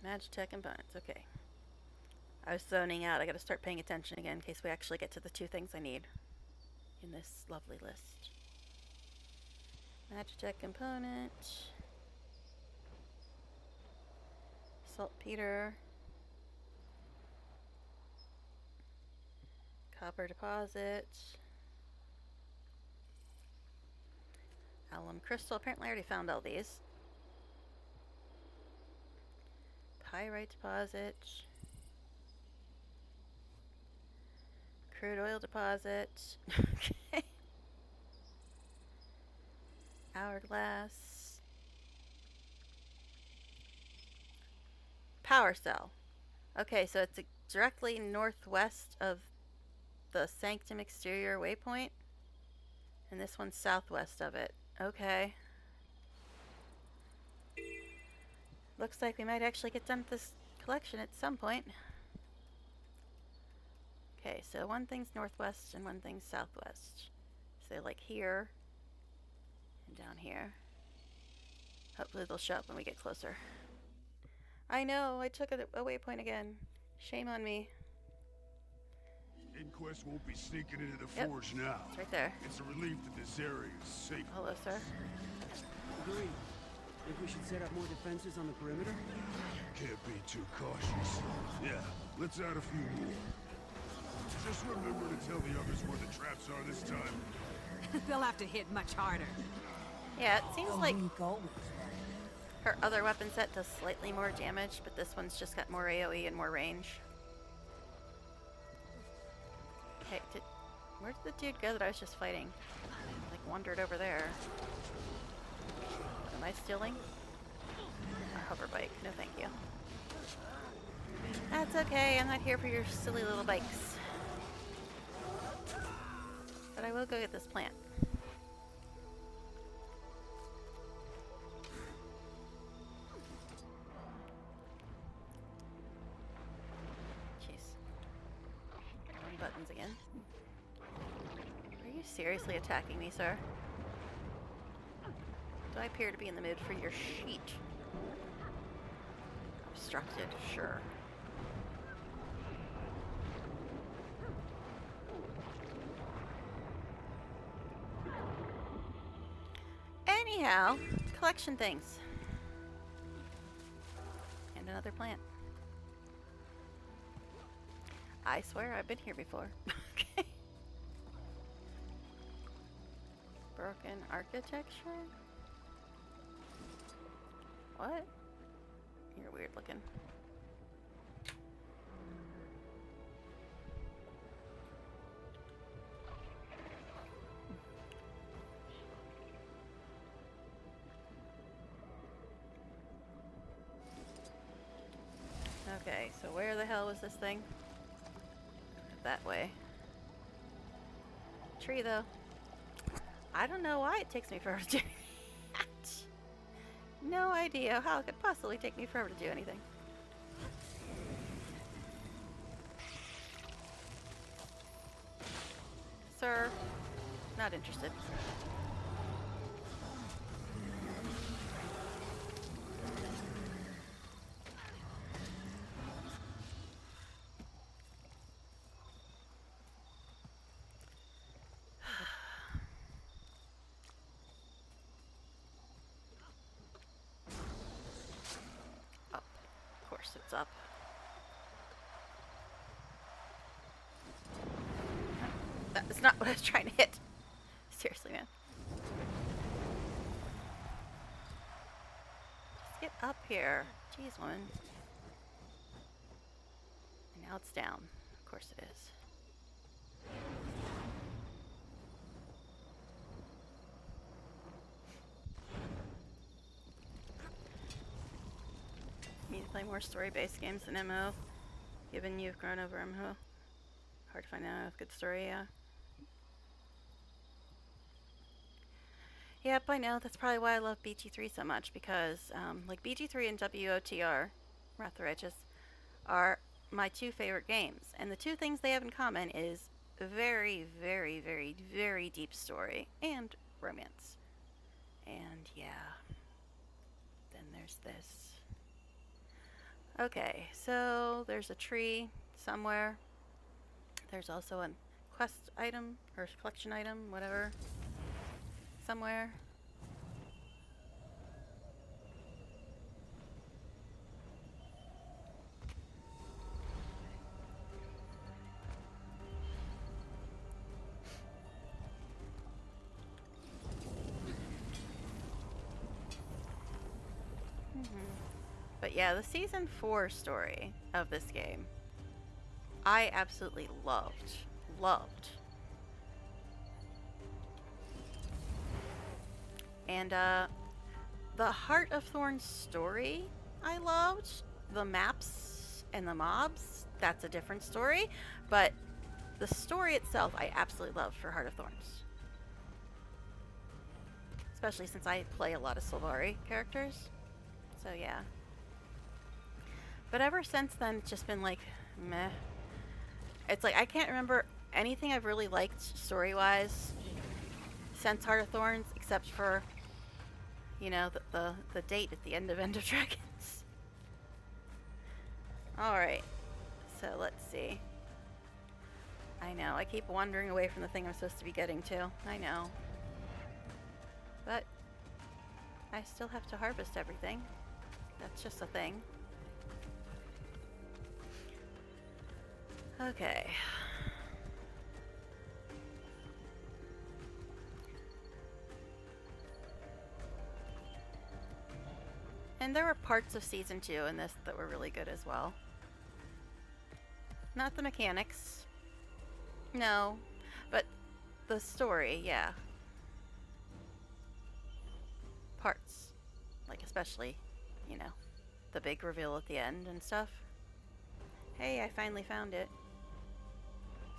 Magitech components, okay. I was zoning out. I gotta start paying attention again in case we actually get to the two things I need in this lovely list. Magitech component. Saltpeter. Copper deposit. Alum crystal. Apparently I already found all these. Pyrite deposit. Crude oil deposit. Okay. Hourglass. Power cell. Okay, so it's directly northwest of the Sanctum exterior waypoint. And this one's southwest of it. Okay. Looks like we might actually get done with this collection at some point. Okay, so one thing's northwest and one thing's southwest. So like here and down here. Hopefully they'll show up when we get closer. I know, I took a waypoint again. Shame on me. Inquest won't be sneaking into the Yep, forge now. it's right there. It's a relief that this area is safe. Hello, sir. Agree. Think we should set up more defenses on the perimeter? Can't be too cautious. Yeah, let's add a few more. Just remember to tell the others where the traps are this time. They'll have to hit much harder. Yeah, it seems like her other weapon set does slightly more damage, but this one's just got more AoE and more range. Okay, where did the dude go that I was just fighting? Like wandered over there. Am I stealing? A hover bike. No thank you. That's okay, I'm not here for your silly little bikes. But I will go get this plant. Jeez. Wrong buttons again. Are you seriously attacking me, sir? Do I appear to be in the mood for your sheet? Obstructed, sure. Anyhow, collection things. And another plant. I swear I've been here before. Okay. Broken architecture? What? You're weird looking. Okay, so where the hell was this thing? That way. Tree, though. I don't know why it takes me forever to do that. No idea how it could possibly take me forever to do anything. Sir, not interested. It's up. That's not what I was trying to hit. Seriously, man. Just get up here. Jeez, woman. And now it's down. Of course it is. Need to play more story-based games than MMO, given you've grown over MMO. Hard to find out a good story, yeah. Yep, I know. That's probably why I love BG3 so much, because like BG3 and WOTR, Wrath of the Righteous, are my two favorite games. And the two things they have in common is a very, very, very, very deep story and romance. And yeah, then there's this. Okay, so there's a tree somewhere. There's also a quest item, or collection item, whatever, somewhere. But yeah, the Season 4 story of this game, I absolutely loved. Loved. And the Heart of Thorns story, I loved. The maps and the mobs, that's a different story. But the story itself, I absolutely loved for Heart of Thorns. Especially since I play a lot of Sylvari characters. So yeah. But ever since then, it's just been like, meh. It's like, I can't remember anything I've really liked story-wise since Heart of Thorns, except for, you know, the date at the end of End of Dragons. Alright, so let's see. I know, I keep wandering away from the thing I'm supposed to be getting to. I know. But I still have to harvest everything. That's just a thing. Okay. And there were parts of Season 2 in this that were really good as well. Not the mechanics. No. But the story, yeah. Parts. Like especially, you know, the big reveal at the end and stuff. Hey, I finally found it.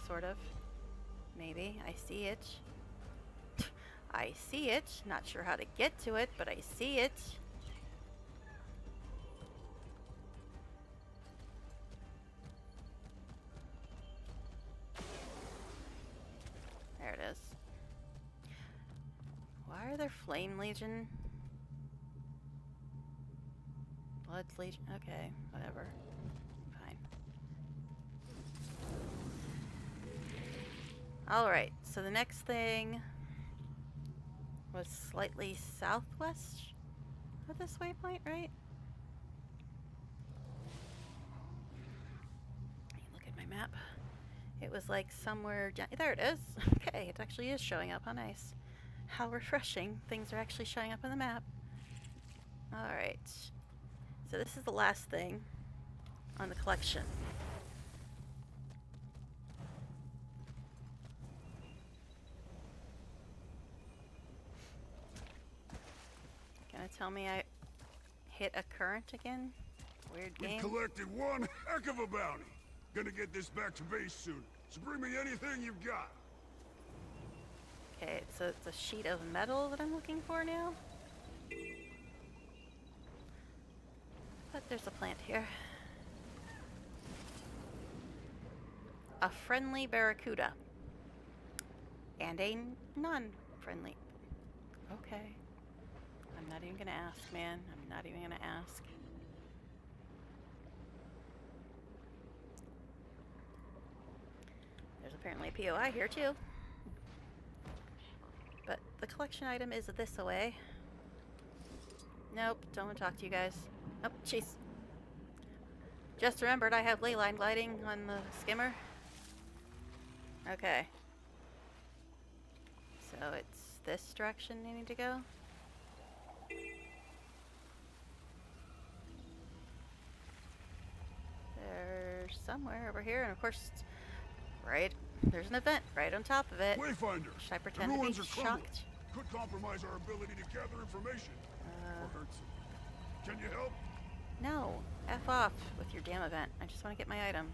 Sort of. Maybe. I see it. I see it. Not sure how to get to it, but I see it. There it is. Why are there Flame Legion? Blood's Legion? Okay, whatever. Fine. Alright, so the next thing was slightly southwest of this waypoint, right? Look at my map. It was like somewhere down. There it is. Okay, it actually is showing up. How nice. How refreshing. Things are actually showing up on the map. Alright. So this is the last thing on the collection. Gonna tell me I hit a current again? Weird game. We've collected one heck of a bounty. Gonna get this back to base soon, so bring me anything you've got. Okay, so it's a sheet of metal that I'm looking for now. But there's a plant here. A friendly barracuda. And a non-friendly. Okay. I'm not even gonna ask, man. I'm not even gonna ask. There's apparently a POI here too. But the collection item is this away. Nope, don't want to talk to you guys. Oh, jeez. Just remembered I have ley line gliding on the skimmer. Okay. So it's this direction you need to go? There's somewhere over here, and of course, right, there's an event right on top of it. Wayfinder. Should I pretend to be shocked? Could compromise our ability to gather information. Or hurt some. Can you help? No. F off with your damn event. I just want to get my item.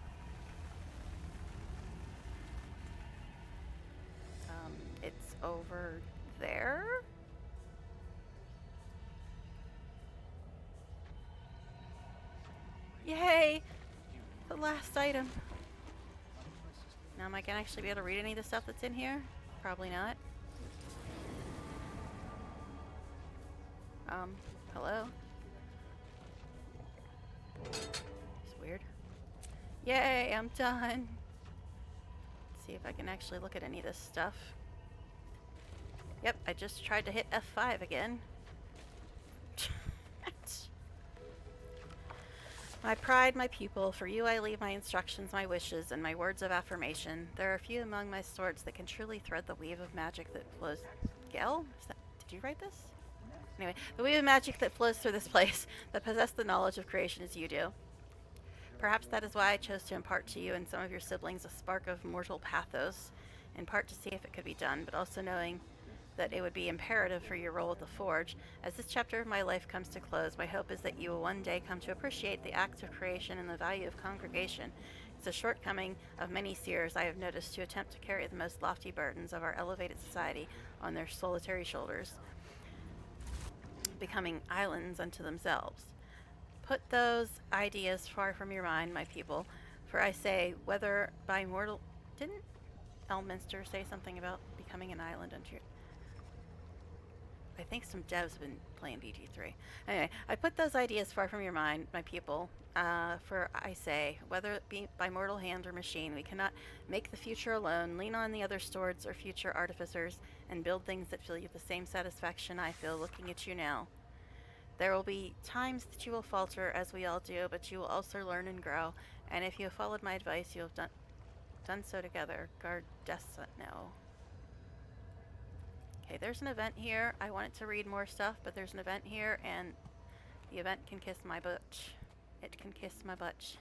It's over there? Yay! The last item. Now am I gonna actually be able to read any of the stuff that's in here? Probably not. Hello? It's weird. Yay, I'm done. Let's see if I can actually look at any of this stuff. Yep, I just tried to hit F5 again. My pride, my pupil, for you I leave my instructions, my wishes, and my words of affirmation. There are few among my swords that can truly thread the weave of magic that flows. Gel? Did you write this? Anyway, the weave of magic that flows through this place, that possess the knowledge of creation as you do. Perhaps that is why I chose to impart to you and some of your siblings a spark of mortal pathos, in part to see if it could be done, but also knowing that it would be imperative for your role at the Forge. As this chapter of my life comes to close, my hope is that you will one day come to appreciate the act of creation and the value of congregation. It's a shortcoming of many seers I have noticed to attempt to carry the most lofty burdens of our elevated society on their solitary shoulders, becoming islands unto themselves. Put those ideas far from your mind, my people, for I say, whether by mortal... Didn't Elminster say something about becoming an island unto your... I think some devs have been playing BG3. Anyway, I put those ideas far from your mind, my people, for I say, whether it be by mortal hand or machine, we cannot make the future alone, lean on the other stewards or future artificers, and build things that fill you with the same satisfaction I feel looking at you now. There will be times that you will falter, as we all do, but you will also learn and grow, and if you have followed my advice, you have done so together. Gardesno. Okay, there's an event here. I wanted to read more stuff, but there's an event here, and the event can kiss my butt. It can kiss my butt.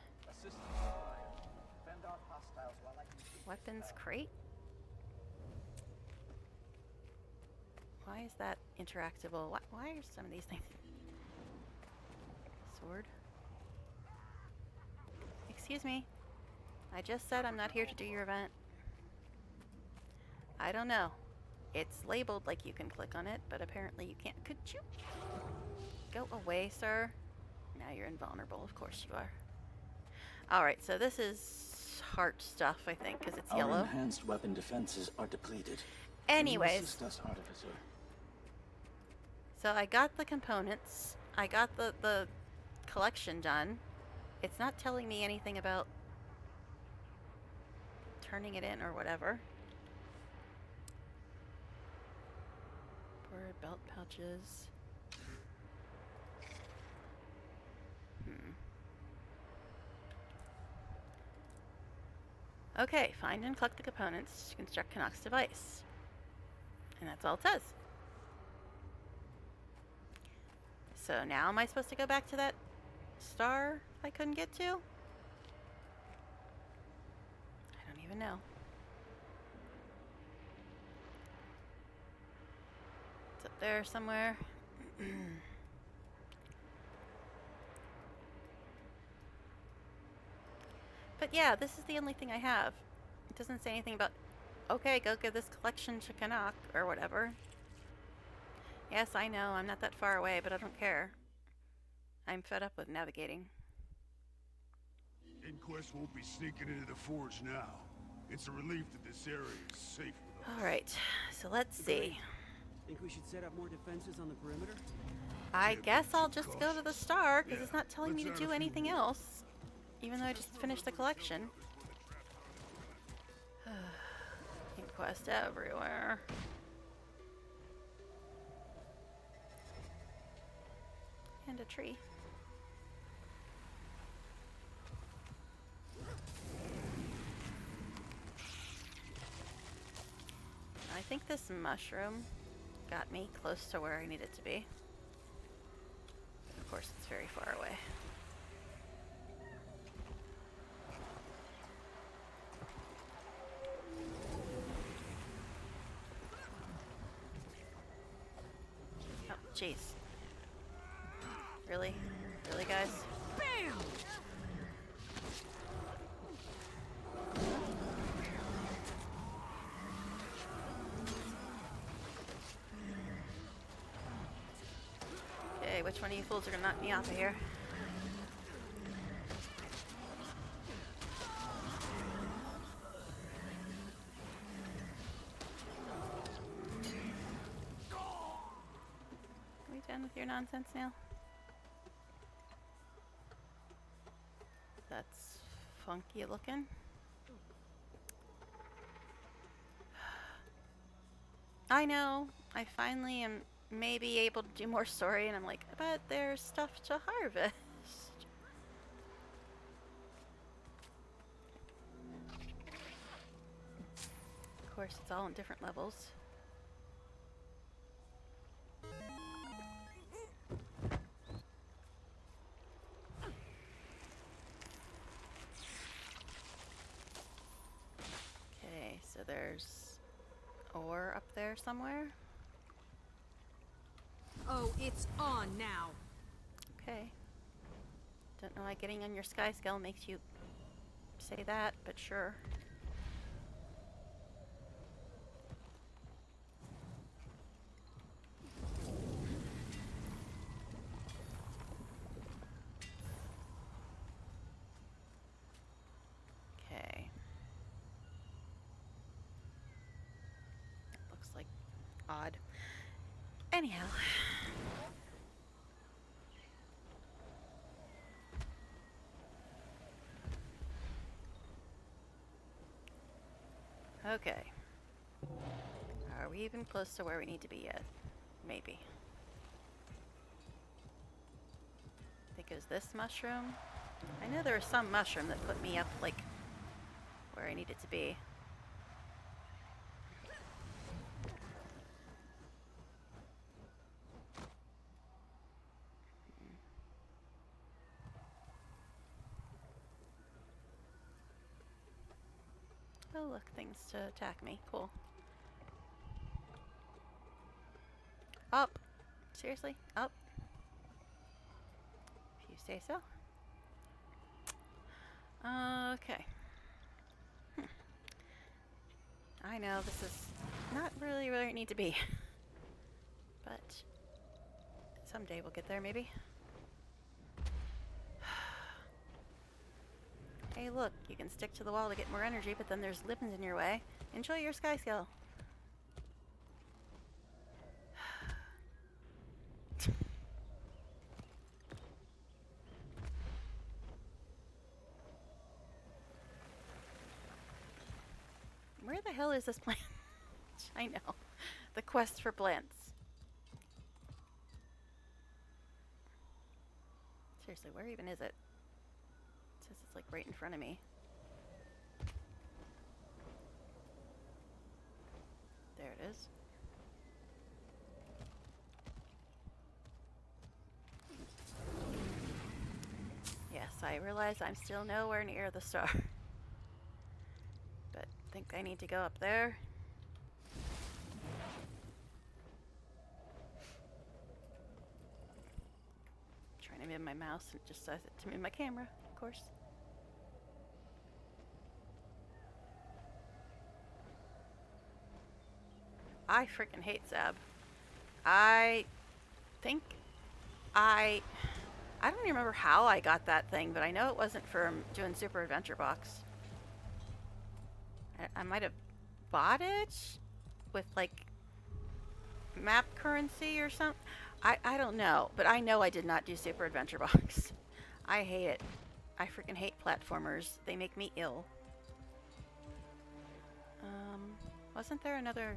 Weapons crate? Why is that interactable? Why are some of these things... Sword. Excuse me. I just said I'm not here to do your event. I don't know. It's labeled like you can click on it, but apparently you can't. Could you go away, sir? Now you're invulnerable. Of course you are. Alright, so this is heart stuff, I think, because it's yellow. Our enhanced weapon defenses are depleted. Anyways. Assist us, Artificer. So I got the components. I got the collection done. It's not telling me anything about turning it in or whatever. Board belt pouches. Okay, find and collect the components to construct Canuck's device. And that's all it says. So now am I supposed to go back to that star I couldn't get to? I don't even know. It's up there somewhere. But yeah, this is the only thing I have. It doesn't say anything about, okay, go give this collection to Canuck or whatever. Yes, I know, I'm not that far away, but I don't care. I'm fed up with navigating. Inquest won't be sneaking into the forge now. It's a relief that this area is safe with us. Alright, so let's see. Think we should set up more defenses on the perimeter? I guess I'll just go to the star, because it's not telling me to do anything else. Even though I just finished the collection. Inquest everywhere. And a tree. I think this mushroom got me close to where I needed to be. Of course, it's very far away. Oh, jeez. Really? Really, guys? Bam! Okay, which one of you fools are gonna knock me off of here? Are we done with your nonsense now? That's funky looking. I know. I finally am maybe able to do more story, and I'm like, but there's stuff to harvest. Of course, it's all in different levels. Or up there somewhere. Oh, it's on now. Okay. Don't know why getting on your sky scale makes you say that, but sure. Okay. Looks like odd. Anyhow. Okay. Are we even close to where we need to be yet? Maybe. I think it was this mushroom. I know there was some mushroom that put me up, like, where I needed to be. Oh, look, things to attack me. Cool. Up! Seriously? Up? If you say so. Okay. I know this is not really where I need to be. But someday we'll get there, maybe. Hey, look, you can stick to the wall to get more energy, but then there's limbs in your way. Enjoy your sky scale. Where the hell is this plant? I know. The quest for plants. Seriously, where even is it? It says it's like right in front of me. There it is. Yes, I realize I'm still nowhere near the star. But I think I need to go up there. Trying to move my mouse and it just says it to move my camera, of course. I freaking hate Zab. I think I don't even remember how I got that thing, but I know it wasn't from doing Super Adventure Box. I might have bought it with like map currency or something. I don't know, but I know I did not do Super Adventure Box. I hate it. I freaking hate platformers. They make me ill. Wasn't there another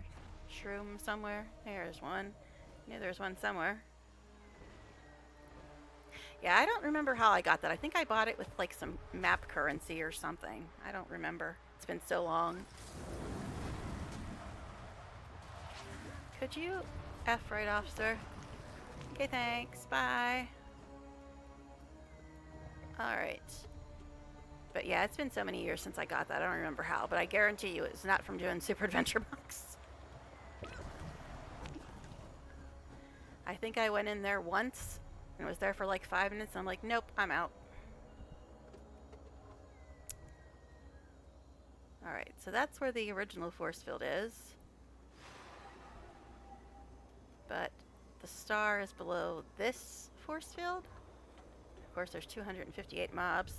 shroom somewhere? There's one. I knew there was one somewhere. Yeah, I don't remember how I got that. I think I bought it with like some map currency or something. I don't remember. It's been so long. Could you F right off, sir? Okay, thanks. Bye. Alright. But yeah, it's been so many years since I got that. I don't remember how, but I guarantee you it's not from doing Super Adventure Box. I think I went in there once and was there for like 5 minutes and I'm like, nope, I'm out. Alright, so that's where the original force field is. But the star is below this force field. Of course, there's 258 mobs.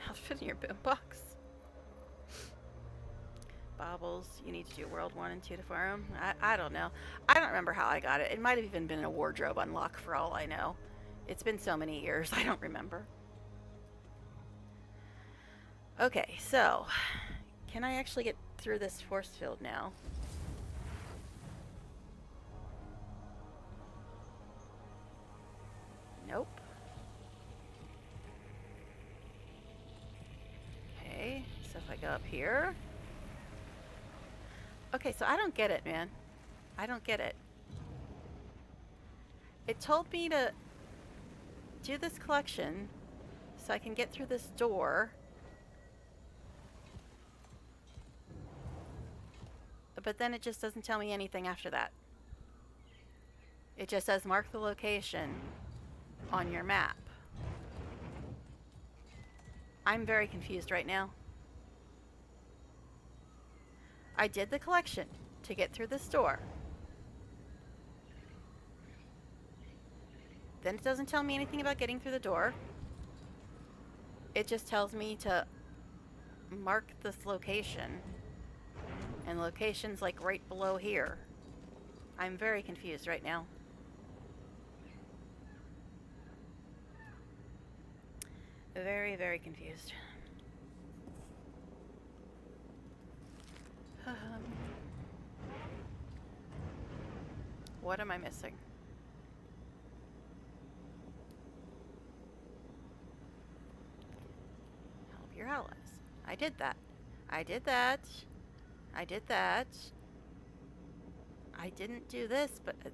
Outfit in your boombox. Baubles, you need to do World 1 and 2 to farm. I don't know. I don't remember how I got it. It might have even been a wardrobe unlock for all I know. It's been so many years, I don't remember. Okay, so can I actually get through this force field now? Nope. Okay, so if I go up here. Okay, so I don't get it, man. I don't get it. It told me to do this collection so I can get through this door. but then it just doesn't tell me anything after that. It just says mark the location on your map. I'm very confused right now. I did the collection to get through this door. Then it doesn't tell me anything about getting through the door. It just tells me to mark this location. And the location's like right below here. I'm very confused right now. Very, very confused. What am I missing? Help your allies. I did that. I did that. I did that. I didn't do this, but I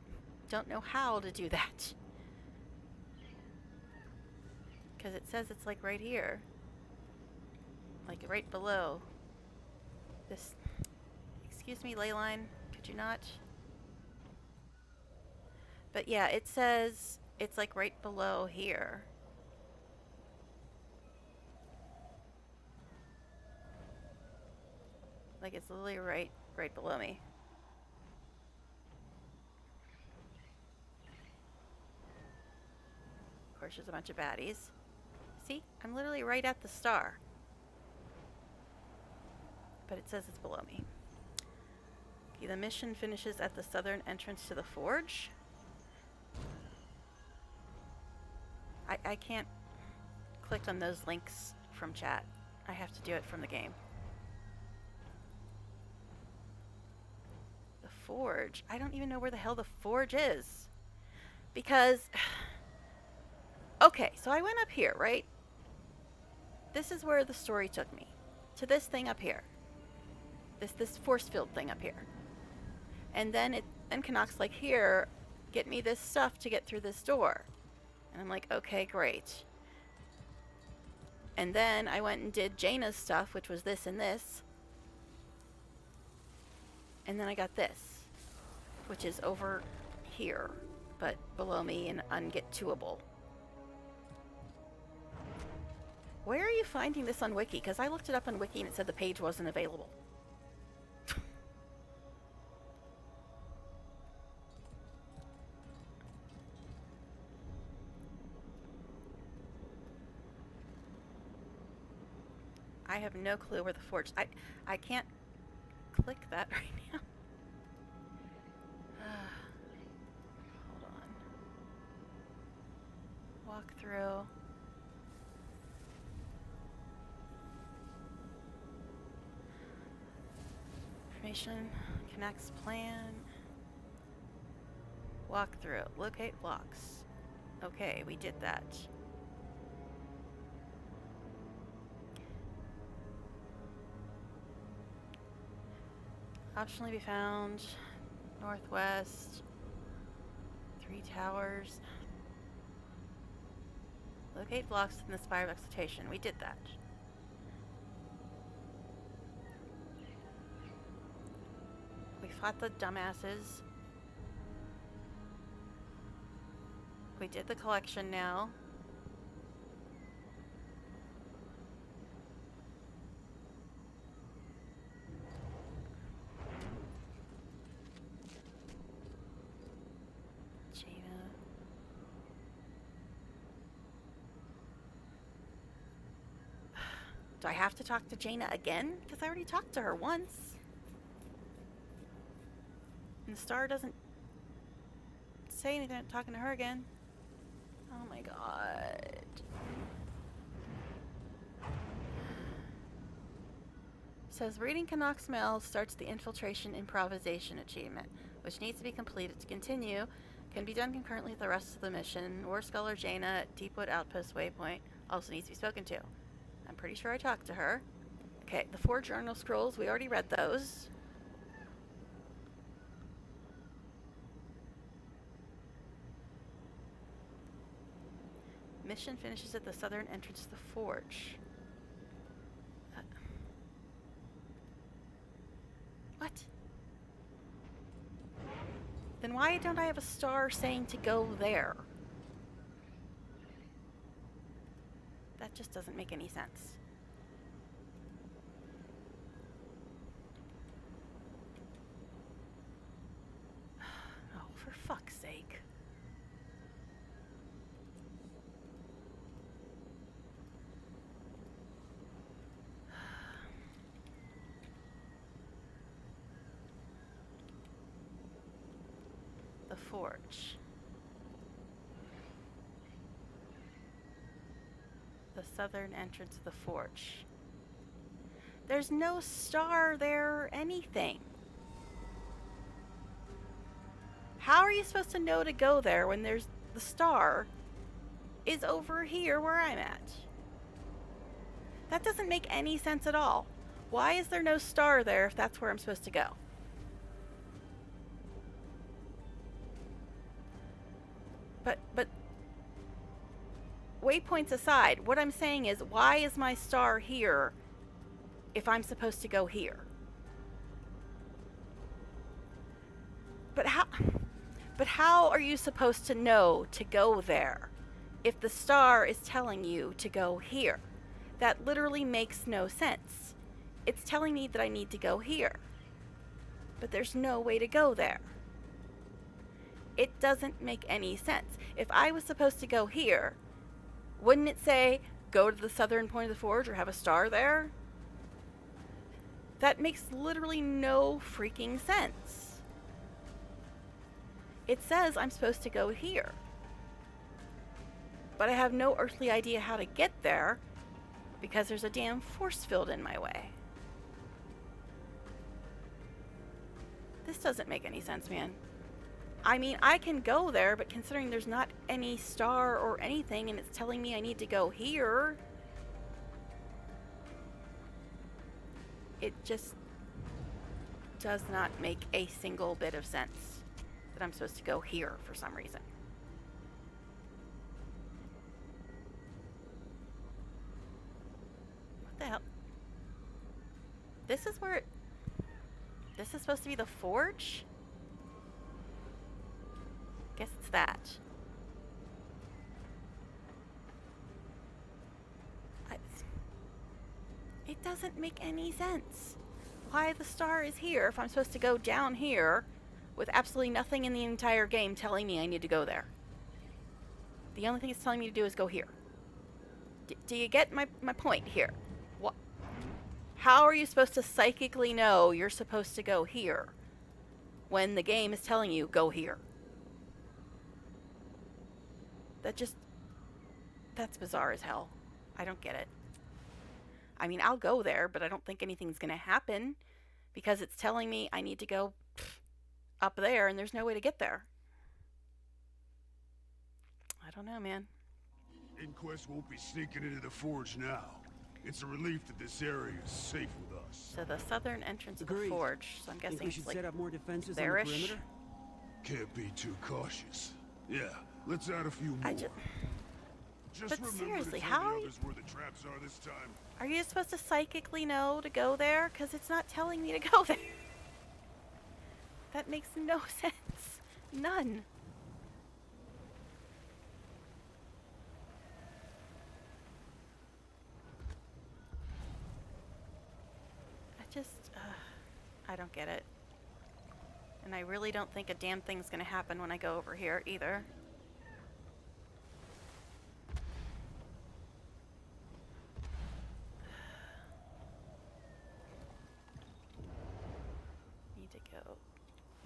don't know how to do that. Because it says it's like right here. Like right below. This. Excuse me, Leyline. Could you not? But yeah, it says it's like right below here. Like it's literally right below me. Of course, there's a bunch of baddies. See? I'm literally right at the star. But it says it's below me. Okay, the mission finishes at the southern entrance to the forge. I can't click on those links from chat. I have to do it from the game. The forge. I don't even know where the hell the forge is. Because... Okay, so I went up here, right? This is where the story took me. To this thing up here. This force field thing up here. And then Canucks like, here, get me this stuff to get through this door. And I'm like, okay, great. And then I went and did Jaina's stuff, which was this and this. And then I got this, which is over here, but below me and unget-to-able. Where are you finding this on Wiki? Because I looked it up on Wiki and it said the page wasn't available. I have no clue where the forge... I can't click that right now. Hold on. Walk through. Information. Connects plan. Walk through. Locate blocks. Okay, we did that. Optionally be found northwest, 3 towers. Locate blocks in the Spire of Exaltation. We did that. We fought the dumbasses. We did the collection now. Do I have to talk to Jaina again? Because I already talked to her once. And the star doesn't say anything about talking to her again. Oh my god. Says reading Canuck's mail starts the infiltration improvisation achievement, which needs to be completed to continue. Can be done concurrently with the rest of the mission. War Scholar Jaina at Deepwood Outpost Waypoint also needs to be spoken to. I'm pretty sure I talked to her. Okay, the 4 journal scrolls, we already read those. Mission finishes at the southern entrance to the forge. What? why don't I have a star saying to go there? That just doesn't make any sense. Oh, for fuck's sake. The forge. The southern entrance of the forge. There's no star there or anything. How are you supposed to know to go there when there's the star is over here where I'm at? That doesn't make any sense at all. Why is there no star there if that's where I'm supposed to go? But waypoints aside, what I'm saying is, why is my star here if I'm supposed to go here? But how are you supposed to know to go there if the star is telling you to go here? That literally makes no sense. It's telling me that I need to go here, but there's no way to go there. It doesn't make any sense. If I was supposed to go here, wouldn't it say, go to the southern point of the forge or have a star there? That makes literally no freaking sense. It says I'm supposed to go here, but I have no earthly idea how to get there because there's a damn force field in my way. This doesn't make any sense, man. I mean, I can go there, but considering there's not any star or anything and it's telling me I need to go here, it just does not make a single bit of sense that I'm supposed to go here for some reason. What the hell? This is where this is supposed to be the forge? Guess it's that. It doesn't make any sense why the star is here if I'm supposed to go down here with absolutely nothing in the entire game telling me I need to go there. The only thing it's telling me to do is go here. Do you get my point here? What? How are you supposed to psychically know you're supposed to go here when the game is telling you go here? That's bizarre as hell. I don't get it. I mean, I'll go there, but I don't think anything's going to happen because it's telling me I need to go up there and there's no way to get there. I don't know, man. Inquest won't be sneaking into the forge now. It's a relief that this area is safe with us. So the southern entrance of the Agreed. forge, so I'm guessing Think we should it's like set up more defenses on the there-ish. perimeter? Can't be too cautious. Yeah, let's add a few more. Just But remember seriously, to tell how the are you... others where the traps are this time. Are you supposed to psychically know to go there? Because it's not telling me to go there. That makes no sense. None. I don't get it. And I really don't think a damn thing's gonna happen when I go over here either. Need to go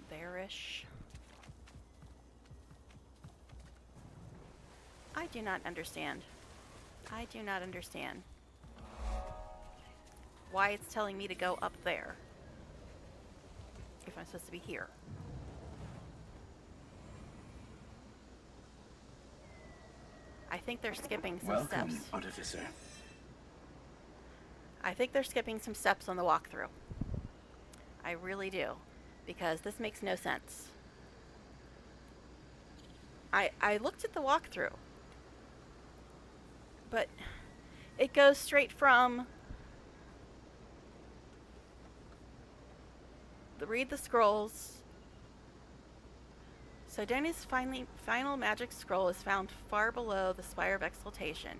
there-ish. I do not understand. I do not understand why it's telling me to go up there if I'm supposed to be here. I think they're skipping some steps. Artificer. I think they're skipping some steps on the walkthrough. I really do, because this makes no sense. I looked at the walkthrough, but it goes straight from read the scrolls, So Danny's final magic scroll is found far below the Spire of Exaltation,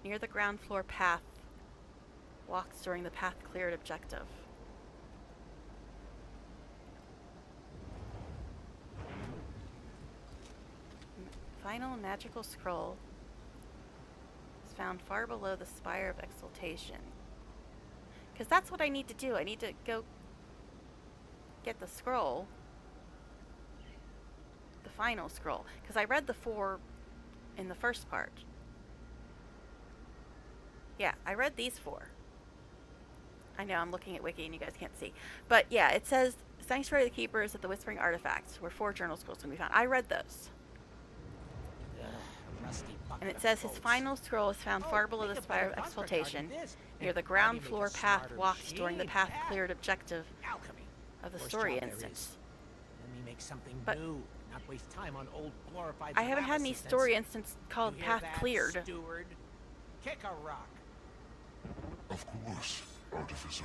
near the ground floor path. Walks during the path cleared objective. Final magical scroll is found far below the Spire of Exaltation. Because that's what I need to do. I need to go get the scroll. The final scroll. Because I read the 4 in the first part. Yeah, I read these 4. I know, I'm looking at Wiki and you guys can't see. But yeah, it says, Sanctuary of the Keepers at the Whispering Artifacts, where 4 journal scrolls can be found. I read those. And it says his final scroll is found far below the Spire of Exaltation, near the ground floor path walked during the path cleared objective of the story instance. Let me make something But new, not waste time on old glorified I haven't had any story instance called Path Cleared. Steward? Kick a rock. Of course, Artificer.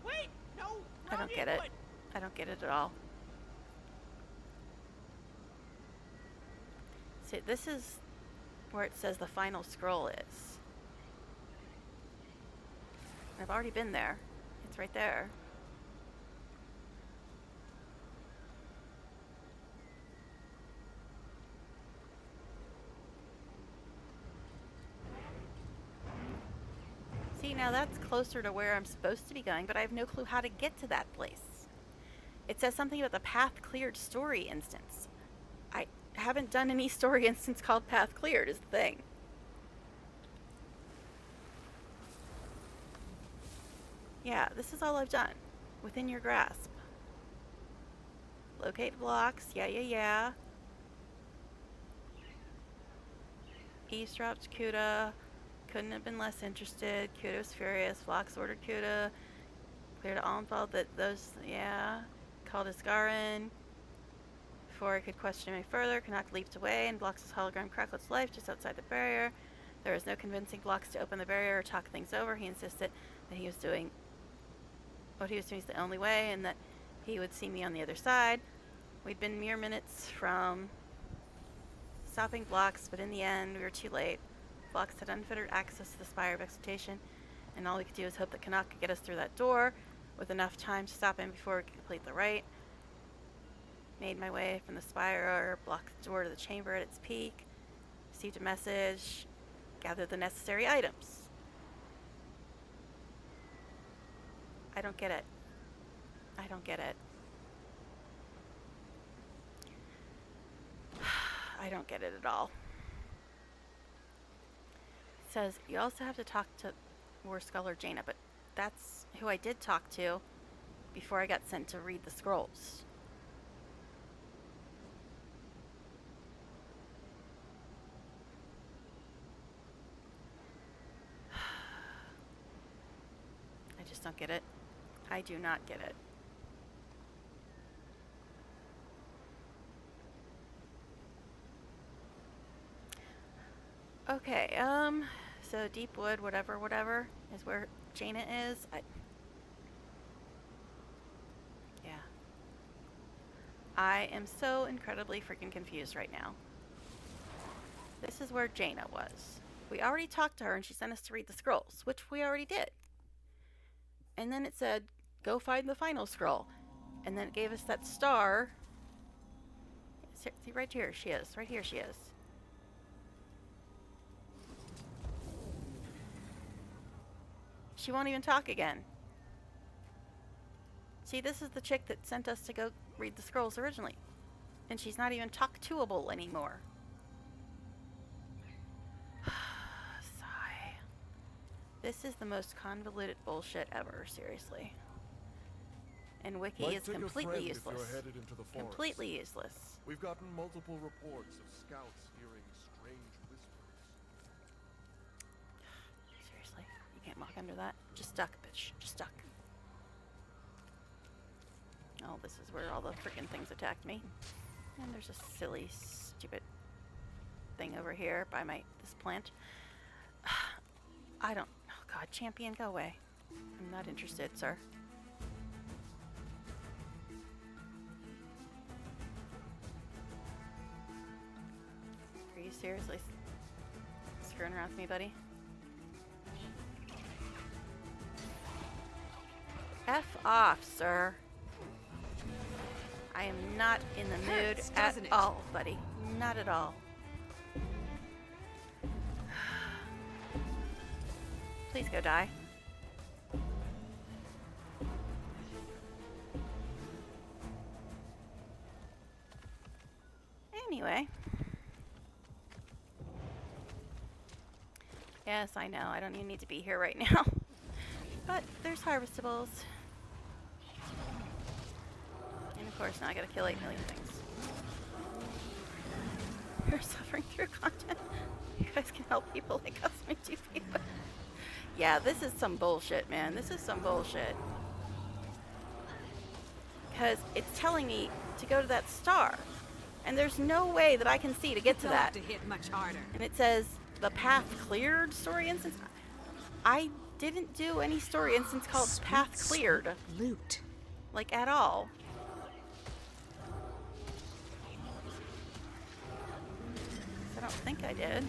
Wait, no. I don't get it. I don't get it at all. See, this is where it says the final scroll is. I've already been there. It's right there. See, now that's closer to where I'm supposed to be going, but I have no clue how to get to that place. It says something about the path cleared story instance. I haven't done any story instance called Path Cleared is the thing. Yeah, this is all I've done. Within your grasp. Locate blocks. Yeah. Eavesdropped Kuda. Couldn't have been less interested. Kuda was furious. Vlox ordered Kuda. Cleared all involved that those, yeah. Called Isgarin. Before I could question him any further, Canuck leaped away and blocks his hologram Cracklet's life just outside the barrier. There was no convincing Blocks to open the barrier or talk things over. He insisted that he was doing what he was doing is the only way and that he would see me on the other side. We'd been mere minutes from stopping Blocks, but in the end, we were too late. Blocks had unfettered access to the Spire of Exaltation, and all we could do was hope that Canuck could get us through that door with enough time to stop him before we could complete the rite. Made my way from the spire, blocked the door to the chamber at its peak, received a message, gathered the necessary items. I don't get it. I don't get it. I don't get it at all. It says you also have to talk to War Scholar Jaina, but that's who I did talk to before I got sent to read the scrolls. I just don't get it. I do not get it. Okay, so Deepwood, whatever, is where Jaina is. Yeah. I am so incredibly freaking confused right now. This is where Jaina was. We already talked to her and she sent us to read the scrolls, which we already did. And then it said, go find the final scroll. And then it gave us that star. See, right here she is. Right here she is. She won't even talk again. See, this is the chick that sent us to go read the scrolls originally. And she's not even talk-to-able anymore. Sigh. This is the most convoluted bullshit ever, seriously. And Wiki Might is take a completely friend if useless. you're headed into the forest. Completely useless. We've gotten multiple reports of scouts hearing strange whispers. Seriously, you can't walk under that. Just duck, bitch. Just duck. Oh, this is where all the freaking things attacked me. And there's a silly, stupid thing over here by this plant. I don't. Oh God, champion, go away. I'm not interested, sir. seriously screwing around with me, buddy? F off, sir. I am not in the mood at all, buddy. Not at all. Please go die. Anyway. Yes, I know. I don't even need to be here right now. But there's harvestables. And of course, now I gotta kill 8 million things. You're suffering through content. You guys can help people like us make you feel. Yeah, this is some bullshit, man. This is some bullshit. Because it's telling me to go to that star. And there's no way that I can see to get to that. To hit much harder. And it says the path cleared story instance. I didn't do any story instance called path cleared. Loot. Like at all. I don't think I did.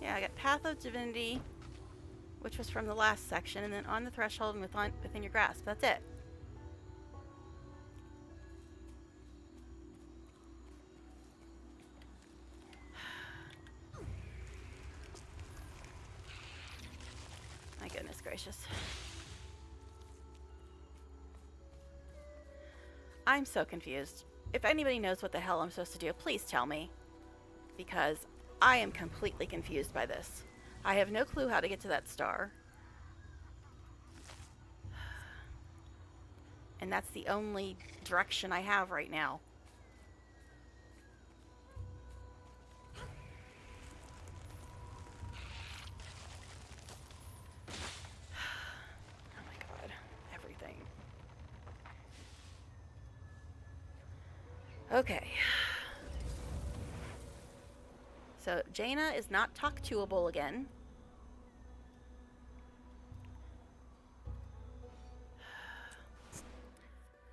Yeah, I got Path of Divinity, which was from the last section, and then on the threshold and within your grasp. That's it. My goodness gracious. I'm so confused. If anybody knows what the hell I'm supposed to do, please tell me. Because I am completely confused by this. I have no clue how to get to that star. And that's the only direction I have right now. Oh my god. Everything. Okay. So Jaina is not talk to-able again.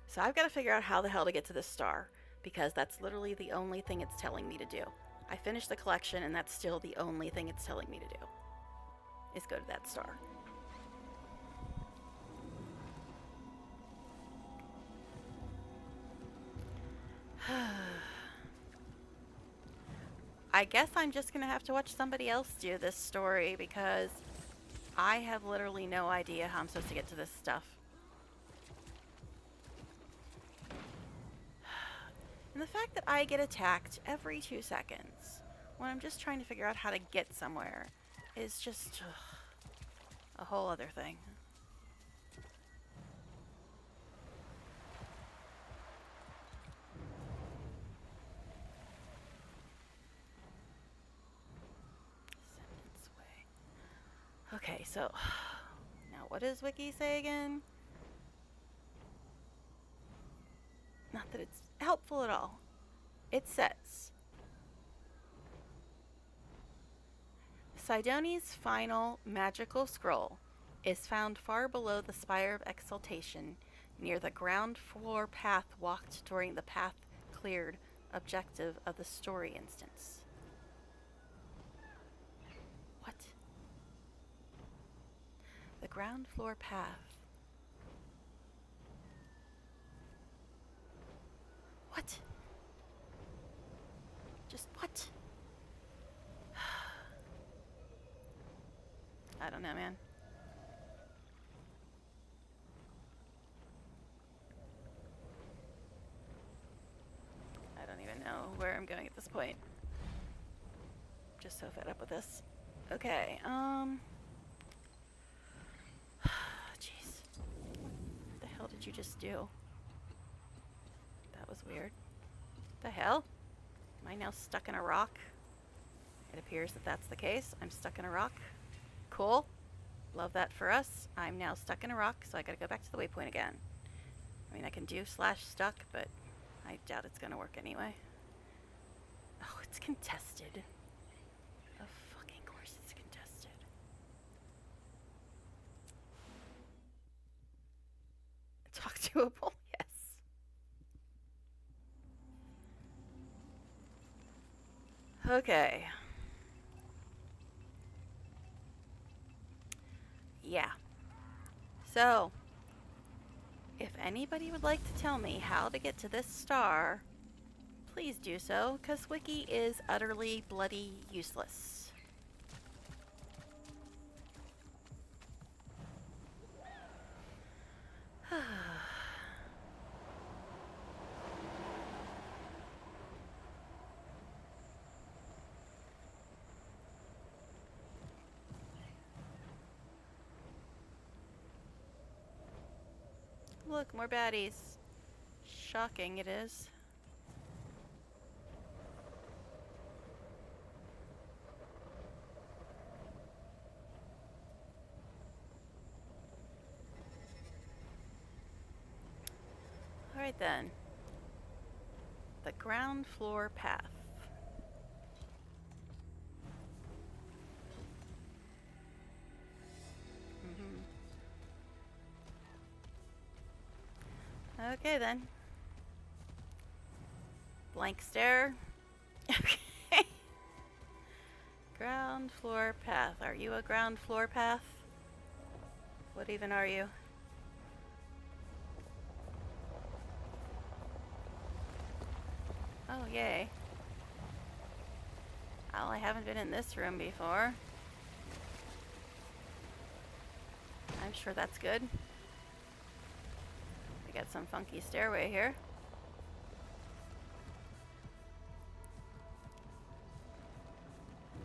So I've got to figure out how the hell to get to this star, because that's literally the only thing it's telling me to do. I finished the collection and that's still the only thing it's telling me to do, is go to that star. I guess I'm just gonna have to watch somebody else do this story, because I have literally no idea how I'm supposed to get to this stuff. And the fact that I get attacked every 2 seconds when I'm just trying to figure out how to get somewhere is just a whole other thing. Okay, so now what does Wiki say again? Not that it's helpful at all. It says, Sidoni's final magical scroll is found far below the Spire of Exaltation, near the ground floor path walked during the path cleared objective of the story instance. What? The ground floor path. What? Just what? I don't know, man. I don't even know where I'm going at this point. Just so fed up with this. Okay, jeez. What the hell did you just do? That was weird. The hell? Am I now stuck in a rock? It appears that that's the case. I'm stuck in a rock. Cool. Love that for us. I'm now stuck in a rock, so I gotta go back to the waypoint again. I mean, I can do /stuck, but I doubt it's gonna work anyway. Oh, it's contested. Of fucking course it's contested. Talk doable? Yes. Okay. Yeah. So, if anybody would like to tell me how to get to this star, please do so, because Wiki is utterly bloody useless. Look, more baddies. Shocking it is. Alright then. The ground floor path. Okay then. Blank stare. Okay. Ground floor path. Are you a ground floor path? What even are you? Oh, yay. Well, I haven't been in this room before. I'm sure that's good. We got some funky stairway here.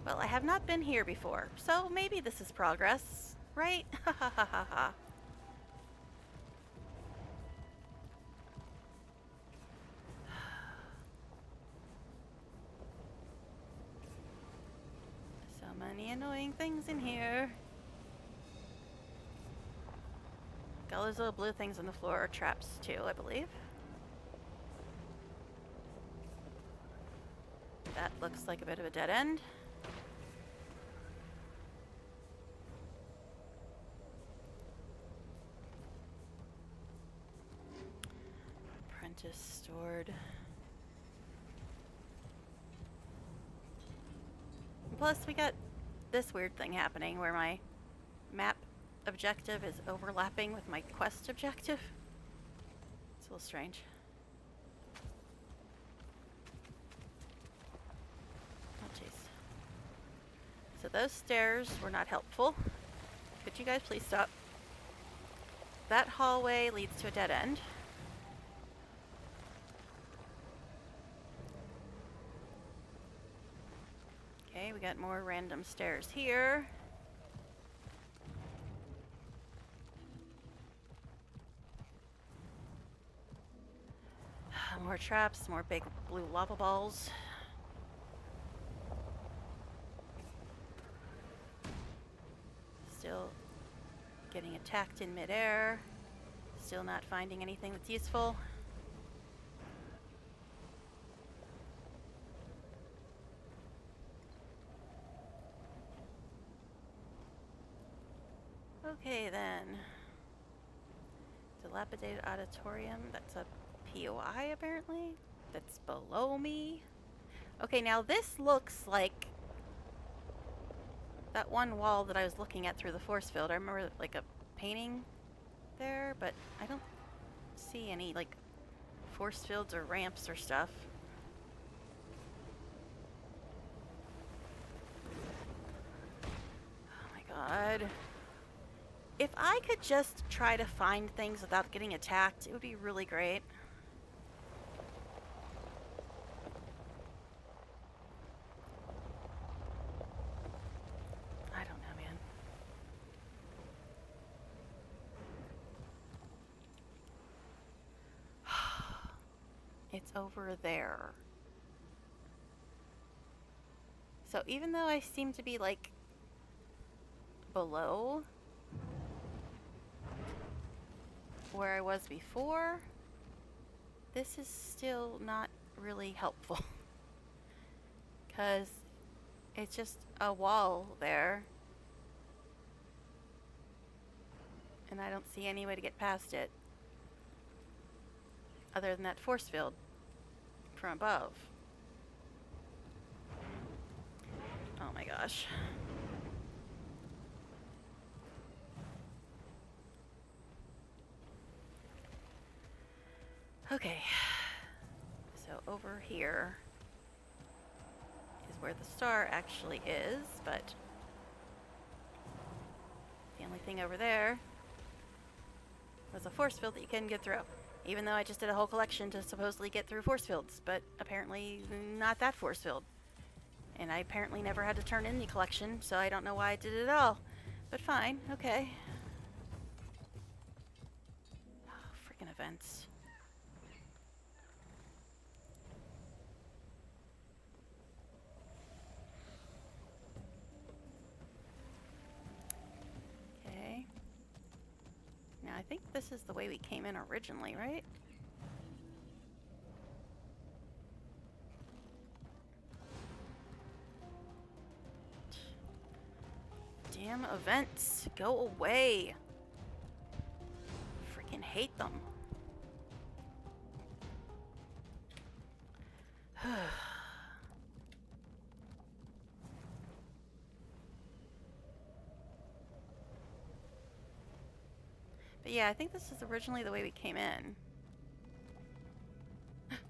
Well, I have not been here before, so maybe this is progress, right? Ha ha ha ha ha. So many annoying things in here. All those little blue things on the floor are traps too, I believe. That looks like a bit of a dead end. Apprentice stored. Plus, we got this weird thing happening where my map objective is overlapping with my quest objective. It's a little strange. Oh, jeez. So those stairs were not helpful. Could you guys please stop? That hallway leads to a dead end. Okay, we got more random stairs here. More traps, more big blue lava balls. Still getting attacked in midair. Still not finding anything that's useful. Okay then. Dilapidated auditorium. That's a POI apparently. That's below me. Okay, now this looks like that one wall that I was looking at through the force field. I remember like a painting there, but I don't see any like force fields or ramps or stuff. Oh my god. If I could just try to find things without getting attacked, it would be really great. I don't know, man. It's over there. So even though I seem to be like below where I was before, this is still not really helpful. Because it's just a wall there. And I don't see any way to get past it. Other than that force field from above. gosh. Okay. So over here is where the star actually is, but the only thing over there was a force field that you couldn't get through. Even though I just did a whole collection to supposedly get through force fields, but apparently not that force field. And I apparently never had to turn in the collection, so I don't know why I did it at all. But fine, okay. Oh, freaking events. Okay. Now I think this is the way we came in originally, right? Damn events, go away. Freaking hate them. But yeah, I think this is originally the way we came in.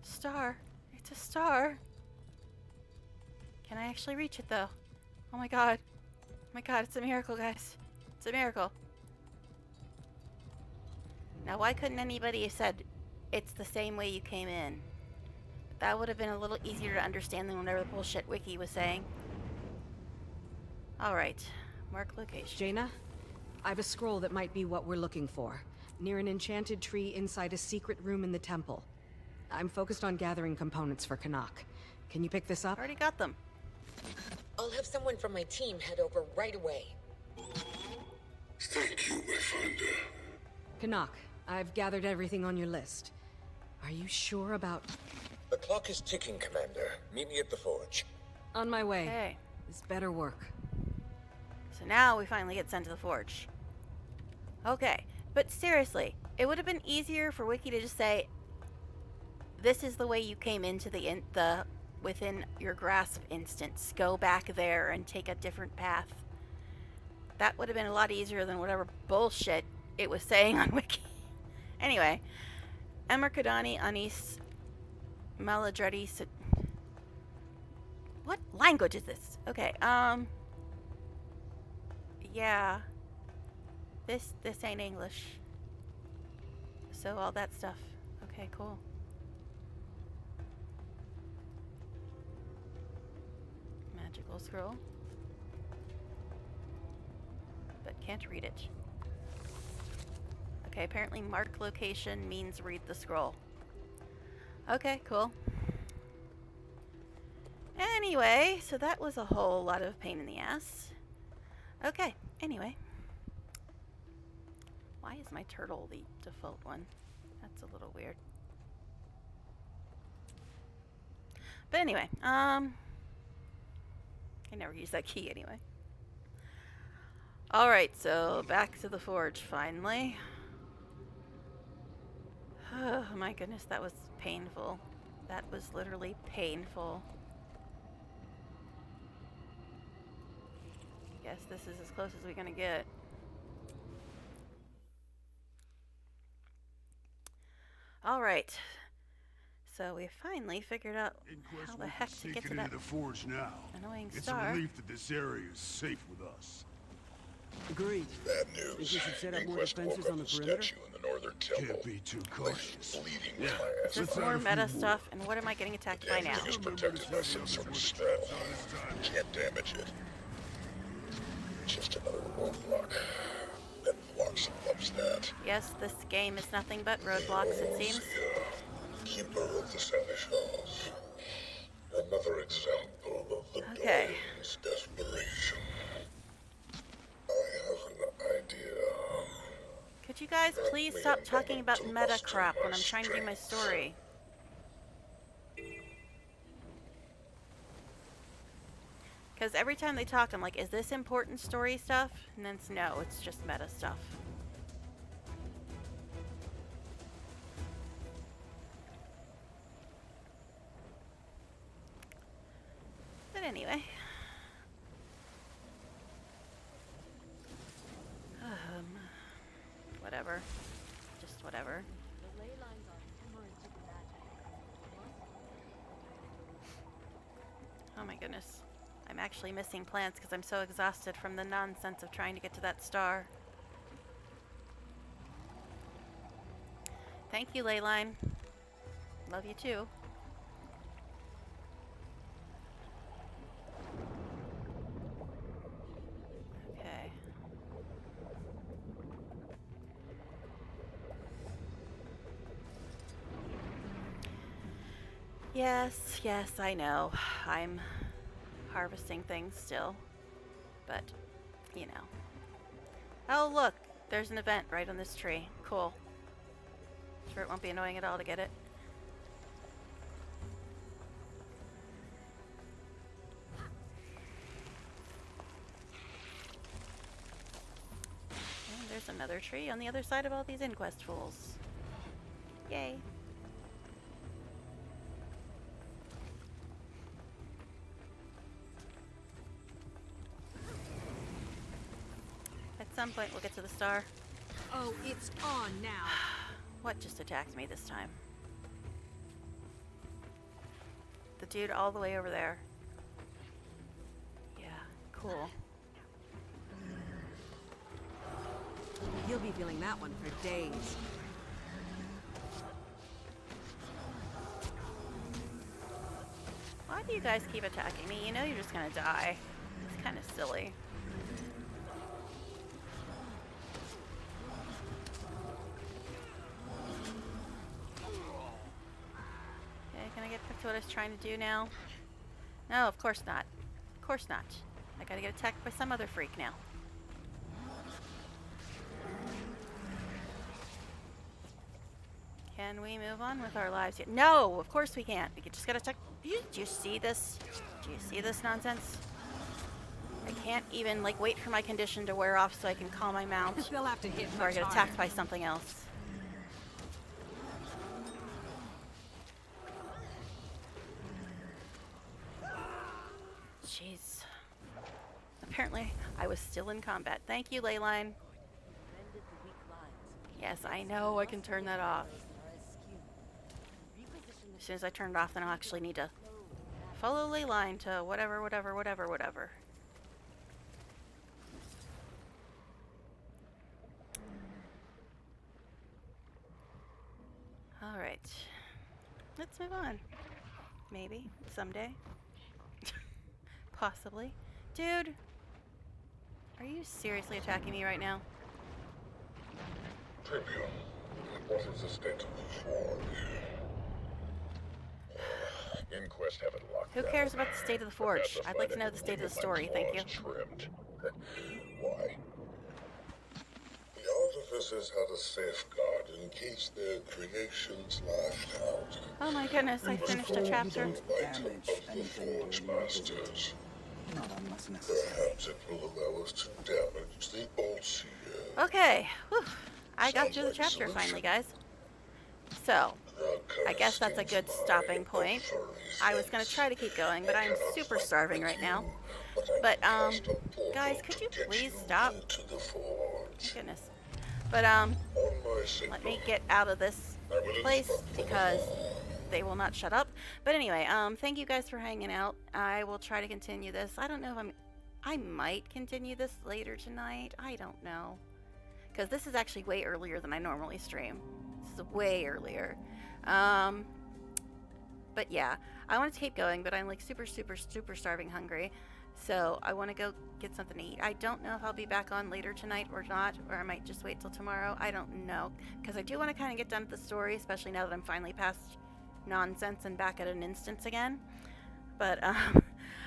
Star. It's a star. Can I actually reach it though? Oh my god. Oh my god, it's a miracle, guys. It's a miracle. Now, why couldn't anybody have said it's the same way you came in? That would have been a little easier to understand than whatever the bullshit wiki was saying. Alright. Mark location. Jaina, I have a scroll that might be what we're looking for. Near an enchanted tree inside a secret room in the temple. I'm focused on gathering components for Canuck. Can you pick this up? Already got them. I'll have someone from my team head over right away. Thank you, Wayfinder. Canuck, I've gathered everything on your list. Are you sure about... The clock is ticking, Commander. Meet me at the forge. On my way. Okay. This better work. So now we finally get sent to the forge. Okay. But seriously, it would have been easier for Wiki to just say, this is the way you came into the within your grasp instance. Go back there and take a different path. That would have been a lot easier than whatever bullshit it was saying on Wiki. Anyway, Emerkadani Anis Maladretti. What language is this? Okay, yeah. This ain't English. So all that stuff. Okay, cool. Magical scroll. But can't read it. Okay, apparently mark location means read the scroll. Okay, cool. Anyway, so that was a whole lot of pain in the ass. Okay, anyway. Why is my turtle the default one? That's a little weird. But anyway, I never use that key anyway. Alright, so back to the forge finally. Oh my goodness, that was painful. That was literally painful. Guess this is as close as we're gonna get. Alright. So we finally figured out how the heck to get to that the forge now. annoying It's star. a relief that this area is safe with us. Agreed. Bad Think news. we should set up more Inquest defenses woke on up the the perimeter? statue in the northern temple. Can't be too cautious. Bleeding Yeah. with my ass. Just Let's more add a few meta more. stuff, and what am I getting attacked by now? Everything is protected by some sort of spell. Can't damage it. Just another roadblock. That blocks loves that. Yes, this game is nothing but roadblocks, it seems. Keeper of the Seneschals. Another example of the Okay. Guardian's desperation. I have an idea. Could you guys please stop talking about meta crap when I'm trying to do my story? Because every time they talk, I'm like, is this important story stuff? And then it's no, it's just meta stuff. But anyway. whatever. Just whatever. The ley lines are hemorrhaging magic. Oh my goodness. I'm actually missing plants because I'm so exhausted from the nonsense of trying to get to that star. Thank you, Leyline. Love you too. Okay. Yes, yes, I know. I'm harvesting things still. But, you know. Oh, look! There's an event right on this tree. Cool. Sure it won't be annoying at all to get it. And there's another tree on the other side of all these inquest fools. Yay. At some point we'll get to the star. Oh, it's on now. What just attacked me this time? The dude all the way over there. Yeah, cool. You'll be feeling that one for days. Why do you guys keep attacking me? You know you're just gonna die. It's kind of silly. Okay, can I get back to what I was trying to do now? No, of course not. Of course not. I gotta get attacked by some other freak now. Can we move on with our lives yet? No, of course we can't. We just gotta check. Do you see this? Do you see this nonsense? I can't even like wait for my condition to wear off so I can calm my mount. They'll have to hit Or I much get harder. attacked by something else. Jeez. Apparently, I was still in combat. Thank you, Leyline. Yes, I know I can turn that off. As soon as I turn it off, then I'll actually need to follow Leyline to whatever. Alright. Let's move on. Maybe. Someday. Possibly. Dude! Are you seriously attacking me right now? Tribune, what is the state of the forge? Inquest have it locked Who down. cares about the state of the forge? I'd like to know the state of the story, thank you. Trimmed. Why? The artificers had a safeguard in case their creations lashed out. Oh my goodness, I finished a chapter. Light of the Forge Masters. Perhaps it will allow us to damage the Bolts here. Okay. Whew. I got through the chapter finally, guys. So, I guess that's a good stopping point. I was going to try to keep going, but I'm super starving right now. But, guys, could you please stop? Oh, goodness. But, let me get out of this place because they will not shut up. But anyway, thank you guys for hanging out. I will try to continue this. I don't know if I might continue this later tonight. I don't know. Because this is actually way earlier than I normally stream. This is way earlier. But yeah, I want to keep going, but I'm like super starving hungry. So I want to go get something to eat. I don't know if I'll be back on later tonight or not, or I might just wait till tomorrow. I don't know. Because I do want to kind of get done with the story, especially now that I'm finally past nonsense and back at an instance again. But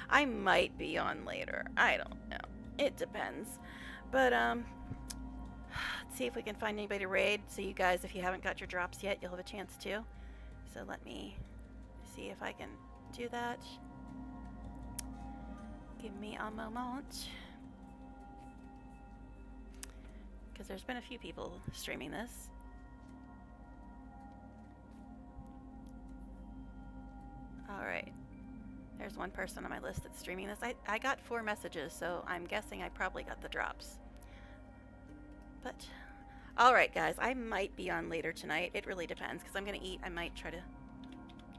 I might be on later. I don't know. It depends. But let's see if we can find anybody to raid. So you guys, if you haven't got your drops yet, you'll have a chance to. So let me see if I can do that. Give me a moment. Because there's been a few people streaming this. Alright. There's one person on my list that's streaming this. I got 4 messages, so I'm guessing I probably got the drops. But All right, guys, I might be on later tonight. It really depends because I'm going to eat. I might try to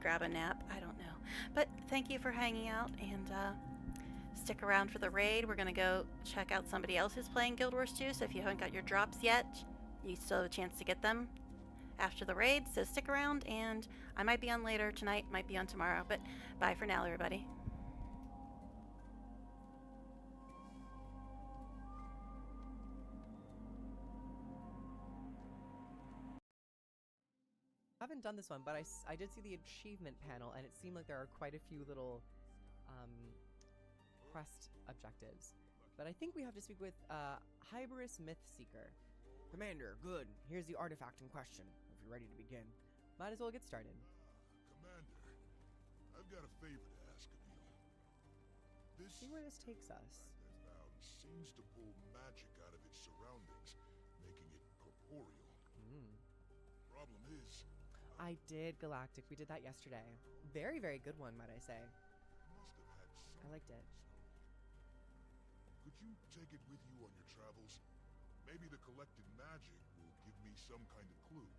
grab a nap. I don't know. But thank you for hanging out and stick around for the raid. We're going to go check out somebody else who's playing Guild Wars 2. So if you haven't got your drops yet, you still have a chance to get them after the raid. So stick around, and I might be on later tonight, might be on tomorrow. But bye for now, everybody. I haven't done this one, but I did see the achievement panel, and it seemed like there are quite a few little quest objectives. But I think we have to speak with Hybris Mythseeker. Commander, good. Here's the artifact in question, if you're ready to begin. Might as well get started. Commander, I've got a favor to ask of you. This see where this takes us. I found seems to pull magic out of its surroundings, making it corporeal. Problem is, I did Galactic. We did that yesterday. Very, very good one, might I say. must have had I liked it. Could you take it with you on your travels? Maybe the collected magic will give me some kind of clue.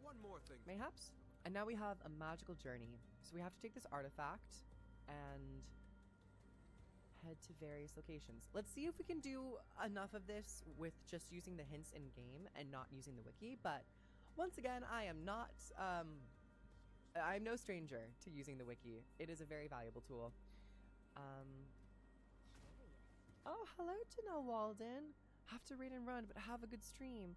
One more thing. Mayhaps. And now we have a magical journey. So we have to take this artifact and head to various locations. Let's see if we can do enough of this with just using the hints in game and not using the wiki. But once again, I am not, I'm no stranger to using the wiki. It is a very valuable tool. Oh, hello, Janelle Walden. Have to raid and run, but have a good stream.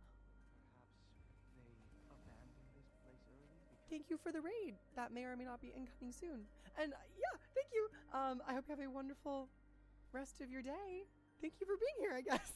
Thank you for the raid. That may or may not be incoming soon. And yeah, thank you. I hope you have a wonderful rest of your day. Thank you for being here, I guess.